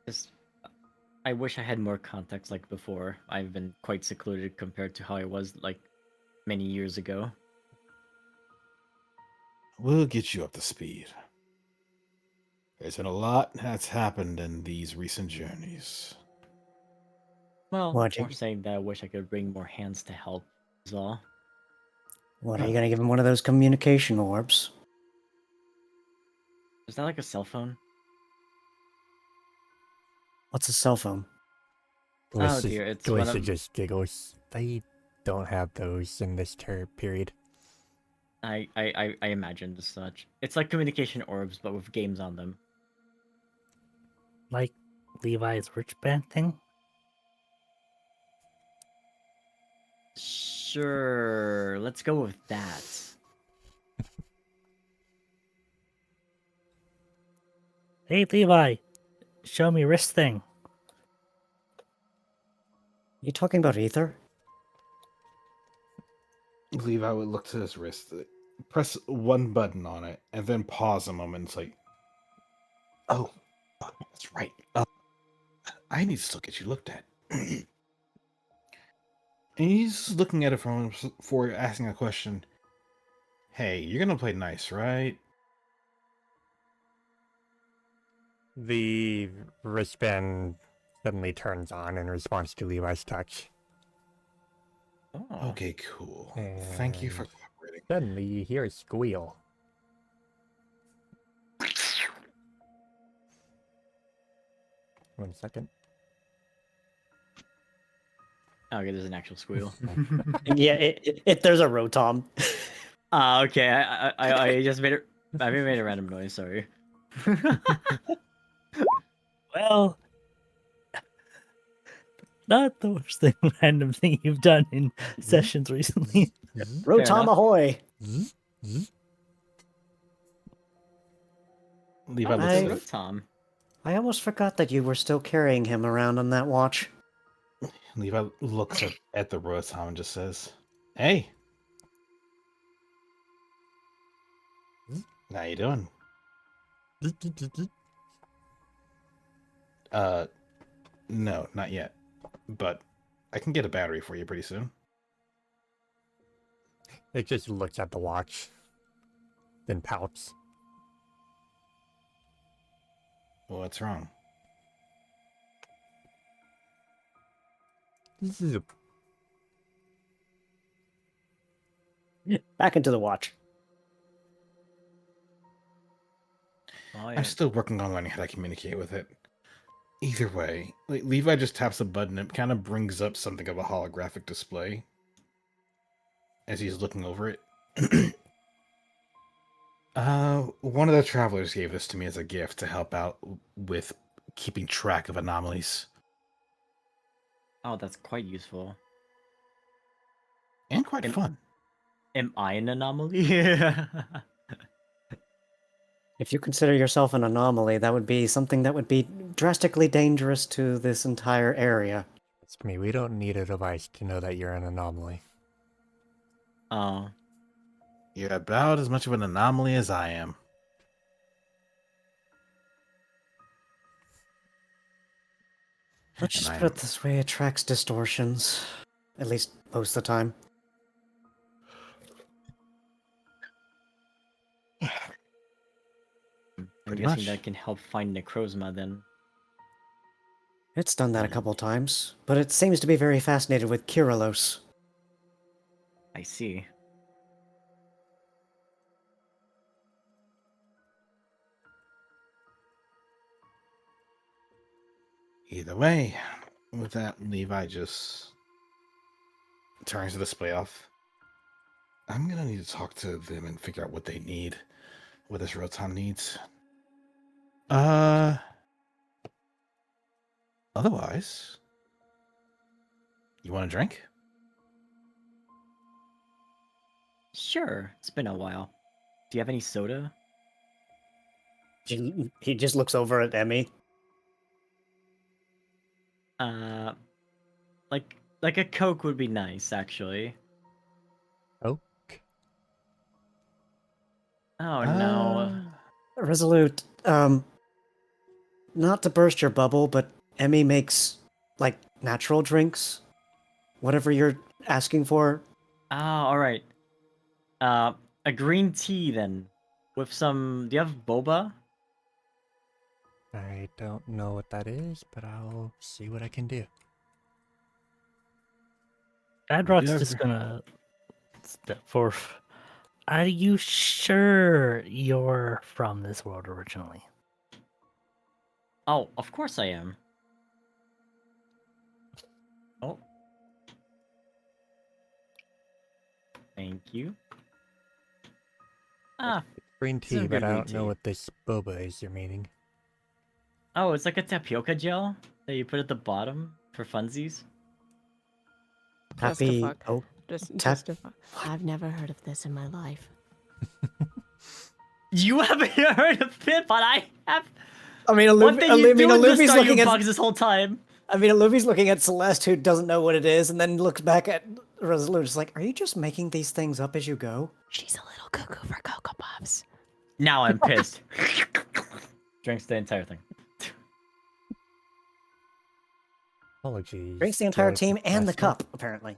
Speaker 9: Just, I wish I had more context like before. I've been quite secluded compared to how I was like many years ago.
Speaker 4: We'll get you up to speed. There's been a lot that's happened in these recent journeys.
Speaker 9: Well,
Speaker 1: What,
Speaker 9: more
Speaker 1: you-
Speaker 9: saying that I wish I could bring more hands to help is all.
Speaker 1: What, are you gonna give him one of those communication orbs?
Speaker 9: Is that like a cell phone?
Speaker 1: What's a cell phone?
Speaker 9: Oh dear, it's one
Speaker 2: Glissa
Speaker 9: of...
Speaker 2: just giggles. They don't have those in this period.
Speaker 9: I imagined as such. It's like communication orbs, but with games on them.
Speaker 5: Like Levi's rich band thing?
Speaker 9: Sure, let's go with that.
Speaker 5: Hey, Levi, show me wrist thing.
Speaker 1: You talking about ether?
Speaker 4: Levi would look to his wrist, press one button on it, and then pause a moment. It's like, oh, that's right. I need to still get you looked at. And he's looking at it from for asking a question. Hey, you're gonna play nice, right?
Speaker 2: The wristband suddenly turns on in response to Levi's touch.
Speaker 9: Oh.
Speaker 4: Okay, cool. Thank you for
Speaker 2: And
Speaker 4: cooperating.
Speaker 2: Suddenly you hear a squeal. One second.
Speaker 9: Oh, okay, there's an actual squeal.
Speaker 1: Yeah, there's a rotom.
Speaker 9: Ah, okay. I just made it. I made a random noise. Sorry.
Speaker 5: Well, not the worst thing, random thing you've done in sessions recently.
Speaker 1: Rotom
Speaker 9: enough.
Speaker 1: ahoy!
Speaker 4: Levi
Speaker 9: Oh,
Speaker 4: looks
Speaker 1: I-
Speaker 4: at
Speaker 9: that's Tom.
Speaker 1: I almost forgot that you were still carrying him around on that watch.
Speaker 4: Levi looks at the Rotom and just says, "Hey, how you doing?" No, not yet. But I can get a battery for you pretty soon.
Speaker 2: It just looks at the watch, then pouts.
Speaker 4: What's wrong?
Speaker 2: This is a
Speaker 1: Back into the watch.
Speaker 9: Oh, yeah.
Speaker 4: I'm still working on learning how to communicate with it. Either way, Levi just taps a button. It kind of brings up something of a holographic display as he's looking over it. One of the travelers gave this to me as a gift to help out with keeping track of anomalies.
Speaker 9: Oh, that's quite useful.
Speaker 4: And quite
Speaker 9: Am-
Speaker 4: fun.
Speaker 9: Am I an anomaly?
Speaker 1: If you consider yourself an anomaly, that would be something that would be drastically dangerous to this entire area.
Speaker 2: Trust me, we don't need a device to know that you're an anomaly.
Speaker 9: Oh.
Speaker 4: You're about as much of an anomaly as I am.
Speaker 1: Let's just
Speaker 4: And
Speaker 1: put it this way, it tracks distortions. At least most of the time.
Speaker 9: I'm
Speaker 4: Pretty
Speaker 9: guessing
Speaker 4: much.
Speaker 9: that can help find Necrozma then.
Speaker 1: It's done that a couple times, but it seems to be very fascinated with Kyrillos.
Speaker 9: I see.
Speaker 4: Either way, with that, Levi just turns the display off. I'm gonna need to talk to them and figure out what they need, what this Rotom needs. Otherwise, you want a drink?
Speaker 9: Sure, it's been a while. Do you have any soda?
Speaker 1: He just looks over at Emmy.
Speaker 9: Like a Coke would be nice, actually.
Speaker 2: Oak.
Speaker 9: Oh no.
Speaker 1: Resolute, not to burst your bubble, but Emmy makes, like, natural drinks. Whatever you're asking for.
Speaker 9: Oh, alright. A green tea then. With some... Do you have boba?
Speaker 2: I don't know what that is, but I'll see what I can do.
Speaker 5: Adrock's
Speaker 4: Yeah.
Speaker 5: just gonna step forth. Are you sure you're from this world originally?
Speaker 9: Oh, of course I am. Oh. Thank you. Ah.
Speaker 2: Green
Speaker 9: This is
Speaker 2: tea, but
Speaker 9: good
Speaker 2: I
Speaker 9: green
Speaker 2: don't know
Speaker 9: tea.
Speaker 2: what this boba is you're meaning.
Speaker 9: Oh, it's like a tapioca gel that you put at the bottom for funsies.
Speaker 1: Happy.
Speaker 7: fuck.
Speaker 1: Oh,
Speaker 7: Just
Speaker 1: Tap-
Speaker 7: justify. I've never heard of this in my life.
Speaker 9: You haven't heard of it, but I have.
Speaker 1: I mean,
Speaker 9: What did you do with the
Speaker 1: Aluvi's
Speaker 9: Staryu
Speaker 1: looking at.
Speaker 9: bugs this whole time?
Speaker 1: I mean, Aluvi's looking at Celeste, who doesn't know what it is, and then looks back at Resolute. It's like, are you just making these things up as you go?
Speaker 7: She's a little cuckoo for Cocoa Pops.
Speaker 9: Now I'm pissed. Drinks the entire thing.
Speaker 2: Apologies.
Speaker 1: Drinks the entire
Speaker 2: Judge
Speaker 1: team and the
Speaker 2: Master.
Speaker 1: cup, apparently.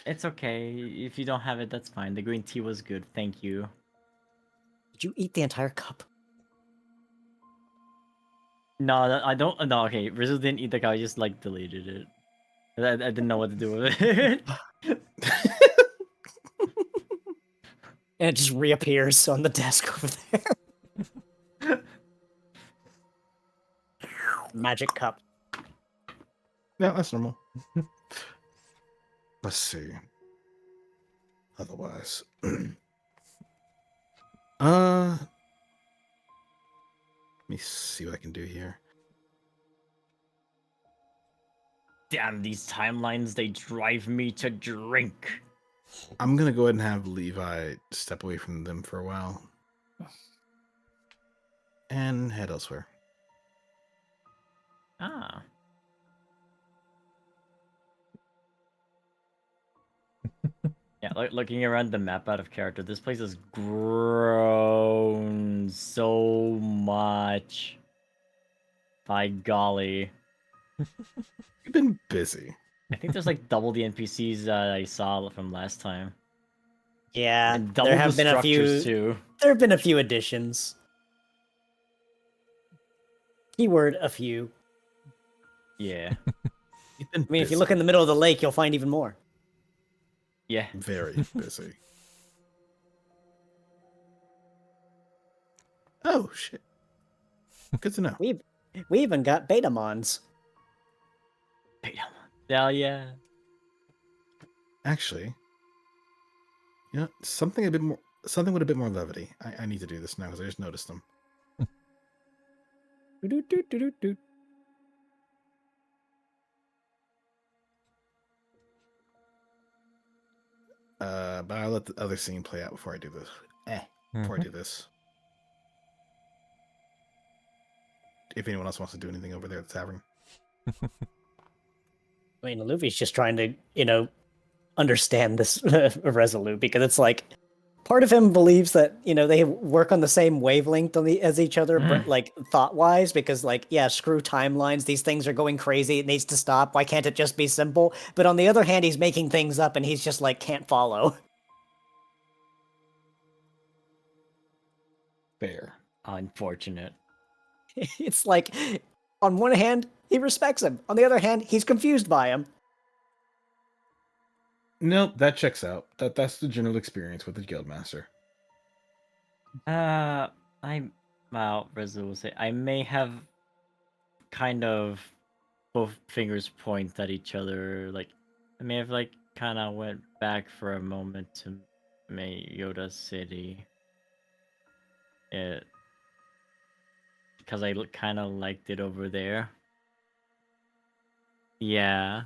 Speaker 9: It's okay. If you don't have it, that's fine. The green tea was good. Thank you.
Speaker 1: Did you eat the entire cup?
Speaker 9: No, I don't. No, okay. Rizzo didn't eat the cow. I just like deleted it. I didn't know what to do with it.
Speaker 1: And it just reappears on the desk over there. Magic cup.
Speaker 4: Yeah, that's normal. Let's see. Otherwise, let me see what I can do here.
Speaker 9: Damn, these timelines, they drive me to drink.
Speaker 4: I'm gonna go ahead and have Levi step away from them for a while and head elsewhere.
Speaker 9: Ah. Yeah, looking around the map out of character, this place has grown so much. By golly.
Speaker 4: You've been busy.
Speaker 9: I think there's like double the NPCs I saw from last time.
Speaker 1: Yeah,
Speaker 9: And double
Speaker 1: there
Speaker 9: the
Speaker 1: have been a few.
Speaker 9: structures too.
Speaker 1: There have been a few additions. Keyword: a few.
Speaker 9: Yeah.
Speaker 4: You've been
Speaker 1: I mean, if you
Speaker 4: busy.
Speaker 1: look in the middle of the lake, you'll find even more.
Speaker 9: Yeah.
Speaker 4: Very busy. Oh shit! Good to know.
Speaker 1: We even got Betamons.
Speaker 9: Hell yeah.
Speaker 4: Actually, you know, something with a bit more levity. I need to do this now because I just noticed them.
Speaker 1: Doo-doo-doo-doo-doo-doo.
Speaker 4: But I'll let the other scene play out before I do this. Before I do this. If anyone else wants to do anything over there at the tavern.
Speaker 1: I mean, Luffy's just trying to, understand this Resolute, because it's like part of him believes that, they work on the same wavelength as each other, but like thought-wise, because like, yeah, screw timelines, these things are going crazy, it needs to stop, why can't it just be simple? But on the other hand, he's making things up and he's just like, can't follow.
Speaker 4: Fair.
Speaker 9: Unfortunate.
Speaker 1: It's like, on one hand, he respects him. On the other hand, he's confused by him.
Speaker 4: Nope, that checks out. That's the general experience with the Guildmaster.
Speaker 9: Well, Rizzo will say, I may have kind of both fingers point at each other, like, I may have, like, kind of went back for a moment to Yoda City. Because I kind of liked it over there. Yeah.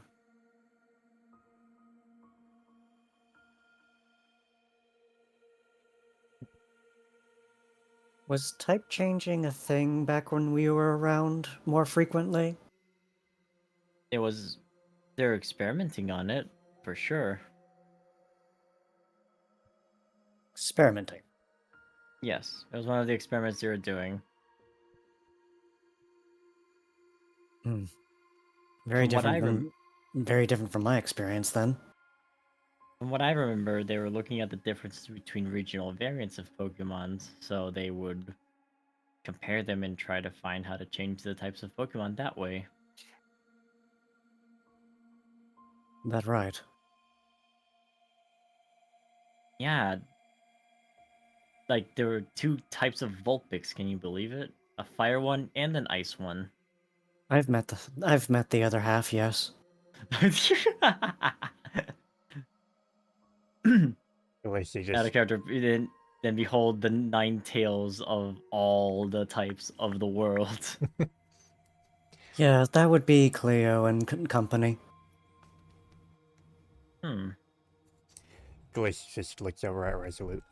Speaker 1: Was type changing a thing back when we were around more frequently?
Speaker 9: It was. They're experimenting on it, for sure.
Speaker 1: Experimenting.
Speaker 9: Yes, it was one of the experiments they were doing.
Speaker 1: Very
Speaker 9: From what I
Speaker 1: different very different from my experience then.
Speaker 9: From what I remember, they were looking at the differences between regional variants of Pokemon, so they would compare them and try to find how to change the types of Pokemon that way.
Speaker 1: That right.
Speaker 9: Yeah, like there were two types of Vulpix, can you believe it? A fire one and an ice one.
Speaker 1: I've met the other half, yes.
Speaker 2: Glacy
Speaker 9: Out
Speaker 2: just
Speaker 9: of character, then behold the 9 tails of all the types of the world.
Speaker 1: Yeah, that would be Cleo and company.
Speaker 2: Glacy just looks over at Resolute.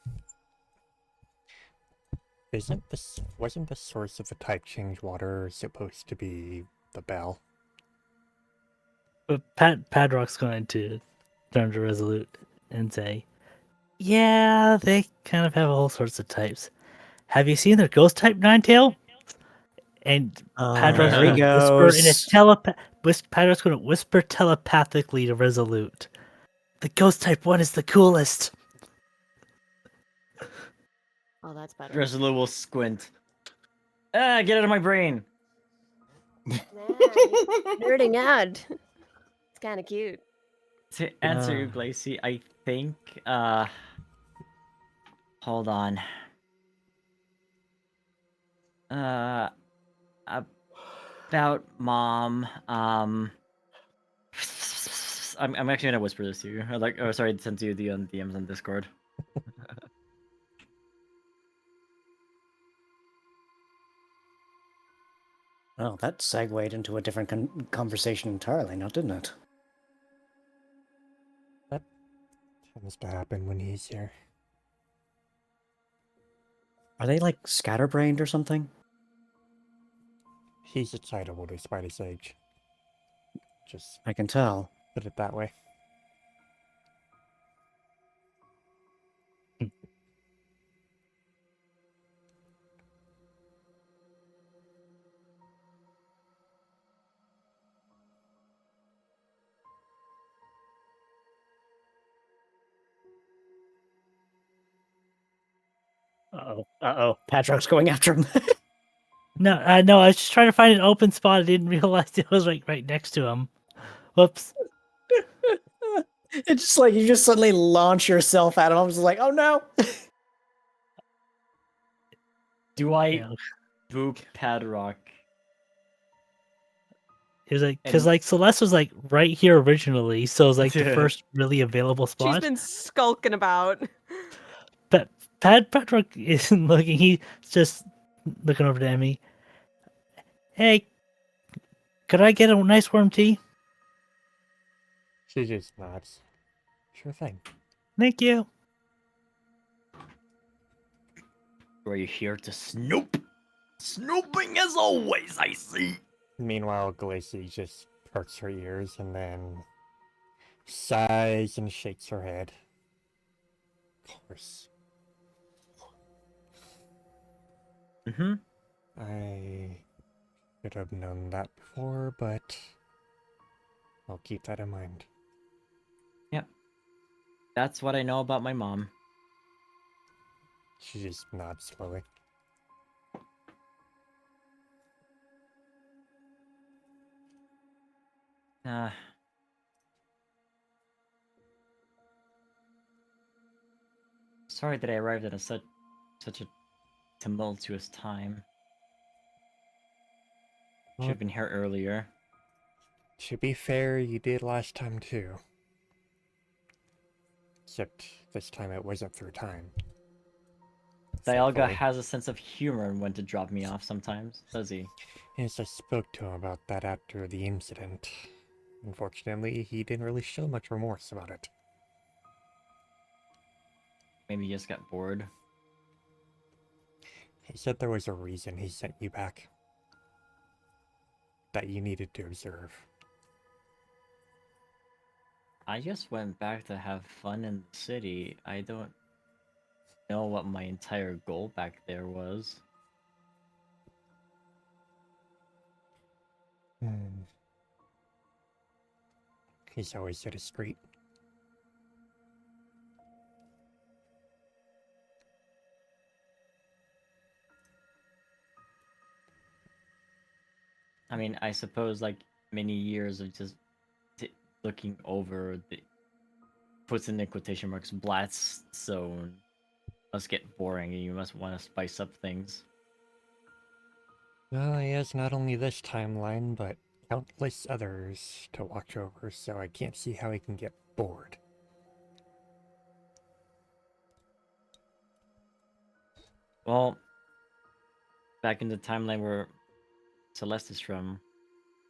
Speaker 2: Wasn't the source of the type change water supposed to be the bell?
Speaker 5: But Padrock's going to turn to Resolute and say, "Yeah, they kind of have all sorts of types. Have you seen their ghost type Ninetail?" And Padrock's
Speaker 1: Here he
Speaker 5: going to whisper in a
Speaker 1: goes.
Speaker 5: Padrock's going to whisper telepathically to Resolute, "The ghost type one is the coolest."
Speaker 7: Oh, that's better.
Speaker 9: Resolute will squint. Ah, get out of my brain!
Speaker 7: Man, nerding out. It's kind of cute.
Speaker 9: To answer you, Glacy, I think, hold on. About mom, I'm actually gonna whisper this to you. Sorry, send to you the DMs on Discord.
Speaker 1: Oh, that segued into a different conversation entirely, now didn't it?
Speaker 2: Tends to happen when he's here.
Speaker 1: Are they like scatterbrained or something?
Speaker 2: He's excitable despite his age. Just
Speaker 1: I can tell.
Speaker 2: put it that way.
Speaker 1: Uh-oh. Patrick's going after him.
Speaker 5: No, I was just trying to find an open spot. I didn't realize it was like right next to him. Whoops.
Speaker 1: It's just like you just suddenly launch yourself at him. I'm just like, oh no.
Speaker 9: Do I
Speaker 5: Yeah.
Speaker 9: boop Padrock?
Speaker 5: It was like because
Speaker 9: And-
Speaker 5: like Celeste was like right here originally, so it was like the
Speaker 9: Yeah.
Speaker 5: first really available
Speaker 7: She's
Speaker 5: spot.
Speaker 7: been skulking about.
Speaker 5: But Patrick isn't looking. He's just looking over to Emmy. Hey, could I get a nice warm tea?
Speaker 2: She just nods. Sure thing.
Speaker 5: Thank you.
Speaker 9: Are you here to snoop? Snooping as always, I see.
Speaker 2: Meanwhile, Glacy just perks her ears and then sighs and shakes her head. Of course.
Speaker 9: Mm-hmm.
Speaker 2: I should have known that before, but I'll keep that in mind.
Speaker 9: That's what I know about my mom.
Speaker 2: She just nods slowly.
Speaker 9: Sorry that I arrived at such a tumultuous time. Should have been here earlier.
Speaker 2: To be fair, you did last time too. Except this time it wasn't through time.
Speaker 9: Dialga
Speaker 2: Thankfully.
Speaker 9: has a sense of humor when to drop me off sometimes, does he?
Speaker 2: Yes, I spoke to him about that after the incident. Unfortunately, he didn't really show much remorse about it.
Speaker 9: Maybe he just got bored.
Speaker 2: He said there was a reason he sent you back. That you needed to observe.
Speaker 9: I just went back to have fun in the city. I don't know what my entire goal back there was.
Speaker 2: He's always so discreet.
Speaker 9: I mean, I suppose like many years of just looking over the puts in quotation marks Blatz zone must get boring, and you must want to spice up things.
Speaker 2: Well, he has not only this timeline, but countless others to watch over, so I can't see how he can get bored.
Speaker 9: Well, back in the timeline where Celeste is from,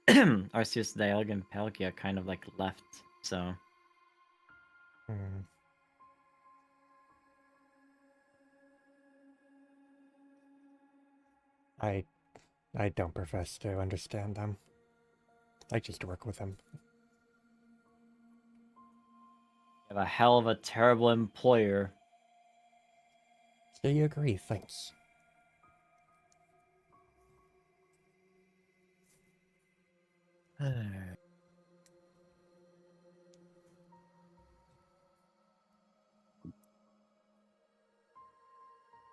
Speaker 9: Arceus, Dialga, and Palkia kind of like left, so...
Speaker 2: Hmm. I don't profess to understand them. I just work with them.
Speaker 9: You have a hell of a terrible employer.
Speaker 2: So you agree, thanks.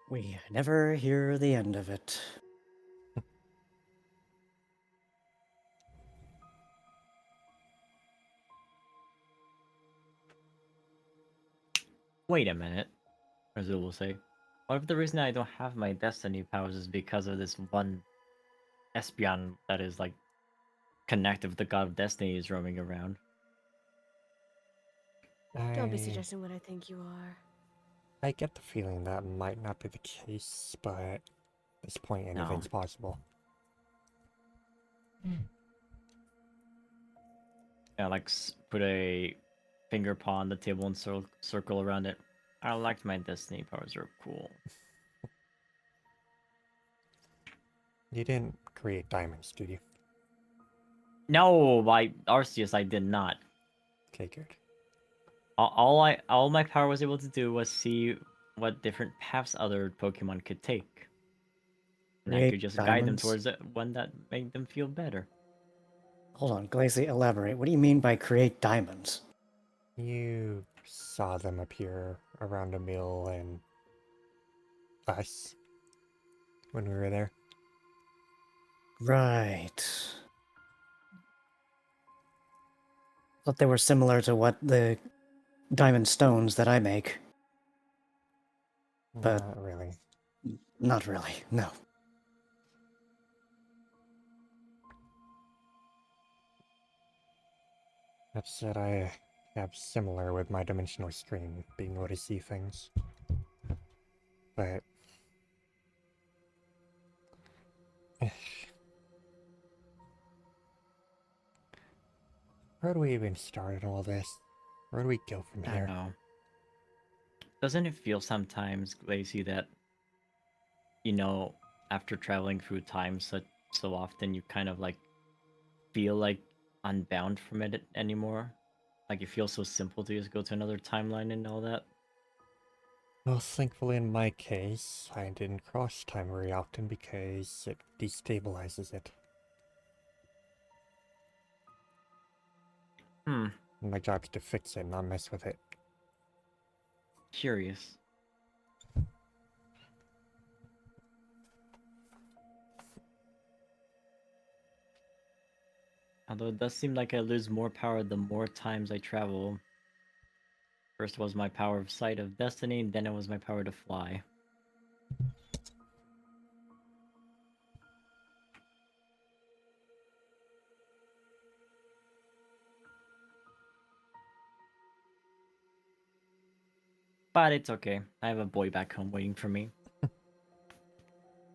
Speaker 1: We never hear the end of it.
Speaker 9: Wait a minute, Azul will say. What if the reason I don't have my destiny powers is because of this one Espeon that is like connected with the god of destiny is roaming around?
Speaker 7: Don't be suggesting what I think you are.
Speaker 2: I get the feeling that might not be the case, but at this point anything's possible.
Speaker 9: Yeah, like put a finger paw on the table and circle around it. I liked my destiny powers, are cool.
Speaker 2: You didn't create diamonds, did you?
Speaker 9: No, by Arceus, I did not.
Speaker 2: Okay, good.
Speaker 9: All my power was able to do was see what different paths other Pokemon could take. And I
Speaker 1: Create
Speaker 9: could just guide them
Speaker 1: diamonds?
Speaker 9: towards the one that made them feel better.
Speaker 1: Hold on, Glacy, elaborate. What do you mean by create diamonds?
Speaker 2: You saw them appear around a mill and us when we were there.
Speaker 1: Right. Thought they were similar to what the diamond stones that I make. But
Speaker 2: Not really.
Speaker 1: not really, no.
Speaker 2: That said, I have similar with my dimensional screen, being able to see things. But... where do we even start in all this? Where do we go from
Speaker 9: I
Speaker 2: here?
Speaker 9: don't know. Doesn't it feel sometimes, Glacy, that, you know, after traveling through time so often, you kind of like feel like unbound from it anymore? Like it feels so simple to just go to another timeline and all that?
Speaker 2: Well, thankfully in my case, I didn't cross time very often because it destabilizes it. My job's to fix it, not mess with it.
Speaker 9: Curious. Although it does seem like I lose more power the more times I travel. First was my power of sight of destiny, and then it was my power to fly. But it's okay. I have a boy back home waiting for me.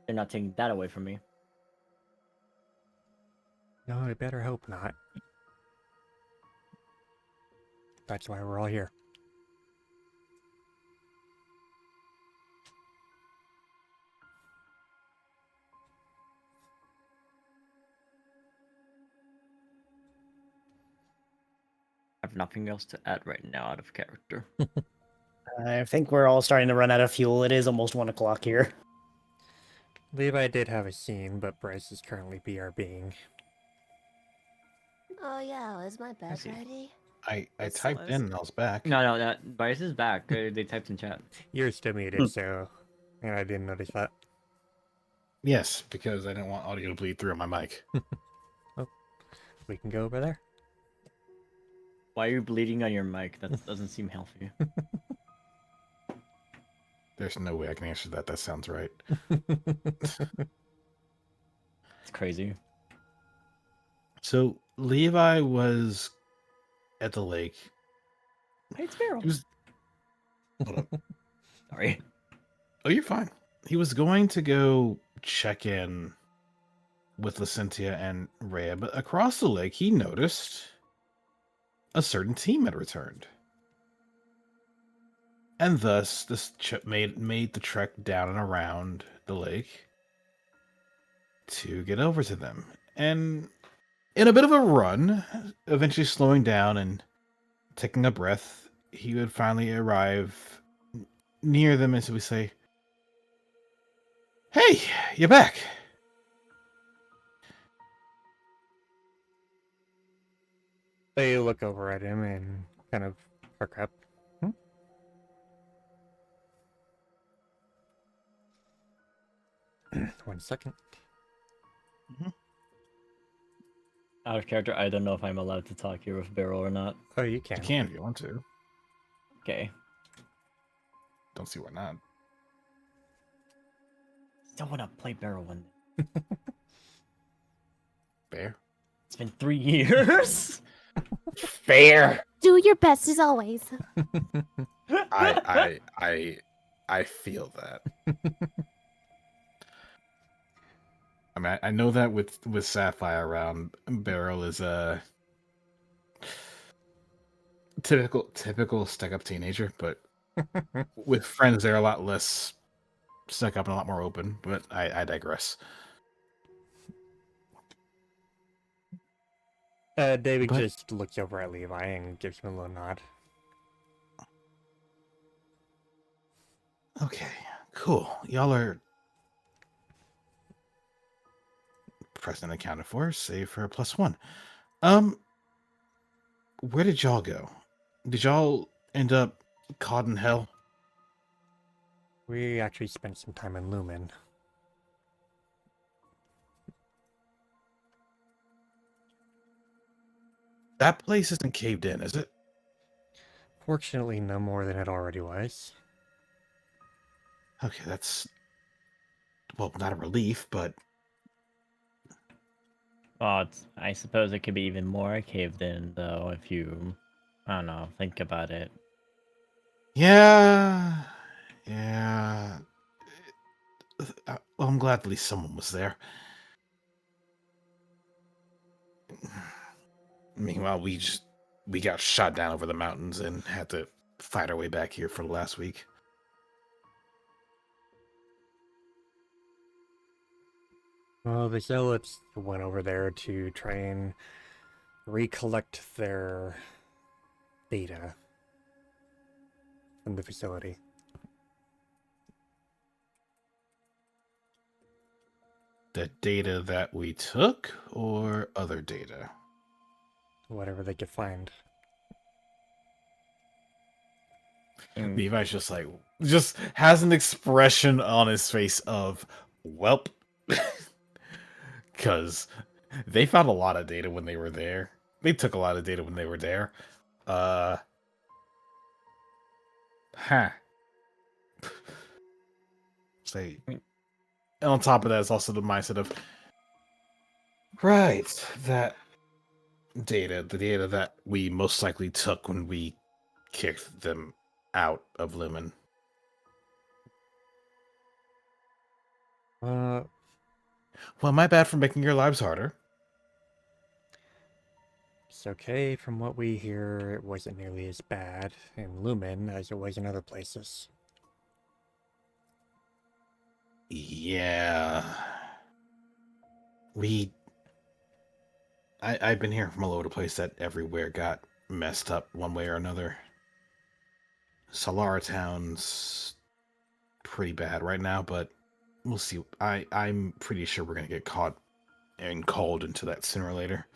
Speaker 9: They're not taking that away from me.
Speaker 2: No, I better hope not. That's why we're all here.
Speaker 9: have nothing else to add right now out of character.
Speaker 1: I think we're all starting to run out of fuel. It is almost 1 o'clock here.
Speaker 2: Levi did have a scene, but Bryce is currently BRBing.
Speaker 7: Oh yeah, is my bed
Speaker 9: see.
Speaker 7: ready?
Speaker 4: I
Speaker 10: That's
Speaker 4: typed
Speaker 10: nice.
Speaker 4: in and I was back.
Speaker 9: No, Bryce is back. They typed in chat.
Speaker 2: You're still muted, so and I didn't notice that.
Speaker 4: Yes, because I didn't want audio to bleed through on my mic.
Speaker 2: We can go over there.
Speaker 9: Why are you bleeding on your mic? That doesn't seem healthy.
Speaker 4: There's no way I can answer that. That sounds right.
Speaker 9: It's crazy.
Speaker 4: So Levi was at the lake.
Speaker 9: Hey, it's Meryl.
Speaker 4: He was. Hold up.
Speaker 9: Sorry.
Speaker 4: Oh, you're fine. He was going to go check in with Lucentia and Rhea, but across the lake he noticed a certain team had returned. And thus this made the trek down and around the lake to get over to them. And in a bit of a run, eventually slowing down and taking a breath, he would finally arrive near them as we say, "Hey, you're back."
Speaker 2: They look over at him and kind of perk up. 1 second.
Speaker 9: Out of character, I don't know if I'm allowed to talk here with Beryl or not.
Speaker 2: Oh, you can.
Speaker 4: You can if you want to.
Speaker 9: Okay.
Speaker 4: Don't see why not.
Speaker 9: Still want to play Beryl one.
Speaker 4: Fair.
Speaker 9: It's been 3 years.
Speaker 4: Fair.
Speaker 7: Do your best as always.
Speaker 4: I feel that. I mean, I know that with Sapphire around, Beryl is a typical stuck up teenager, but with friends they're a lot less stuck up and a lot more open. But I digress.
Speaker 2: David
Speaker 4: But-
Speaker 2: just looks over at Levi and gives him a little nod.
Speaker 4: Okay, cool. Y'all are present accounted for, save for a +1. Where did y'all go? Did y'all end up caught in hell?
Speaker 2: We actually spent some time in Lumen.
Speaker 4: That place isn't caved in, is it?
Speaker 2: Fortunately, no more than it already was.
Speaker 4: Okay, that's, well, not a relief, but
Speaker 9: Well, I suppose it could be even more caved in, though, if you, I don't know, think about it.
Speaker 4: yeah. Well, I'm glad at least someone was there. Meanwhile, we got shot down over the mountains and had to fight our way back here for the last week.
Speaker 2: Well, the Zealots went over there to try and recollect their data from the facility.
Speaker 4: The data that we took or other data?
Speaker 2: Whatever they could find.
Speaker 4: Levi's just has an expression on his face of welp. Because they found a lot of data when they were there. They took a lot of data when they were there. Say, and on top of that, it's also the mindset of, right, that data, the data that we most likely took when we kicked them out of Lumen. Well, my bad for making your lives harder.
Speaker 2: It's okay. From what we hear, it wasn't nearly as bad in Lumen as it was in other places.
Speaker 4: Yeah. I've been hearing from all over the place that everywhere got messed up one way or another. Solara Town's pretty bad right now, but we'll see. I'm pretty sure we're gonna get caught and called into that sooner or later.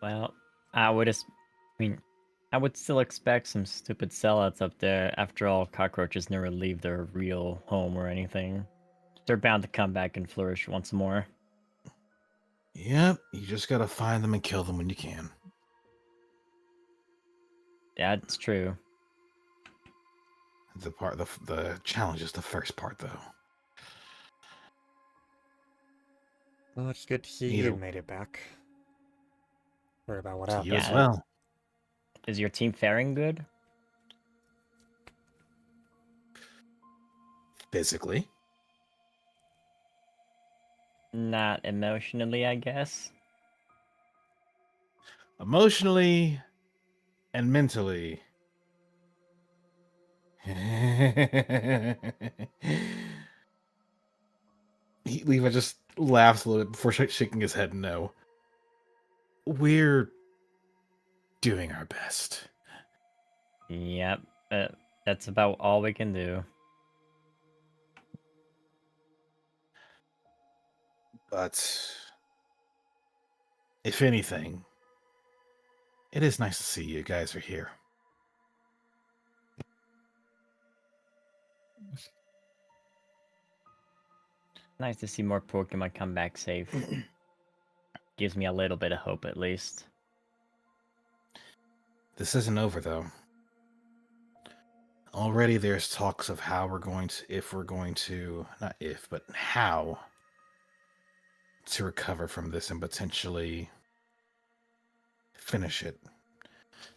Speaker 9: Well, I mean, I would still expect some stupid sellouts up there. After all, cockroaches never leave their real home or anything. They're bound to come back and flourish once more.
Speaker 4: Yep, you just gotta find them and kill them when you can.
Speaker 9: That's true.
Speaker 4: The challenge is the first part, though.
Speaker 2: Well, it's good to see
Speaker 4: Either-
Speaker 2: you made it back. Heard about what
Speaker 4: To
Speaker 2: happened.
Speaker 4: you as
Speaker 9: Yeah.
Speaker 4: well.
Speaker 9: Is your team faring good?
Speaker 4: Physically.
Speaker 9: Not emotionally, I guess.
Speaker 4: Emotionally and mentally. Levi just laughs a little bit before shaking his head no. We're doing our best.
Speaker 9: Yep. That's about all we can do.
Speaker 4: But if anything, it is nice to see you guys are here.
Speaker 9: Nice to see more Pokemon come back safe. Gives me a little bit of hope, at least.
Speaker 4: This isn't over, though. Already there's talks of how we're going to, if we're going to, not if, but how to recover from this and potentially finish it.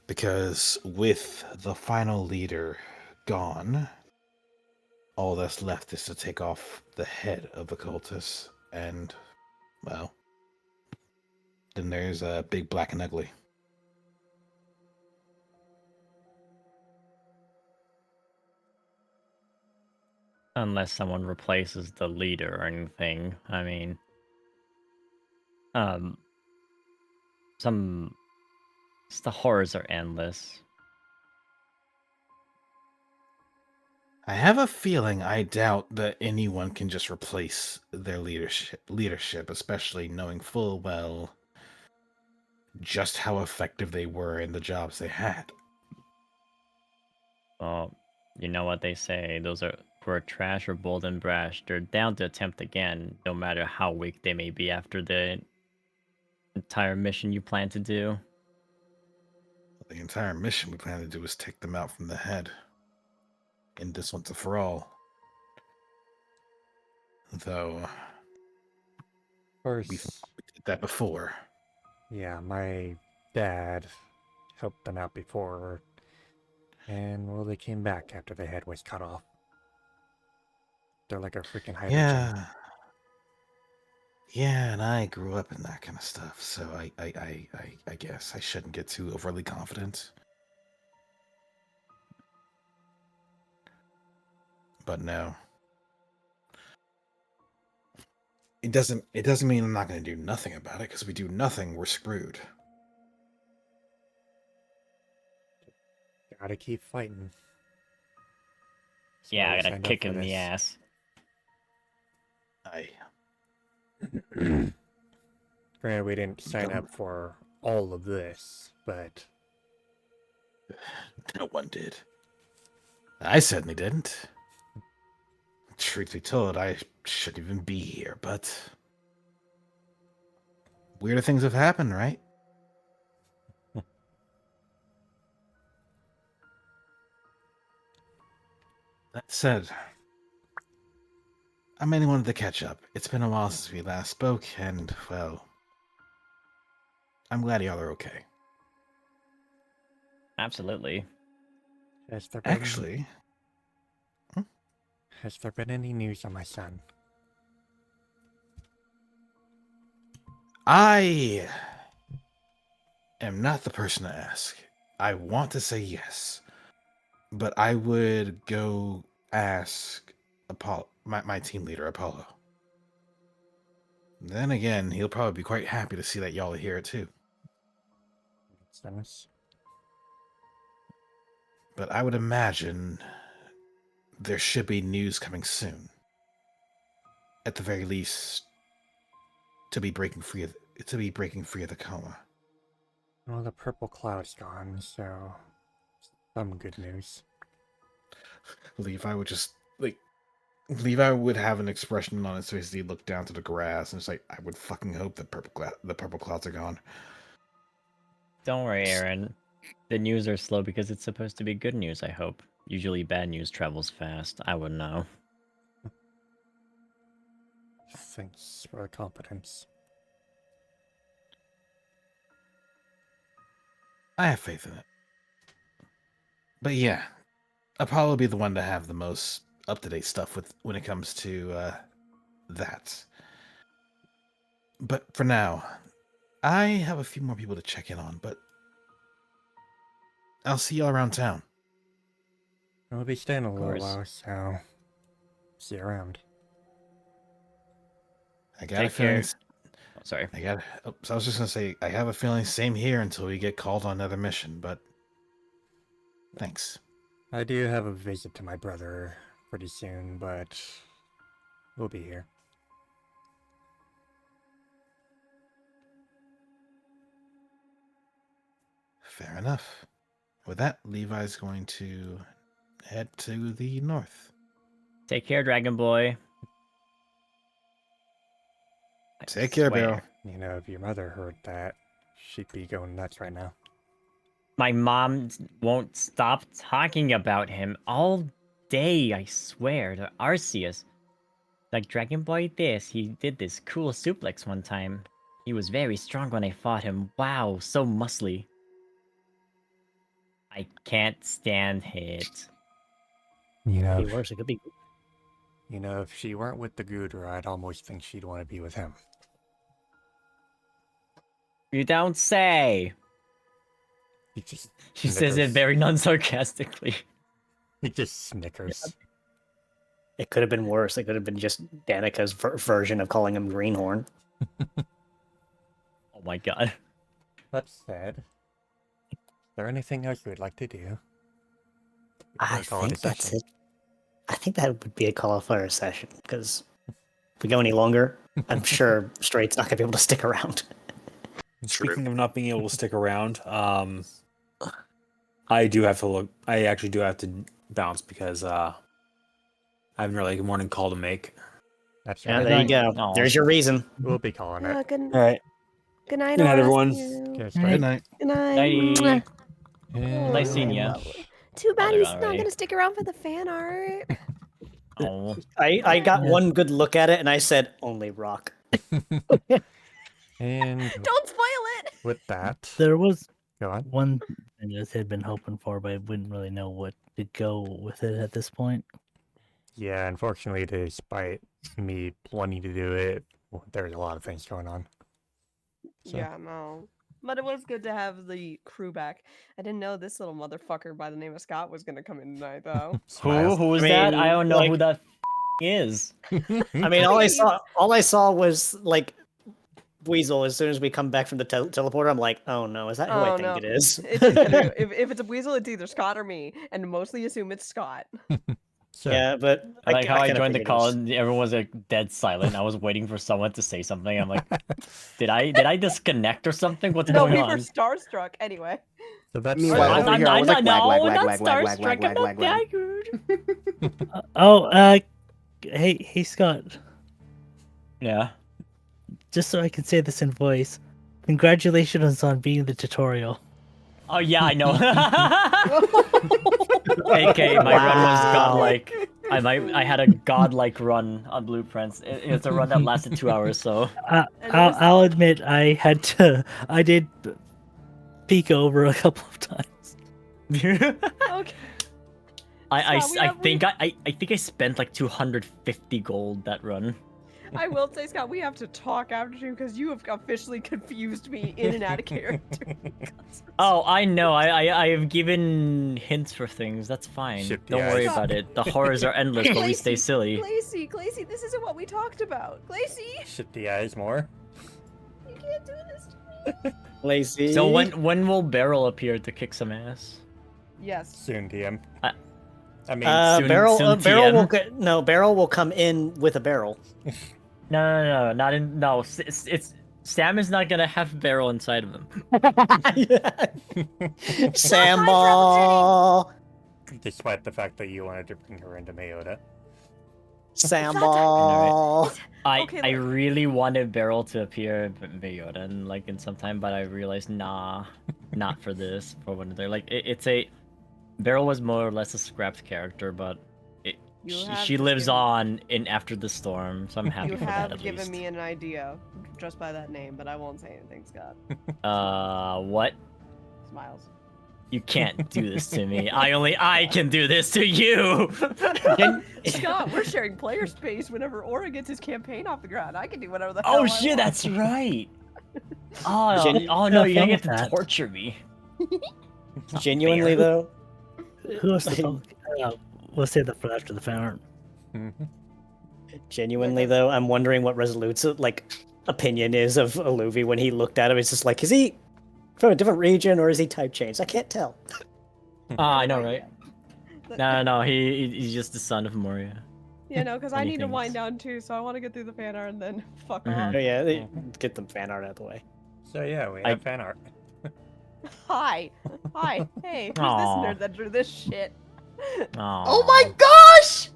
Speaker 4: Because with the final leader gone, all that's left is to take off the head of the cultists, and, well, then there's Big Black and Ugly.
Speaker 9: Unless someone replaces the leader or anything. I mean, the horrors are endless.
Speaker 4: I have a feeling I doubt that anyone can just replace their leadership, especially knowing full well just how effective they were in the jobs they had.
Speaker 9: Well, you know what they say. Those are who are trash or bold and brash. They're down to attempt again, no matter how weak they may be after the entire mission you plan to do.
Speaker 4: The entire mission we plan to do is take them out from the head. In this once and for all. Though,
Speaker 2: Of course,
Speaker 4: we did that before.
Speaker 2: yeah, my dad helped them out before, and well, they came back after their head was cut off. They're like a freaking hydrogen.
Speaker 4: Yeah. Yeah, and I grew up in that kind of stuff, so I guess I shouldn't get too overly confident. But no. It doesn't mean I'm not going to do nothing about it, because if we do nothing, we're screwed.
Speaker 2: Gotta keep fighting. That's
Speaker 9: Yeah,
Speaker 2: why
Speaker 9: I
Speaker 2: we
Speaker 9: gotta
Speaker 2: signed up
Speaker 9: kick
Speaker 2: for
Speaker 9: him in the
Speaker 2: this.
Speaker 9: ass.
Speaker 2: Granted, we didn't sign up for all of this, but
Speaker 4: No one did. I certainly didn't. Truth be told, I shouldn't even be here, but weirder things have happened, right? That said, I mainly wanted to catch up. It's been a while since we last spoke, and, well, I'm glad y'all are okay.
Speaker 9: Absolutely.
Speaker 2: has there been,
Speaker 4: Actually,
Speaker 2: has there been any news on my son?
Speaker 4: I am not the person to ask. I want to say yes, but I would go ask Apollo, my team leader, Apollo. Then again, he'll probably be quite happy to see that y'all are here too.
Speaker 2: Sense.
Speaker 4: But I would imagine there should be news coming soon. At the very least, to be breaking free of the coma.
Speaker 2: Well, the purple cloud's gone, so some good news.
Speaker 4: Levi would have an expression on his face as he looked down to the grass, and it's like, I would fucking hope that the purple clouds are gone.
Speaker 9: Don't worry, Aaron. The news are slow because it's supposed to be good news, I hope. Usually bad news travels fast. I wouldn't know.
Speaker 2: Thanks for the competence.
Speaker 4: I have faith in it. But yeah, I'll probably be the one to have the most up-to-date stuff when it comes to that. But for now, I have a few more people to check in on, but I'll see y'all around town.
Speaker 2: We'll be staying a little
Speaker 9: course.
Speaker 2: while, so see you around.
Speaker 4: I got a
Speaker 9: Take
Speaker 4: feeling.
Speaker 9: care. Oh, sorry.
Speaker 4: So I was just gonna say, I have a feeling same here until we get called on another mission, but thanks.
Speaker 2: I do have a visit to my brother pretty soon, but we'll be here.
Speaker 4: Fair enough. With that, Levi's going to head to the north.
Speaker 9: Take care, Dragon Boy. I
Speaker 4: Take care,
Speaker 9: swear.
Speaker 4: Barrel.
Speaker 2: You know, if your mother heard that, she'd be going nuts right now.
Speaker 9: My mom won't stop talking about him all day, I swear, to Arceus. Like, Dragon Boy this, he did this cool suplex one time. He was very strong when I fought him. Wow, so muscly. I can't stand it.
Speaker 2: You know,
Speaker 5: Could be worse. It could be.
Speaker 2: if she weren't with the Gudra, I'd almost think she'd want to be with him.
Speaker 9: You don't say.
Speaker 2: He just
Speaker 9: She says it
Speaker 2: snickers.
Speaker 9: very non-sarcastically.
Speaker 2: He just snickers.
Speaker 1: It could have been worse. It could have been just Danica's version of calling him Greenhorn.
Speaker 9: Oh my god.
Speaker 2: That said, is there anything else you would like to do?
Speaker 1: I
Speaker 2: Before we call it a
Speaker 1: think that's
Speaker 2: session?
Speaker 1: it. I think that would be a call for a session, because if we go any longer, I'm sure Straight's not going to be able to stick around.
Speaker 6: Speaking of not being able to stick around, I do have to look. I actually do have to bounce because I have an early morning call to make.
Speaker 2: That's
Speaker 1: Yeah,
Speaker 2: right.
Speaker 1: there you go.
Speaker 9: Aw.
Speaker 1: There's your reason.
Speaker 2: We'll be calling it.
Speaker 7: Good,
Speaker 3: All right.
Speaker 7: good night,
Speaker 6: Good night,
Speaker 7: all
Speaker 6: everyone.
Speaker 7: of you.
Speaker 2: Cheers,
Speaker 4: Good
Speaker 2: Fred.
Speaker 4: night.
Speaker 7: Good night.
Speaker 9: Nighty.
Speaker 7: Mwah.
Speaker 9: Nice seeing ya.
Speaker 7: Lovely. Too bad
Speaker 9: they're
Speaker 7: he's
Speaker 9: gone
Speaker 7: not
Speaker 9: already.
Speaker 7: gonna stick around for the fan art.
Speaker 9: Oh.
Speaker 1: I got one good look at it, and I said, only rock.
Speaker 2: And
Speaker 7: Don't spoil it.
Speaker 2: with that,
Speaker 5: There was
Speaker 2: go on.
Speaker 5: one thing I had been hoping for, but I wouldn't really know what to go with it at this point.
Speaker 2: Yeah, unfortunately, despite me wanting to do it, there's a lot of things going on. So,
Speaker 7: Yeah, no. But it was good to have the crew back. I didn't know this little motherfucker by the name of Scott was gonna come in tonight, though.
Speaker 9: Who?
Speaker 2: smiles.
Speaker 9: Who is
Speaker 1: I
Speaker 9: that?
Speaker 1: mean,
Speaker 9: I don't know who
Speaker 1: like-
Speaker 9: that is.
Speaker 1: I mean, all I
Speaker 7: Please.
Speaker 1: saw was like Weasel. As soon as we come back from the teleporter, I'm like, oh no, is that who I
Speaker 7: Oh,
Speaker 1: think
Speaker 7: no.
Speaker 1: it is?
Speaker 7: It's either, if it's a weasel, it's either Scott or me, and mostly assume it's Scott.
Speaker 2: So,
Speaker 1: Yeah, but
Speaker 9: I like how I
Speaker 1: kinda
Speaker 9: joined the
Speaker 1: figured it
Speaker 9: call
Speaker 1: was-
Speaker 9: and everyone was like dead silent. I was waiting for someone to say something. I'm like, did I disconnect or something? What's
Speaker 7: No,
Speaker 9: going
Speaker 7: we were
Speaker 9: on?
Speaker 7: starstruck. Anyway.
Speaker 2: so that's
Speaker 3: Meanwhile,
Speaker 9: I'm,
Speaker 3: over
Speaker 9: I'm,
Speaker 3: here, I
Speaker 9: I'm
Speaker 3: was
Speaker 9: not,
Speaker 3: like,
Speaker 9: no,
Speaker 3: wag,
Speaker 9: I'm
Speaker 3: wag,
Speaker 9: not
Speaker 3: wag, wag, wag,
Speaker 9: starstruck.
Speaker 3: wag,
Speaker 9: I'm not
Speaker 3: wag,
Speaker 9: that
Speaker 3: wag.
Speaker 9: good.
Speaker 5: Hey Scott,
Speaker 9: Yeah.
Speaker 5: just so I can say this in voice, congratulations on beating the tutorial.
Speaker 9: Oh yeah, I know. AK, my run was godlike. I had a godlike run on Blueprints. It's a run that lasted 2 hours, so
Speaker 7: And it was-
Speaker 5: I'll admit I did peek over a couple of times.
Speaker 7: Okay. Scott, we have-
Speaker 9: I think I spent like 250 gold that run.
Speaker 7: I will say, Scott, we have to talk after you because you have officially confused me in and out of character.
Speaker 9: Oh, I know. I have given hints for things. That's fine.
Speaker 2: Shit,
Speaker 9: Don't
Speaker 2: yeah,
Speaker 9: worry
Speaker 7: it's-
Speaker 9: about it. The horrors are endless, but we stay silly.
Speaker 7: Glacy, this isn't what we talked about. Glacy,
Speaker 2: shit the eyes more.
Speaker 7: you can't do this to me.
Speaker 1: Lazy.
Speaker 9: So when will Beryl appear to kick some ass?
Speaker 7: Yes.
Speaker 2: Soon, DM.
Speaker 9: I mean, soon,
Speaker 1: Beryl,
Speaker 9: soon
Speaker 1: Beryl will
Speaker 9: TM.
Speaker 1: no. Beryl will come in with a barrel.
Speaker 9: No, not in. No, it's Sam is not gonna have Beryl inside of him.
Speaker 1: Sambal.
Speaker 2: Despite the fact that you wanted to bring her into Mayota.
Speaker 1: Sambal.
Speaker 7: Okay,
Speaker 9: I
Speaker 7: look.
Speaker 9: really wanted Beryl to appear in Mayota and like in some time, but I realized nah, not for this. For one of their like it's a Beryl was more or less a scrapped character, but
Speaker 7: You have
Speaker 9: she
Speaker 7: just
Speaker 9: lives
Speaker 7: given-
Speaker 9: on in After the Storm, so I'm happy
Speaker 7: You
Speaker 9: for that
Speaker 7: have
Speaker 9: at
Speaker 7: given
Speaker 9: least.
Speaker 7: me an idea just by that name, but I won't say anything, Scott.
Speaker 9: What?
Speaker 7: Smiles.
Speaker 9: You can't do this to me. I can do this to you.
Speaker 7: Scott, we're sharing player space whenever Aura gets his campaign off the ground. I can do whatever the hell
Speaker 9: Oh
Speaker 7: I
Speaker 9: shit,
Speaker 7: want.
Speaker 9: that's right. Oh,
Speaker 1: Gen-
Speaker 9: oh no,
Speaker 5: have
Speaker 9: you're
Speaker 5: fun
Speaker 9: gonna get
Speaker 5: with
Speaker 9: to
Speaker 5: that.
Speaker 9: torture me. Not
Speaker 1: Genuinely
Speaker 9: fair.
Speaker 1: though,
Speaker 5: Who wants to talk? We'll save that for after the fan art.
Speaker 1: genuinely though, I'm wondering what Resolute's like opinion is of Aluvi when he looked at him. It's just like, is he from a different region or is he type changed? I can't tell.
Speaker 9: I know, right?
Speaker 7: But-
Speaker 9: No, he's just the son of Moria.
Speaker 7: Yeah, no, because I
Speaker 9: Funny
Speaker 7: need to
Speaker 9: things.
Speaker 7: wind down too, so I want to get through the fan art and then fuck
Speaker 9: Mhm.
Speaker 1: Oh
Speaker 7: off.
Speaker 1: yeah, get them fan art out of the way.
Speaker 2: So yeah, we
Speaker 9: I-
Speaker 2: have fan art.
Speaker 7: Hi. Hi. Hey, who's
Speaker 9: Aw.
Speaker 7: this nerd that drew this shit?
Speaker 3: Oh my gosh!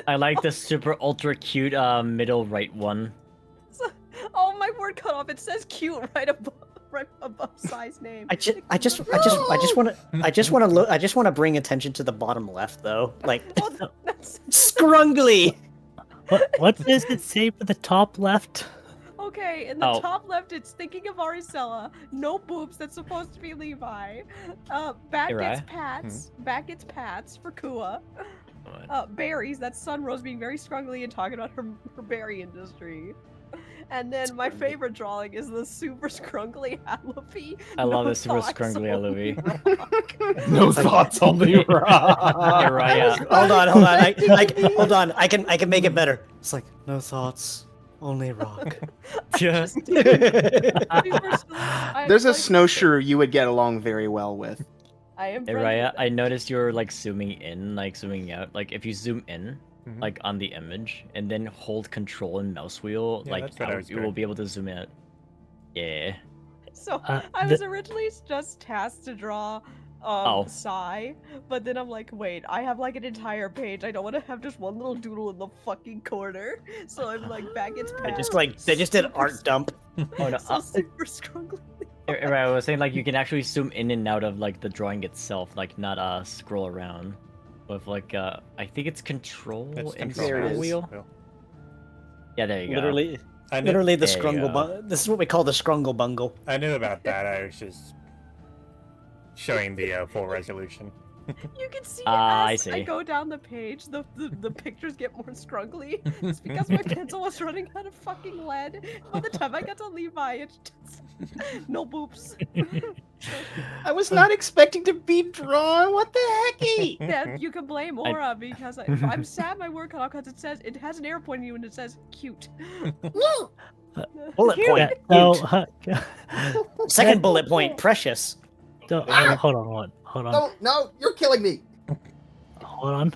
Speaker 9: I like the super ultra cute middle right one.
Speaker 7: Oh, my word cut off. It says cute right above size name.
Speaker 1: I just want to bring attention to the bottom left though. Like
Speaker 7: Well, that's
Speaker 1: scrungly.
Speaker 5: What does it say for the top left?
Speaker 7: okay. In the
Speaker 9: Oh.
Speaker 7: top left, it's thinking of Aricella. No boobs. That's supposed to be Levi. Bat
Speaker 9: You're
Speaker 7: gets
Speaker 9: right.
Speaker 7: pats. Bat gets pats for Kua.
Speaker 9: What?
Speaker 7: Berries. That's Sunrose being very scrungly and talking about her berry industry. And then my favorite drawing is the super scrungly Aluvi.
Speaker 9: I love
Speaker 7: No
Speaker 9: the super
Speaker 7: thoughts,
Speaker 9: scrungly
Speaker 7: only
Speaker 9: Aluvi.
Speaker 7: rock.
Speaker 4: No thoughts, only rock.
Speaker 9: You're right. Yeah.
Speaker 1: Hold on. Hold on. I can make it better. It's like no thoughts, only rock.
Speaker 9: Yeah.
Speaker 3: There's a snowshoe you would get along very well with.
Speaker 7: I am
Speaker 9: Hey,
Speaker 7: friends
Speaker 9: Raya,
Speaker 7: with
Speaker 9: I noticed you're like zooming in, like zooming out. Like if you zoom in,
Speaker 2: Mhm.
Speaker 9: like on the image, and then hold Control and mouse wheel,
Speaker 2: Yeah,
Speaker 9: like
Speaker 2: that's what I
Speaker 9: out,
Speaker 2: was
Speaker 9: you will
Speaker 2: doing.
Speaker 9: be able to zoom out. Yeah.
Speaker 7: So
Speaker 5: Uh,
Speaker 7: I
Speaker 5: the-
Speaker 7: was originally just tasked to draw
Speaker 9: Oh.
Speaker 7: Psy, but then I'm like, wait, I have like an entire page. I don't want to have just one little doodle in the fucking corner. So I'm like, back its
Speaker 1: I
Speaker 7: past.
Speaker 1: they just did art dump.
Speaker 9: Oh no.
Speaker 7: So super scrungly.
Speaker 9: Right, I was saying like you can actually zoom in and out of like the drawing itself, like not scroll around. With like I think it's Control
Speaker 2: It's
Speaker 9: and
Speaker 2: control.
Speaker 3: There it
Speaker 9: scroll
Speaker 3: is.
Speaker 9: wheel. Yeah, there you go.
Speaker 1: Literally,
Speaker 2: I knew,
Speaker 1: literally the
Speaker 9: There you
Speaker 1: scrungle.
Speaker 9: go.
Speaker 1: This is what we call the scrungle bungle.
Speaker 2: I knew about that. I was just showing the full resolution.
Speaker 7: You can see
Speaker 9: I
Speaker 7: as I
Speaker 9: see.
Speaker 7: go down the page, the pictures get more scrungly. It's because my pencil was running out of fucking lead. By the time I got to Levi, it's just no boobs.
Speaker 3: I was not expecting to be drawn. What the hecky?
Speaker 7: Yeah, you can blame
Speaker 9: I-
Speaker 7: Aura because I'm sad my word cut off because it has an arrow pointing at you and it says cute.
Speaker 1: Bullet point.
Speaker 5: Yeah, no,
Speaker 1: Second bullet point. Precious.
Speaker 5: hold on.
Speaker 3: No, you're killing me.
Speaker 5: Hold on.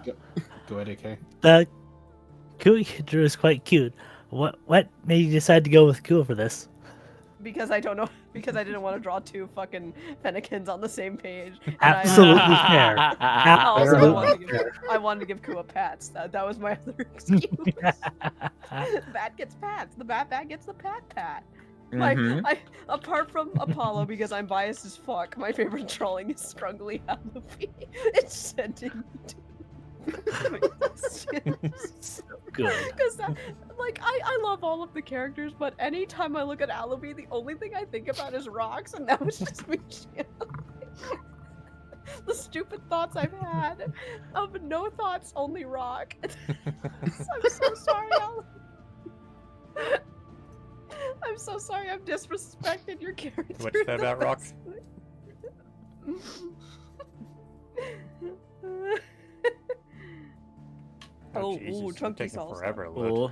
Speaker 4: Go ahead, AK.
Speaker 5: The Kua drew is quite cute. What made you decide to go with Kua for this?
Speaker 7: Because I don't know. Because I didn't want to draw two fucking Fennekins on the same page. And
Speaker 5: Absolutely fair.
Speaker 7: I also
Speaker 5: Absolutely
Speaker 7: wanted to
Speaker 5: fair.
Speaker 7: I wanted to give Kua pats. That was my other excuse. Bat gets pats. The bat gets the pat. Like,
Speaker 9: Mhm.
Speaker 7: apart from Apollo, because I'm biased as fuck, my favorite drawing is Scrungly Aluvi. It's sending me
Speaker 5: So good.
Speaker 7: Because, like, I love all of the characters, but anytime I look at Aluvi, the only thing I think about is rocks, and now it's just me channeling the stupid thoughts I've had of no thoughts, only rock. I'm so sorry, Aluvi. I'm so sorry I've disrespected your character.
Speaker 2: What's that
Speaker 7: in the
Speaker 2: about rock?
Speaker 7: best way. Oh,
Speaker 2: Jesus,
Speaker 7: ooh,
Speaker 2: it's
Speaker 7: chunky
Speaker 2: taking
Speaker 7: salsa.
Speaker 2: forever. Look.
Speaker 9: Ooh.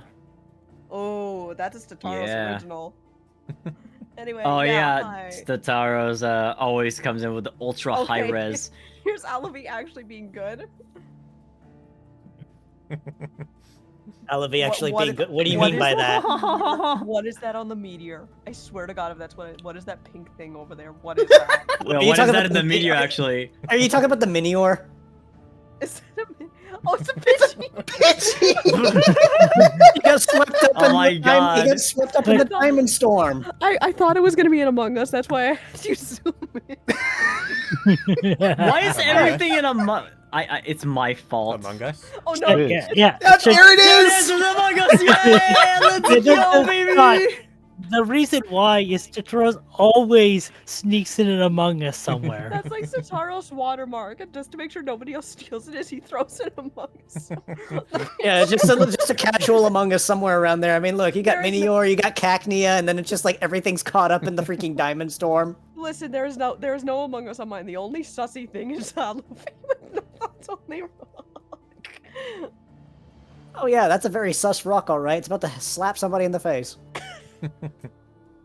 Speaker 7: Oh, that is Tataro's
Speaker 9: Yeah.
Speaker 7: original. Anyway.
Speaker 9: Oh yeah,
Speaker 7: Hi.
Speaker 9: Stataro's always comes in with the ultra high
Speaker 7: Okay.
Speaker 9: res.
Speaker 7: Here's Alavi actually being good.
Speaker 1: Alavi actually
Speaker 7: what
Speaker 1: being
Speaker 7: is-
Speaker 1: good. What do you
Speaker 7: what
Speaker 1: mean
Speaker 7: is
Speaker 1: by
Speaker 7: that?
Speaker 1: that?
Speaker 7: What is that on the meteor? I swear to God, if that's what is that pink thing over there? What is that?
Speaker 9: Well,
Speaker 1: Are you
Speaker 9: what is
Speaker 1: talking
Speaker 9: that
Speaker 1: about
Speaker 9: in the
Speaker 1: the-
Speaker 9: meteor actually?
Speaker 1: Are you talking about the Minior?
Speaker 7: Is it oh, it's a bitchy.
Speaker 1: He got swept up
Speaker 9: Oh
Speaker 1: in
Speaker 9: my
Speaker 1: the He
Speaker 9: God.
Speaker 1: got swept up in the diamond storm.
Speaker 7: I thought it was gonna be an Among Us. That's why I had you zoom in.
Speaker 9: Why is
Speaker 2: Among Us?
Speaker 9: everything in it's my fault.
Speaker 2: Among Us.
Speaker 7: Oh no!
Speaker 5: Yeah.
Speaker 3: That's
Speaker 5: check-
Speaker 3: there it
Speaker 9: There it
Speaker 3: is.
Speaker 9: is, it's Among Us! Yeah, let's go, baby!
Speaker 5: The reason why is Tataros always sneaks in and Among Us somewhere.
Speaker 7: That's like Sataro's watermark, and just to make sure nobody else steals it, is he throws it Among Us.
Speaker 1: Yeah, just a casual Among Us somewhere around there. I mean, look, you got
Speaker 7: There is
Speaker 1: Minior, you got Cacnea, and then it's just like everything's caught up in the freaking diamond storm.
Speaker 7: Listen, there is no Among Us on mine. The only sussy thing is Luffy with no thoughts only rock.
Speaker 1: Oh yeah, that's a very sus rock, all right. It's about to slap somebody in the face.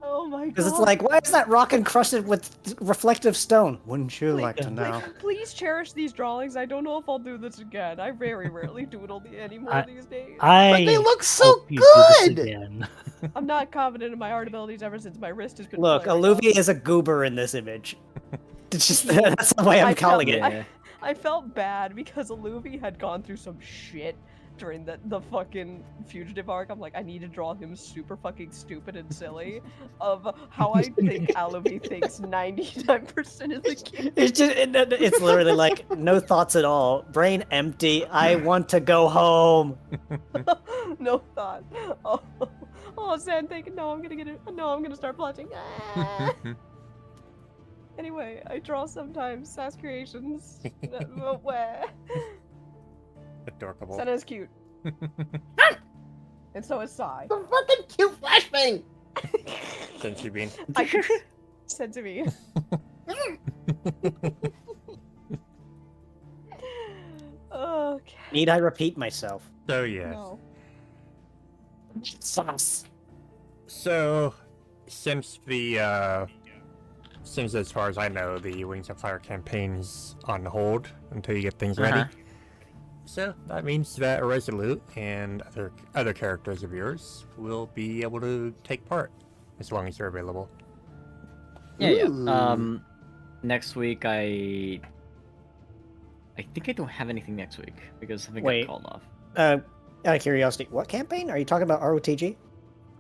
Speaker 7: Oh my god.
Speaker 1: Because it's like, why is that rock encrusted with reflective stone? Wouldn't you like to know?
Speaker 7: Please cherish these drawings. I don't know if I'll do this again. I very rarely doodle anymore these days.
Speaker 3: But they look so
Speaker 5: hope you do this
Speaker 3: good.
Speaker 5: again.
Speaker 7: I'm not confident in my art abilities ever since my wrist has been.
Speaker 1: Look,
Speaker 7: flaring up.
Speaker 1: Aluvia is a goober in this image. It's just that's the way I'm
Speaker 7: I
Speaker 1: calling
Speaker 7: felt-
Speaker 1: it.
Speaker 7: I felt bad because Aluvi had gone through some shit during the fucking fugitive arc. I'm like, I need to draw him super fucking stupid and silly of how I think Aluvi thinks 99% of the game.
Speaker 1: It's literally like no thoughts at all. Brain empty. I want to go home.
Speaker 7: No thought. Oh, Sam, thinking, no, I'm gonna get it. No, I'm gonna start blushing. Ah. Anyway, I draw sometimes. Sass Creations. Where?
Speaker 2: Adorable.
Speaker 7: Senna's cute. And so is Sai.
Speaker 3: The fucking cute flashbang.
Speaker 2: Senshi Bean.
Speaker 7: Said to me. Okay.
Speaker 1: Need I repeat myself?
Speaker 2: So yes.
Speaker 7: No.
Speaker 1: Sauce.
Speaker 2: So, since since as far as I know, the Wings of Fire campaign's on hold until you get things ready.
Speaker 9: Uh-huh.
Speaker 2: So that means that Resolute and other characters of yours will be able to take part as long as they're available.
Speaker 9: Yeah.
Speaker 3: Ooh.
Speaker 9: Next week I think I don't have anything next week because something
Speaker 1: Wait.
Speaker 9: got called off.
Speaker 1: Out of curiosity, what campaign are you talking about? ROTG?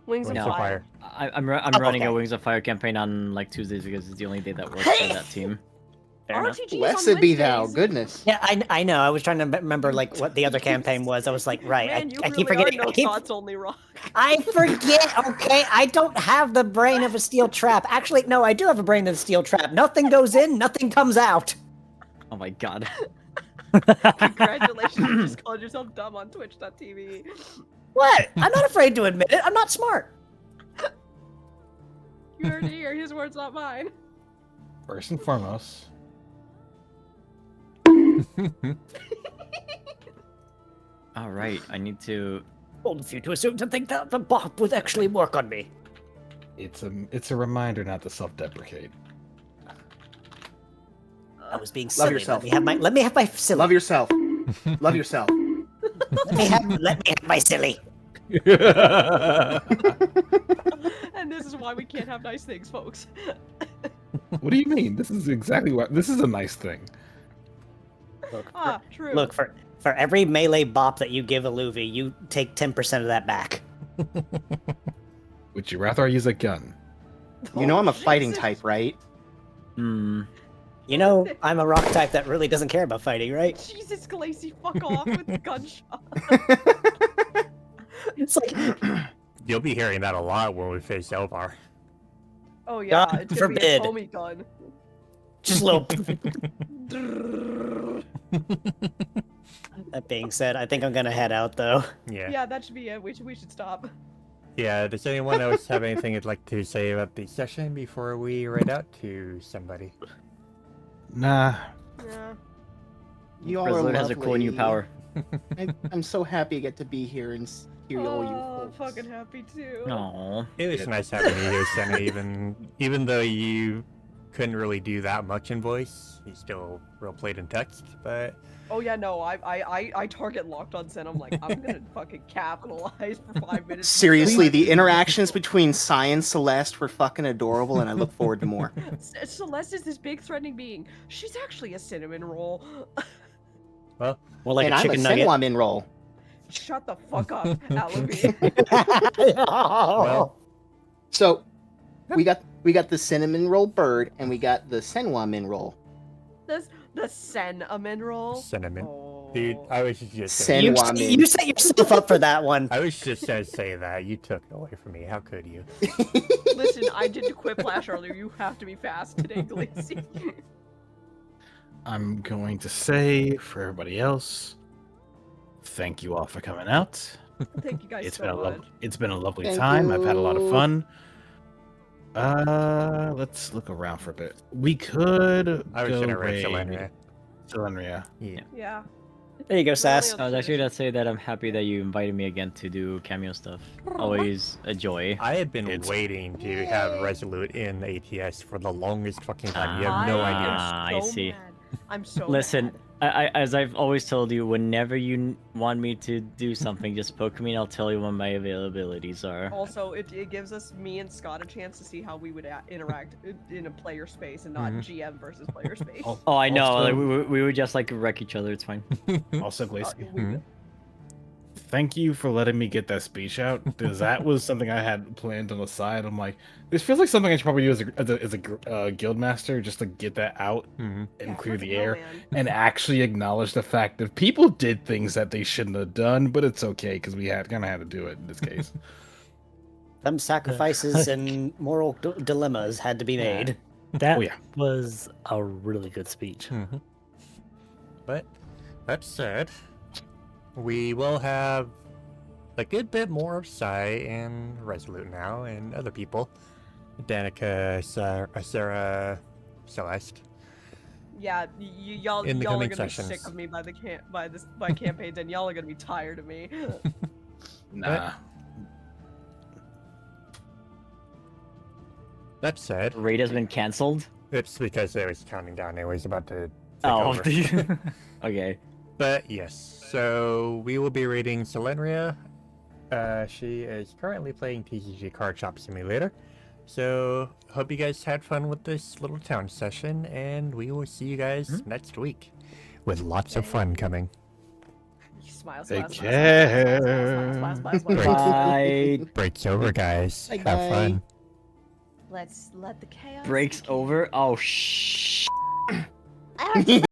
Speaker 7: Wings
Speaker 2: Wings
Speaker 7: of
Speaker 9: No.
Speaker 2: of
Speaker 7: Fire.
Speaker 2: Fire.
Speaker 9: I'm
Speaker 1: Oh,
Speaker 9: running
Speaker 1: okay.
Speaker 9: a Wings of Fire campaign on like Tuesdays because it's the only day that works for that team.
Speaker 1: Fair enough.
Speaker 7: RTG is on
Speaker 3: Blessed be thou,
Speaker 7: Wednesdays.
Speaker 3: goodness.
Speaker 1: Yeah, I know. I was trying to remember like what the other campaign was. I was like, right.
Speaker 7: Man, you
Speaker 1: I keep
Speaker 7: really
Speaker 1: forgetting.
Speaker 7: are no thoughts only rock.
Speaker 1: I forget. Okay, I don't have the brain of a steel trap. Actually, no, I do have a brain of a steel trap. Nothing goes in, nothing comes out.
Speaker 9: Oh my god.
Speaker 7: Congratulations, you just called yourself dumb on Twitch.tv.
Speaker 1: What? I'm not afraid to admit it. I'm not smart.
Speaker 7: You heard it here. His words, not mine.
Speaker 4: First and foremost,
Speaker 9: All right, I need to.
Speaker 1: Bold of you to assume to think that the bot would actually work on me.
Speaker 4: it's a reminder not to self-deprecate.
Speaker 1: I was being
Speaker 3: Love
Speaker 1: silly.
Speaker 3: yourself.
Speaker 1: Let me have my silly.
Speaker 3: Love yourself. Love yourself.
Speaker 1: Let me have my silly.
Speaker 7: And this is why we can't have nice things, folks.
Speaker 4: What do you mean? This is exactly what. This is a nice thing.
Speaker 1: Look,
Speaker 7: Ah, true.
Speaker 1: look for every melee bop that you give Aluvi, you take 10% of that back.
Speaker 4: Would you rather I use a gun?
Speaker 3: You know I'm a
Speaker 7: Oh,
Speaker 3: fighting
Speaker 7: Jesus.
Speaker 3: type, right?
Speaker 9: Hmm.
Speaker 1: You know, I'm a rock type that really doesn't care about fighting, right?
Speaker 7: Jesus, Glacy, fuck off with the gunshot.
Speaker 1: It's like,
Speaker 2: You'll be hearing that a lot when we face Elvar.
Speaker 7: Oh yeah,
Speaker 1: God
Speaker 7: it's gonna be a
Speaker 1: forbid.
Speaker 7: Tommy gun.
Speaker 1: just a little. That being said, I think I'm gonna head out though.
Speaker 2: Yeah.
Speaker 7: Yeah, that should be it. We should stop.
Speaker 2: Yeah, does anyone else have anything you'd like to say about the session before we write out to somebody?
Speaker 4: Nah.
Speaker 7: Yeah.
Speaker 3: You all are
Speaker 9: Resolute has a cool new
Speaker 3: lovely.
Speaker 9: power.
Speaker 3: I'm so happy I get to be here and Here you all you
Speaker 7: Oh, I'm
Speaker 3: folks.
Speaker 7: fucking happy too.
Speaker 9: Aw.
Speaker 2: It was nice having you here, Senna, even though you couldn't really do that much in voice. You still real played in text, but
Speaker 7: Oh yeah, no, I target locked on Sen. I'm like, I'm gonna fucking capitalize for 5 minutes.
Speaker 3: Seriously, the interactions between Sai and Celeste were fucking adorable, and I look forward to more.
Speaker 7: Celeste is this big threatening being. She's actually a cinnamon roll.
Speaker 2: well,
Speaker 1: Well, like
Speaker 3: and
Speaker 1: a
Speaker 3: I'm a
Speaker 1: chicken nugget.
Speaker 3: Senwamin roll.
Speaker 7: Shut the fuck up, Alabi.
Speaker 2: well,
Speaker 3: So, we got the cinnamon roll bird, and we got the Senwamin roll.
Speaker 7: The cinnamon roll.
Speaker 2: cinnamon.
Speaker 7: Oh.
Speaker 2: Dude, I was just
Speaker 3: Sen-
Speaker 1: You,
Speaker 3: Senwamin.
Speaker 1: you set yourself up for that one.
Speaker 2: I was just gonna say that. You took it away from me. How could you?
Speaker 7: Listen, I did Quiplash earlier. You have to be fast today, Glacey.
Speaker 4: I'm going to say for everybody else, thank you all for coming out.
Speaker 7: Thank you guys
Speaker 4: It's
Speaker 7: so
Speaker 4: been a
Speaker 7: much.
Speaker 4: it's been a lovely
Speaker 3: Thank
Speaker 4: time. I've had a lot of
Speaker 3: you.
Speaker 4: fun. Let's look around for a bit. We could
Speaker 2: I was
Speaker 4: go
Speaker 2: gonna
Speaker 4: raid
Speaker 2: raid Selenia.
Speaker 4: Selenia.
Speaker 2: Yeah.
Speaker 7: Yeah.
Speaker 1: There you go, Sass.
Speaker 7: Really
Speaker 9: I was actually gonna say that I'm happy that you invited me again to do cameo stuff. Always a joy.
Speaker 2: I have been
Speaker 4: It's-
Speaker 2: waiting to have Resolute in ATS for the longest fucking time. You have no
Speaker 7: I
Speaker 2: idea.
Speaker 7: am
Speaker 9: Ah,
Speaker 7: so
Speaker 9: I see.
Speaker 7: mad. I'm so
Speaker 9: Listen,
Speaker 7: mad.
Speaker 9: as I've always told you, whenever you want me to do something, just poke me and I'll tell you when my availabilities are.
Speaker 7: Also, it gives us, me and Scott, a chance to see how we would interact in a player space and not
Speaker 2: Mhm.
Speaker 7: GM versus player space.
Speaker 4: Oh,
Speaker 9: Oh, I know.
Speaker 4: Also-
Speaker 9: Like, we would just like wreck each other. It's fine.
Speaker 4: Also, Glacy,
Speaker 2: Mhm.
Speaker 4: thank you for letting me get that speech out, because that was something I had planned on the side. I'm like, this feels like something I should probably do as a guild master, just to get that out
Speaker 2: Mhm.
Speaker 4: and
Speaker 7: Yeah,
Speaker 4: clear
Speaker 7: fucking
Speaker 4: the
Speaker 7: hell,
Speaker 4: air,
Speaker 7: man.
Speaker 4: and actually acknowledge the fact that people did things that they shouldn't have done, but it's okay because we kind of had to do it in this case.
Speaker 1: Some sacrifices and moral dilemmas had to be made.
Speaker 5: That
Speaker 4: Oh, yeah.
Speaker 5: was a really good speech.
Speaker 2: Mhm. But that said, we will have a good bit more of Sai and Resolute now, and other people. Danica, Sarah, Celeste.
Speaker 7: Yeah, y'all
Speaker 2: In the
Speaker 7: y'all are
Speaker 2: coming
Speaker 7: gonna be
Speaker 2: sessions.
Speaker 7: sick of me by campaigns, and y'all are gonna be tired of me.
Speaker 4: Nah.
Speaker 2: That said,
Speaker 9: Raid has been canceled.
Speaker 2: it's because it was counting down. It was about to take
Speaker 9: Oh,
Speaker 2: over.
Speaker 9: okay.
Speaker 2: But yes, so we will be raiding Selenia. She is currently playing TCG Card Shop Simulator. So hope you guys had fun with this little town session, and we will see you guys next week with lots of fun coming.
Speaker 7: Smile,
Speaker 4: Take
Speaker 7: smile,
Speaker 4: care.
Speaker 7: smile.
Speaker 9: Bye.
Speaker 2: Break's over, guys.
Speaker 3: Bye,
Speaker 2: Have fun.
Speaker 7: Let's let the chaos
Speaker 9: Breaks
Speaker 7: begin.
Speaker 9: over. Oh shh.